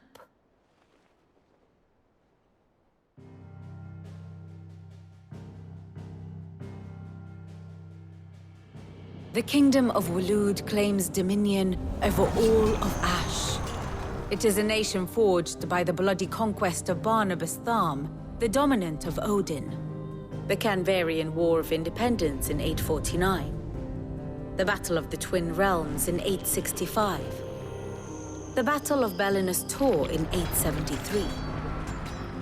The Kingdom of Waloed claims dominion over all of Ash. It is a nation forged by the bloody conquest of Barnabas Tharm, the dominant of Odin. The Canvarian War of Independence in 849. The Battle of the Twin Realms in 865. The Battle of Belinus Tor in 873.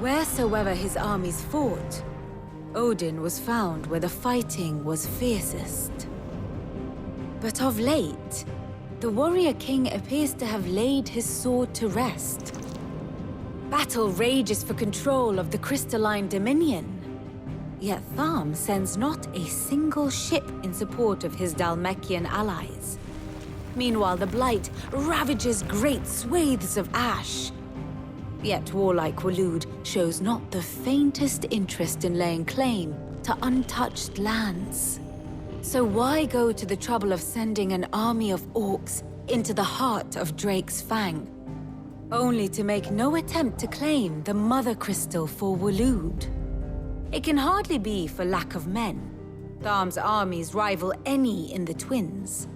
Wheresoever his armies fought, Odin was found where the fighting was fiercest. But of late, the warrior king appears to have laid his sword to rest. Battle rages for control of the crystalline dominion. Yet Tharm sends not a single ship in support of his Dhalmekian allies. Meanwhile, the Blight ravages great swathes of Ash. Yet warlike Waloed shows not the faintest interest in laying claim to untouched lands. So why go to the trouble of sending an army of orcs into the heart of Drake's Fang, only to make no attempt to claim the Mother Crystal for Waloed? It can hardly be for lack of men. Tharm's armies rival any in the Twins.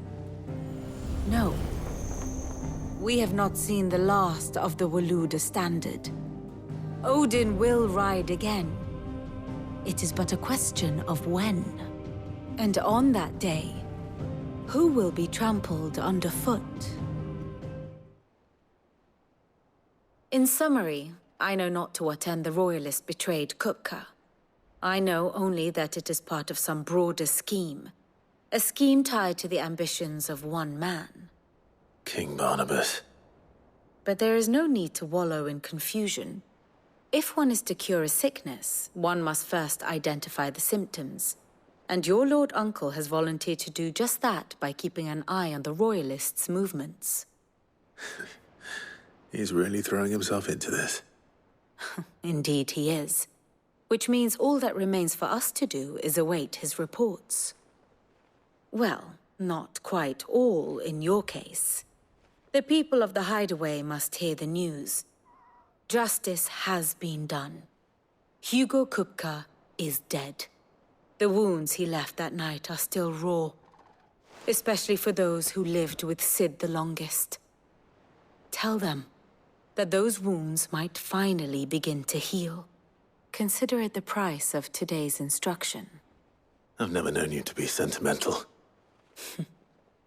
No. We have not seen the last of the Waluda standard. Odin will ride again. It is but a question of when. And on that day, who will be trampled underfoot? In summary, I know not to what end the Royalists betrayed Kupka. I know only that it is part of some broader scheme. A scheme tied to the ambitions of one man. King Barnabas. But there is no need to wallow in confusion. If one is to cure a sickness, one must first identify the symptoms. And your Lord Uncle has volunteered to do just that by keeping an eye on the Royalists' movements. He's really throwing himself into this. Indeed he is. Which means all that remains for us to do is await his reports. Well, not quite all in your case. The people of the Hideaway must hear the news. Justice has been done. Hugo Kupka is dead. The wounds he left that night are still raw, especially for those who lived with Sid the longest. Tell them that those wounds might finally begin to heal. Consider it the price of today's instruction. I've never known you to be sentimental.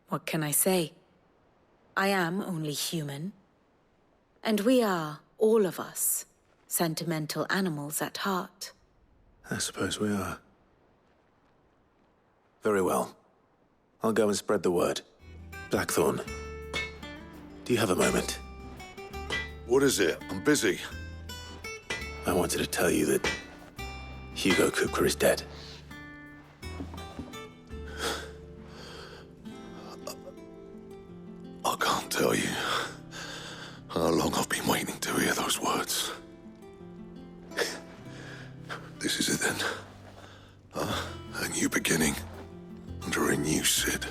What can I say? I am only human. And we are, all of us, sentimental animals at heart. I suppose we are. Very well. I'll go and spread the word. Blackthorn, do you have a moment? What is it? I'm busy. I wanted to tell you that Hugo Kupka is dead. I can't tell you how long I've been waiting to hear those words. This is it then. A new beginning under a new Sid.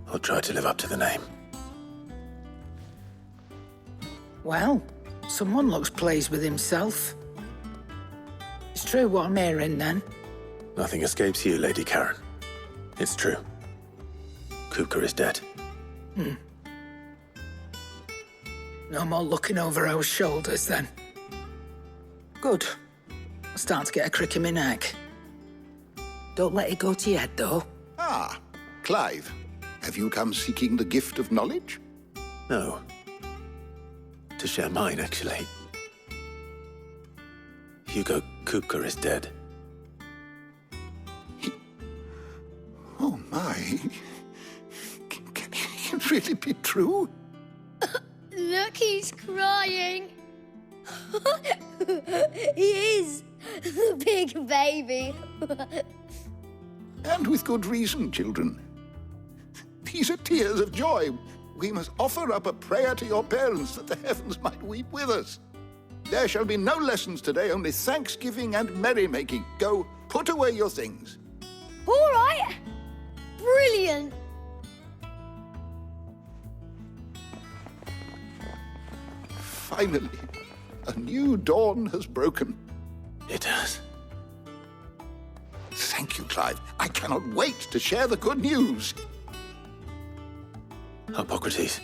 I'll try to live up to the name. Well, someone looks pleased with himself. It's true what I'm hearing, then. Nothing escapes you, Lady Karen. It's true. Kupka is dead. No more looking over our shoulders, then. Good. I'm starting to get a crick in my neck. Don't let it go to your head, though. Ah, Clive. Have you come seeking the gift of knowledge? No. To share mine, actually. Hugo Kupka is dead. Oh, my. Can it really be true? Look, he's crying. He is. The big baby. And with good reason, children. These are tears of joy. We must offer up a prayer to your parents that the heavens might weep with us. There shall be no lessons today, only thanksgiving and merrymaking. Go, put away your things. All right. Brilliant. Finally, a new dawn has broken. It has. Thank you, Clive. I cannot wait to share the good news. Hippocrates.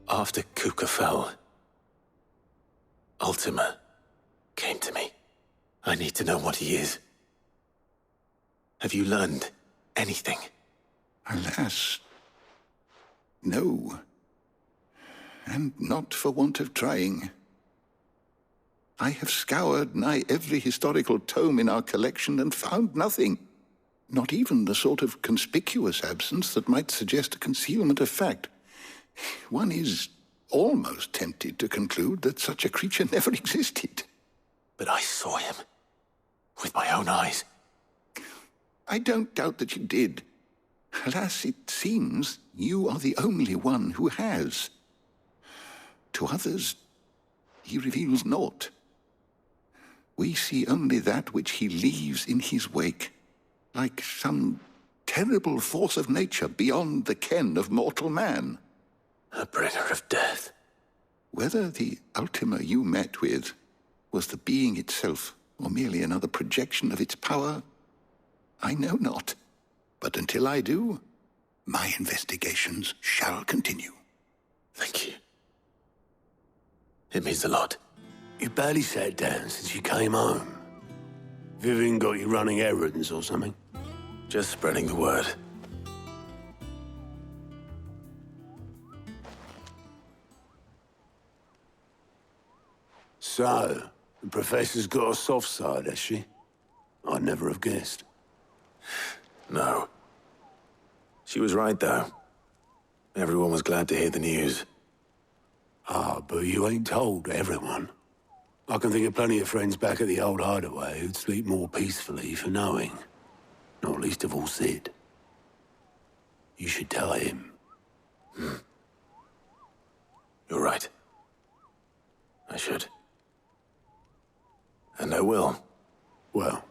After Kupka fell, Ultima came to me. I need to know what he is. Have you learned anything? Alas, no. And not for want of trying. I have scoured nigh every historical tome in our collection and found nothing. Not even the sort of conspicuous absence that might suggest a concealment of fact. One is almost tempted to conclude that such a creature never existed. But I saw him. With my own eyes. I don't doubt that you did. Alas, it seems you are the only one who has. To others, he reveals naught. We see only that which he leaves in his wake, like some terrible force of nature beyond the ken of mortal man. A bringer of death. Whether the Ultima you met with was the being itself, or merely another projection of its power, I know not. But until I do, my investigations shall continue. Thank you. It means a lot. You barely sat down since you came home. Vivian got you running errands or something? Just spreading the word. So, the Professor's got a soft side, has she? I'd never have guessed. No. She was right, though. Everyone was glad to hear the news. Ah, but you ain't told everyone. I can think of plenty of friends back at the old hideaway who'd sleep more peacefully for knowing. Not least of all Sid. You should tell him. You're right. I should. And I will. Well,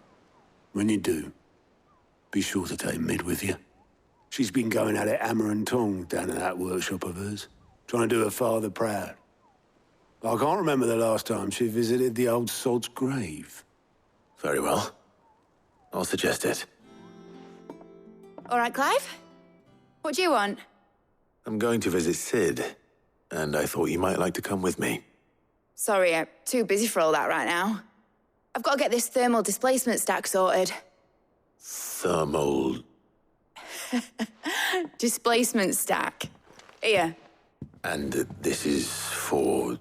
when you do, be sure to take Mid with you. She's been going at it hammer and tong down at that workshop of hers, trying to do her father proud. I can't remember the last time she visited the old sod's grave. Very well. I'll suggest it. All right, Clive? What do you want? I'm going to visit Sid, and I thought you might like to come with me. Sorry, I'm too busy for all that right now. I've got to get this thermal displacement stack sorted. Thermal... Displacement stack. Here. And this is for...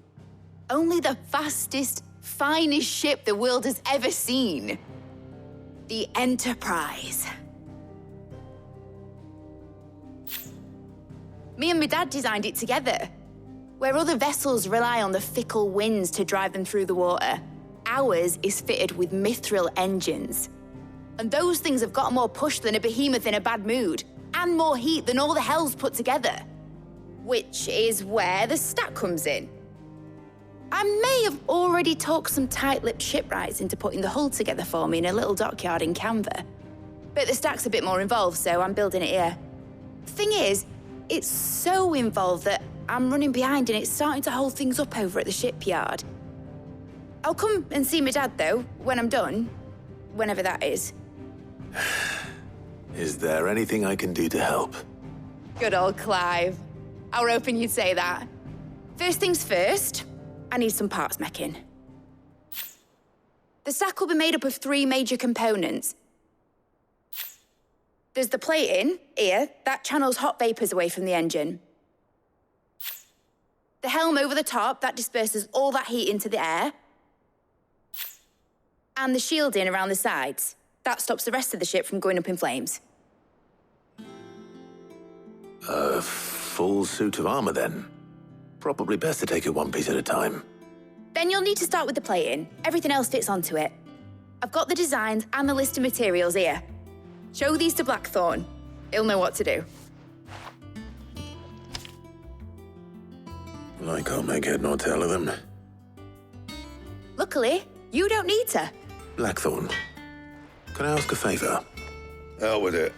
Only the fastest, finest ship the world has ever seen. The Enterprise. Me and my dad designed it together. Where other vessels rely on the fickle winds to drive them through the water, ours is fitted with mithril engines. And those things have got more push than a behemoth in a bad mood, and more heat than all the hells put together. Which is where the stack comes in. I may have already talked some tight-lipped shipwrights into putting the hull together for me in a little dockyard in Canva. But the stack's a bit more involved, so I'm building it here. Thing is, it's so involved that I'm running behind and it's starting to hold things up over at the shipyard. I'll come and see my dad, though, when I'm done. Whenever that is. Is there anything I can do to help? Good old Clive. I were hoping you'd say that. First things first, I need some parts meching. The stack will be made up of 3 major components. There's the plating, here, that channels hot vapors away from the engine. The helm over the top, that disperses all that heat into the air. And the shielding around the sides. That stops the rest of the ship from going up in flames. A full suit of armor, then? Probably best to take it one piece at a time. Then you'll need to start with the plating. Everything else fits onto it. I've got the designs and the list of materials here. Show these to Blackthorn. He'll know what to do. I can't make head nor tail of them. Luckily, you don't need to. Blackthorn, can I ask a favor? Out with it.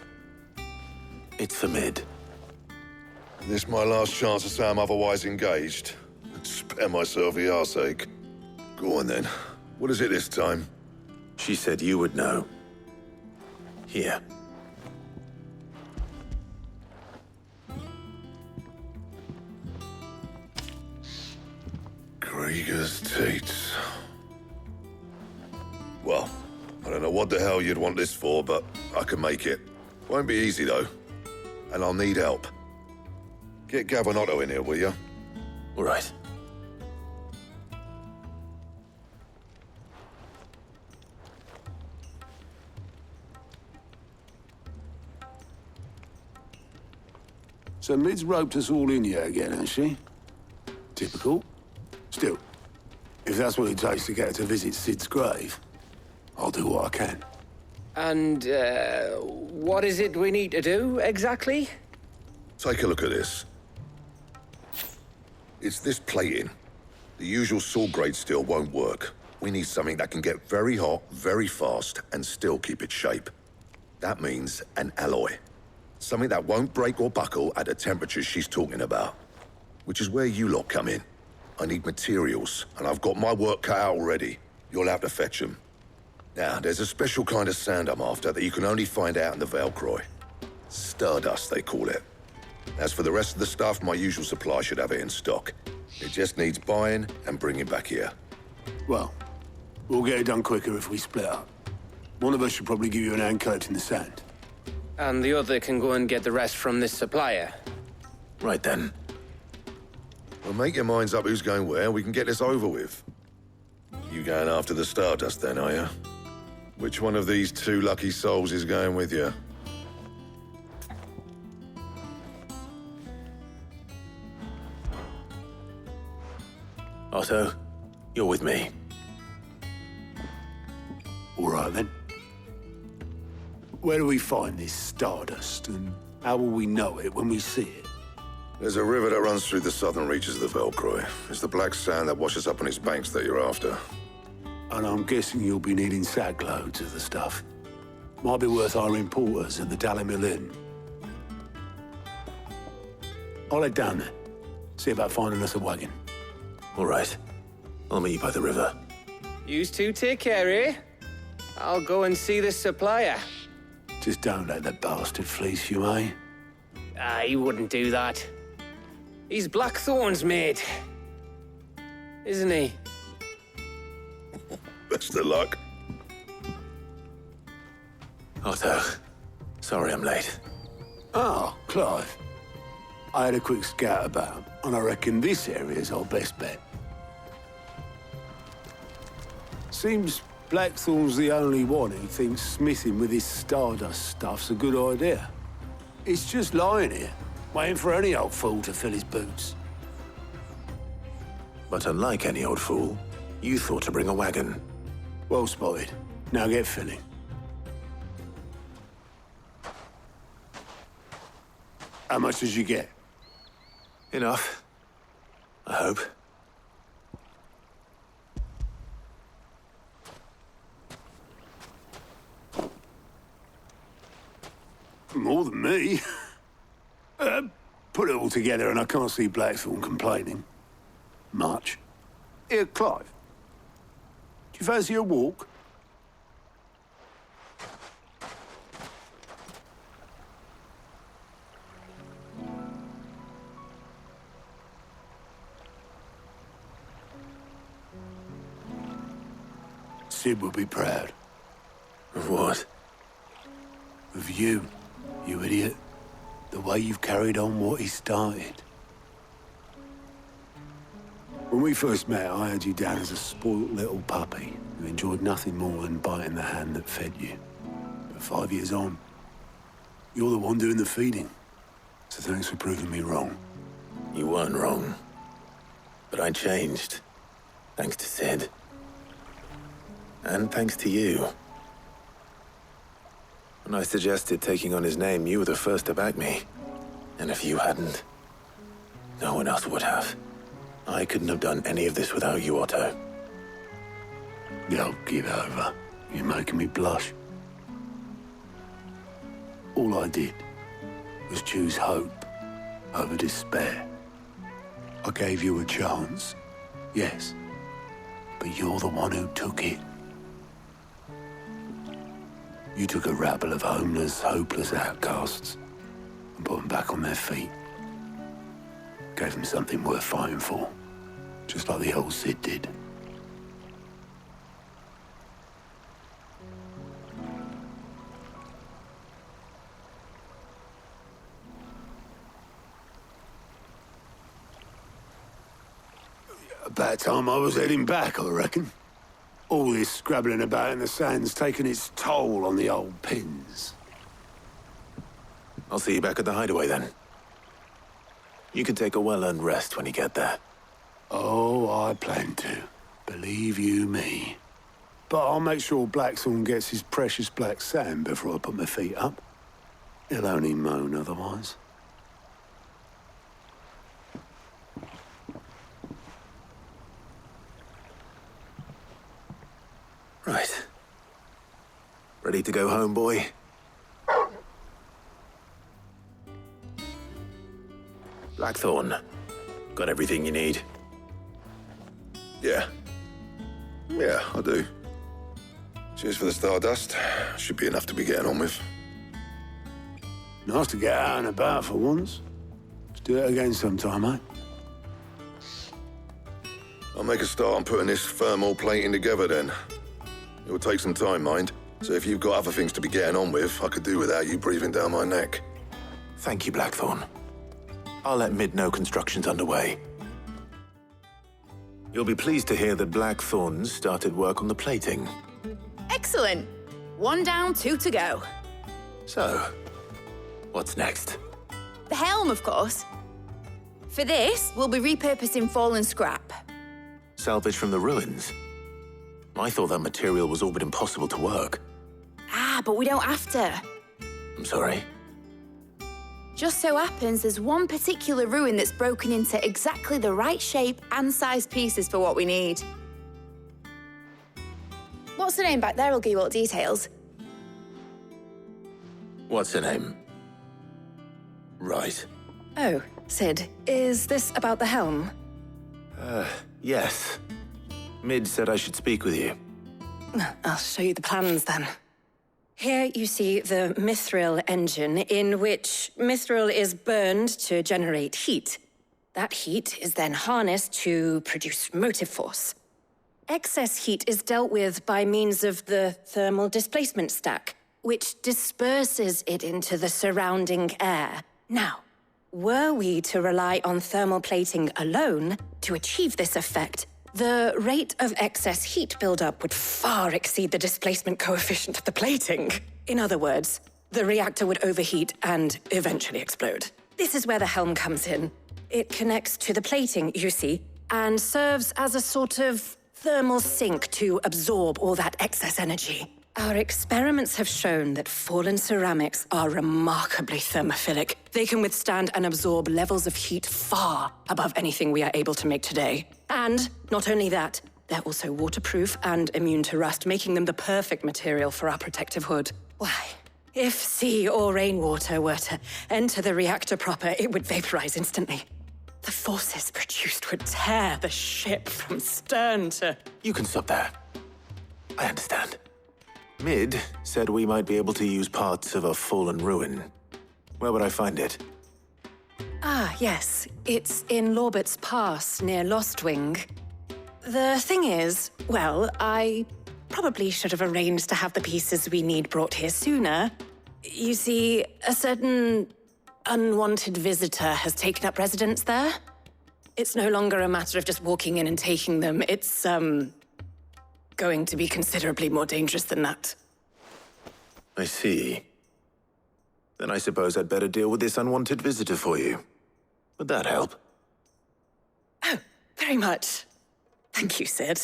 It's for Mid. This my last chance to say I'm otherwise engaged. Spare myself the arseache. Go on then. What is it this time? She said you would know. Here. Krieger's Tates. Well, I don't know what the hell you'd want this for, but I can make it. Won't be easy, though. And I'll need help. Get Gabonotto in here, will you? All right. So Mid's roped us all in here again, has she? Typical. Still, if that's what it takes to get her to visit Sid's grave, I'll do what I can. And, what is it we need to do, exactly? Take a look at this. It's this plating. The usual saw-grade steel won't work. We need something that can get very hot, very fast, and still keep its shape. That means an alloy. Something that won't break or buckle at the temperatures she's talking about. Which is where you lot come in. I need materials, and I've got my work cut out already. You'll have to fetch them. Now, there's a special kind of sand I'm after that you can only find out in the Valcroy. Stardust, they call it. As for the rest of the stuff, my usual supply should have it in stock. It just needs buying and bringing back here. Well, we'll get it done quicker if we split up. One of us should probably give you an hand collecting the sand. And the other can go and get the rest from this supplier. Right then. Well, make your minds up who's going where, we can get this over with. You going after the Stardust then, are you? Which one of these 2 lucky souls is going with you? Otto, you're with me. All right, then. Where do we find this Stardust, and how will we know it when we see it? There's a river that runs through the southern reaches of the Valcroy. It's the black sand that washes up on its banks that you're after. And I'm guessing you'll be needing sack loads of the stuff. Might be worth hiring porters at the Dalimil Inn. I'll head down there. See about finding us a wagon. All right. I'll meet you by the river. Yous two take care, eh? I'll go and see this supplier. Just don't let the bastard fleece you, eh? He wouldn't do that. He's Blackthorn's mate. Isn't he? Best of luck. Otto, sorry I'm late. Oh, Clive. I had a quick scout about, and I reckon this area's our best bet. Seems Blackthorn's the only one who thinks smithing with his Stardust stuff's a good idea. It's just lying here, waiting for any old fool to fill his boots. But unlike any old fool, you thought to bring a wagon. Well spotted. Now get filling. How much did you get? Enough. I hope. More than me. Put it all together and I can't see Blackthorn complaining. Much. Here, Clive. Do you fancy a walk? Sid will be proud. Of what? Of you, you idiot. The way you've carried on what he started. When we first met, I had you down as a spoilt little puppy who enjoyed nothing more than biting the hand that fed you. But 5 years on, you're the one doing the feeding. So thanks for proving me wrong. You weren't wrong. But I changed. Thanks to Sid. And thanks to you. When I suggested taking on his name, you were the first to back me. And if you hadn't, no one else would have. I couldn't have done any of this without you, Otto. Don't give over. You're making me blush. All I did was choose hope over despair. I gave you a chance, yes, but you're the one who took it. You took a rabble of homeless, hopeless outcasts and put them back on their feet. Gave them something worth fighting for, just like the old Sid did. About time I was heading back, I reckon. All this scrabbling about in the sand's taken its toll on the old pins. I'll see you back at the hideaway then. You can take a well-earned rest when you get there. Oh, I plan to. Believe you me. But I'll make sure Blackthorn gets his precious black sand before I put my feet up. He'll only moan otherwise. Right. Ready to go home, boy? Blackthorn, got everything you need? Yeah, I do. Cheers for the Stardust. Should be enough to be getting on with. Nice to get out and about for once. Let's do it again sometime, eh? I'll make a start on putting this thermal plating together then. It will take some time, mind. So if you've got other things to be getting on with, I could do without you breathing down my neck. Thank you, Blackthorn. I'll let Mid know construction's underway. You'll be pleased to hear that Blackthorn's started work on the plating. Excellent. 1 down, 2 to go. So, what's next? The helm, of course. For this, we'll be repurposing fallen scrap. Salvage from the ruins? I thought that material was all but impossible to work. Ah, but we don't have to. I'm sorry. Just so happens there's one particular ruin that's broken into exactly the right shape and size pieces for what we need. What's the name back there? I'll give you all details. What's her name? Right. Oh, Sid, is this about the helm? Yes. Mid said I should speak with you. I'll show you the plans then. Here you see the mithril engine, in which mithril is burned to generate heat. That heat is then harnessed to produce motive force. Excess heat is dealt with by means of the thermal displacement stack, which disperses it into the surrounding air. Now, were we to rely on thermal plating alone to achieve this effect, the rate of excess heat buildup would far exceed the displacement coefficient of the plating. In other words, the reactor would overheat and eventually explode. This is where the helm comes in. It connects to the plating, you see, and serves as a sort of thermal sink to absorb all that excess energy. Our experiments have shown that fallen ceramics are remarkably thermophilic. They can withstand and absorb levels of heat far above anything we are able to make today. And not only that, they're also waterproof and immune to rust, making them the perfect material for our protective hood. Why, if sea or rainwater were to enter the reactor proper, it would vaporize instantly. The forces produced would tear the ship from stern to... You can stop there. I understand. Mid said we might be able to use parts of a fallen ruin. Where would I find it? Ah, yes. It's in Lorbert's Pass, near Lostwing. The thing is, well, I probably should have arranged to have the pieces we need brought here sooner. You see, a certain unwanted visitor has taken up residence there. It's no longer a matter of just walking in and taking them. It's, going to be considerably more dangerous than that. I see. Then I suppose I'd better deal with this unwanted visitor for you. Would that help? Oh, very much. Thank you, Sid.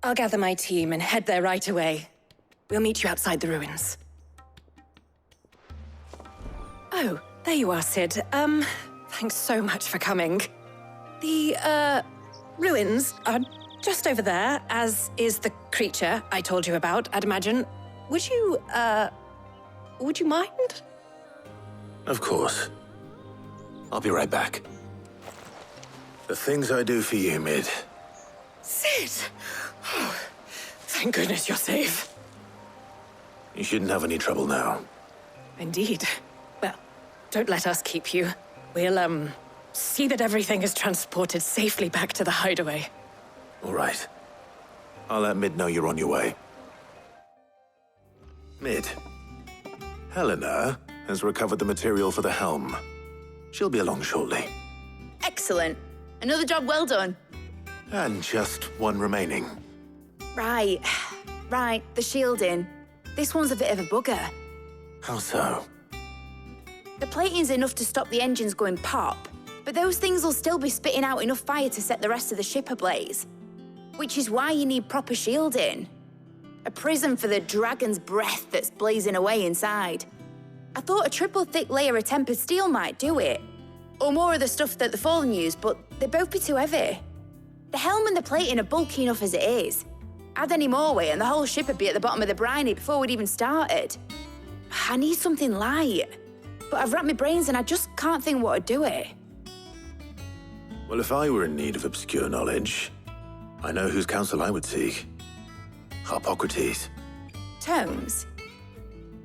I'll gather my team and head there right away. We'll meet you outside the ruins. Oh, there you are, Sid. Thanks so much for coming. The, ruins are just over there, as is the creature I told you about, I'd imagine. Would you mind? Of course. I'll be right back. The things I do for you, Mid. Sid! Oh, thank goodness you're safe. You shouldn't have any trouble now. Indeed. Well, don't let us keep you. We'll, see that everything is transported safely back to the hideaway. All right. I'll let Mid know you're on your way. Mid. Helena has recovered the material for the helm. She'll be along shortly. Excellent. Another job well done. And just one remaining. Right. Right, the shielding. This one's a bit of a bugger. How so? The plating's enough to stop the engines going pop, but those things will still be spitting out enough fire to set the rest of the ship ablaze. Which is why you need proper shielding. A prison for the dragon's breath that's blazing away inside. I thought a triple thick layer of tempered steel might do it. Or more of the stuff that the Fallen use, but they'd both be too heavy. The helm and the plating are bulky enough as it is. Add any more weight and the whole ship would be at the bottom of the briny before we'd even started. I need something light. But I've racked my brains and I just can't think what would do it. Well, if I were in need of obscure knowledge, I know whose counsel I would seek. Harpocrates. Tomes?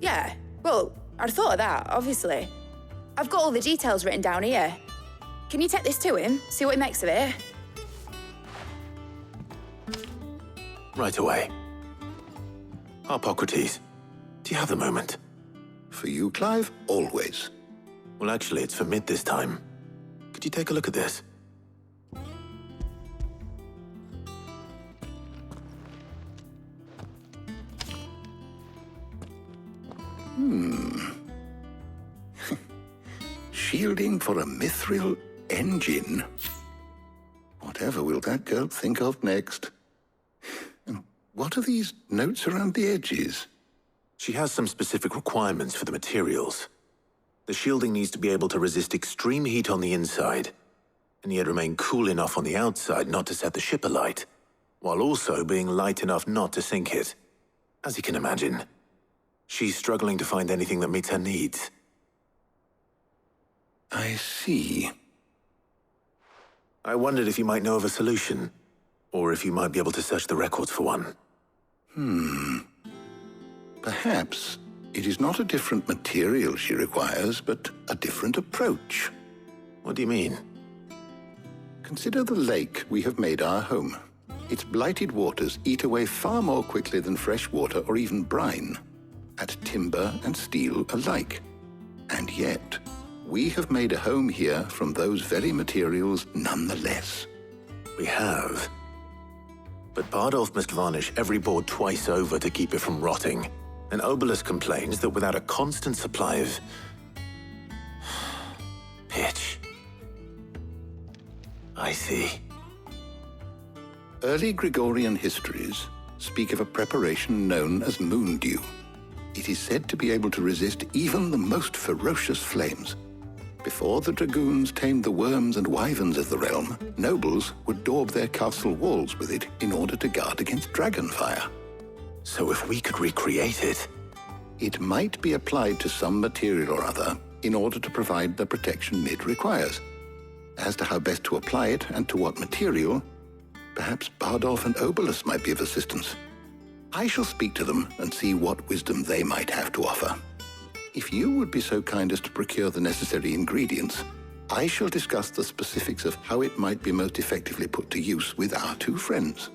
Yeah, well, I'd thought of that, obviously. I've got all the details written down here. Can you take this to him, see what he makes of it? Right away. Harpocrates, do you have a moment? For you, Clive, always. Well, actually, it's for Mid this time. Could you take a look at this? Shielding for a mithril engine. Whatever will that girl think of next? And what are these notes around the edges? She has some specific requirements for the materials. The shielding needs to be able to resist extreme heat on the inside, and yet remain cool enough on the outside not to set the ship alight, while also being light enough not to sink it. As you can imagine, she's struggling to find anything that meets her needs. I see. I wondered if you might know of a solution. Or if you might be able to search the records for one. Perhaps it is not a different material she requires, but a different approach. What do you mean? Consider the lake we have made our home. Its blighted waters eat away far more quickly than fresh water or even brine, at timber and steel alike. And yet, we have made a home here from those very materials nonetheless. We have. But Bardolph must varnish every board twice over to keep it from rotting. And Obelus complains that without a constant supply of pitch. I see. Early Gregorian histories speak of a preparation known as moon dew. It is said to be able to resist even the most ferocious flames. Before the dragoons tamed the worms and wyverns of the realm, nobles would daub their castle walls with it in order to guard against dragon fire. So if we could recreate it... It might be applied to some material or other in order to provide the protection it requires. As to how best to apply it and to what material, perhaps Bardolph and Obelus might be of assistance. I shall speak to them and see what wisdom they might have to offer. If you would be so kind as to procure the necessary ingredients, I shall discuss the specifics of how it might be most effectively put to use with our two friends.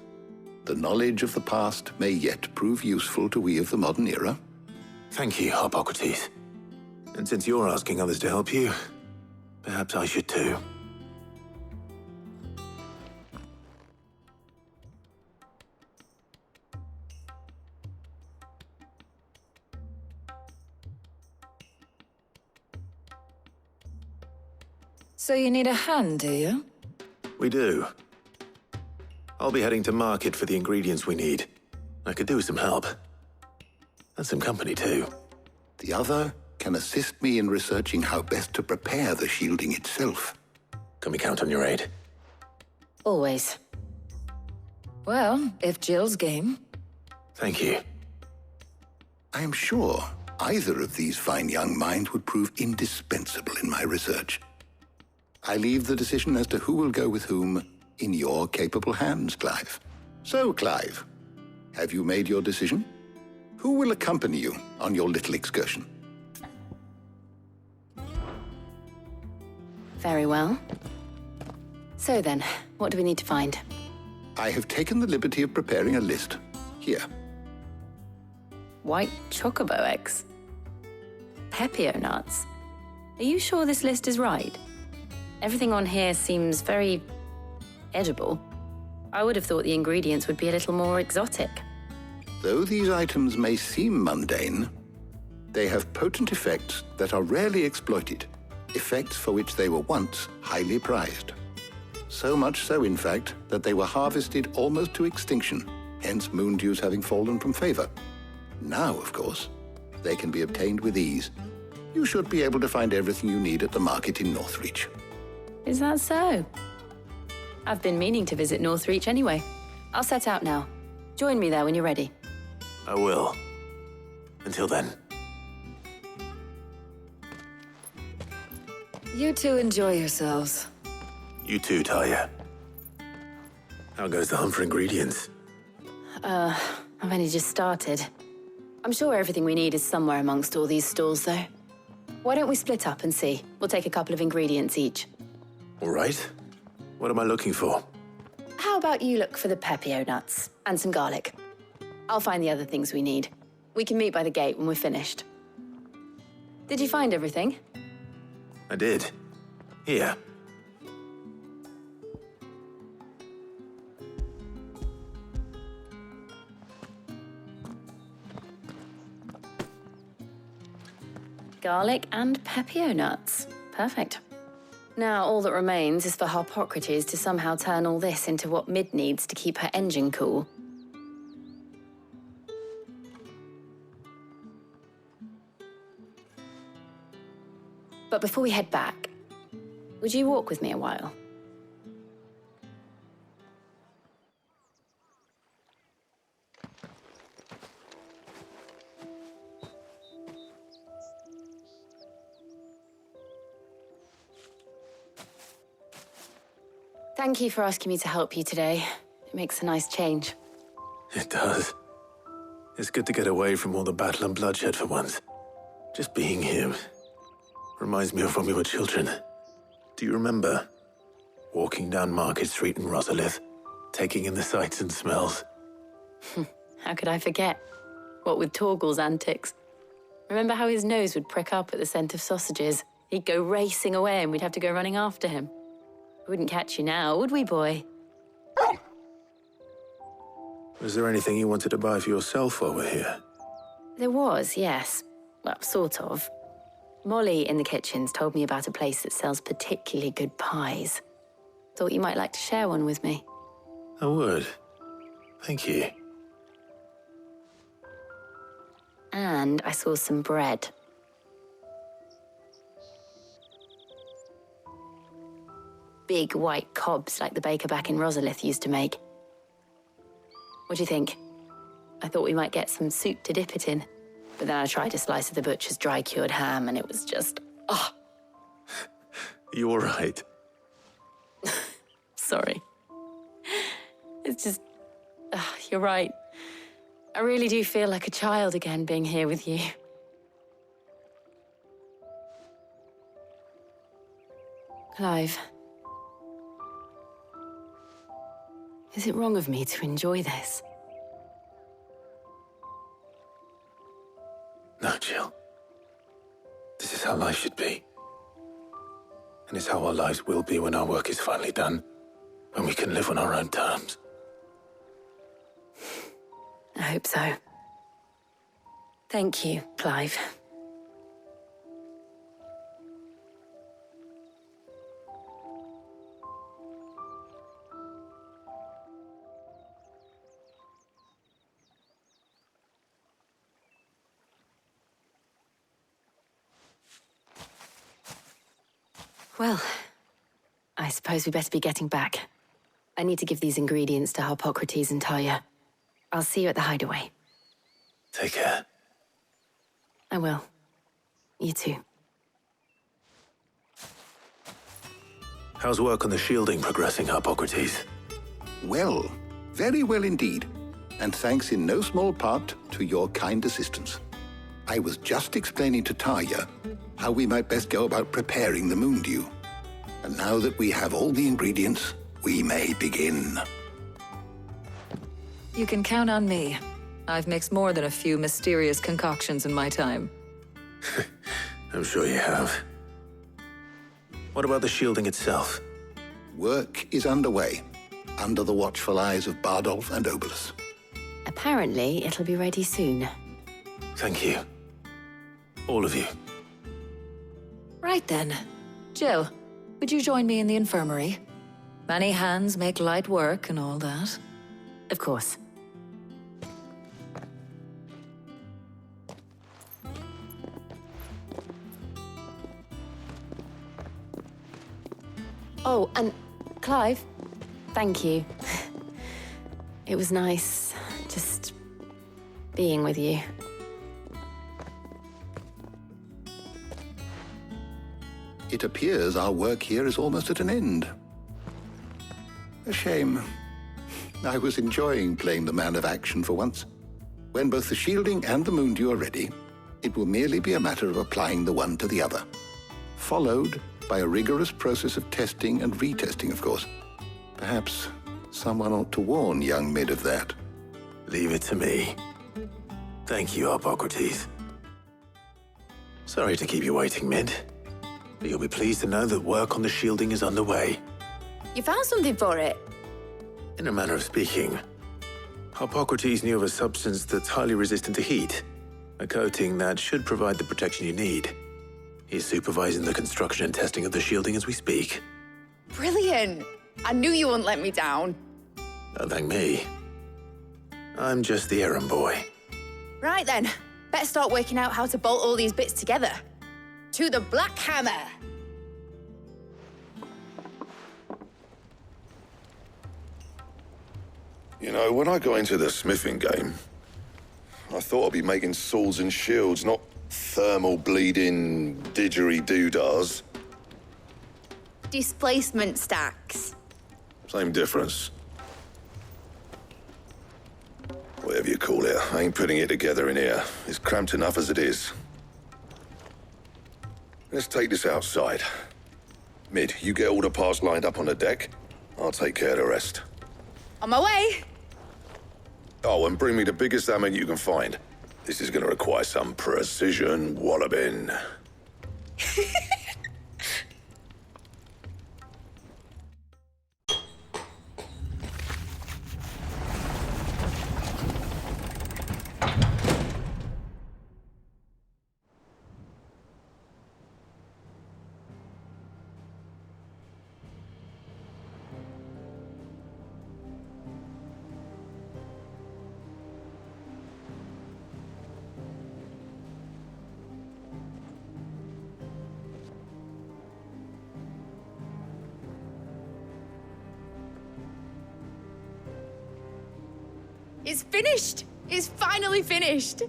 The knowledge of the past may yet prove useful to we of the modern era. Thank you, Hippocrates. And since you're asking others to help you, perhaps I should too. So you need a hand, do you? We do. I'll be heading to market for the ingredients we need. I could do with some help. And some company, too. The other can assist me in researching how best to prepare the shielding itself. Can we count on your aid? Always. Well, if Jill's game. Thank you. I am sure either of these fine young minds would prove indispensable in my research. I leave the decision as to who will go with whom in your capable hands, Clive. So, Clive, have you made your decision? Who will accompany you on your little excursion? Very well. So then, what do we need to find? I have taken the liberty of preparing a list. Here. White chocobo eggs. Pepio nuts. Are you sure this list is right? Everything on here seems very edible. I would have thought the ingredients would be a little more exotic. Though these items may seem mundane, they have potent effects that are rarely exploited, effects for which they were once highly prized. So much so, in fact, that they were harvested almost to extinction, hence moon dews having fallen from favor. Now, of course, they can be obtained with ease. You should be able to find everything you need at the market in Northreach. Is that so? I've been meaning to visit Northreach anyway. I'll set out now. Join me there when you're ready. I will. Until then. You two enjoy yourselves. You too, Talia. How goes the hunt for ingredients? I've only just started. I'm sure everything we need is somewhere amongst all these stalls, though. Why don't we split up and see? We'll take a couple of ingredients each. All right. What am I looking for? How about you look for the pepio nuts and some garlic? I'll find the other things we need. We can meet by the gate when we're finished. Did you find everything? I did. Here. Garlic and pepio nuts. Perfect. Now all that remains is for Hippocrates to somehow turn all this into what Mid needs to keep her engine cool. But before we head back, would you walk with me a while? Thank you for asking me to help you today. It makes a nice change. It does. It's good to get away from all the battle and bloodshed for once. Just being here reminds me of when we were children. Do you remember? Walking down Market Street in Rosalith, taking in the sights and smells. How could I forget? What with Torgal's antics. Remember how his nose would prick up at the scent of sausages? He'd go racing away and we'd have to go running after him. We wouldn't catch you now, would we, boy? Was there anything you wanted to buy for yourself while we're here? There was, yes. Well, sort of. Molly in the kitchens told me about a place that sells particularly good pies. Thought you might like to share one with me. I would. Thank you. And I saw some bread. Big white cobs like the baker back in Rosalith used to make. What do you think? I thought we might get some soup to dip it in. But then I tried a slice of the butcher's dry-cured ham and it was just, oh. You all right? Sorry. It's just, you're right. I really do feel like a child again being here with you. Clive. Is it wrong of me to enjoy this? No, Jill. This is how life should be. And it's how our lives will be when our work is finally done. When we can live on our own terms. I hope so. Thank you, Clive. Well, I suppose we better be getting back. I need to give these ingredients to Harpocrates and Talia. I'll see you at the hideaway. Take care. I will. You too. How's work on the shielding progressing, Harpocrates? Well, very well indeed. And thanks in no small part to your kind assistance. I was just explaining to Talia how we might best go about preparing the moon dew. And now that we have all the ingredients, we may begin. You can count on me. I've mixed more than a few mysterious concoctions in my time. I'm sure you have. What about the shielding itself? Work is underway, under the watchful eyes of Bardolph and Obolus. Apparently, it'll be ready soon. Thank you. All of you. Right then. Jill, would you join me in the infirmary? Many hands make light work and all that. Of course. Oh, and Clive, thank you. It was nice just being with you. It appears our work here is almost at an end. A shame. I was enjoying playing the man of action for once. When both the shielding and the moon dew are ready, it will merely be a matter of applying the one to the other. Followed by a rigorous process of testing and retesting, of course. Perhaps someone ought to warn young Mid of that. Leave it to me. Thank you, Harpocrates. Sorry to keep you waiting, Mid. But you'll be pleased to know that work on the shielding is underway. You found something for it? In a manner of speaking, Harpocrates knew of a substance that's highly resistant to heat, a coating that should provide the protection you need. He's supervising the construction and testing of the shielding as we speak. Brilliant! I knew you wouldn't let me down. Don't thank me. I'm just the errand boy. Right then, better start working out how to bolt all these bits together. To the Black Hammer! You know, when I got into the smithing game, I thought I'd be making swords and shields, not thermal bleeding didgeridoo-dahs. Displacement stacks. Same difference. Whatever you call it, I ain't putting it together in here. It's cramped enough as it is. Let's take this outside. Mid, you get all the parts lined up on the deck. I'll take care of the rest. On my way. Oh, and bring me the biggest hammer you can find. This is gonna require some precision walloping. It's finished! It's finally finished!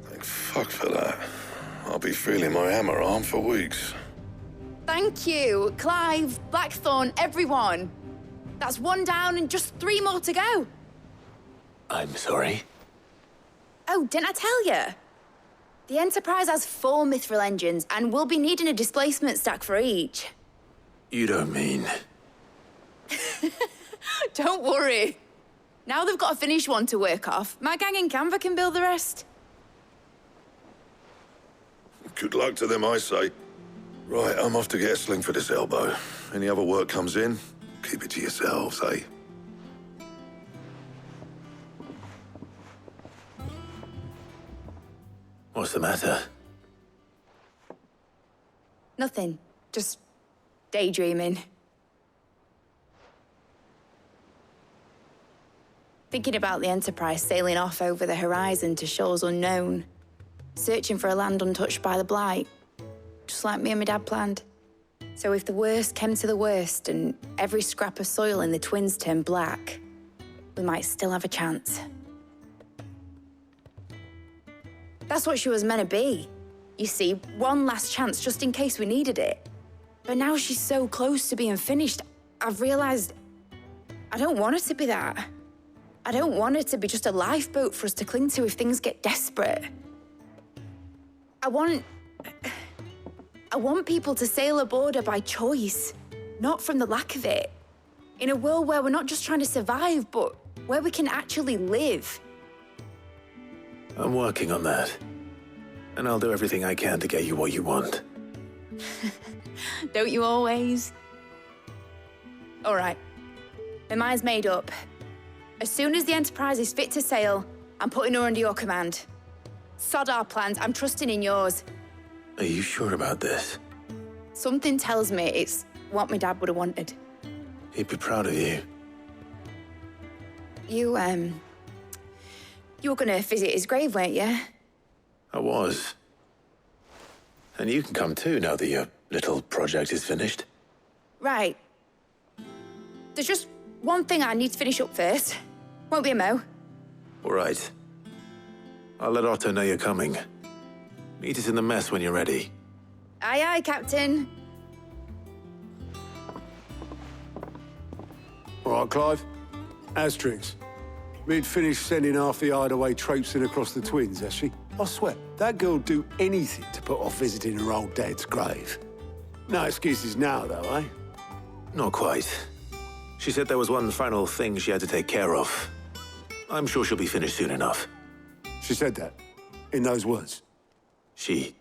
Thank fuck for that. I'll be feeling my hammer arm for weeks. Thank you, Clive, Blackthorn, everyone. That's one down and just 3 more to go. I'm sorry. Oh, didn't I tell you? The Enterprise has 4 mithril engines, and we'll be needing a displacement stack for each. You don't mean... Don't worry. Now they've got a finished one to work off. My gang in Canva can build the rest. Good luck to them, I say. Right, I'm off to get a sling for this elbow. Any other work comes in, keep it to yourselves, eh? What's the matter? Nothing. Just daydreaming. Thinking about the Enterprise sailing off over the horizon to shores unknown, searching for a land untouched by the Blight, just like me and my dad planned. So if the worst came to the worst and every scrap of soil in the Twins turned black, we might still have a chance. That's what she was meant to be. You see, one last chance just in case we needed it. But now she's so close to being finished, I've realized I don't want her to be that. I don't want it to be just a lifeboat for us to cling to if things get desperate. I want people to sail aboard her by choice, not from the lack of it. In a world where we're not just trying to survive, but where we can actually live. I'm working on that. And I'll do everything I can to get you what you want. Don't you always? All right. My mind's made up. As soon as the Enterprise is fit to sail, I'm putting her under your command. Sod our plans, I'm trusting in yours. Are you sure about this? Something tells me it's what my dad would have wanted. He'd be proud of you. You were gonna visit his grave, weren't you? I was. And you can come too now that your little project is finished. Right. There's just one thing I need to finish up first. Won't be a mo. All right. I'll let Otto know you're coming. Meet us in the mess when you're ready. Aye, aye, Captain. All right, Clive. Asterix. We'd finished sending half the hideaway traipsing across the Twins, has she? I swear, that girl'd do anything to put off visiting her old dad's grave. No excuses now, though, eh? Not quite. She said there was one final thing she had to take care of. I'm sure she'll be finished soon enough. She said that? In those words? She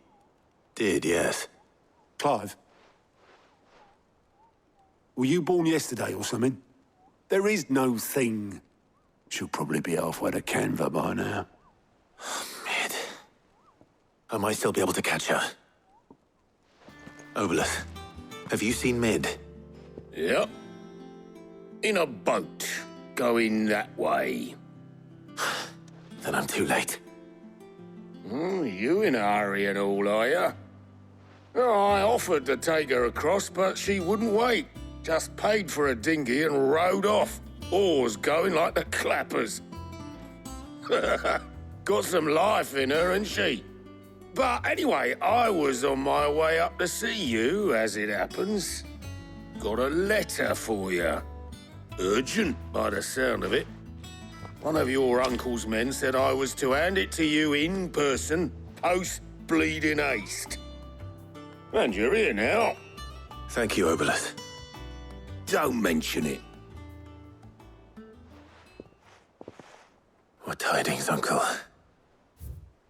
did, yes. Clive? Were you born yesterday or something? There is no thing. She'll probably be halfway to Canva by now. Mid. I might still be able to catch her. Obolus, have you seen Mid? Yep. In a boat, going that way. Then I'm too late. You in a hurry and all, are you? Oh, I offered to take her across, but she wouldn't wait. Just paid for a dinghy and rowed off. Oars going like the clappers. Got some life in her, ain't she? But anyway, I was on my way up to see you, as it happens. Got a letter for you. Urgent, by the sound of it. One of your uncle's men said I was to hand it to you in person, post-bleeding haste. And you're here now. Thank you, Oberlith. Don't mention it. What tidings, Uncle?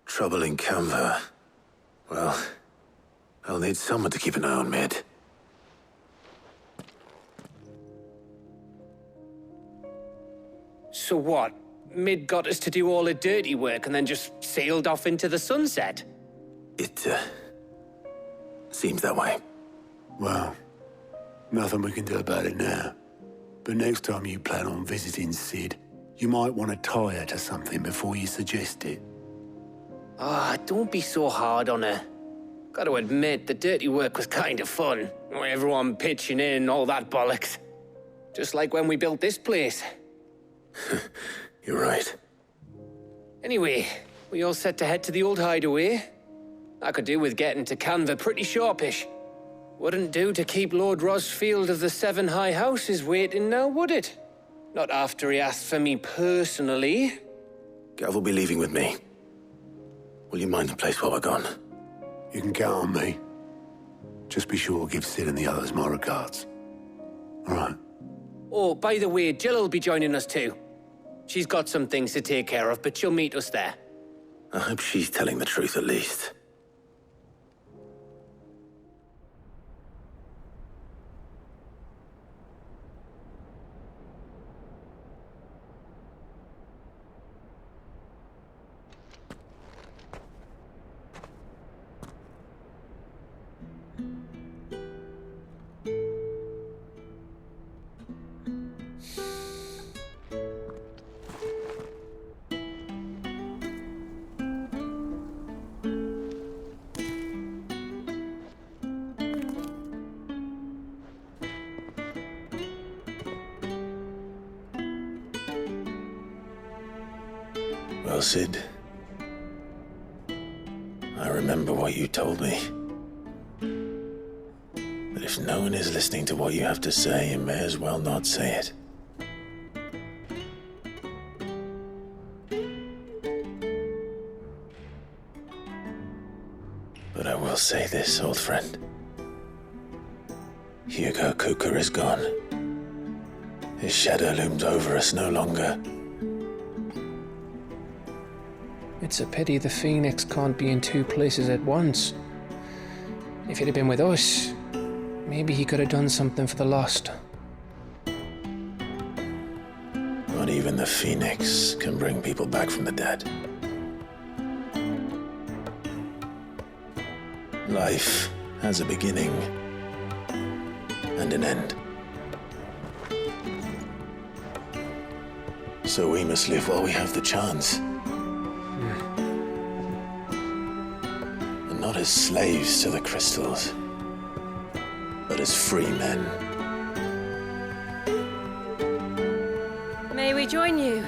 Trouble in Canva. Well, I'll need someone to keep an eye on Mid. So what? Mid got us to do all the dirty work and then just sailed off into the sunset? It, seems that way. Well, nothing we can do about it now. But next time you plan on visiting Sid, you might want to tie her to something before you suggest it. Ah, don't be so hard on her. Gotta admit, the dirty work was kind of fun. Everyone pitching in, all that bollocks. Just like when we built this place. You're right. Anyway, we all set to head to the old hideaway. I could do with getting to Canva pretty sharpish. Wouldn't do to keep Lord Rosfield of the Seven High Houses waiting now, would it? Not after he asked for me personally. Gav will be leaving with me. Will you mind the place while we're gone? You can count on me. Just be sure to give Sid and the others my regards. All right. Oh, by the way, Jill will be joining us too. She's got some things to take care of, but she'll meet us there. I hope she's telling the truth at least. Well, Sid, I remember what you told me. But if no one is listening to what you have to say, you may as well not say it. But I will say this, old friend. Hugo Kuka is gone. His shadow looms over us no longer. It's a pity the Phoenix can't be in two places at once. If he'd have been with us, maybe he could have done something for the lost. Not even the Phoenix can bring people back from the dead. Life has a beginning and an end. So we must live while we have the chance. Not as slaves to the crystals, but as free men. May we join you?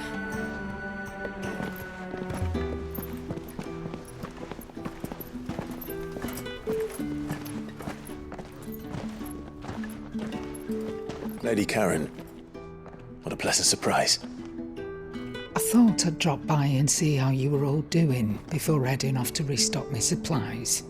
Lady Karen, what a pleasant surprise. I thought I'd drop by and see how you were all doing before heading off to restock my supplies.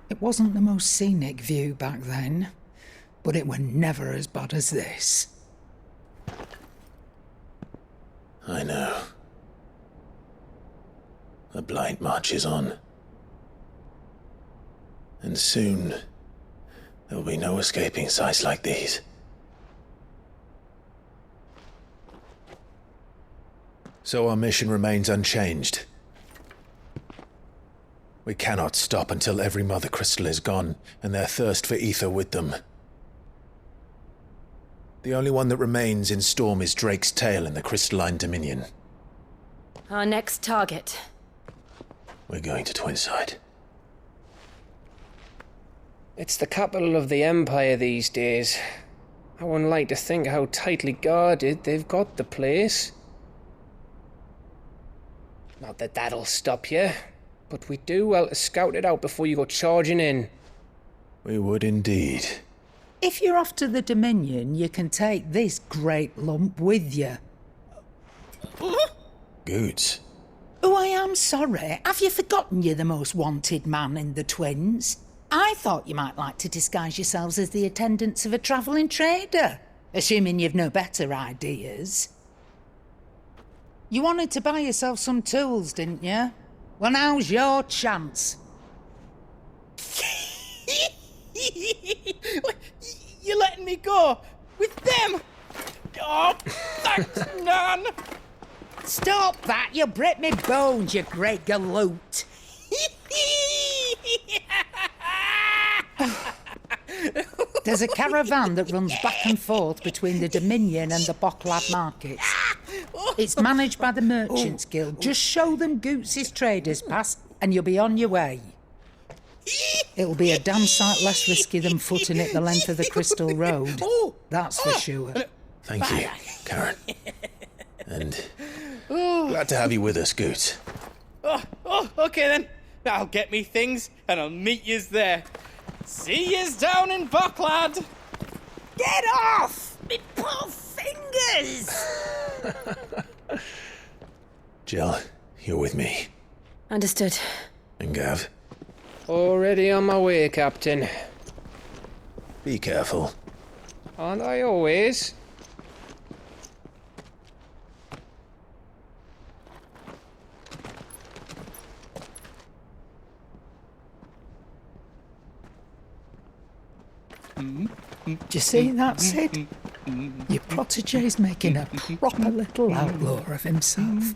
It wasn't the most scenic view back then, but it were never as bad as this. I know. The blight marches on. And soon, there will be no escaping sights like these. So our mission remains unchanged. We cannot stop until every Mother Crystal is gone, and their thirst for ether with them. The only one that remains in Storm is Drake's tail in the Crystalline Dominion. Our next target. We're going to Twinside. It's the capital of the Empire these days. I wouldn't like to think how tightly guarded they've got the place. Not that that'll stop you, but we do well to scout it out before you go charging in. We would indeed. If you're off to the Dominion, you can take this great lump with you. Goods. Oh, I am sorry. Have you forgotten you're the most wanted man in the Twins? I thought you might like to disguise yourselves as the attendants of a travelling trader, assuming you've no better ideas. You wanted to buy yourself some tools, didn't you? Well, now's your chance. You're letting me go? With them? Oh, thanks, Nan! Stop that! You'll break me bones, you great galoot! There's a caravan that runs back and forth between the Dominion and the Bocklad markets. It's managed by the Merchants Guild. Just show them Goots' traders pass and you'll be on your way. It'll be a damn sight less risky than footing it the length of the Crystal Road. That's for sure. Thank you, Karen. And glad to have you with us, Goots. Okay then. I'll get me things and I'll meet yous there. See yous down in Bocklad. Get off! Me poor fingers! Jill, you're with me. Understood. And Gav? Already on my way, Captain. Be careful. Aren't I always? Do you see that, Sid? Your protege's making a proper little outlaw of himself.